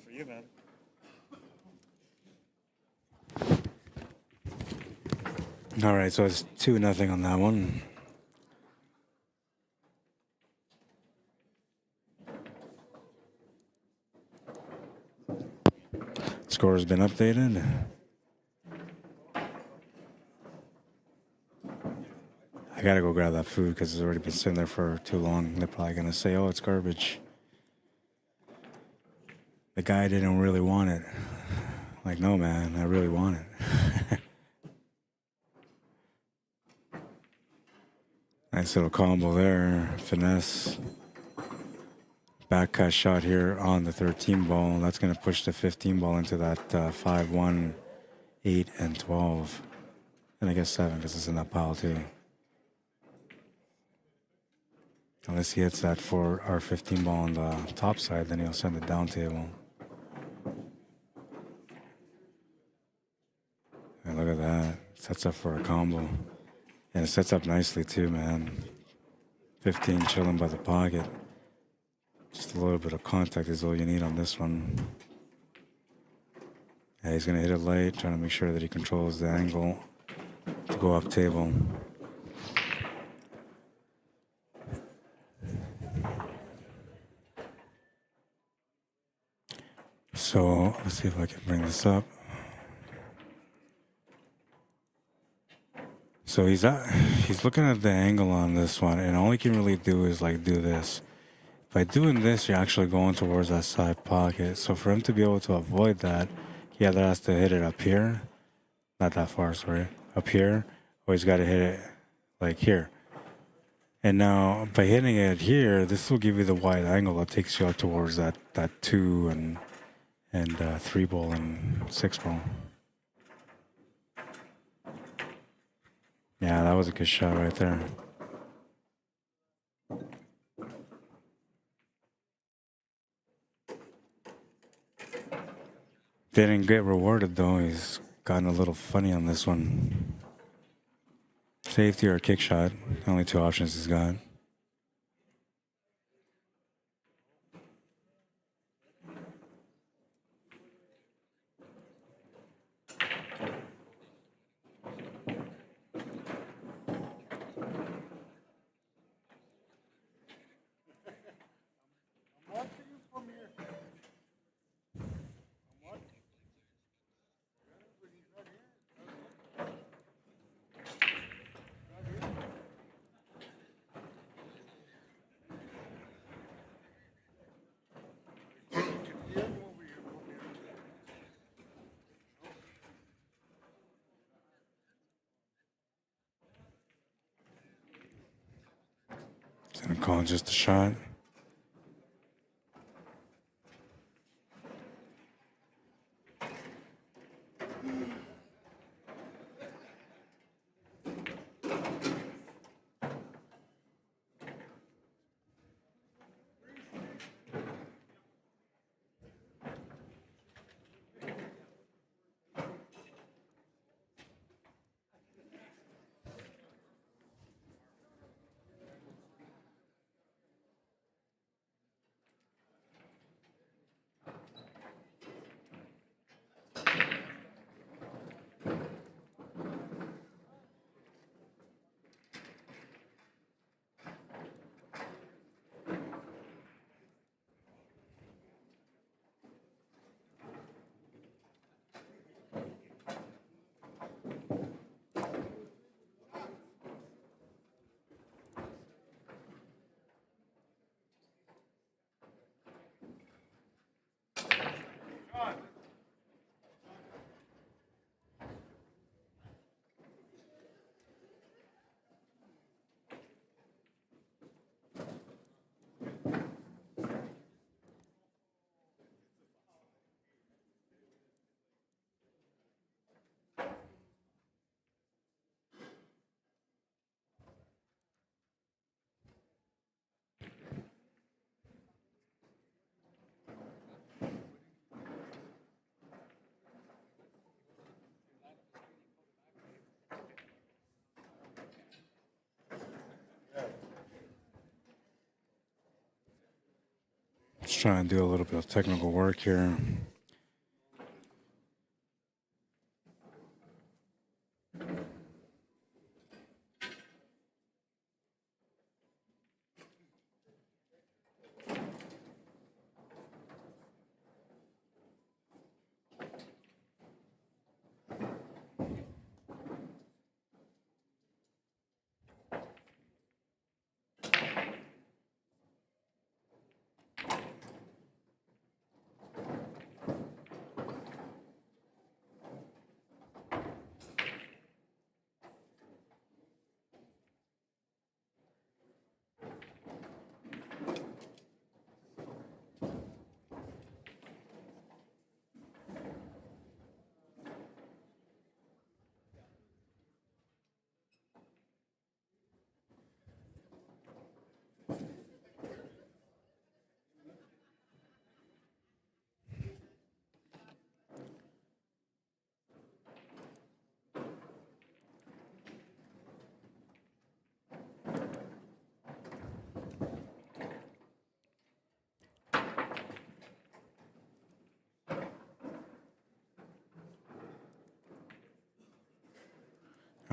You, man. All right, so it's 2-0 on that one. Score has been updated. I gotta go grab that food because it's already been sitting there for too long. They're probably gonna say, "Oh, it's garbage." The guy didn't really want it. Like, no, man, I really want it. Nice little combo there. Finesse. Back cut shot here on the 13 ball. That's going to push the 15 ball into that 5, 1, 8, and 12. And I guess 7 because it's in that pile too. Unless he hits that for our 15 ball on the top side, then he'll send it down table. And look at that. Sets up for a combo. And it sets up nicely too, man. 15 chilling by the pocket. Just a little bit of contact is all you need on this one. Yeah, he's going to hit it light, trying to make sure that he controls the angle to go up table. So let's see if I can bring this up. So he's looking at the angle on this one, and all he can really do is like do this. By doing this, you're actually going towards that side pocket. So for him to be able to avoid that, he either has to hit it up here, not that far, sorry, up here, or he's got to hit it like here. And now by hitting it here, this will give you the wide angle that takes you out towards that 2 and 3 ball and 6 ball. Yeah, that was a good shot right there. Didn't get rewarded though. He's gotten a little funny on this one. Safety or a kick shot. Only 2 options he's got. Gonna call just a shot. Just trying to do a little bit of technical work here.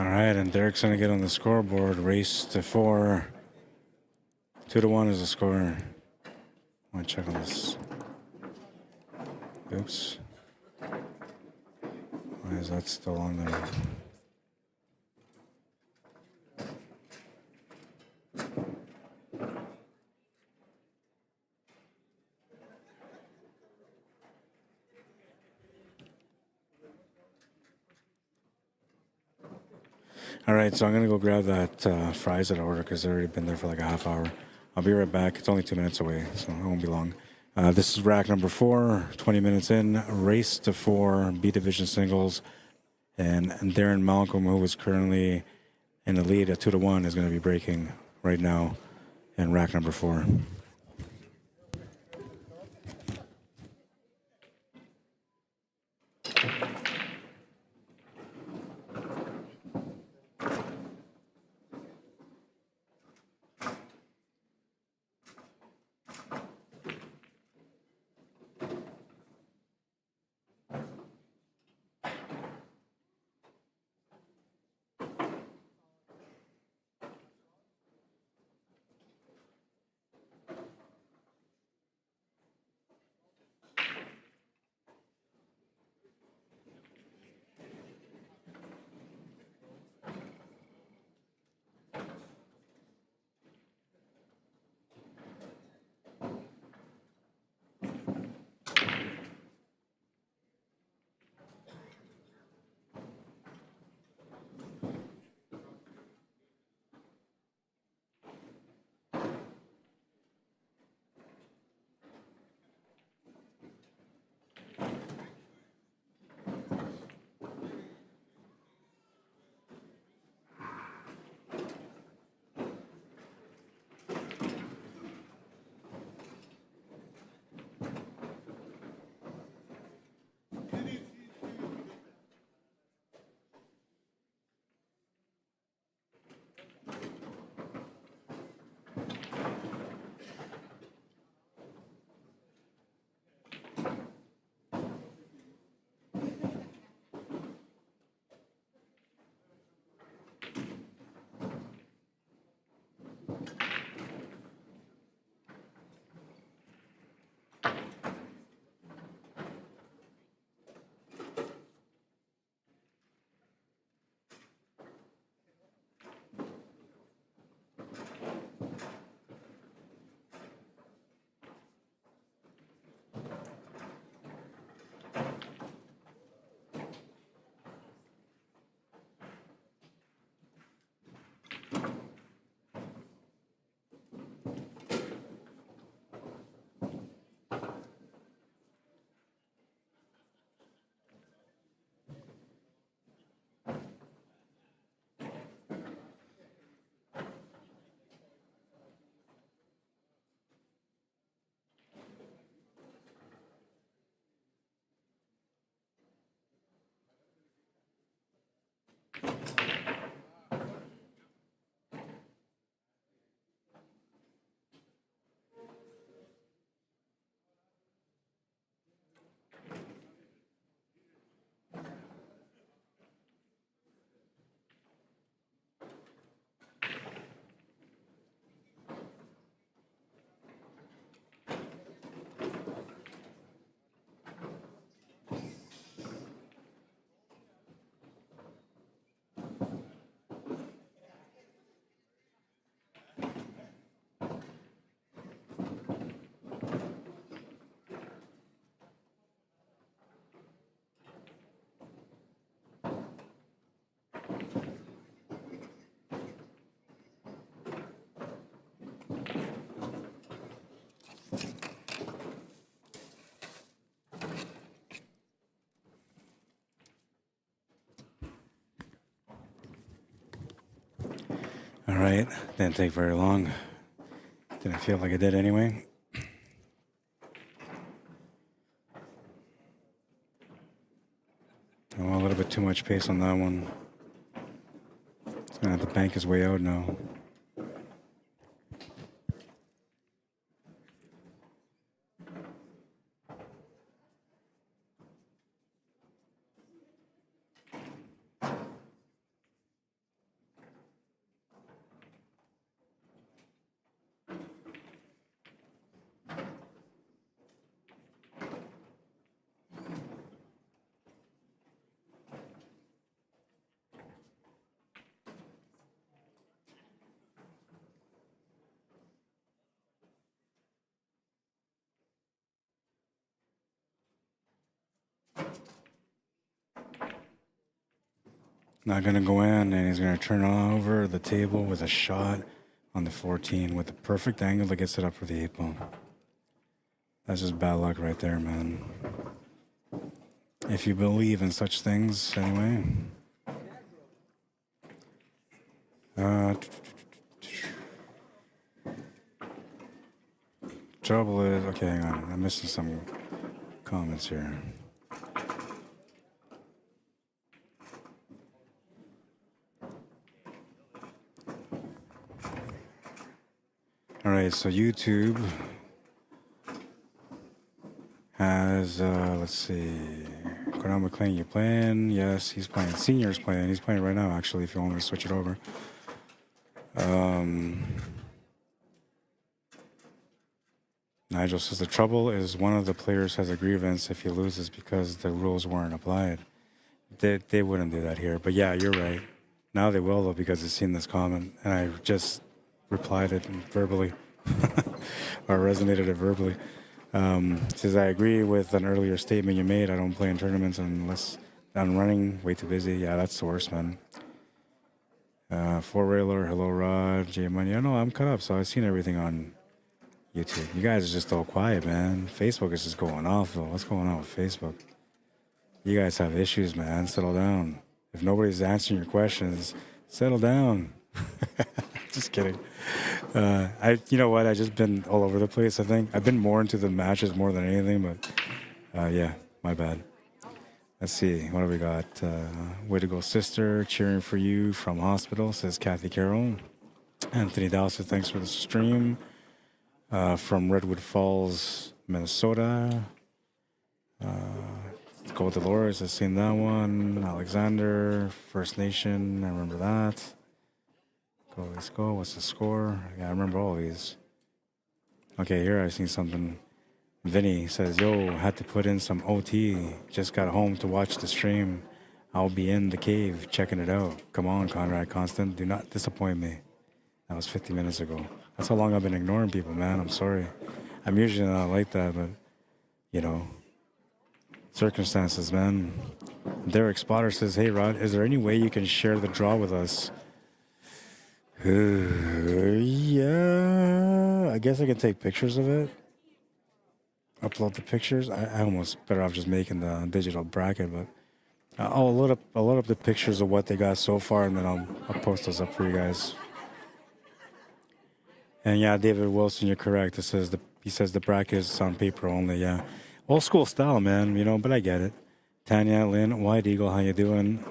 All right, and Derek's going to get on the scoreboard. Race to 4. 2-1 is the score. I want to check on this. Oops. Why is that still on there? All right, so I'm going to go grab that fries that I ordered because they've already been there for like a half hour. I'll be right back. It's only 2 minutes away, so it won't be long. This is rack number 4, 20 minutes in. Race to 4, B Division singles. And Darren Malcolm, who is currently in the lead at 2-1, is going to be breaking right now in rack number 4. All right, didn't take very long. Didn't feel like it did anyway. Oh, a little bit too much pace on that one. It's gonna have to bank his way out now. Not going to go in, and he's going to turn over the table with a shot on the 14 with the perfect angle that gets it up for the 8 ball. That's just bad luck right there, man. If you believe in such things, anyway. Trouble is, okay, hang on. I'm missing some comments here. All right, so YouTube has, let's see, Cornell McLean, you playing? Yes, he's playing. Senior's playing. He's playing right now, actually, if you want me to switch it over. Nigel says the trouble is one of the players has a grievance if he loses because the rules weren't applied. They wouldn't do that here. But yeah, you're right. Now they will, though, because they've seen this comment. And I just replied it verbally or resonated it verbally. Says, I agree with an earlier statement you made. I don't play in tournaments unless I'm running, way too busy. Yeah, that's the worst, man. Four Railer, hello, Rod, J Money. I know I'm cut up, so I've seen everything on YouTube. You guys are just all quiet, man. Facebook is just going off, though. What's going on with Facebook? You guys have issues, man. Settle down. If nobody's answering your questions, settle down. Just kidding. You know what? I've just been all over the place, I think. I've been more into the matches more than anything, but yeah, my bad. Let's see. What do we got? Way to go, sister. Cheering for you from hospital, says Kathy Carroll. Anthony Dow says, thanks for the stream. From Redwood Falls, Minnesota. Go Dolores, I've seen that one. Alexander, First Nation, I remember that. Go, let's go. What's the score? Yeah, I remember all these. Okay, here I've seen something. Vinny says, yo, had to put in some OT. Just got home to watch the stream. I'll be in the cave checking it out. Come on, Conrad Constant. Do not disappoint me. That was 50 minutes ago. That's how long I've been ignoring people, man. I'm sorry. I'm usually not like that, but, you know, circumstances, man. Derek Spotter says, hey, Rod, is there any way you can share the draw with us? Yeah, I guess I can take pictures of it. Upload the pictures. I almost better off just making the digital bracket, but I'll load up the pictures of what they got so far, and then I'll post those up for you guys. And yeah, David Wilson, you're correct. He says the bracket is on paper only. Yeah, old school style, man. You know, but I get it. Tanya Lynn, White Eagle, how you doing?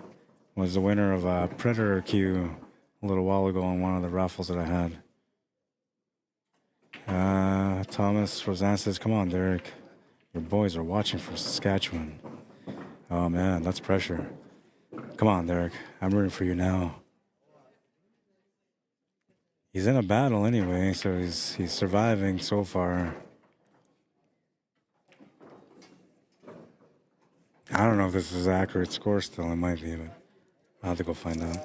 Was the winner of Predator Q a little while ago on one of the raffles that I had. Thomas Roseanne says, come on, Derek. Your boys are watching from Saskatchewan. Oh, man, that's pressure. Come on, Derek. I'm rooting for you now. He's in a battle anyway, so he's surviving so far. I don't know if this is an accurate score still. It might be, but I'll have to go find out.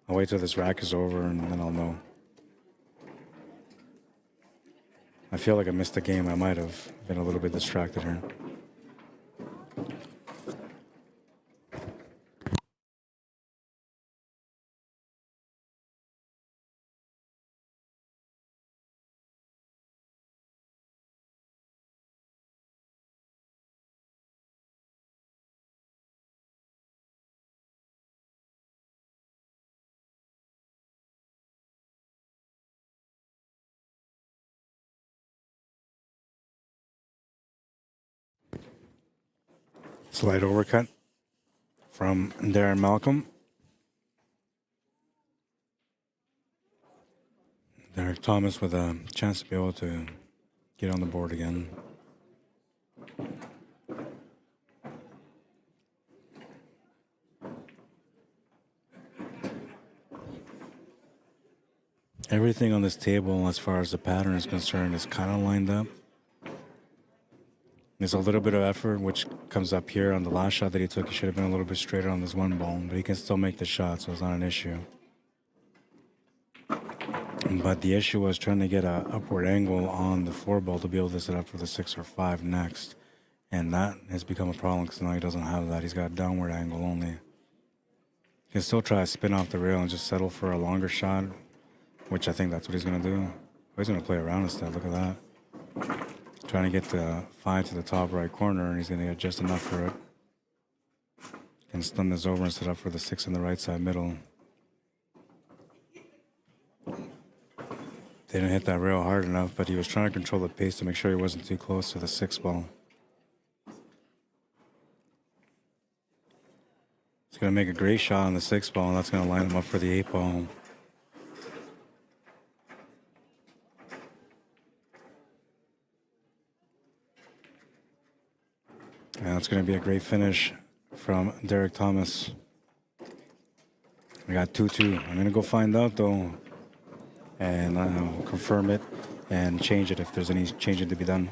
I'll wait till this rack is over, and then I'll know. I feel like I missed the game. I might have been a little bit distracted here. Slight overcut from Darren Malcolm. Derek Thomas with a chance to be able to get on the board again. Everything on this table, as far as the pattern is concerned, is kind of lined up. There's a little bit of effort, which comes up here on the last shot that he took. He should have been a little bit straighter on this one ball, but he can still make the shot, so it's not an issue. But the issue was trying to get an upward angle on the 4 ball to be able to set up for the 6 or 5 next. And that has become a problem because now he doesn't have that. He's got downward angle only. He can still try to spin off the rail and just settle for a longer shot, which I think that's what he's going to do. Oh, he's going to play around instead. Look at that. Trying to get the 5 to the top right corner, and he's going to get just enough for it. And stun this over and set up for the 6 in the right side middle. They didn't hit that rail hard enough, but he was trying to control the pace to make sure he wasn't too close to the 6 ball. He's going to make a great shot on the 6 ball, and that's going to line him up for the 8 ball. And that's going to be a great finish from Derek Thomas. We got 2-2. I'm going to go find out, though, and confirm it and change it if there's any changing to be done.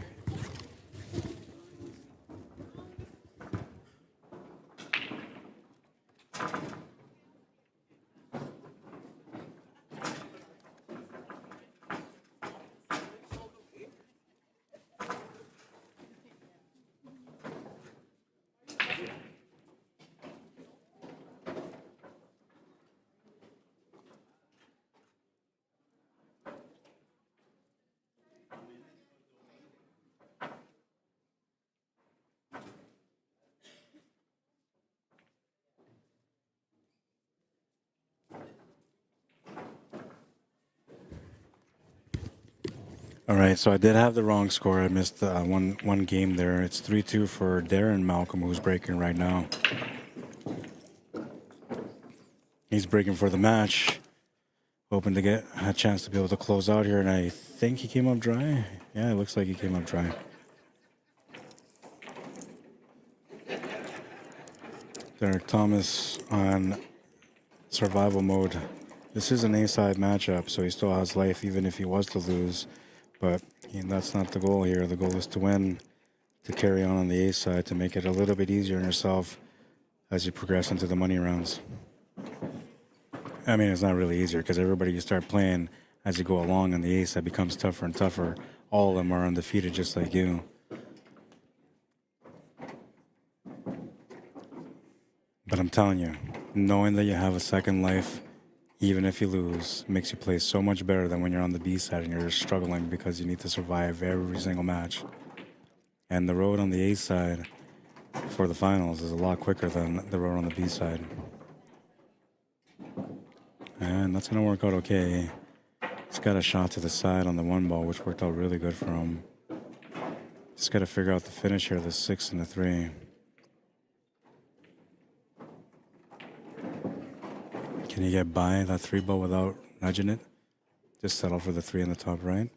All right, so I did have the wrong score. I missed one game there. It's 3-2 for Darren Malcolm, who's breaking right now. He's breaking for the match, hoping to get a chance to be able to close out here, and I think he came up dry. Yeah, it looks like he came up dry. Derek Thomas on survival mode. This is an A-side matchup, so he still has life even if he was to lose. But that's not the goal here. The goal is to win, to carry on the A side, to make it a little bit easier on yourself as you progress into the money rounds. I mean, it's not really easier because everybody you start playing as you go along on the A side becomes tougher and tougher. All of them are undefeated just like you. But I'm telling you, knowing that you have a second life, even if you lose, makes you play so much better than when you're on the B side and you're struggling because you need to survive every single match. And the road on the A side for the finals is a lot quicker than the road on the B side. And that's going to work out okay. He's got a shot to the side on the 1 ball, which worked out really good for him. Just got to figure out the finish here, the 6 and the 3. Can you get by that 3 ball without nudging it? Just settle for the 3 in the top right.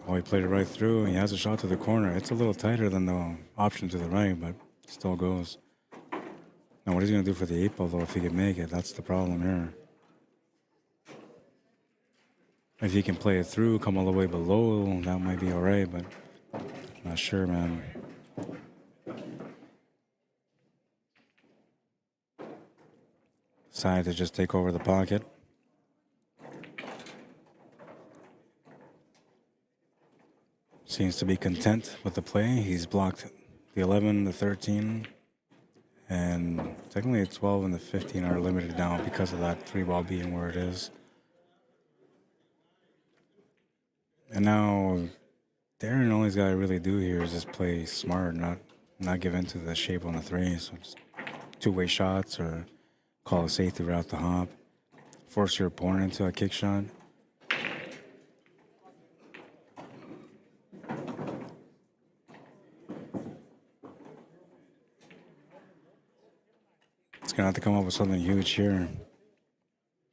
Oh, he played it right through. He has a shot to the corner. It's a little tighter than the option to the right, but still goes. Now, what is he going to do for the 8 ball, though, if he can make it? That's the problem here. If he can play it through, come all the way below, that might be all right, but not sure, man. Decided to just take over the pocket. Seems to be content with the play. He's blocked the 11, the 13, and technically the 12 and the 15 are limited now because of that 3 ball being where it is. And now Darren, all he's got to really do here is just play smart, not give in to the shape on the 3. So just 2-way shots or call a safety right off the hop. Force your opponent into a kick shot. It's going to have to come up with something huge here.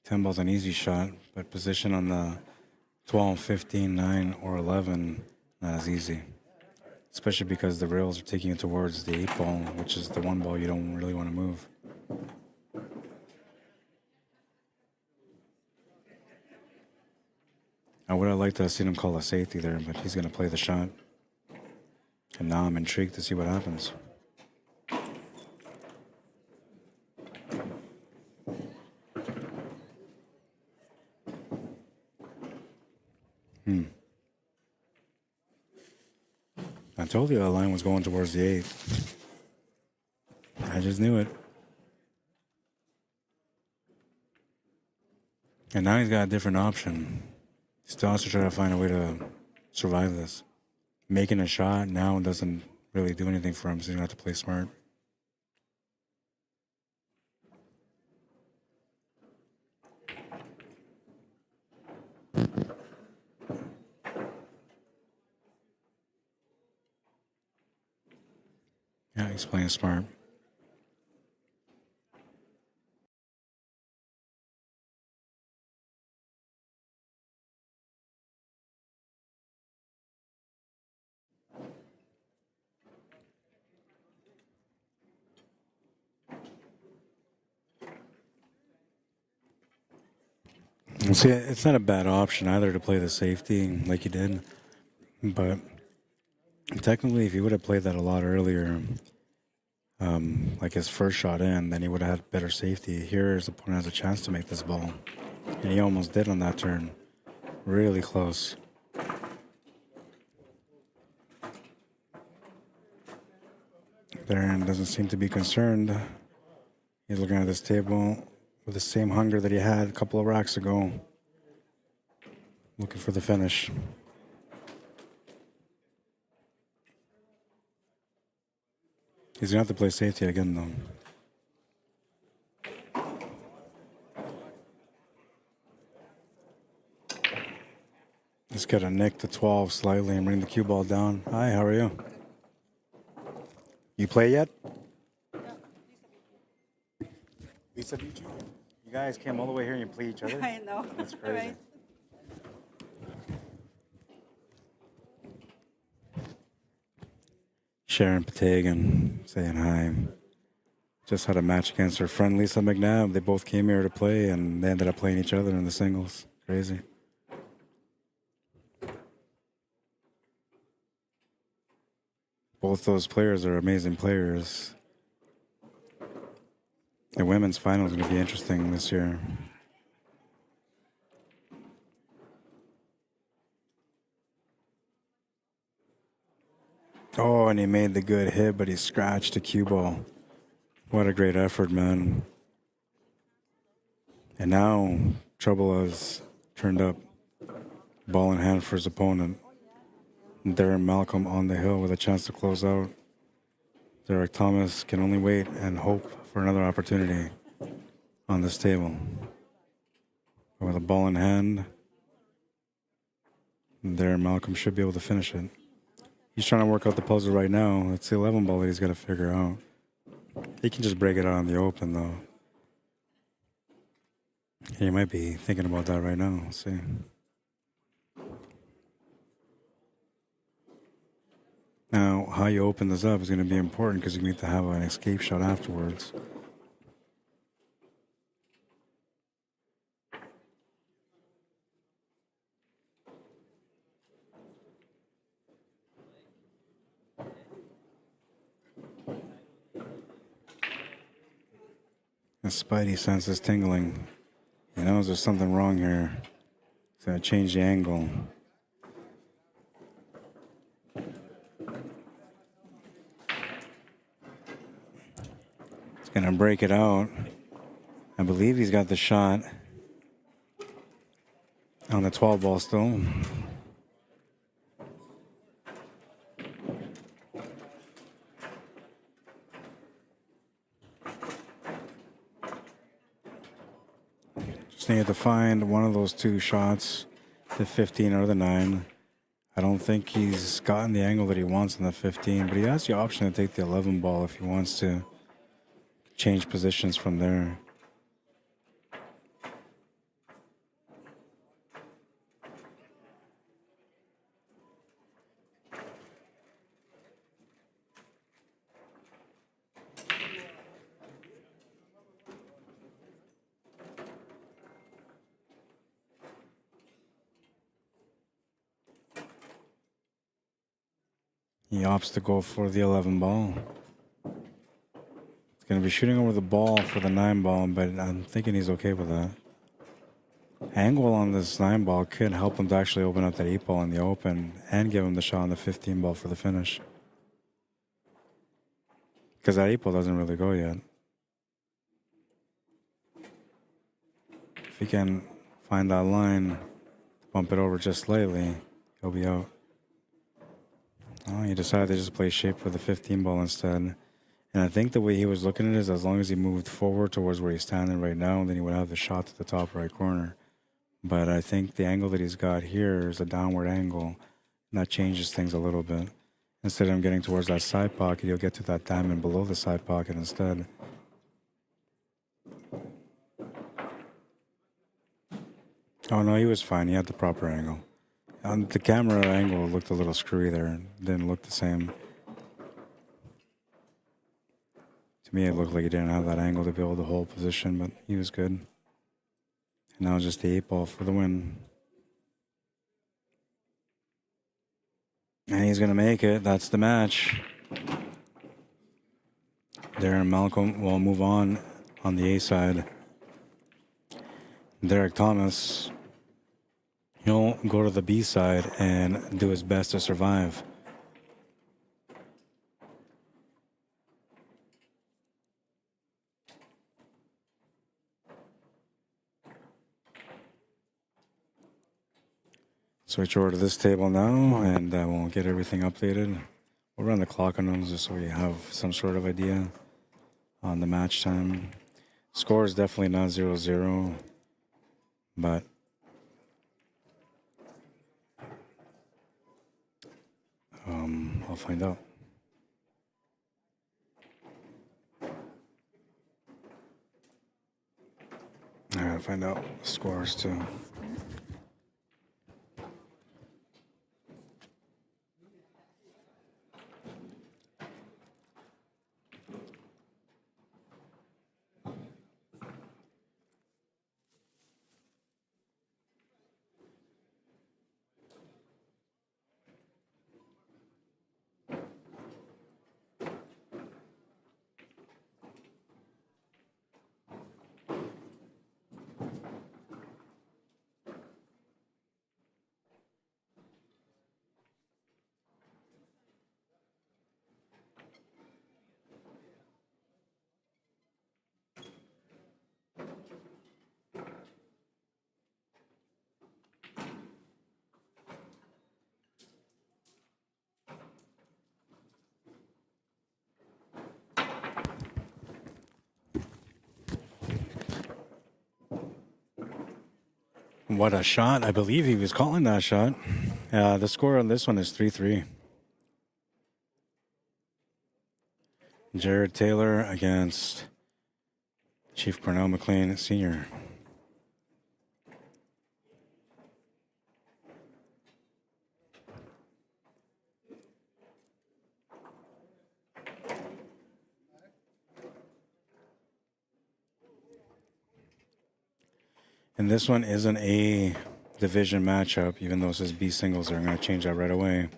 10 ball's an easy shot, but position on the 12, 15, 9, or 11, not as easy. Especially because the rails are taking it towards the 8 ball, which is the 1 ball you don't really want to move. I would have liked to have seen him call a safety there, but he's going to play the shot. And now I'm intrigued to see what happens. I told you the line was going towards the 8. I just knew it. And now he's got a different option. He still has to try to find a way to survive this. Making a shot now doesn't really do anything for him, so he's going to have to play smart. Yeah, he's playing smart. See, it's not a bad option either to play the safety like he did, but technically, if he would have played that a lot earlier, like his first shot in, then he would have had better safety. Here, his opponent has a chance to make this ball, and he almost did on that turn. Really close. Darren doesn't seem to be concerned. He's looking at this table with the same hunger that he had a couple of racks ago. Looking for the finish. He's going to have to play safety again, though. Just got to nick the 12 slightly and bring the cue ball down. Hi, how are you? You play yet? Lisa beat you? You guys came all the way here and you play each other? I know. That's crazy. Right? Sharon Patagan saying hi. Just had a match against her friend Lisa McNabb. They both came here to play and they ended up playing each other in the singles. Crazy. Both those players are amazing players. The women's final is going to be interesting this year. Oh, and he made the good hit, but he scratched the cue ball. What a great effort, man. And now trouble has turned up. Ball in hand for his opponent. Darren Malcolm on the hill with a chance to close out. Derek Thomas can only wait and hope for another opportunity on this table. But with a ball in hand, Darren Malcolm should be able to finish it. He's trying to work out the puzzle right now. It's the 11 ball that he's got to figure out. He can just break it out in the open, though. He might be thinking about that right now. We'll see. Now, how you open this up is going to be important because you need to have an escape shot afterwards. His spidey sense is tingling. He knows there's something wrong here. He's going to change the angle. He's going to break it out. I believe he's got the shot on the 12 ball still. Just need to find one of those two shots, the 15 or the 9. I don't think he's gotten the angle that he wants on the 15, but he has the option to take the 11 ball if he wants to change positions from there. He opts to go for the 11 ball. He's going to be shooting over the ball for the 9 ball, but I'm thinking he's okay with that. Angle on this 9 ball could help him to actually open up that 8 ball in the open and give him the shot on the 15 ball for the finish. Because that 8 ball doesn't really go yet. If he can find that line, bump it over just slightly, he'll be out. Oh, he decided to just play shape for the 15 ball instead. And I think the way he was looking at it is as long as he moved forward towards where he's standing right now, then he would have the shot to the top right corner. But I think the angle that he's got here is a downward angle. And that changes things a little bit. Instead of him getting towards that side pocket, he'll get to that diamond below the side pocket instead. Oh no, he was fine. He had the proper angle. The camera angle looked a little screwy there. Didn't look the same. To me, it looked like he didn't have that angle to be able to hold position, but he was good. And now just the 8 ball for the win. And he's going to make it. That's the match. Darren Malcolm will move on the A side. Derek Thomas, he'll go to the B side and do his best to survive. Switch over to this table now, and we'll get everything updated. We'll run the clock on them just so we have some sort of idea on the match time. Score is definitely not 0-0, but I'll find out. I gotta find out the scores too. What a shot. I believe he was calling that shot. The score on this one is 3-3. Jared Taylor against Chief Cornell McLean Sr. And this one is an A division matchup, even though it says B singles. They're going to change that right away.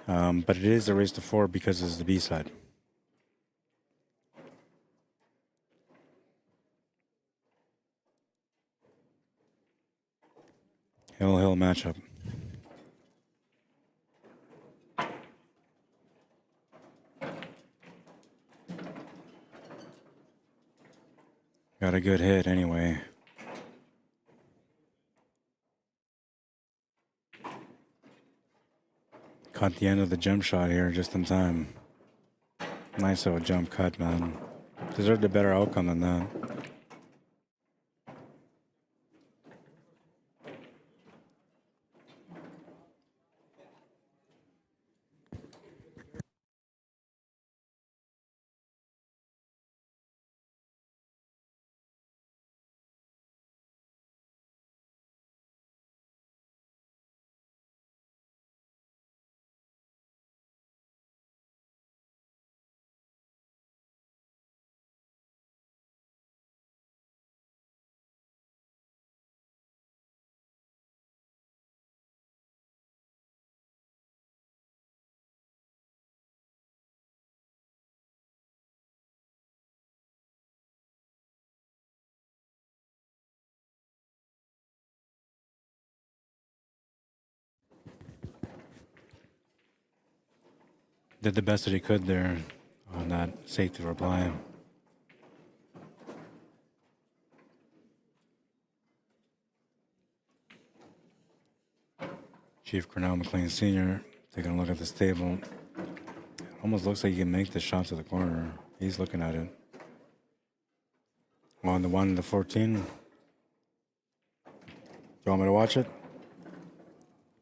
But it is a race to 4 because it's the B side. Hill matchup. Got a good hit anyway. Caught the end of the jump shot here just in time. Nice little jump cut, man. Deserved a better outcome than that. Did the best that he could there on that safety reply. Chief Cornell McLean Sr. taking a look at this table. Almost looks like he can make the shot to the corner. He's looking at it. On the 1 and the 14. Do you want me to watch it?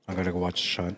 I gotta go watch the shot.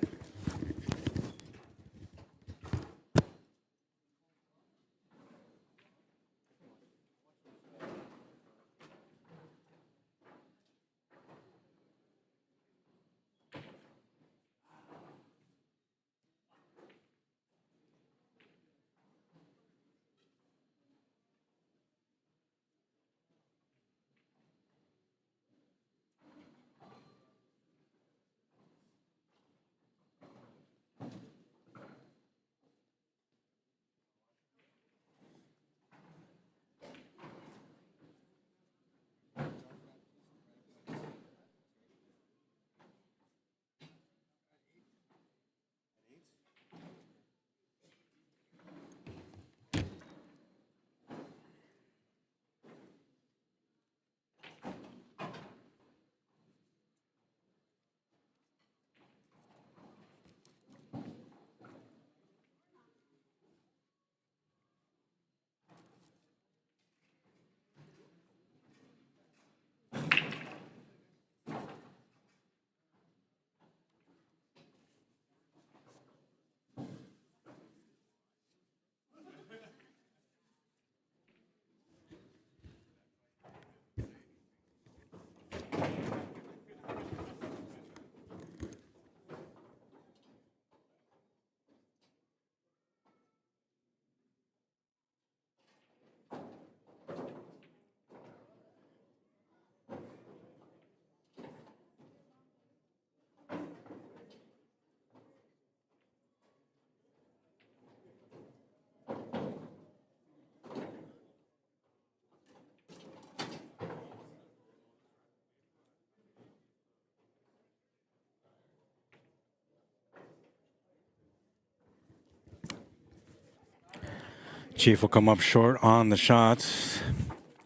Chief will come up short on the shot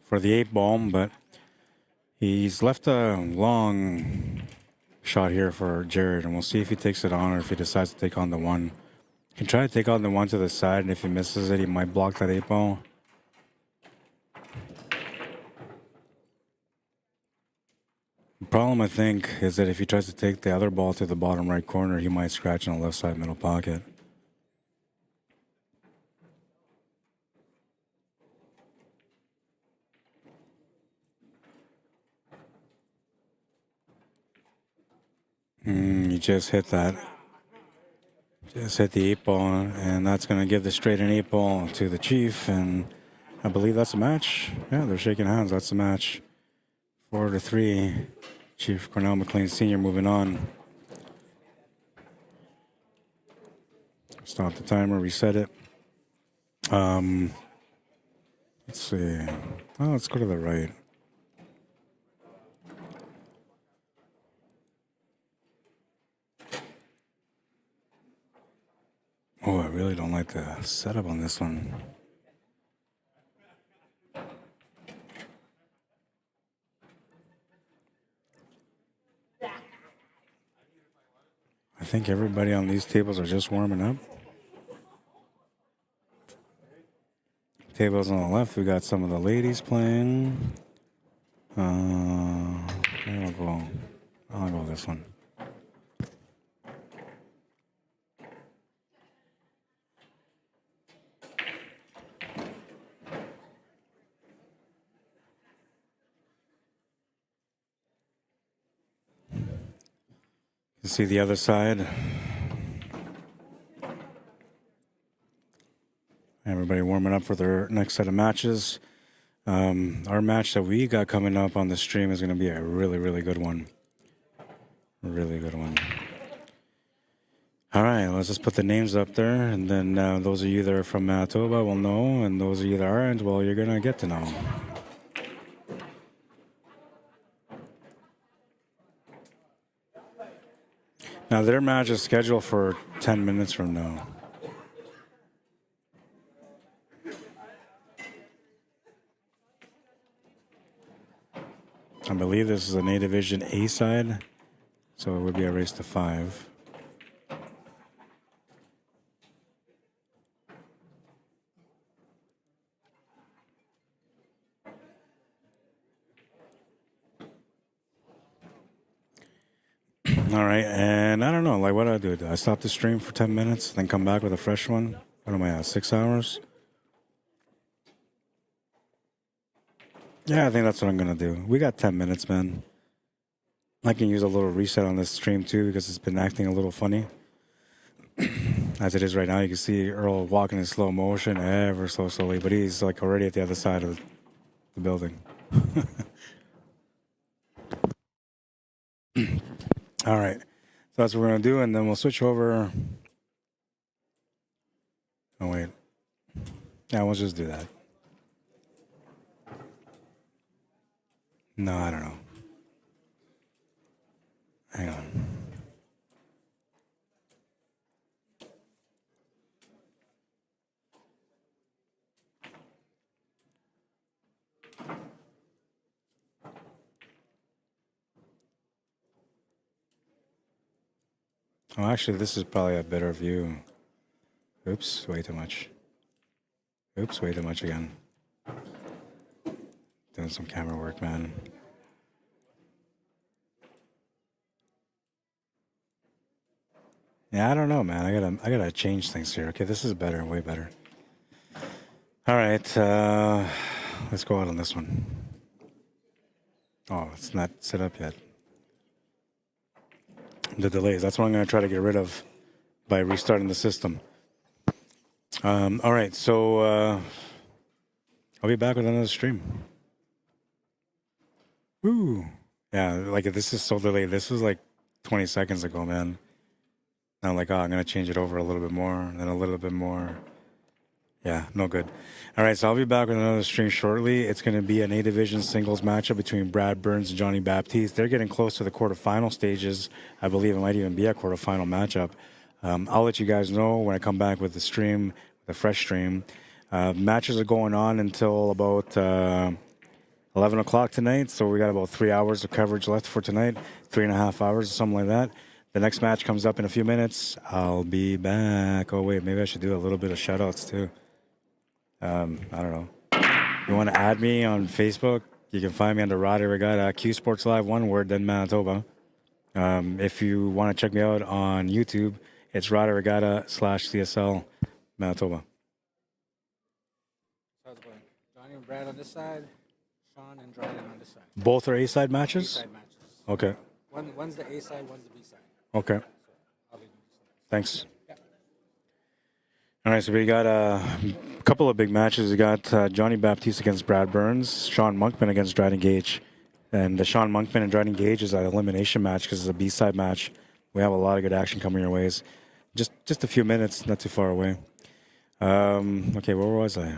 for the 8-ball, but he's left a long shot here for Jared, and we'll see if he takes it on or if he decides to take on the 1. He can try to take on the 1 to the side, and if he misses it, he might block that 8-ball. The problem, I think, is that if he tries to take the other ball to the bottom right corner, he might scratch in the left side middle pocket. You just hit that. Just hit the 8-ball, and that's going to give the straight and 8-ball to the Chief, and I believe that's a match. Yeah, they're shaking hands. That's a match. 4-3. Chief Cornell McLean Sr. moving on. Stop the timer, reset it. Let's see. Oh, let's go to the right. Oh, I really don't like the setup on this one. I think everybody on these tables are just warming up. Tables on the left, we got some of the ladies playing. I'll go with this one. You see the other side. Everybody warming up for their next set of matches. Our match that we got coming up on the stream is going to be a really, really good one. Really good one. All right, let's just put the names up there, and then those of you that are from Manitoba will know, and those of you that aren't, well, you're going to get to know. Now, their match is scheduled for 10 minutes from now. I believe this is an A Division A side, so it would be a race to 5. All right, and I don't know, like, what do I do? Do I stop the stream for 10 minutes, then come back with a fresh one? What am I at, 6 hours? Yeah, I think that's what I'm going to do. We got 10 minutes, man. I can use a little reset on this stream, too, because it's been acting a little funny. As it is right now, you can see Earl walking in slow motion, ever so slowly, but he's, like, already at the other side of the building. All right, so that's what we're gonna do, and then we'll switch over. Oh wait, yeah, we'll just do that. No, I don't know. Hang on. Oh, actually, this is probably a better view. Oops, way too much. Oops, way too much again. Doing some camera work, man. Yeah, I don't know, man. I gotta change things here. Okay, this is better, way better. All right, let's go out on this one. Oh, it's not set up yet. The delays. That's what I'm going to try to get rid of by restarting the system. All right, so I'll be back with another stream. Woo! Yeah, like this is so delayed. This was like 20 seconds ago, man. Now I'm like, oh, I'm going to change it over a little bit more, then a little bit more. Yeah, no good. All right, so I'll be back with another stream shortly. It's going to be an A Division singles matchup between Brad Burns and Johnny Baptiste. They're getting close to the quarterfinal stages. I believe it might even be a quarterfinal matchup. I'll let you guys know when I come back with the stream, the fresh stream. Matches are going on until about 11 o'clock tonight, so we got about 3 hours of coverage left for tonight, 3.5 hours or something like that. The next match comes up in a few minutes. I'll be back. Oh, wait, maybe I should do a little bit of shout-outs, too. I don't know. You want to add me on Facebook? You can find me under Arriagada, Q Sports Live, one word, then Manitoba. If you want to check me out on YouTube, it's Arriagada/CSL Manitoba. How's it going? Johnny and Brad on this side, Sean and Dryden on this side. Both are A-side matches? A-side matches. Okay. One's the A side, one's the B side. Okay. So Thanks. All right, so we got a couple of big matches. We got Johnny Baptiste against Brad Burns, Sean Monkman against Dryden Gage. And the Sean Monkman and Dryden Gage is an elimination match because it's a B-side match. We have a lot of good action coming your ways. Just a few minutes, not too far away. Okay, where was I?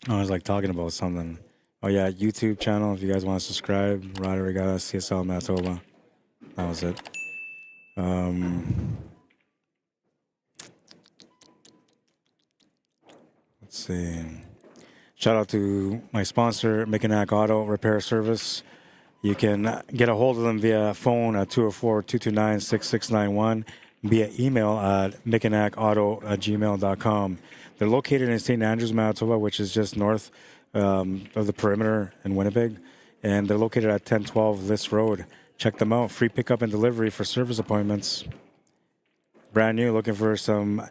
I was like talking about something. Oh yeah, YouTube channel. If you guys want to subscribe, Arriagada, CSL Manitoba. That was it. Let's see. Shout out to my sponsor, Mechanic Auto Repair Service. You can get a hold of them via phone at 204-229-6691, via email at mechanicauto@gmail.com. They're located in St. Andrews, Manitoba, which is just north of the perimeter in Winnipeg. And they're located at 1012 List Road. Check them out. Free pickup and delivery for service appointments. Brand new, looking for some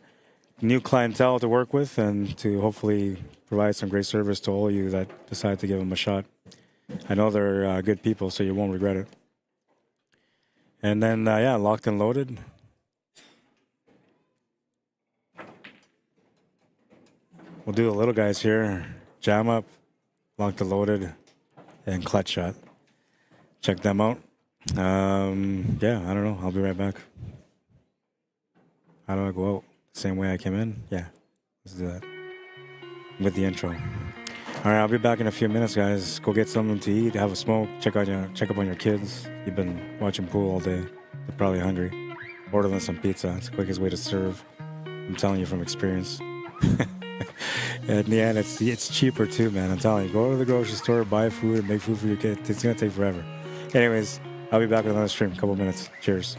new clientele to work with and to hopefully provide some great service to all of you that decide to give them a shot. I know they're good people, so you won't regret it. And then, yeah, Locked and Loaded. We'll do the little guys here. Jam Up, Locked and Loaded, and Clutch Shot. Check them out. Yeah, I don't know. I'll be right back. How do I go out? Same way I came in? Yeah, let's do that. With the intro. All right, I'll be back in a few minutes, guys. Go get something to eat, have a smoke, check up on your kids. You've been watching pool all day. They're probably hungry. Order them some pizza. It's the quickest way to serve. I'm telling you from experience. In the end, it's cheaper too, man. I'm telling you. Go to the grocery store, buy food, and make food for your kids. It's gonna take forever. Anyways, I'll be back with another stream in a couple minutes. Cheers.